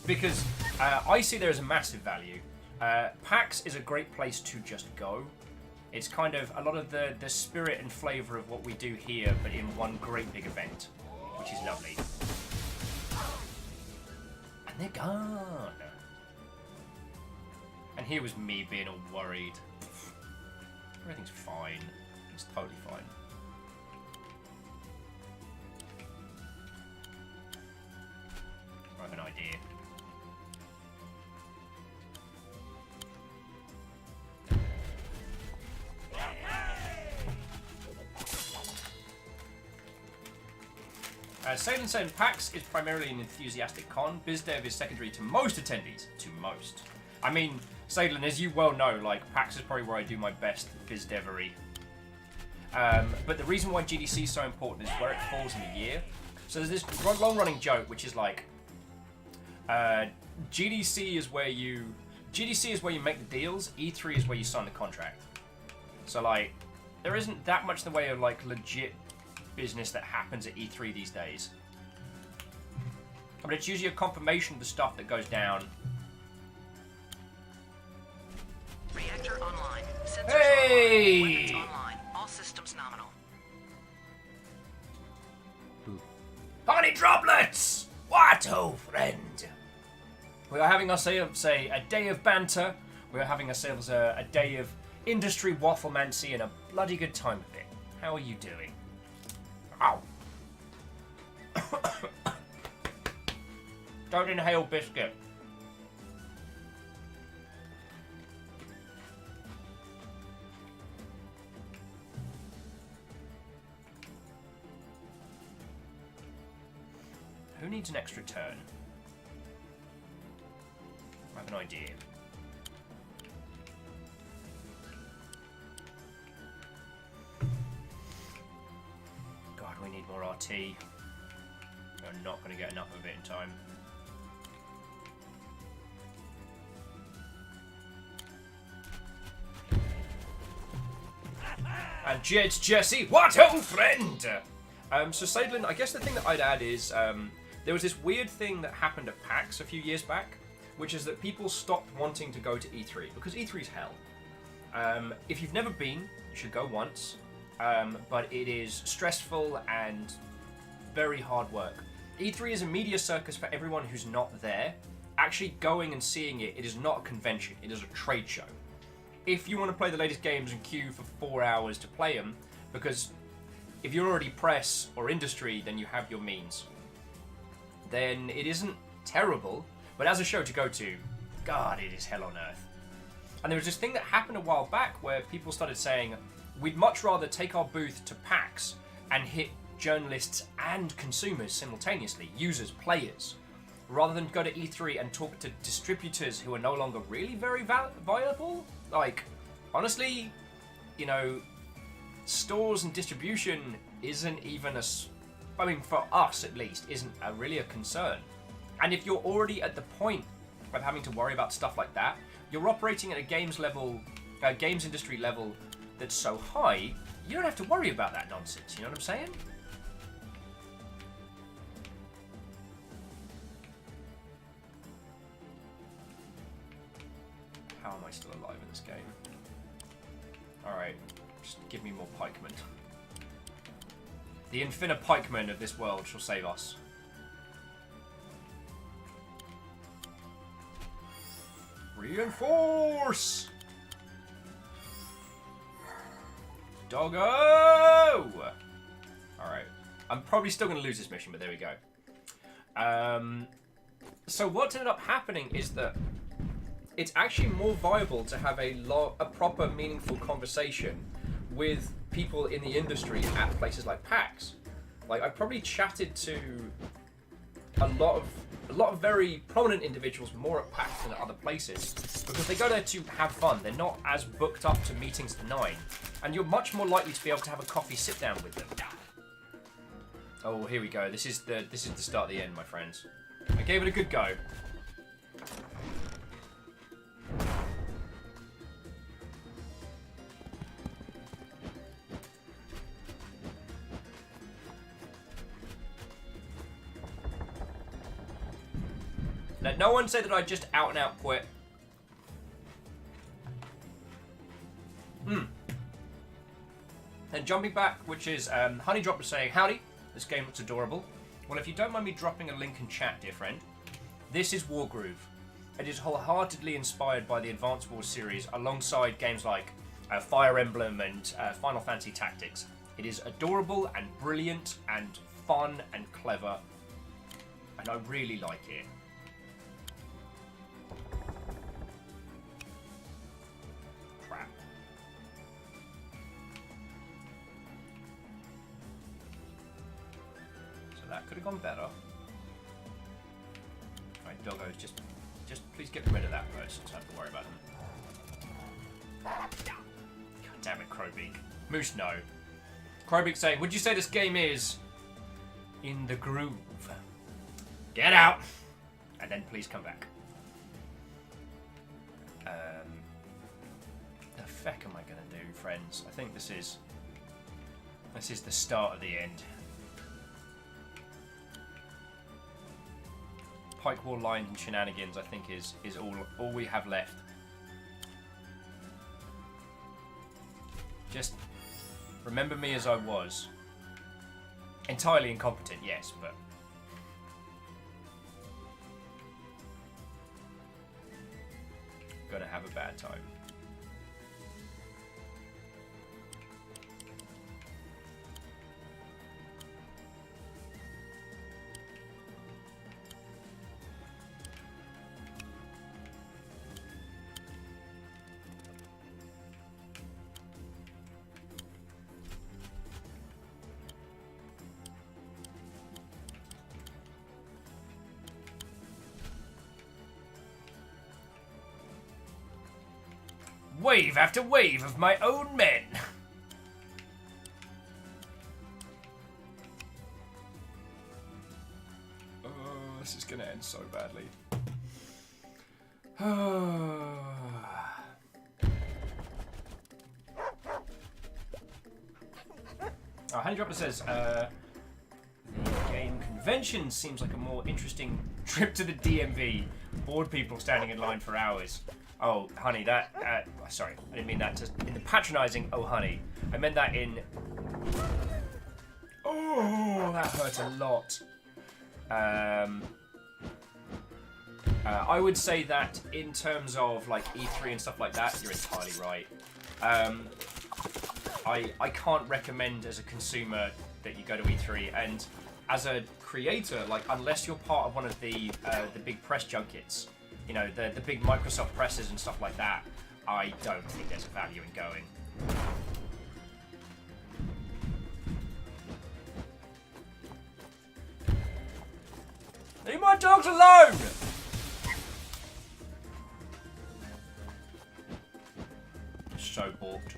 Because I see there as a massive value. PAX is a great place to just go. It's kind of a lot of the spirit and flavour of what we do here, but in one great big event, which is lovely. And they're gone. And here was me being all worried. Everything's fine. It's totally fine. I have an idea. Salem saying PAX is primarily an enthusiastic con. BizDev is secondary to most attendees. To most. I mean, Sadlin, as you well know, like, PAX is probably where I do my best BizDevery. But the reason why GDC is so important is where it falls in the year. So there's this long-running joke, which is like, GDC is where you make the deals. E3 is where you sign the contract. So like, there isn't that much in the way of like legit business that happens at E3 these days. But it's usually a confirmation of the stuff that goes down. Reactor online. Sensors Hey! online. Weapons online. All systems nominal. Honey droplets! What, oh friend? We are having ourselves a day of banter. We are having ourselves a day of industry wafflemancy and a bloody good time of it. How are you doing? Ow. Don't inhale biscuit. Who needs an extra turn? I have an idea. God, we need more RT. We're not going to get enough of it in time. And it's Jesse. What, old friend? So Sadlin, I guess the thing that I'd add is there was this weird thing that happened at PAX a few years back, which is that people stopped wanting to go to E3 because E3's hell. If you've never been, you should go once, but it is stressful and very hard work. E3 is a media circus for everyone who's not there. Actually going and seeing it, it is not a convention, it is a trade show. If you want to play the latest games and queue for 4 hours to play them, because if you're already press or industry, then you have your means. Then it isn't terrible, but as a show to go to, God, it is hell on earth. And there was this thing that happened a while back where people started saying, we'd much rather take our booth to PAX and hit journalists and consumers simultaneously, users, players, rather than go to E3 and talk to distributors who are no longer really very viable. Like, honestly, you know, stores and distribution isn't even I mean, for us at least, isn't really a concern. And if you're already at the point of having to worry about stuff like that, you're operating at a games industry level that's so high, you don't have to worry about that nonsense, you know what I'm saying? How am I still alive in this game? Alright, just give me more pikemen. The infinite pikemen of this world shall save us. Reinforce! Doggo! Alright. I'm probably still going to lose this mission, but there we go. So what ended up happening is that it's actually more viable to have a proper, meaningful conversation with people in the industry at places like PAX. Like, I probably chatted to a lot of very prominent individuals more at PAX than at other places because they go there to have fun. They're not as booked up to meetings to 9, and you're much more likely to be able to have a coffee sit down with them. Oh, here we go. This is the start of the end, my friends. I gave it a good go. Let no one say that I just out and out quit. And jumping back, which is Honeydrop was saying, howdy, this game looks adorable. Well, if you don't mind me dropping a link in chat, dear friend, this is Wargroove. It is wholeheartedly inspired by the Advance Wars series alongside games like Fire Emblem and Final Fantasy Tactics. It is adorable and brilliant and fun and clever, and I really like it. Crap. So that could have gone better. Alright, doggos, just please get rid of that person so I don't have to worry about them. God damn it, Crowbeak. Moose, no. Crowbeak saying, would you say this game is in the groove? Get out! And then please come back. The feck am I gonna do, friends? I think this is the start of the end. Pike Wall line and shenanigans, I think, is all we have left. Just remember me as I was. Entirely incompetent, yes, but gonna have a bad time. Wave after wave of my own men. Oh, this is gonna end so badly. Honeydropper says, the game convention seems like a more interesting trip to the DMV. Bored people standing in line for hours. Oh, honey, that... sorry, I didn't mean that in the patronising, oh, honey. I meant that in... Oh, that hurt a lot. I would say that in terms of, like, E3 and stuff like that, you're entirely right. I can't recommend as a consumer that you go to E3, and as a creator, like, unless you're part of one of the big press junkets, you know, the big Microsoft presses and stuff like that, I don't think there's a value in going. Leave my dogs alone! So balked.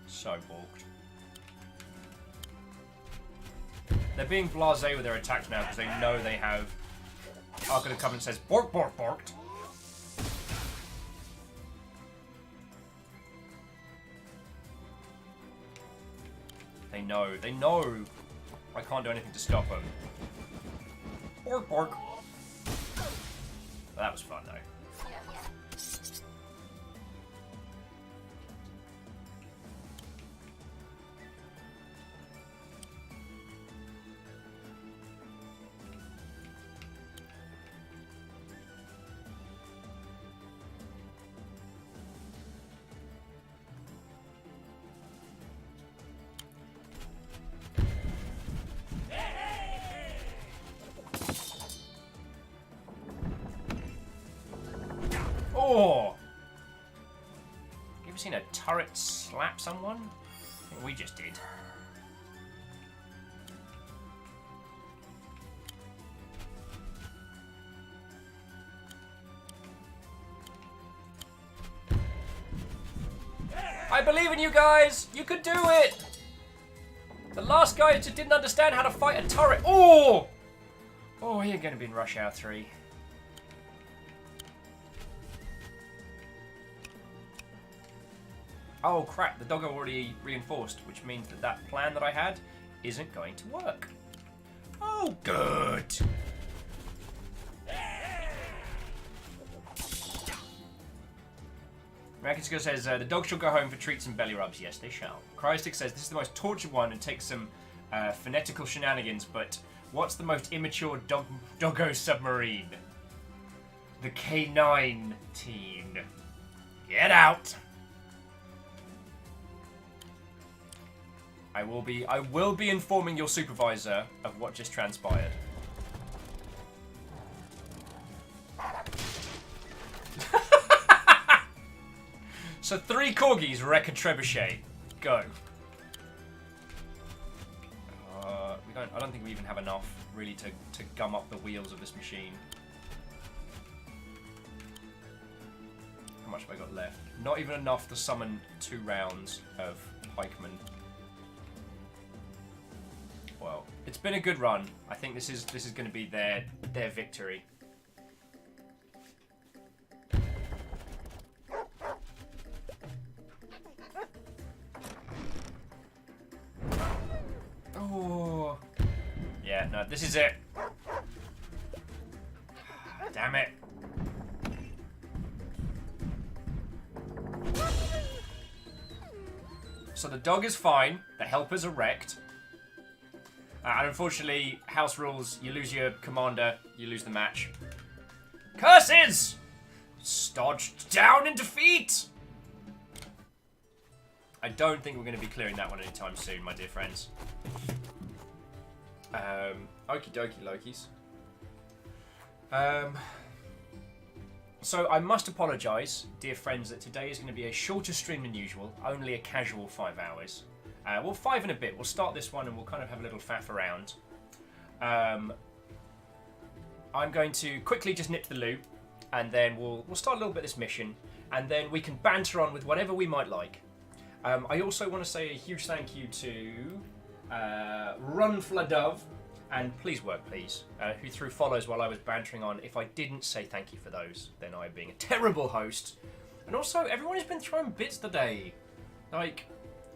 So balked. They're being blasé with their attacks now because they know they have... Ark of the Covenant says, bork, bork, borked. They know. They know. I can't do anything to stop them. Bork, bork. That was fun, though. Oh! You ever seen a turret slap someone? I think we just did. I believe in you guys! You could do it! The last guy just didn't understand how to fight a turret. Oh! Oh, you're going to be in Rush Hour 3. Oh crap, the dog already reinforced, which means that that plan that I had isn't going to work. Oh, good! Rakitzko says, the dog shall go home for treats and belly rubs. Yes, they shall. Cryostic says, this is the most tortured one and takes some phonetical shenanigans, but what's the most immature doggo submarine? The K9 teen. Get out! I will be informing your supervisor of what just transpired. So 3 corgis wreck a trebuchet. Go. I don't think we even have enough really to gum up the wheels of this machine. How much have I got left? Not even enough to summon 2 rounds of pikemen. Well, it's been a good run. I think this is going to be their victory. Oh, yeah, no, this is it. Damn it. So the dog is fine. The helpers are wrecked. And unfortunately, house rules, you lose your commander, you lose the match. Curses! Stodged down in defeat! I don't think we're going to be clearing that one anytime soon, my dear friends. Okie dokie Lokis. So I must apologise, dear friends, that today is going to be a shorter stream than usual, only a casual 5 hours. Well, 5 and a bit. We'll start this one and we'll kind of have a little faff around. I'm going to quickly just nip to the loo, and then we'll start a little bit of this mission, and then we can banter on with whatever we might like. I also want to say a huge thank you to Runfladove and Please Work Please, who threw follows while I was bantering on. If I didn't say thank you for those, then I'm being a terrible host. And also, everyone has been throwing bits today. Like,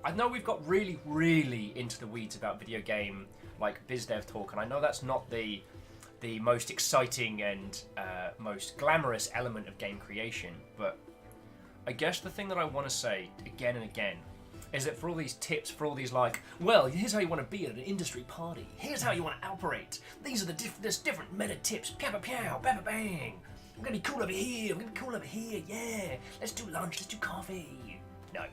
I know we've got really, really into the weeds about video game, like BizDev talk, and I know that's not the most exciting and most glamorous element of game creation, but I guess the thing that I want to say again and again is that for all these tips, for all these like, well, here's how you want to be at an industry party, here's how you want to operate, these are the different meta tips, pow pow pow, bang bang bang, I'm gonna be cool over here, I'm gonna be cool over here, yeah, let's do lunch, let's do coffee. No.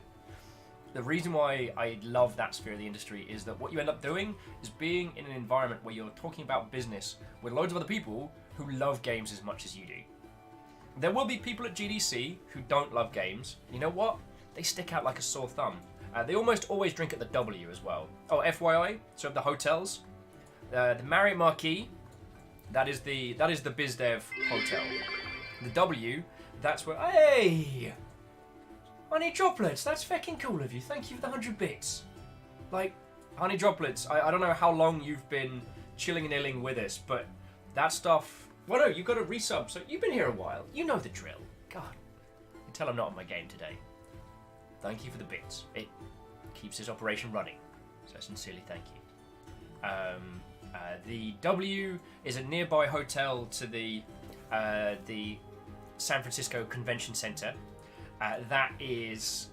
The reason why I love that sphere of the industry is that what you end up doing is being in an environment where you're talking about business with loads of other people who love games as much as you do. There will be people at GDC who don't love games. You know what? They stick out like a sore thumb. They almost always drink at the W as well. Oh, FYI, so the hotels, the Marriott Marquis, that is the BizDev hotel. The W, that's where, hey! Honey Droplets, that's fucking cool of you. Thank you for the 100 bits. Like, Honey Droplets, I don't know how long you've been chilling and illing with us, but that stuff... Well, no, you've got to resub, so you've been here a while. You know the drill. God, you can tell I'm not on my game today. Thank you for the bits. It keeps this operation running. So sincerely, thank you. The W is a nearby hotel to the San Francisco Convention Center. That is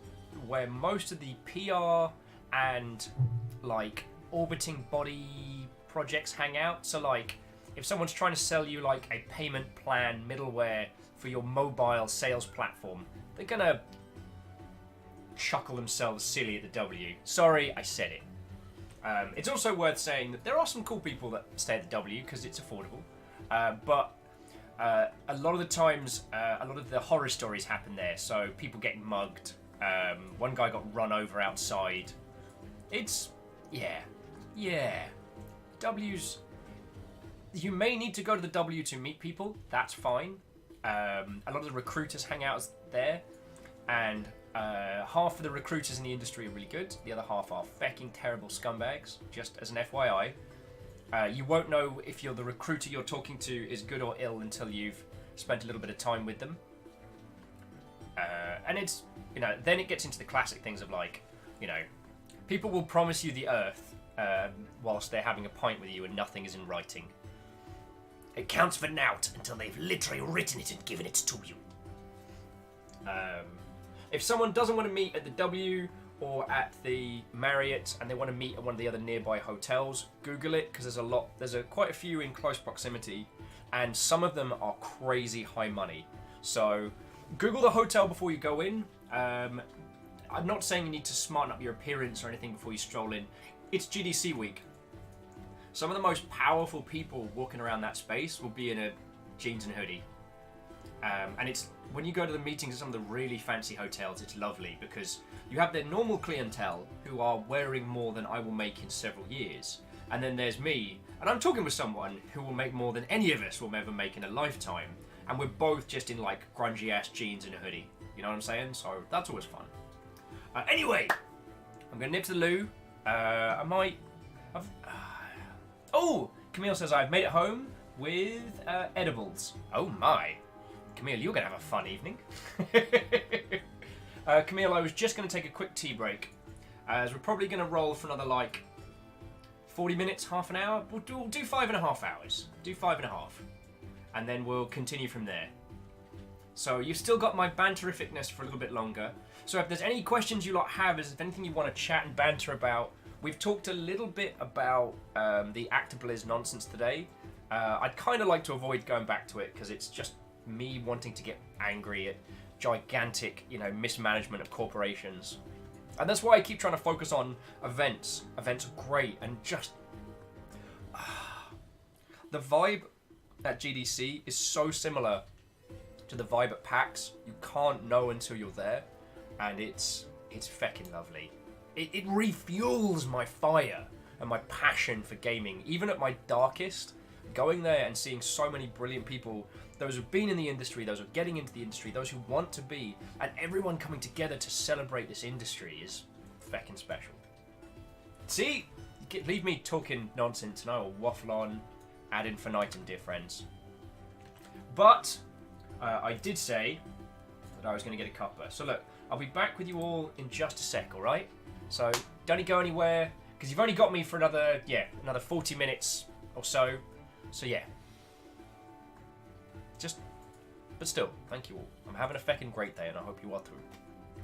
where most of the PR and like orbiting body projects hang out. So like if someone's trying to sell you like a payment plan middleware for your mobile sales platform, they're gonna chuckle themselves silly at the W. Sorry, I said it. It's also worth saying that there are some cool people that stay at the W because it's affordable. But a lot of the times, a lot of the horror stories happen there. So people getting mugged. One guy got run over outside. It's, yeah. W's, you may need to go to the W to meet people. That's fine. A lot of the recruiters hang out there. And half of the recruiters in the industry are really good. The other half are fecking terrible scumbags, just as an FYI. You won't know if the recruiter you're talking to is good or ill until you've spent a little bit of time with them. And it's, then it gets into the classic things of like, people will promise you the earth whilst they're having a pint with you and nothing is in writing. It counts for naught until they've literally written it and given it to you. If someone doesn't want to meet at the W or at the Marriott and they want to meet at one of the other nearby hotels, Google it because there's quite a few in close proximity and some of them are crazy high money. So Google the hotel before you go in. I'm not saying you need to smarten up your appearance or anything before you stroll in. It's GDC week. Some of the most powerful people walking around that space will be in a jeans and hoodie. And it's when you go to the meetings at some of the really fancy hotels, it's lovely because you have their normal clientele who are wearing more than I will make in several years. And then there's me, and I'm talking with someone who will make more than any of us will ever make in a lifetime. And we're both just in like grungy ass jeans and a hoodie. You know what I'm saying? So that's always fun. Anyway, I'm gonna nip to the loo. Oh, Camille says I've made it home with edibles. Oh my. Camille, you're going to have a fun evening. Camille, I was just going to take a quick tea break. As we're probably going to roll for another, 40 minutes, half an hour. We'll do 5.5 hours. Do 5.5. And then we'll continue from there. So you've still got my banterificness for a little bit longer. So if there's any questions you lot have, if anything you want to chat and banter about, we've talked a little bit about the Actabliz nonsense today. I'd kind of like to avoid going back to it because it's just me wanting to get angry at gigantic, mismanagement of corporations. And that's why I keep trying to focus on events. Events are great and just... the vibe at GDC is so similar to the vibe at PAX. You can't know until you're there. And it's feckin' lovely. It refuels my fire and my passion for gaming. Even at my darkest, going there and seeing so many brilliant people, those who've been in the industry, those who are getting into the industry, those who want to be, and everyone coming together to celebrate this industry is feckin' special. See? Leave me talking nonsense and I will waffle on ad infinitum, dear friends. But I did say that I was going to get a cuppa. So look, I'll be back with you all in just a sec, alright? So don't go anywhere, because you've only got me for another 40 minutes or so. So yeah. But still, thank you all. I'm having a feckin' great day and I hope you are too.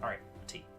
Alright, tea!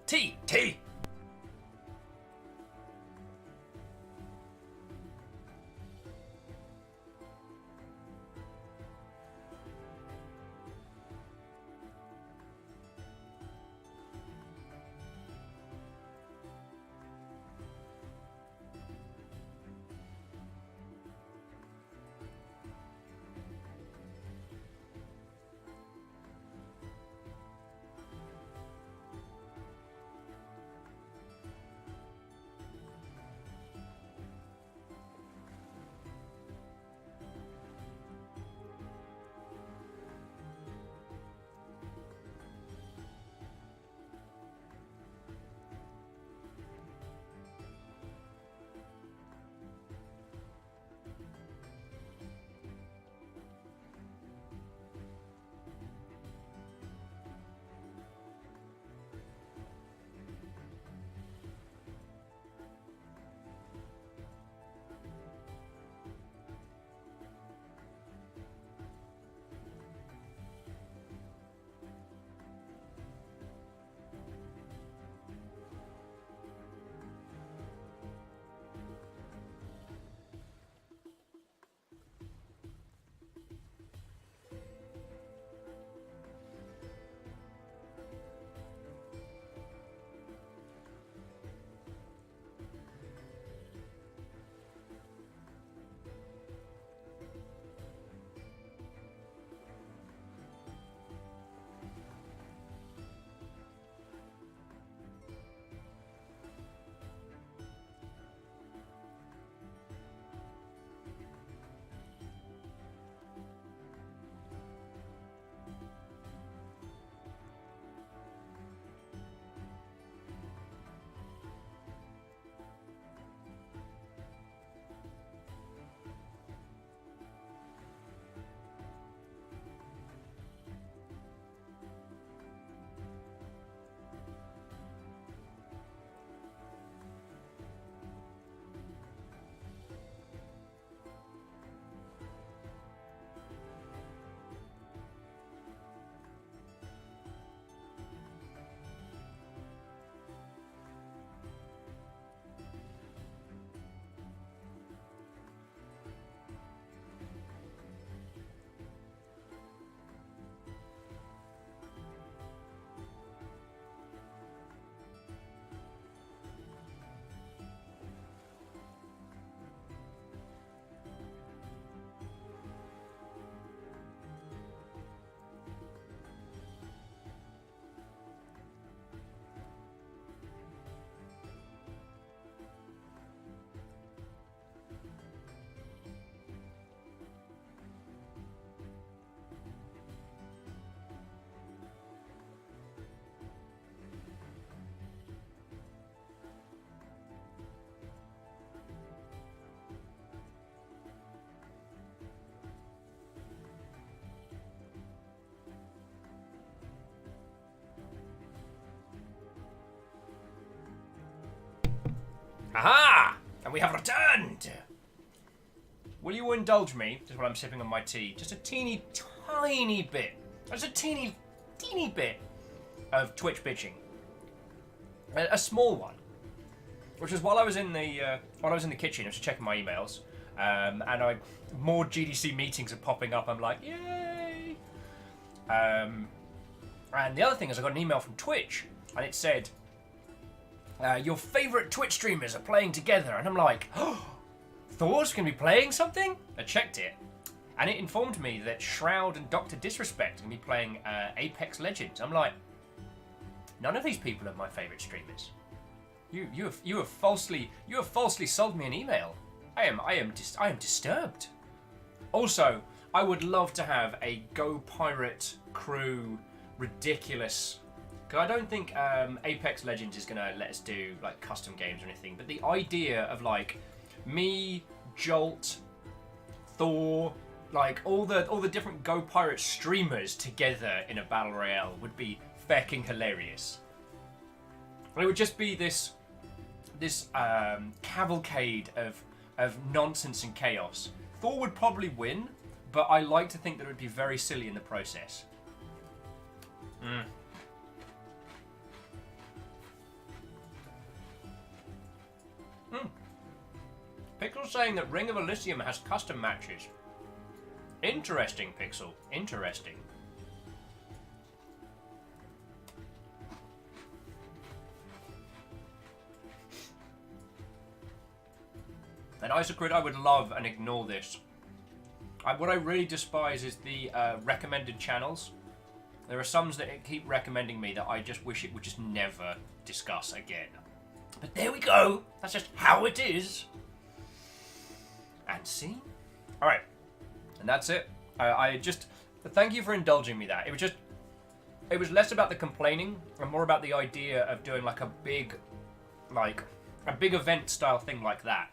Aha! And we have returned! Will you indulge me, just while I'm sipping on my tea, just a teeny tiny bit, just a teeny bit of Twitch bitching. A small one. Which was while I was in the kitchen, I was checking my emails, and more GDC meetings are popping up. I'm like, yay! And the other thing is I got an email from Twitch, and it said, your favourite Twitch streamers are playing together, and I'm like, oh, Thor's gonna be playing something? I checked it, and it informed me that Shroud and Dr. Disrespect are gonna be playing Apex Legends. I'm like, none of these people are my favourite streamers. You have falsely sold me an email. I am disturbed. Also, I would love to have a Go Pirate crew ridiculous. Because I don't think Apex Legends is gonna let us do like custom games or anything. But the idea of like me, Jolt, Thor, like all the different Go Pirate streamers together in a battle royale would be fecking hilarious. And it would just be this cavalcade of nonsense and chaos. Thor would probably win, but I like to think that it would be very silly in the process. Pixel's saying that Ring of Elysium has custom matches. Interesting, Pixel. Interesting. And Isocrid, I would love and ignore this. What I really despise is the recommended channels. There are some that keep recommending me that I just wish it would just never discuss again. But there we go. That's just how it is. And see? Alright. And that's it. I just... Thank you for indulging me that. It was less about the complaining and more about the idea of doing like a big event style thing like that.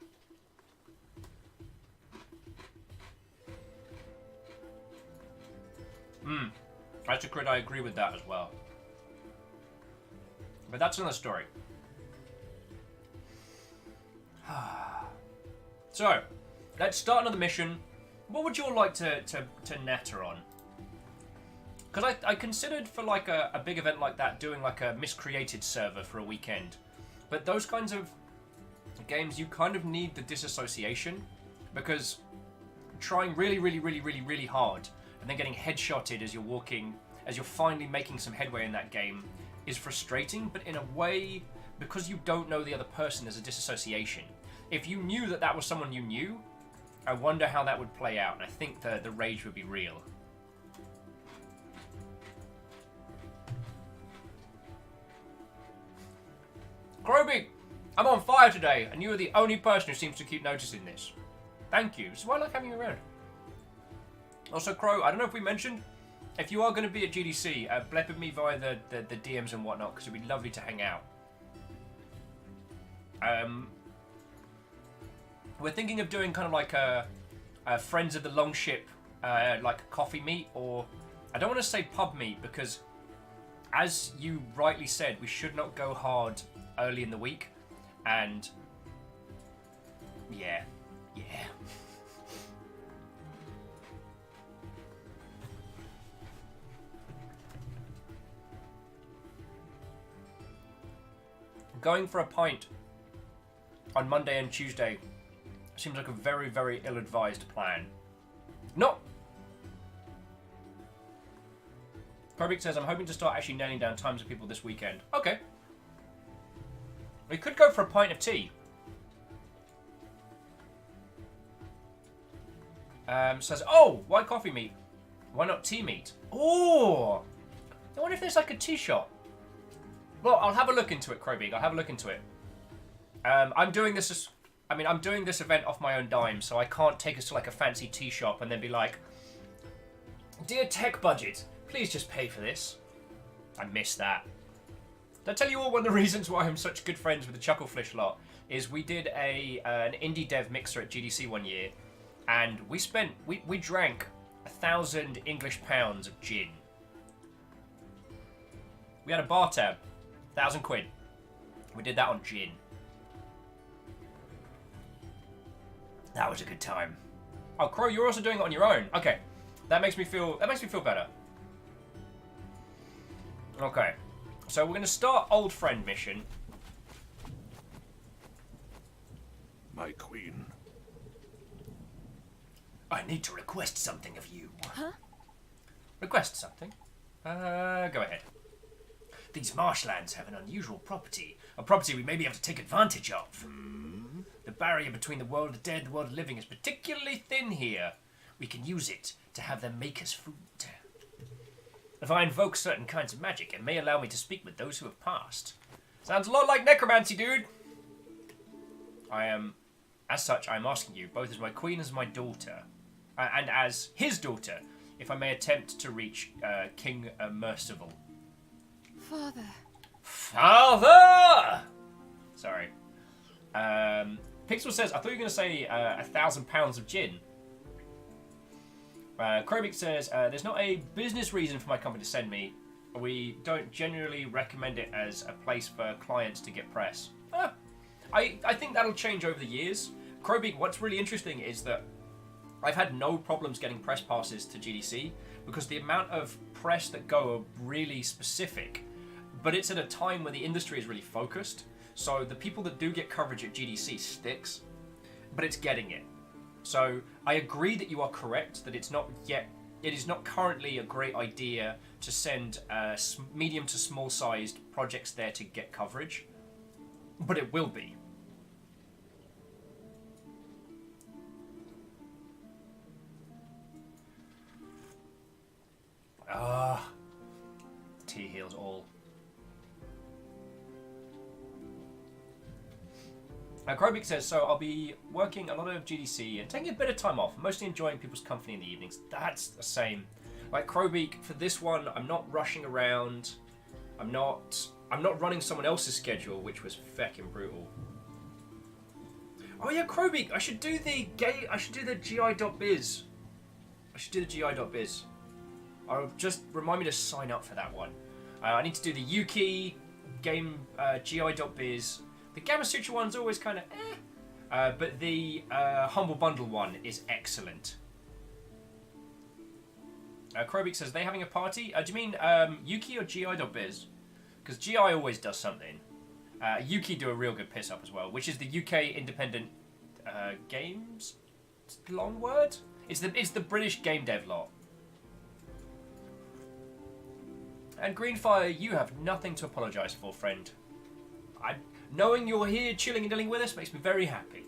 Isocrid, I agree with that as well. But that's another story. So, let's start another mission. What would you all like to natter on? Because I considered for like a big event like that doing like a miscreated server for a weekend. But those kinds of games, you kind of need the disassociation. Because trying really hard and then getting headshotted as you're walking, as you're finally making some headway in that game, is frustrating, but in a way, because you don't know the other person, there's a disassociation. If you knew that was someone you knew, I wonder how that would play out, and I think the rage would be real. Kroby, I'm on fire today, and you are the only person who seems to keep noticing this. Thank you. This is why I like having you around. Also, Crow, I don't know if we mentioned, if you are going to be at GDC, blep at me via the DMs and whatnot, because it'd be lovely to hang out. We're thinking of doing kind of like a Friends of the Longship, like coffee meet, or I don't want to say pub meet, because as you rightly said, we should not go hard early in the week, and yeah. Going for a pint on Monday and Tuesday seems like a very ill-advised plan. No! Karbik says, I'm hoping to start actually nailing down times of people this weekend. Okay. We could go for a pint of tea. Says, oh, why coffee meat? Why not tea meat? Oh! I wonder if there's like a tea shop. Well, I'll have a look into it, Crowbeak. I'll have a look into it. I'm doing this event off my own dime, so I can't take us to like a fancy tea shop and then be like, dear tech budget, please just pay for this. I miss that. Did I tell you all one of the reasons why I'm such good friends with the Chuckleflish lot is we did an indie dev mixer at GDC one year, and we drank 1,000 English pounds of gin. We had a bar tab. 1,000 quid. We did that on gin. That was a good time. Oh, Crow, you're also doing it on your own. Okay, that makes me feel better. Okay, so we're gonna start old friend mission. My queen. I need to request something of you. Huh? Request something? Go ahead. These marshlands have an unusual property. A property we may be able to take advantage of. The barrier between the world of the dead and the world of the living is particularly thin here. We can use it to have them make us food. If I invoke certain kinds of magic, it may allow me to speak with those who have passed. Sounds a lot like necromancy, dude. As such, I am asking you, both as my queen and as my daughter, and as his daughter, if I may attempt to reach King Merciful. Father. Father! Sorry. Pixel says, I thought you were going to say 1,000 pounds of gin. Krobik says, there's not a business reason for my company to send me. We don't generally recommend it as a place for clients to get press. I think that'll change over the years. Krobik, what's really interesting is that I've had no problems getting press passes to GDC because the amount of press that go are really specific, but it's at a time when the industry is really focused. So the people that do get coverage at GDC sticks, but it's getting it. So I agree that you are correct that it is not currently a great idea to send medium to small sized projects there to get coverage, but it will be. Tea heals all. Krobik says, so I'll be working a lot of GDC and taking a bit of time off, mostly enjoying people's company in the evenings. That's the same. Like Krobik, for this one, I'm not rushing around. I'm not running someone else's schedule, which was feckin' brutal. Oh yeah, Krobik, I should do the GI.biz. I should do the GI.biz. Just remind me to sign up for that one. I need to do the Yuki game GI.biz. The Gamma Sutra one's always kind of but the Humble Bundle one is excellent. Krobik says, they having a party? Do you mean Yuki or GI.biz? Because GI always does something. Yuki do a real good piss up as well, which is the UK independent games. Long word? It's the British game dev lot. And Greenfire, you have nothing to apologise for, friend. Knowing you're here chilling and dealing with us makes me very happy.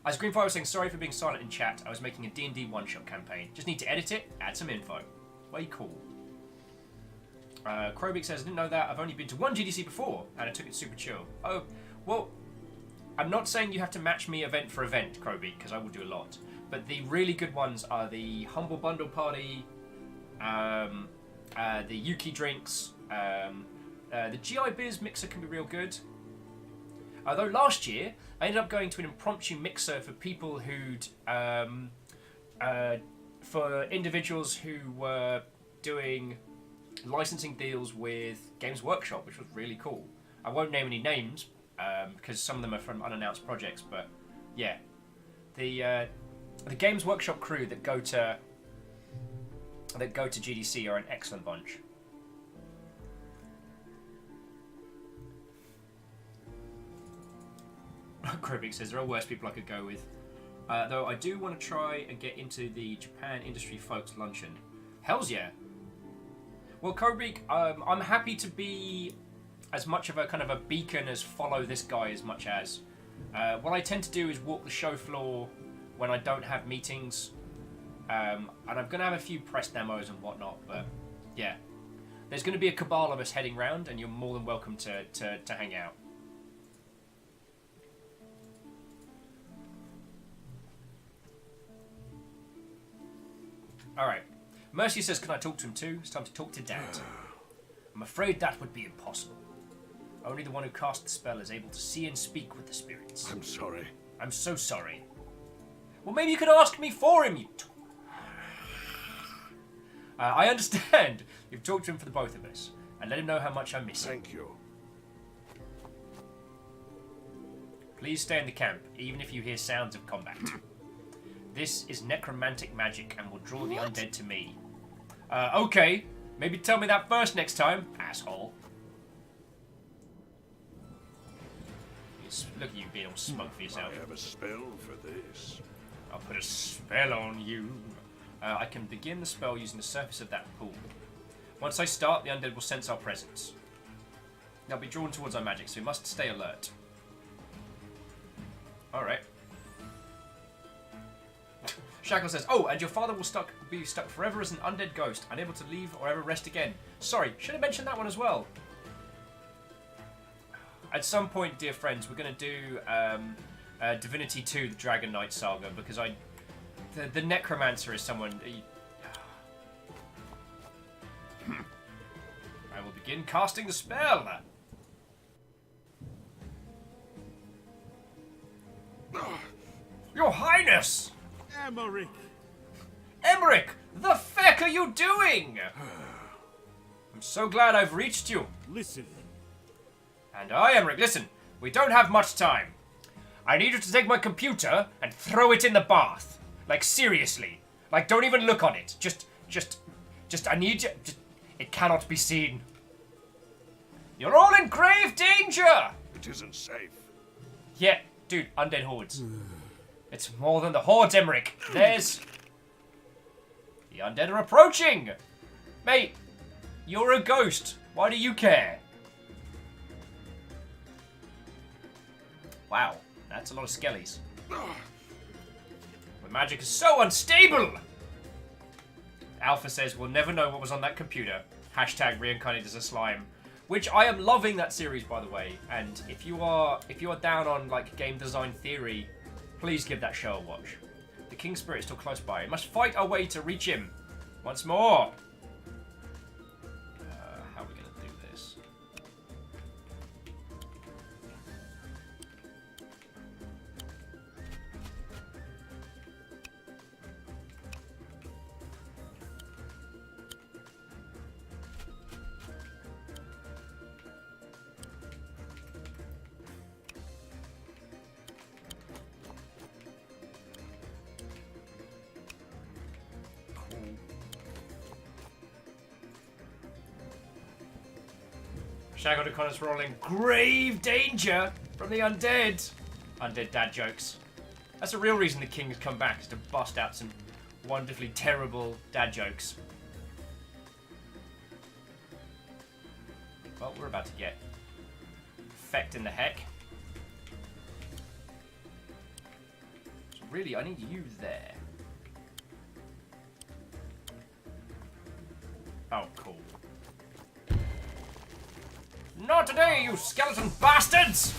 As Greenfire was saying, sorry for being silent in chat. I was making a D&D one-shot campaign. Just need to edit it, add some info. Way cool. Krobik says, I didn't know that. I've only been to one GDC before, and I took it super chill. Oh, well, I'm not saying you have to match me event for event, Krobik, because I will do a lot. But the really good ones are the Humble Bundle Party, the Yuki drinks, the GI Biz mixer can be real good. Although last year, I ended up going to an impromptu mixer for people who'd, for individuals who were doing licensing deals with Games Workshop, which was really cool. I won't name any names, because some of them are from unannounced projects, but yeah. The Games Workshop crew that go to GDC are an excellent bunch. Krobik says there are worse people I could go with. Though I do want to try and get into the Japan Industry Folks Luncheon. Hells yeah. Well, Krobik, I'm happy to be as much of a kind of a beacon as follow this guy as much as. What I tend to do is walk the show floor when I don't have meetings. And I'm going to have a few press demos and whatnot, but yeah. There's going to be a cabal of us heading round, and you're more than welcome to hang out. Alright. Mercy says, can I talk to him too? It's time to talk to Dad. I'm afraid that would be impossible. Only the one who cast the spell is able to see and speak with the spirits. I'm sorry. I'm so sorry. Well, maybe you could ask me for him, you I understand. You've talked to him for the both of us. And let him know how much I miss him. Thank you. Please stay in the camp, even if you hear sounds of combat. This is necromantic magic and will draw the undead to me. Okay. Maybe tell me that first next time, asshole. Look at you being all smug for yourself. I have a spell for this. I'll put a spell on you. I can begin the spell using the surface of that pool. Once I start, the undead will sense our presence. They'll be drawn towards our magic, so we must stay alert. Alright. Shackle says, oh, and your father will be stuck forever as an undead ghost, unable to leave or ever rest again. Sorry, should have mentioned that one as well. At some point, dear friends, we're going to do Divinity 2, the Dragon Knight Saga, because the Necromancer is someone... I will begin casting the spell. Your Highness! Emmerich! Emmerich, the feck are you doing? I'm so glad I've reached you. Listen. And I, Emmerich, listen, we don't have much time. I need you to take my computer and throw it in the bath. Like, seriously. Like, don't even look on it. Just, I need you, it cannot be seen. You're all in grave danger! It isn't safe. Yeah, dude, undead hordes. It's more than the hordes, Emmerich. There's... The undead are approaching! Mate, you're a ghost. Why do you care? Wow, that's a lot of skellies. My magic is so unstable! Alpha says we'll never know what was on that computer. Hashtag reincarnated as a slime. Which I am loving that series, by the way. And if you are down on like game design theory, please give that show a watch. The King Spirit is still close by. We must fight our way to reach him. Once more. How are we gonna do this? Shaggo O'Connor's rolling grave danger from the undead. Undead dad jokes. That's the real reason the king has come back, is to bust out some wonderfully terrible dad jokes. Well, we're about to get fecked in the heck. So really, I need you there. Oh, cool. Not today, you skeleton bastards!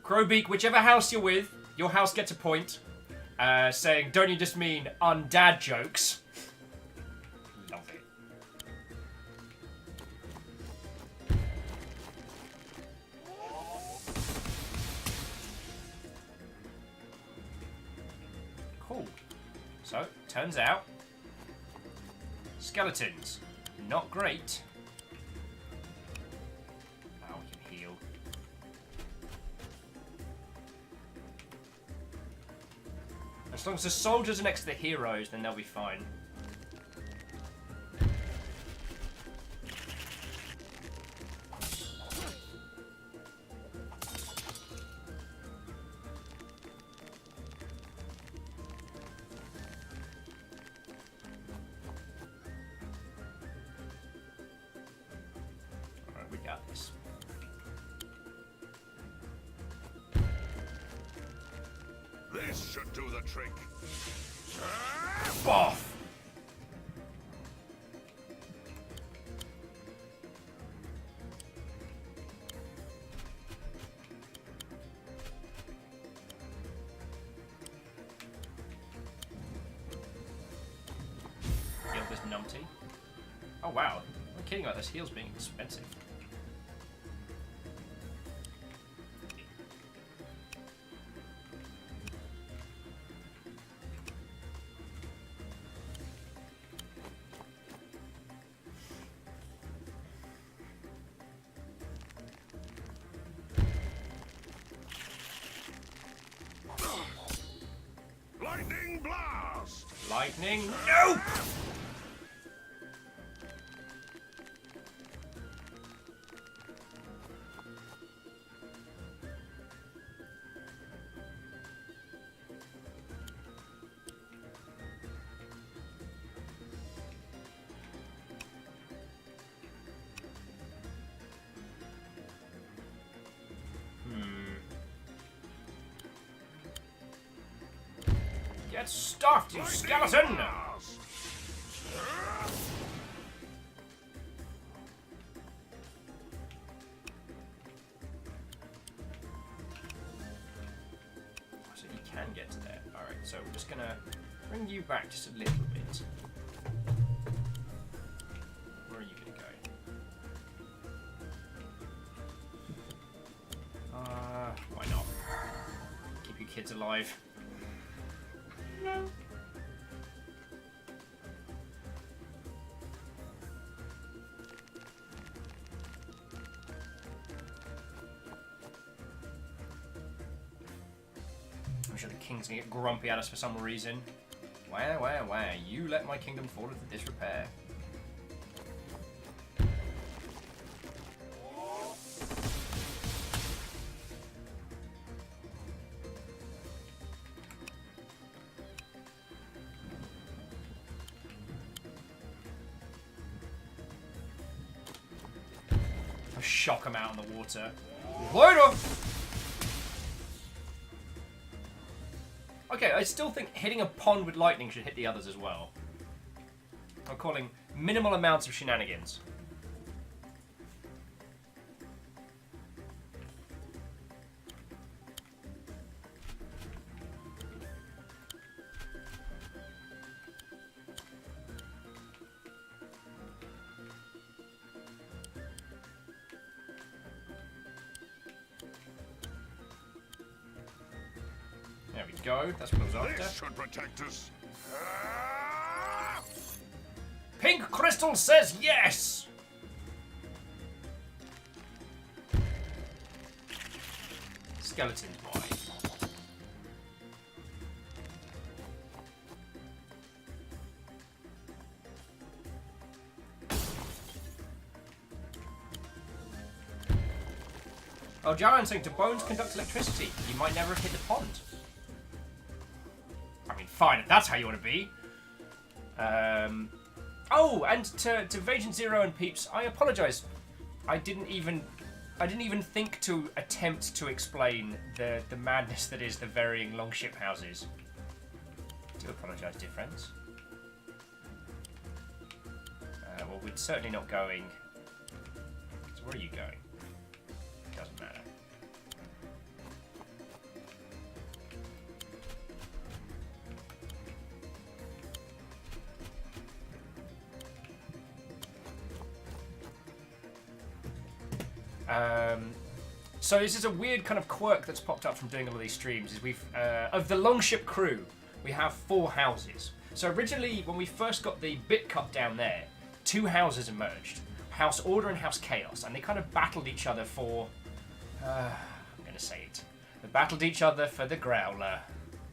Crowbeak, whichever house you're with, your house gets a point. Saying, don't you just mean undad jokes? Love it. Cool. So, turns out, skeletons, not great. Oh, we can heal. As long as the soldiers are next to the heroes, then they'll be fine. Alright, we got this. This should do the trick. Boff! Heal this numpty. Oh wow, I'm kidding about this heal's being expensive. Lightning. No! Get stuffed, you skeleton! So he can get to there. Alright, so we're just gonna bring you back just a little bit. Where are you gonna go? Why not? Keep you kids alive. No. I'm sure the king's gonna get grumpy at us for some reason. Wah, you let my kingdom fall into disrepair. Shock him out in the water. Later! Okay, I still think hitting a pond with lightning should hit the others as well. I'm calling minimal amounts of shenanigans. There we go, that's what I was after. This should protect us. Pink Crystal says yes! Skeletons, boy. Oh, Jaren's saying, do bones conduct electricity? You might never have hit the pond. I mean, fine, if that's how you want to be. Oh, and to Vagent Zero and Peeps, I apologise. I didn't even think to attempt to explain the madness that is the varying longship houses. I do apologise, dear friends. Well, we're certainly not going. So where are you going? Doesn't matter. So this is a weird kind of quirk that's popped up from doing all of these streams. Is we've of the Longship crew, we have 4 houses. So originally, when we first got the Bit Cup down there, 2 houses emerged: House Order and House Chaos, and they kind of battled each other for. I'm gonna say it. They battled each other for the Growler.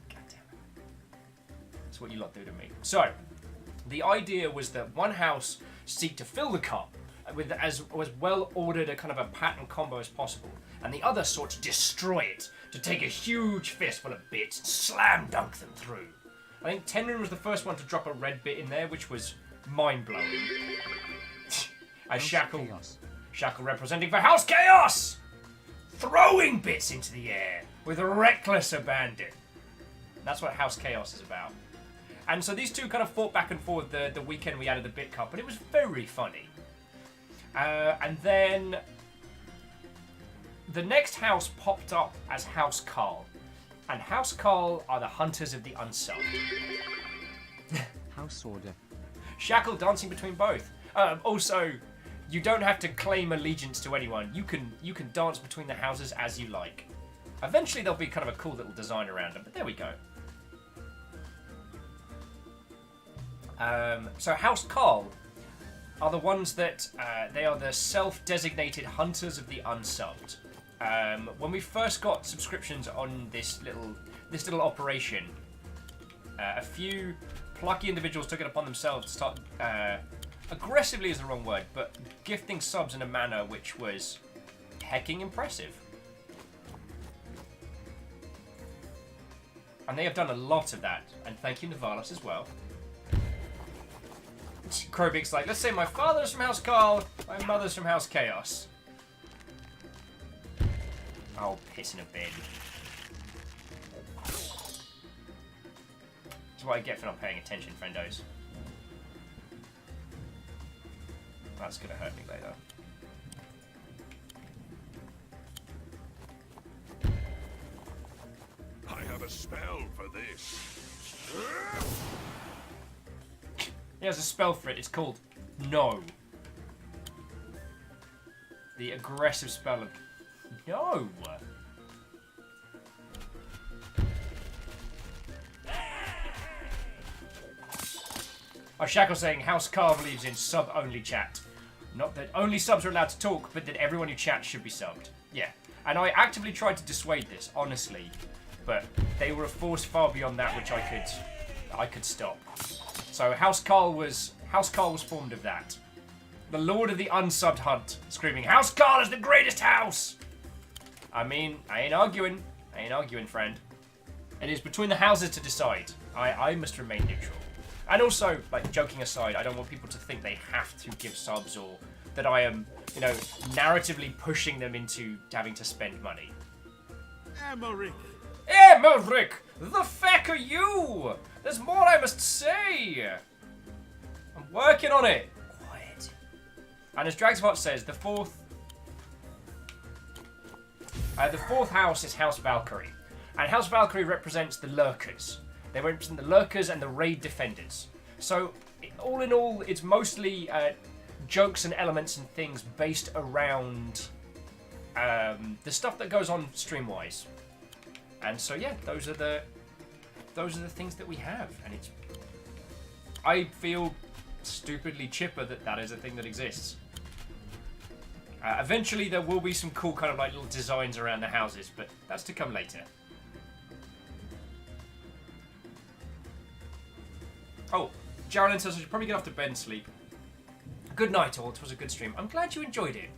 God damn it! That's what you lot do to me. So, the idea was that one house seek to fill the cup with as well ordered a kind of a pattern combo as possible, and the other sought to destroy it, to take a huge fistful of bits and slam dunk them through. I think Tenrin was the first one to drop a red bit in there, which was mind blowing. As Shackle representing for House Chaos, throwing bits into the air with reckless abandon. That's what House Chaos is about. And so these two kind of fought back and forth the weekend we added the Bit Cup, and it was very funny. And then the next house popped up as House Carl. And House Carl are the hunters of the unsolved. House Order. Shackle dancing between both. Also, you don't have to claim allegiance to anyone. You can dance between the houses as you like. Eventually there'll be kind of a cool little design around them, but there we go. So House Carl are the ones that they are the self-designated hunters of the unsolved. When we first got subscriptions on this little operation, a few plucky individuals took it upon themselves to start, aggressively is the wrong word, but gifting subs in a manner which was hecking impressive. And they have done a lot of that. And thank you, Navalis, as well. Krobik's like, let's say my father's from House Carl, my mother's from House Chaos. Oh, piss in a bin. That's what I get for not paying attention, friendos. That's gonna hurt me later. I have a spell for this. He has a spell for it. It's called No. The aggressive spell of No. Oh, Shackle saying House Carl believes in sub-only chat. Not that only subs are allowed to talk, but that everyone who chats should be subbed. Yeah. And I actively tried to dissuade this, honestly. But they were a force far beyond that which I could stop. So House Carl was formed of that. The Lord of the Unsubbed Hunt, screaming, House Carl is the greatest house! I mean, I ain't arguing, friend. It is between the houses to decide. I must remain neutral. And also, like, joking aside, I don't want people to think they have to give subs or that I am, you know, narratively pushing them into having to spend money. Emmerich! Emmerich! The feck are you? There's more I must say! I'm working on it! Quiet. And as Dragsvot says, the fourth house is House Valkyrie. And House Valkyrie represents the lurkers. They represent the lurkers and the raid defenders. So, all in all, it's mostly jokes and elements and things based around the stuff that goes on stream-wise. And so, yeah, those are the things that we have. And I feel stupidly chipper that that is a thing that exists. Eventually, there will be some cool kind of like little designs around the houses, but that's to come later. Oh, Jarlin says I should probably get off to bed and sleep. Good night, all. It was a good stream. I'm glad you enjoyed it.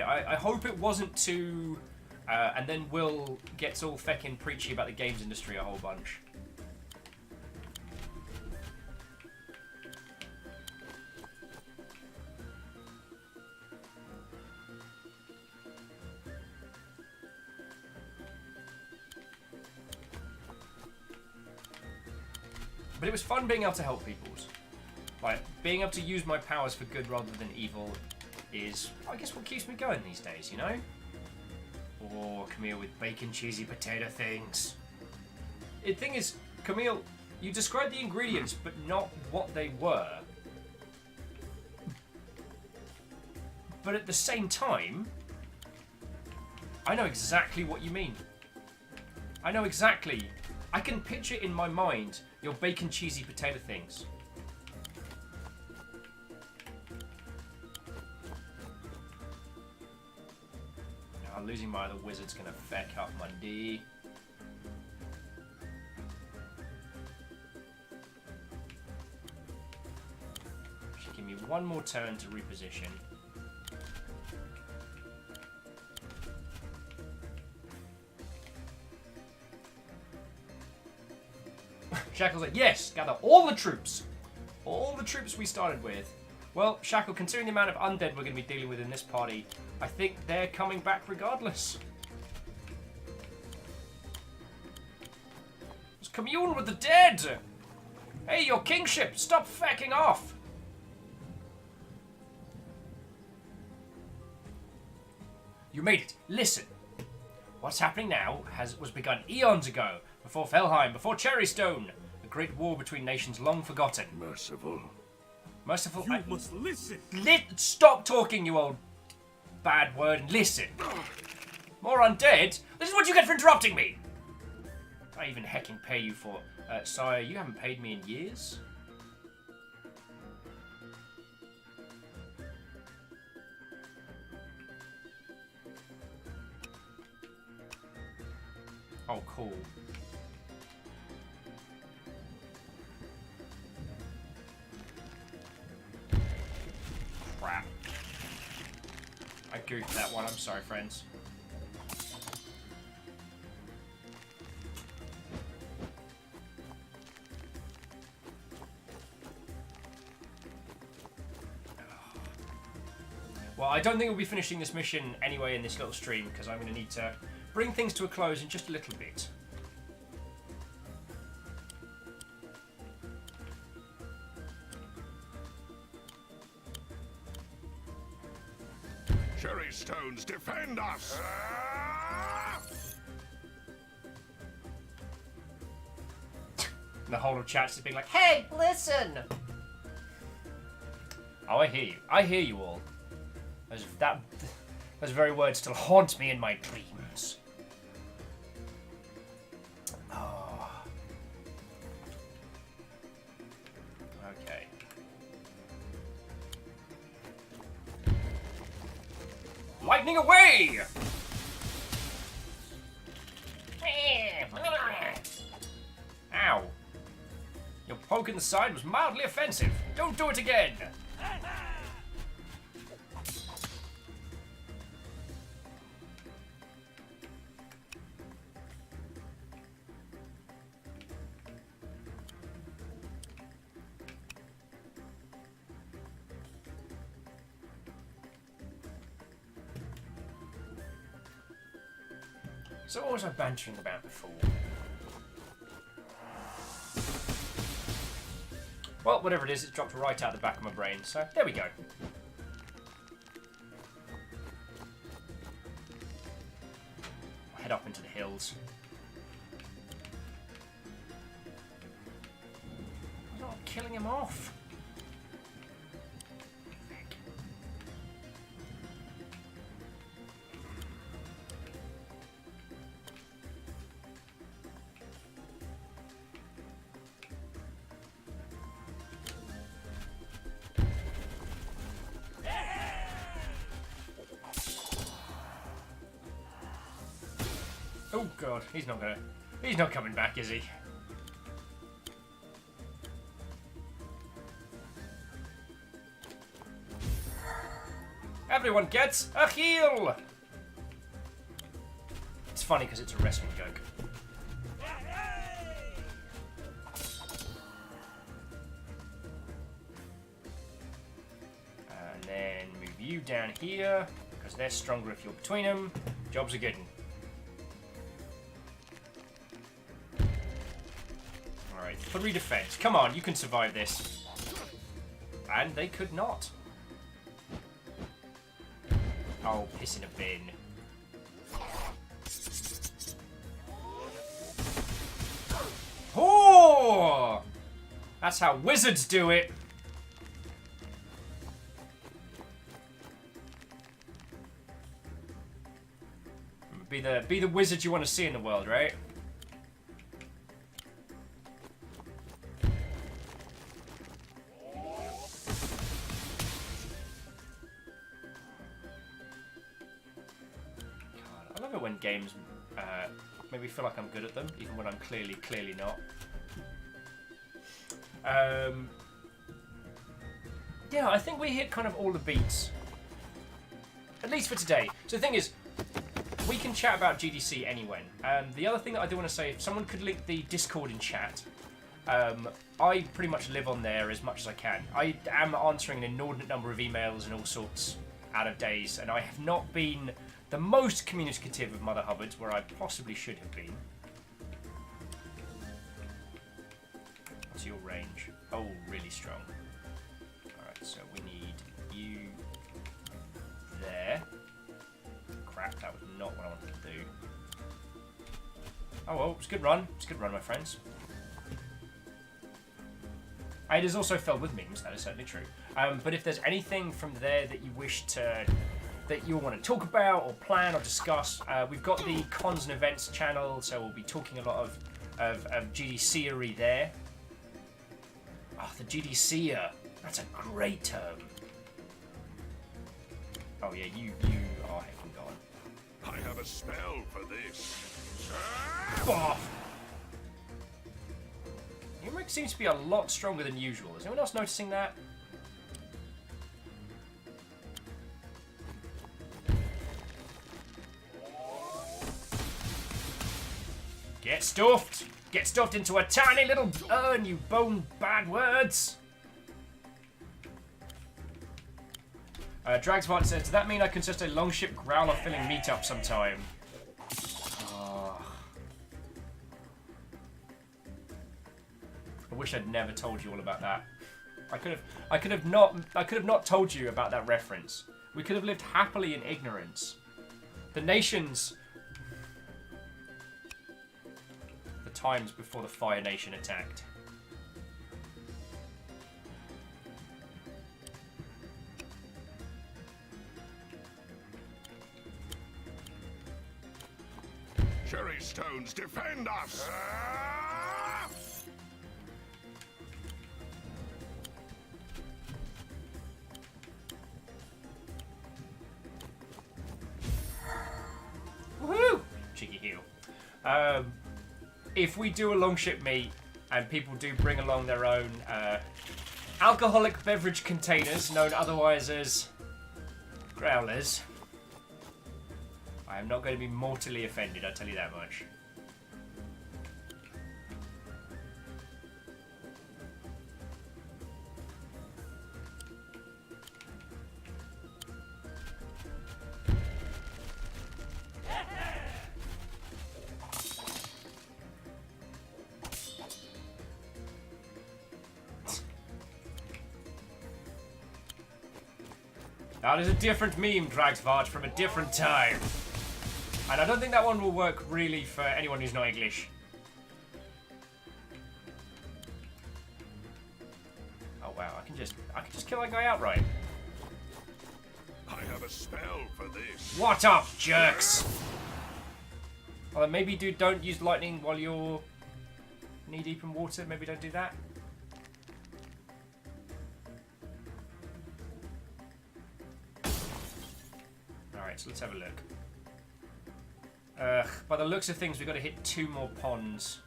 I hope it wasn't too... and then Will gets all feckin' preachy about the games industry a whole bunch. But it was fun being able to help people's. Like, being able to use my powers for good rather than evil is, I guess, what keeps me going these days, you know? Or Camille with bacon, cheesy potato things. The thing is, Camille, you described the ingredients, but not what they were. But at the same time, I know exactly what you mean. I know exactly. I can picture in my mind your bacon, cheesy potato things. Now, losing my other wizard's gonna feck up my D. Should give me one more turn to reposition. Shackle's like, yes, gather all the troops. All the troops we started with. Well, Shackle, considering the amount of undead we're going to be dealing with in this party, I think they're coming back regardless. Let's commune with the dead. Hey, your kingship, stop fecking off. You made it. Listen. What's happening now was begun eons ago. Before Felheim, before Cherrystone. A great war between nations long forgotten. Merciful. Merciful? You must listen. Stop talking, you old bad word, and listen. More undead? This is what you get for interrupting me! I even hecking pay you for... sire, you haven't paid me in years? Oh, cool. goofed that one. I'm sorry, friends. Well, I don't think we'll be finishing this mission anyway in this little stream, because I'm going to need to bring things to a close in just a little bit. Cherry stones, defend us! And the whole of chat's just being like, hey, listen! Oh, I hear you. I hear you all. Those very words still haunt me in my dreams. Oh. Okay. Lightning away! Ow. Your poke in the side was mildly offensive. Don't do it again! So what was I bantering about before? Well, whatever it is, it dropped right out the back of my brain, so there we go. I'll head up into the hills. I'm not killing him off. Oh god, he's not coming back, is he? Everyone gets a heal! It's funny because it's a wrestling joke. And then move you down here, because they're stronger if you're between them. Job's a good one. Alright, 3 defense. Come on, you can survive this. And they could not. Oh, piss in a bin. Oh! That's how wizards do it. Be the wizard you want to see in the world, right? I love it when games make me feel like I'm good at them, even when I'm clearly not. Yeah, I think we hit kind of all the beats. At least for today. So the thing is, we can chat about GDC anyway. The other thing that I do want to say, if someone could link the Discord in chat, I pretty much live on there as much as I can. I am answering an inordinate number of emails and all sorts out of days, and I have not been the most communicative of Mother Hubbards, where I possibly should have been. What's your range? Oh, really strong. Alright, so we need you there. Crap, that was not what I wanted to do. Oh well, it's a good run. It's a good run, my friends. It is also filled with memes, that is certainly true. But if there's anything from there that you wish to... that you want to talk about or plan or discuss, we've got the cons and events channel, so we'll be talking a lot of GDC-ery there. Oh, the GDC-er. That's a great term. Oh yeah, you are heckin' gone. I have a spell for this. Boff! Umric seems to be a lot stronger than usual. Is anyone else noticing that? Get stuffed! Get stuffed into a tiny little urn, you bone bad words! Dragsvart says, does that mean I can just a longship growler filling meetup sometime? Oh. I wish I'd never told you all about that. I could have not told you about that reference. We could have lived happily in ignorance. The nations, the times before the Fire Nation attacked. Cherry stones, defend us! Woohoo! Cheeky heel. If we do a longship meet and people do bring along their own alcoholic beverage containers, known otherwise as growlers, I am not going to be mortally offended, I'll tell you that much. That is a different meme, Dragsvart, from a different time. And I don't think that one will work really for anyone who's not English. Oh wow, I can just kill that guy outright. I have a spell for this. What up, jerks? Well, then maybe don't use lightning while you're knee deep in water. Maybe don't do that. Alright, so let's have a look. By the looks of things, we've got to hit 2 more ponds.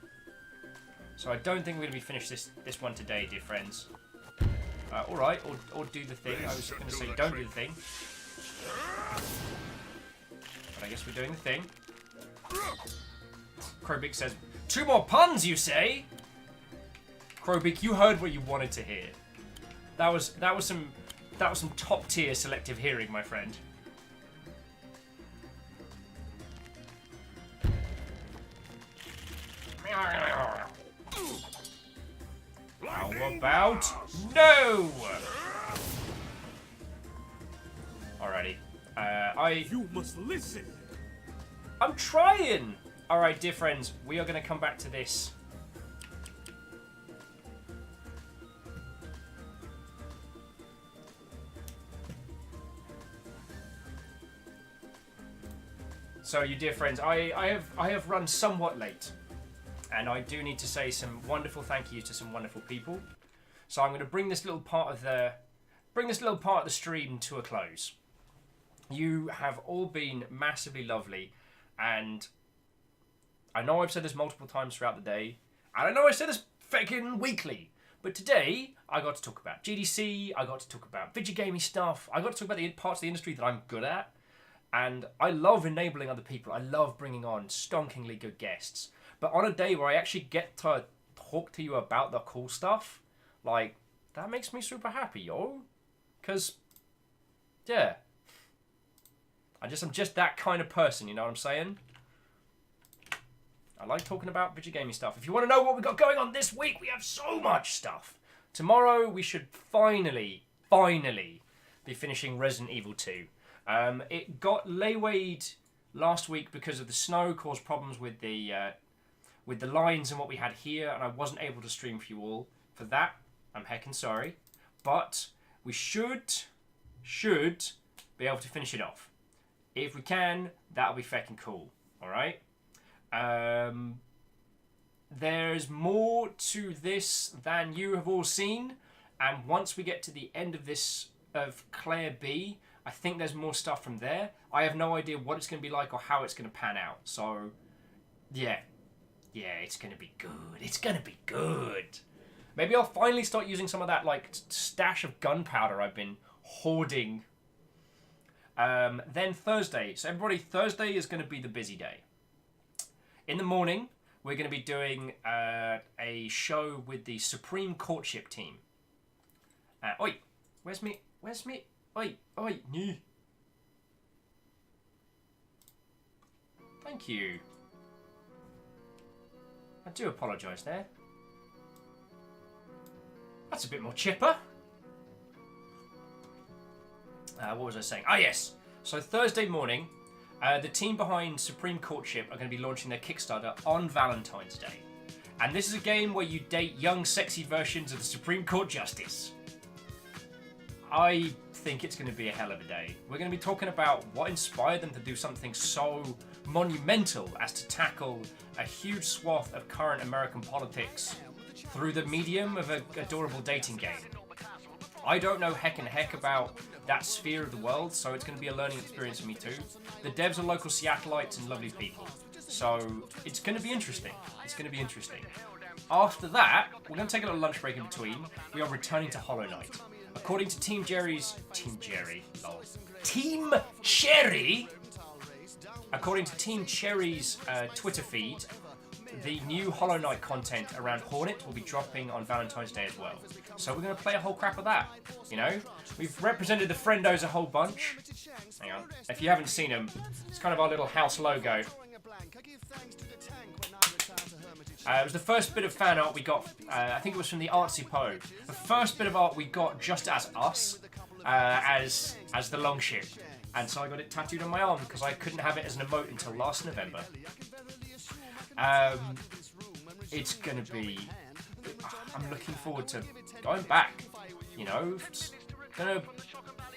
So I don't think we're going to be finished this one today, dear friends. Alright, or do the thing. I was going to say don't do the thing. But I guess we're doing the thing. Crowbeak says, 2 more ponds, you say? Crowbeak, you heard what you wanted to hear. That was some top tier selective hearing, my friend. How about no? Alrighty. You must listen. I'm trying. Alright, dear friends, we are going to come back to this. So, you dear friends, I have run somewhat late. And I do need to say some wonderful thank you to some wonderful people. So I'm going to bring this little part of the stream to a close. You have all been massively lovely, and I know I've said this multiple times throughout the day, and I know I said this fucking weekly, but today I got to talk about GDC, I got to talk about video gaming stuff, I got to talk about the parts of the industry that I'm good at, and I love enabling other people. I love bringing on stonkingly good guests. But on a day where I actually get to talk to you about the cool stuff, like, that makes me super happy, yo. Because, yeah. I'm just that kind of person, you know what I'm saying? I like talking about video gaming stuff. If you want to know what we've got going on this week, we have so much stuff. Tomorrow, we should finally be finishing Resident Evil 2. It got laywayed last week because of the snow, caused problems with the lines and what we had here, and I wasn't able to stream for you all. For that, I'm heckin' sorry. But we should be able to finish it off. If we can, that'll be feckin' cool. Alright? There's more to this than you have all seen, and once we get to the end of this, of Claire B, I think there's more stuff from there. I have no idea what it's going to be like or how it's going to pan out. So, yeah. Yeah, it's going to be good. It's going to be good. Maybe I'll finally start using some of that, like, stash of gunpowder I've been hoarding. Then Thursday. So everybody, Thursday is going to be the busy day. In the morning, we're going to be doing a show with the Supreme Courtship team. Oi, where's me? Oi, nee. Thank you. I do apologise there. That's a bit more chipper. What was I saying? Ah, yes. So Thursday morning, the team behind Supreme Courtship are going to be launching their Kickstarter on Valentine's Day. And this is a game where you date young, sexy versions of the Supreme Court Justice. I think it's going to be a hell of a day. We're going to be talking about what inspired them to do something so monumental as to tackle a huge swath of current American politics through the medium of an adorable dating game. I don't know heck about that sphere of the world, so it's going to be a learning experience for me too. The devs are local Seattleites and lovely people, so it's going to be interesting. After that, we're going to take a little lunch break in between. We are returning to Hollow Knight. According to Team Cherry, according to Team Cherry's Twitter feed, the new Hollow Knight content around Hornet will be dropping on Valentine's Day as well. So we're going to play a whole crap of that, you know? We've represented the Friendos a whole bunch. Hang on. If you haven't seen them, it's kind of our little house logo. It was the first bit of fan art we got, I think it was from the Artsy Poe. The first bit of art we got just as us, as the Longship. And so I got it tattooed on my arm because I couldn't have it as an emote until last November. It's going to be... I'm looking forward to going back, you know?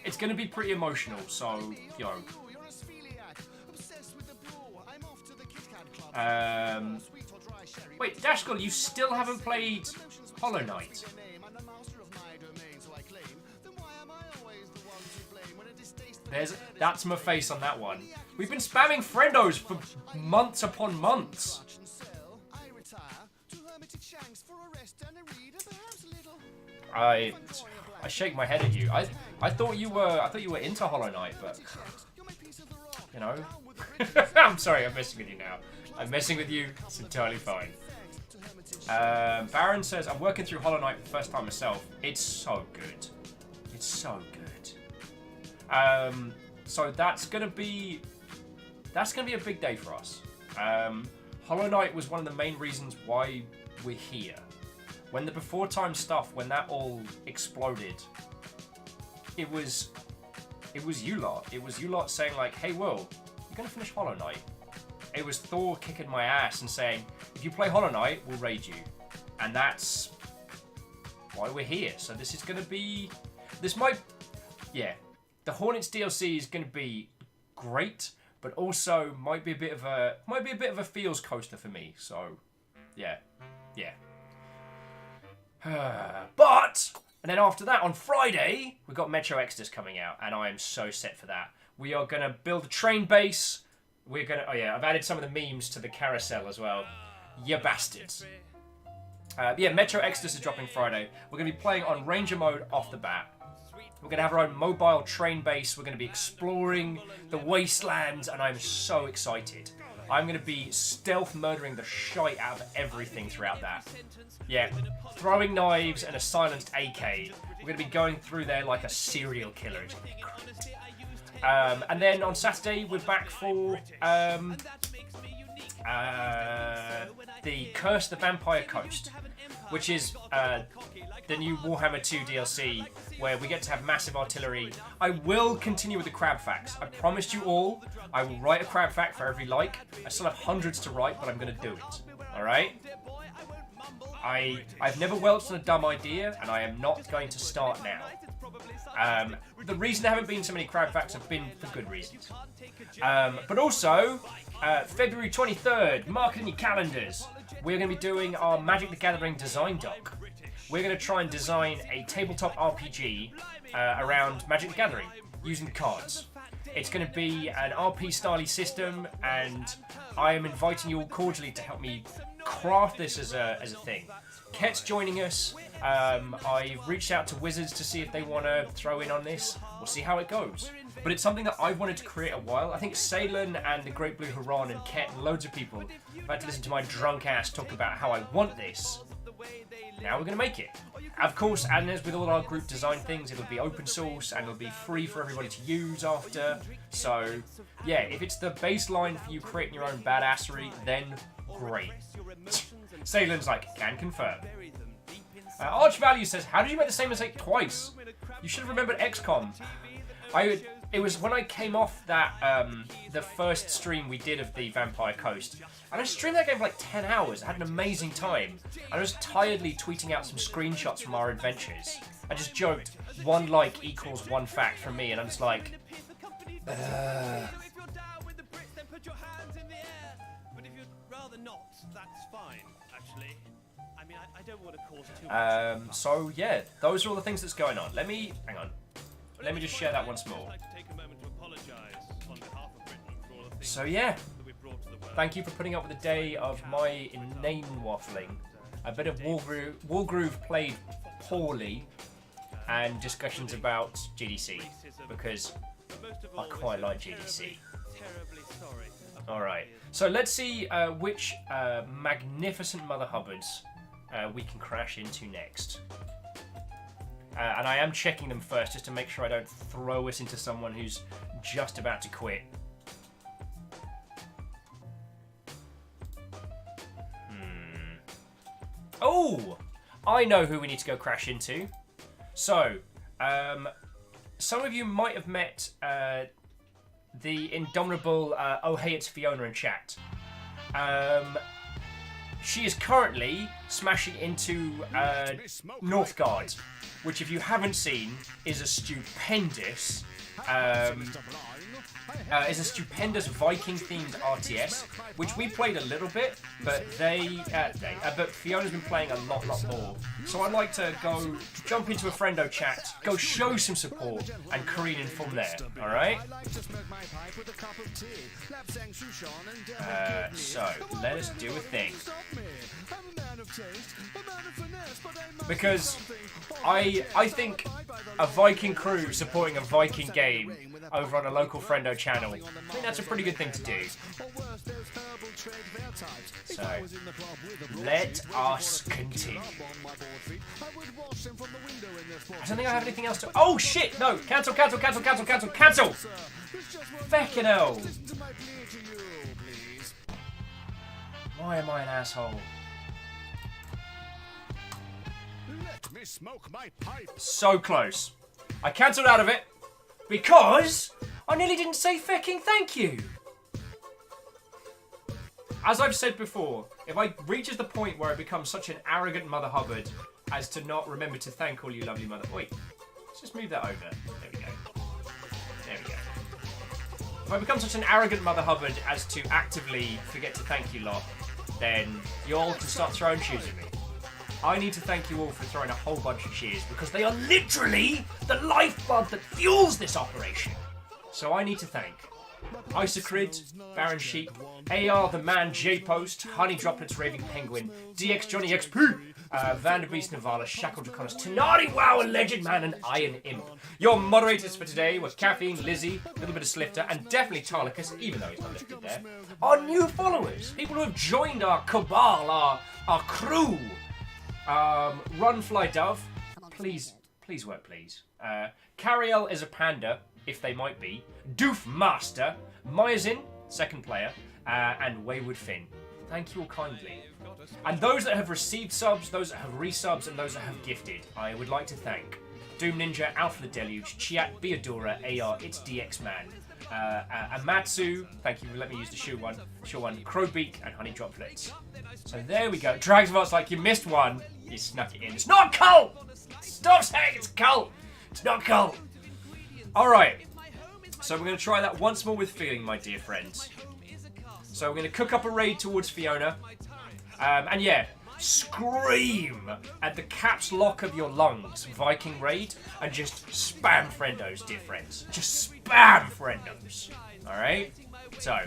It's going to be pretty emotional, so, yo. Wait, Dashgull, you still haven't played Hollow Knight? That's my face on that one. We've been spamming Friendos for months upon months. I shake my head at you. I thought you were into Hollow Knight, but you know. I'm sorry, I'm messing with you now. I'm messing with you. It's entirely fine. Baron says, I'm working through Hollow Knight for the first time myself. It's so good. It's so good. So that's gonna be a big day for us. Hollow Knight was one of the main reasons why we're here. When the before time stuff, when that all exploded, it was you lot. It was you lot saying like, hey Will, you're gonna finish Hollow Knight. It was Thor kicking my ass and saying, if you play Hollow Knight, we'll raid you. And that's why we're here. So this is gonna be, the Hornets DLC is gonna be great, but also might be a bit of a feels coaster for me. So yeah. But and then after that, on Friday, we've got Metro Exodus coming out, and I am so set for that. We are gonna build a train base. We're gonna, I've added some of the memes to the carousel as well. You bastards. Metro Exodus is dropping Friday. We're gonna be playing on Ranger mode off the bat. We're gonna have our own mobile train base. We're gonna be exploring the wastelands, and I'm so excited. I'm gonna be stealth murdering the shite out of everything throughout that. Yeah, throwing knives and a silenced AK. We're gonna be going through there like a serial killer. It's gonna be great. And then on Saturday, we're back for the Curse the Vampire Coast, which is the new Warhammer 2 DLC, where we get to have massive artillery. I will continue with the crab facts. I promised you all I will write a crab fact for every like. I still have hundreds to write, but I'm going to do it. Alright? I've never welched on a dumb idea, and I am not going to start now. The reason there haven't been so many crab facts have been for good reasons. But also, February 23rd, mark it in your calendars. We're going to be doing our Magic the Gathering design doc. We're going to try and design a tabletop RPG around Magic the Gathering using cards. It's going to be an RP-style system, and I am inviting you all cordially to help me craft this as a thing. Ket's joining us. I've reached out to Wizards to see if they want to throw in on this. We'll see how it goes. But it's something that I've wanted to create a while. I think Salen and the Great Blue Huron and Ket and loads of people have had to listen to my drunk ass talk about how I want this. Now we're going to make it. Of course, and as with all our group design things, it'll be open source and it'll be free for everybody to use after. So, yeah, if it's the baseline for you creating your own badassery, then great. Salen's like, can confirm. Arch Value says, how did you make the same mistake twice? You should have remembered XCOM. It was when I came off that, the first stream we did of the Vampire Coast, and I streamed that game for like 10 hours. I had an amazing time. I was tiredly tweeting out some screenshots from our adventures. I just joked, 1 like equals 1 fact from me, and I'm just like, so yeah, those are all the things that's going on. Hang on. Let me just share that once more. So yeah, thank you for putting up with the day of my inane waffling. A bit of Wargroove played poorly, and discussions about GDC, because I quite like GDC. Alright, so let's see which magnificent Mother Hubbards we can crash into next. And I am checking them first, just to make sure I don't throw us into someone who's just about to quit. Oh! I know who we need to go crash into. So, some of you might have met the indomitable Oh Hey It's Fiona in chat. She is currently smashing into Northgard, which, if you haven't seen, is a stupendous Viking-themed RTS, which we played a little bit, but but Fiona's been playing a lot more. So I'd like to go jump into a friendo chat, go show some support, and careen in from there. All right. So let us do a thing. Because I think a Viking crew supporting a Viking game over on a local friendo channel, I think that's a pretty good thing to do. So, let us continue. I don't think I have anything else to... Oh shit! No! Cancel! Feckin' hell! Why am I an asshole? So close. I cancelled out of it because I nearly didn't say fecking thank you. As I've said before, if I reaches the point where I become such an arrogant Mother Hubbard as to not remember to thank all you lovely mother... Wait, let's just move that over. There we go. There we go. If I become such an arrogant Mother Hubbard as to actively forget to thank you lot, then you all can start throwing shoes at me. I need to thank you all for throwing a whole bunch of cheers, because they are literally the lifeblood that fuels this operation. So I need to thank Isocrid, Baron Sheep, AR the Man J-Post, Honey Droplets Raving Penguin, DX Johnny XP, Vanderbeast Navala, Shackle Draconis, Tenari Wow, Legend Man, and Iron Imp. Your moderators for today were Caffeine, Lizzie, a little bit of Slifter, and definitely Tarlicus, even though he's not listed there. Our new followers, people who have joined our cabal, our crew. Run Fly Dove, please work, please. Cariel is a panda, if they might be. Doof Master, Myazin, second player, and Wayward Finn. Thank you all kindly. And those that have received subs, those that have resubs, and those that have gifted, I would like to thank Doom Ninja, Alpha the Deluge, Chiat, Beadora, AR, It's DX Man, Amatsu, thank you for letting me use the shoe one, Crowbeak, and Honey Droplets. So there we go. Dragsmart's like, you missed one. You snuck it in. It's not a cult! Stop saying it's a cult! It's not a cult! Alright. So we're going to try that once more with feeling, my dear friends. So we're going to cook up a raid towards Fiona. And yeah, scream at the caps lock of your lungs, Viking raid, and just spam friendos, dear friends. Just spam friendos. Alright? So,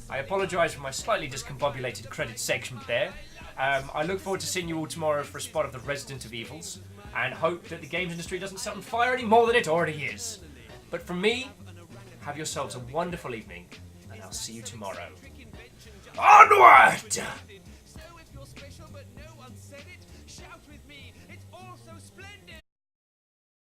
I apologise for my slightly discombobulated credit section there. I look forward to seeing you all tomorrow for a spot of the Resident of Evils, and hope that the games industry doesn't set on fire any more than it already is. But from me, have yourselves a wonderful evening, and I'll see you tomorrow. Onward!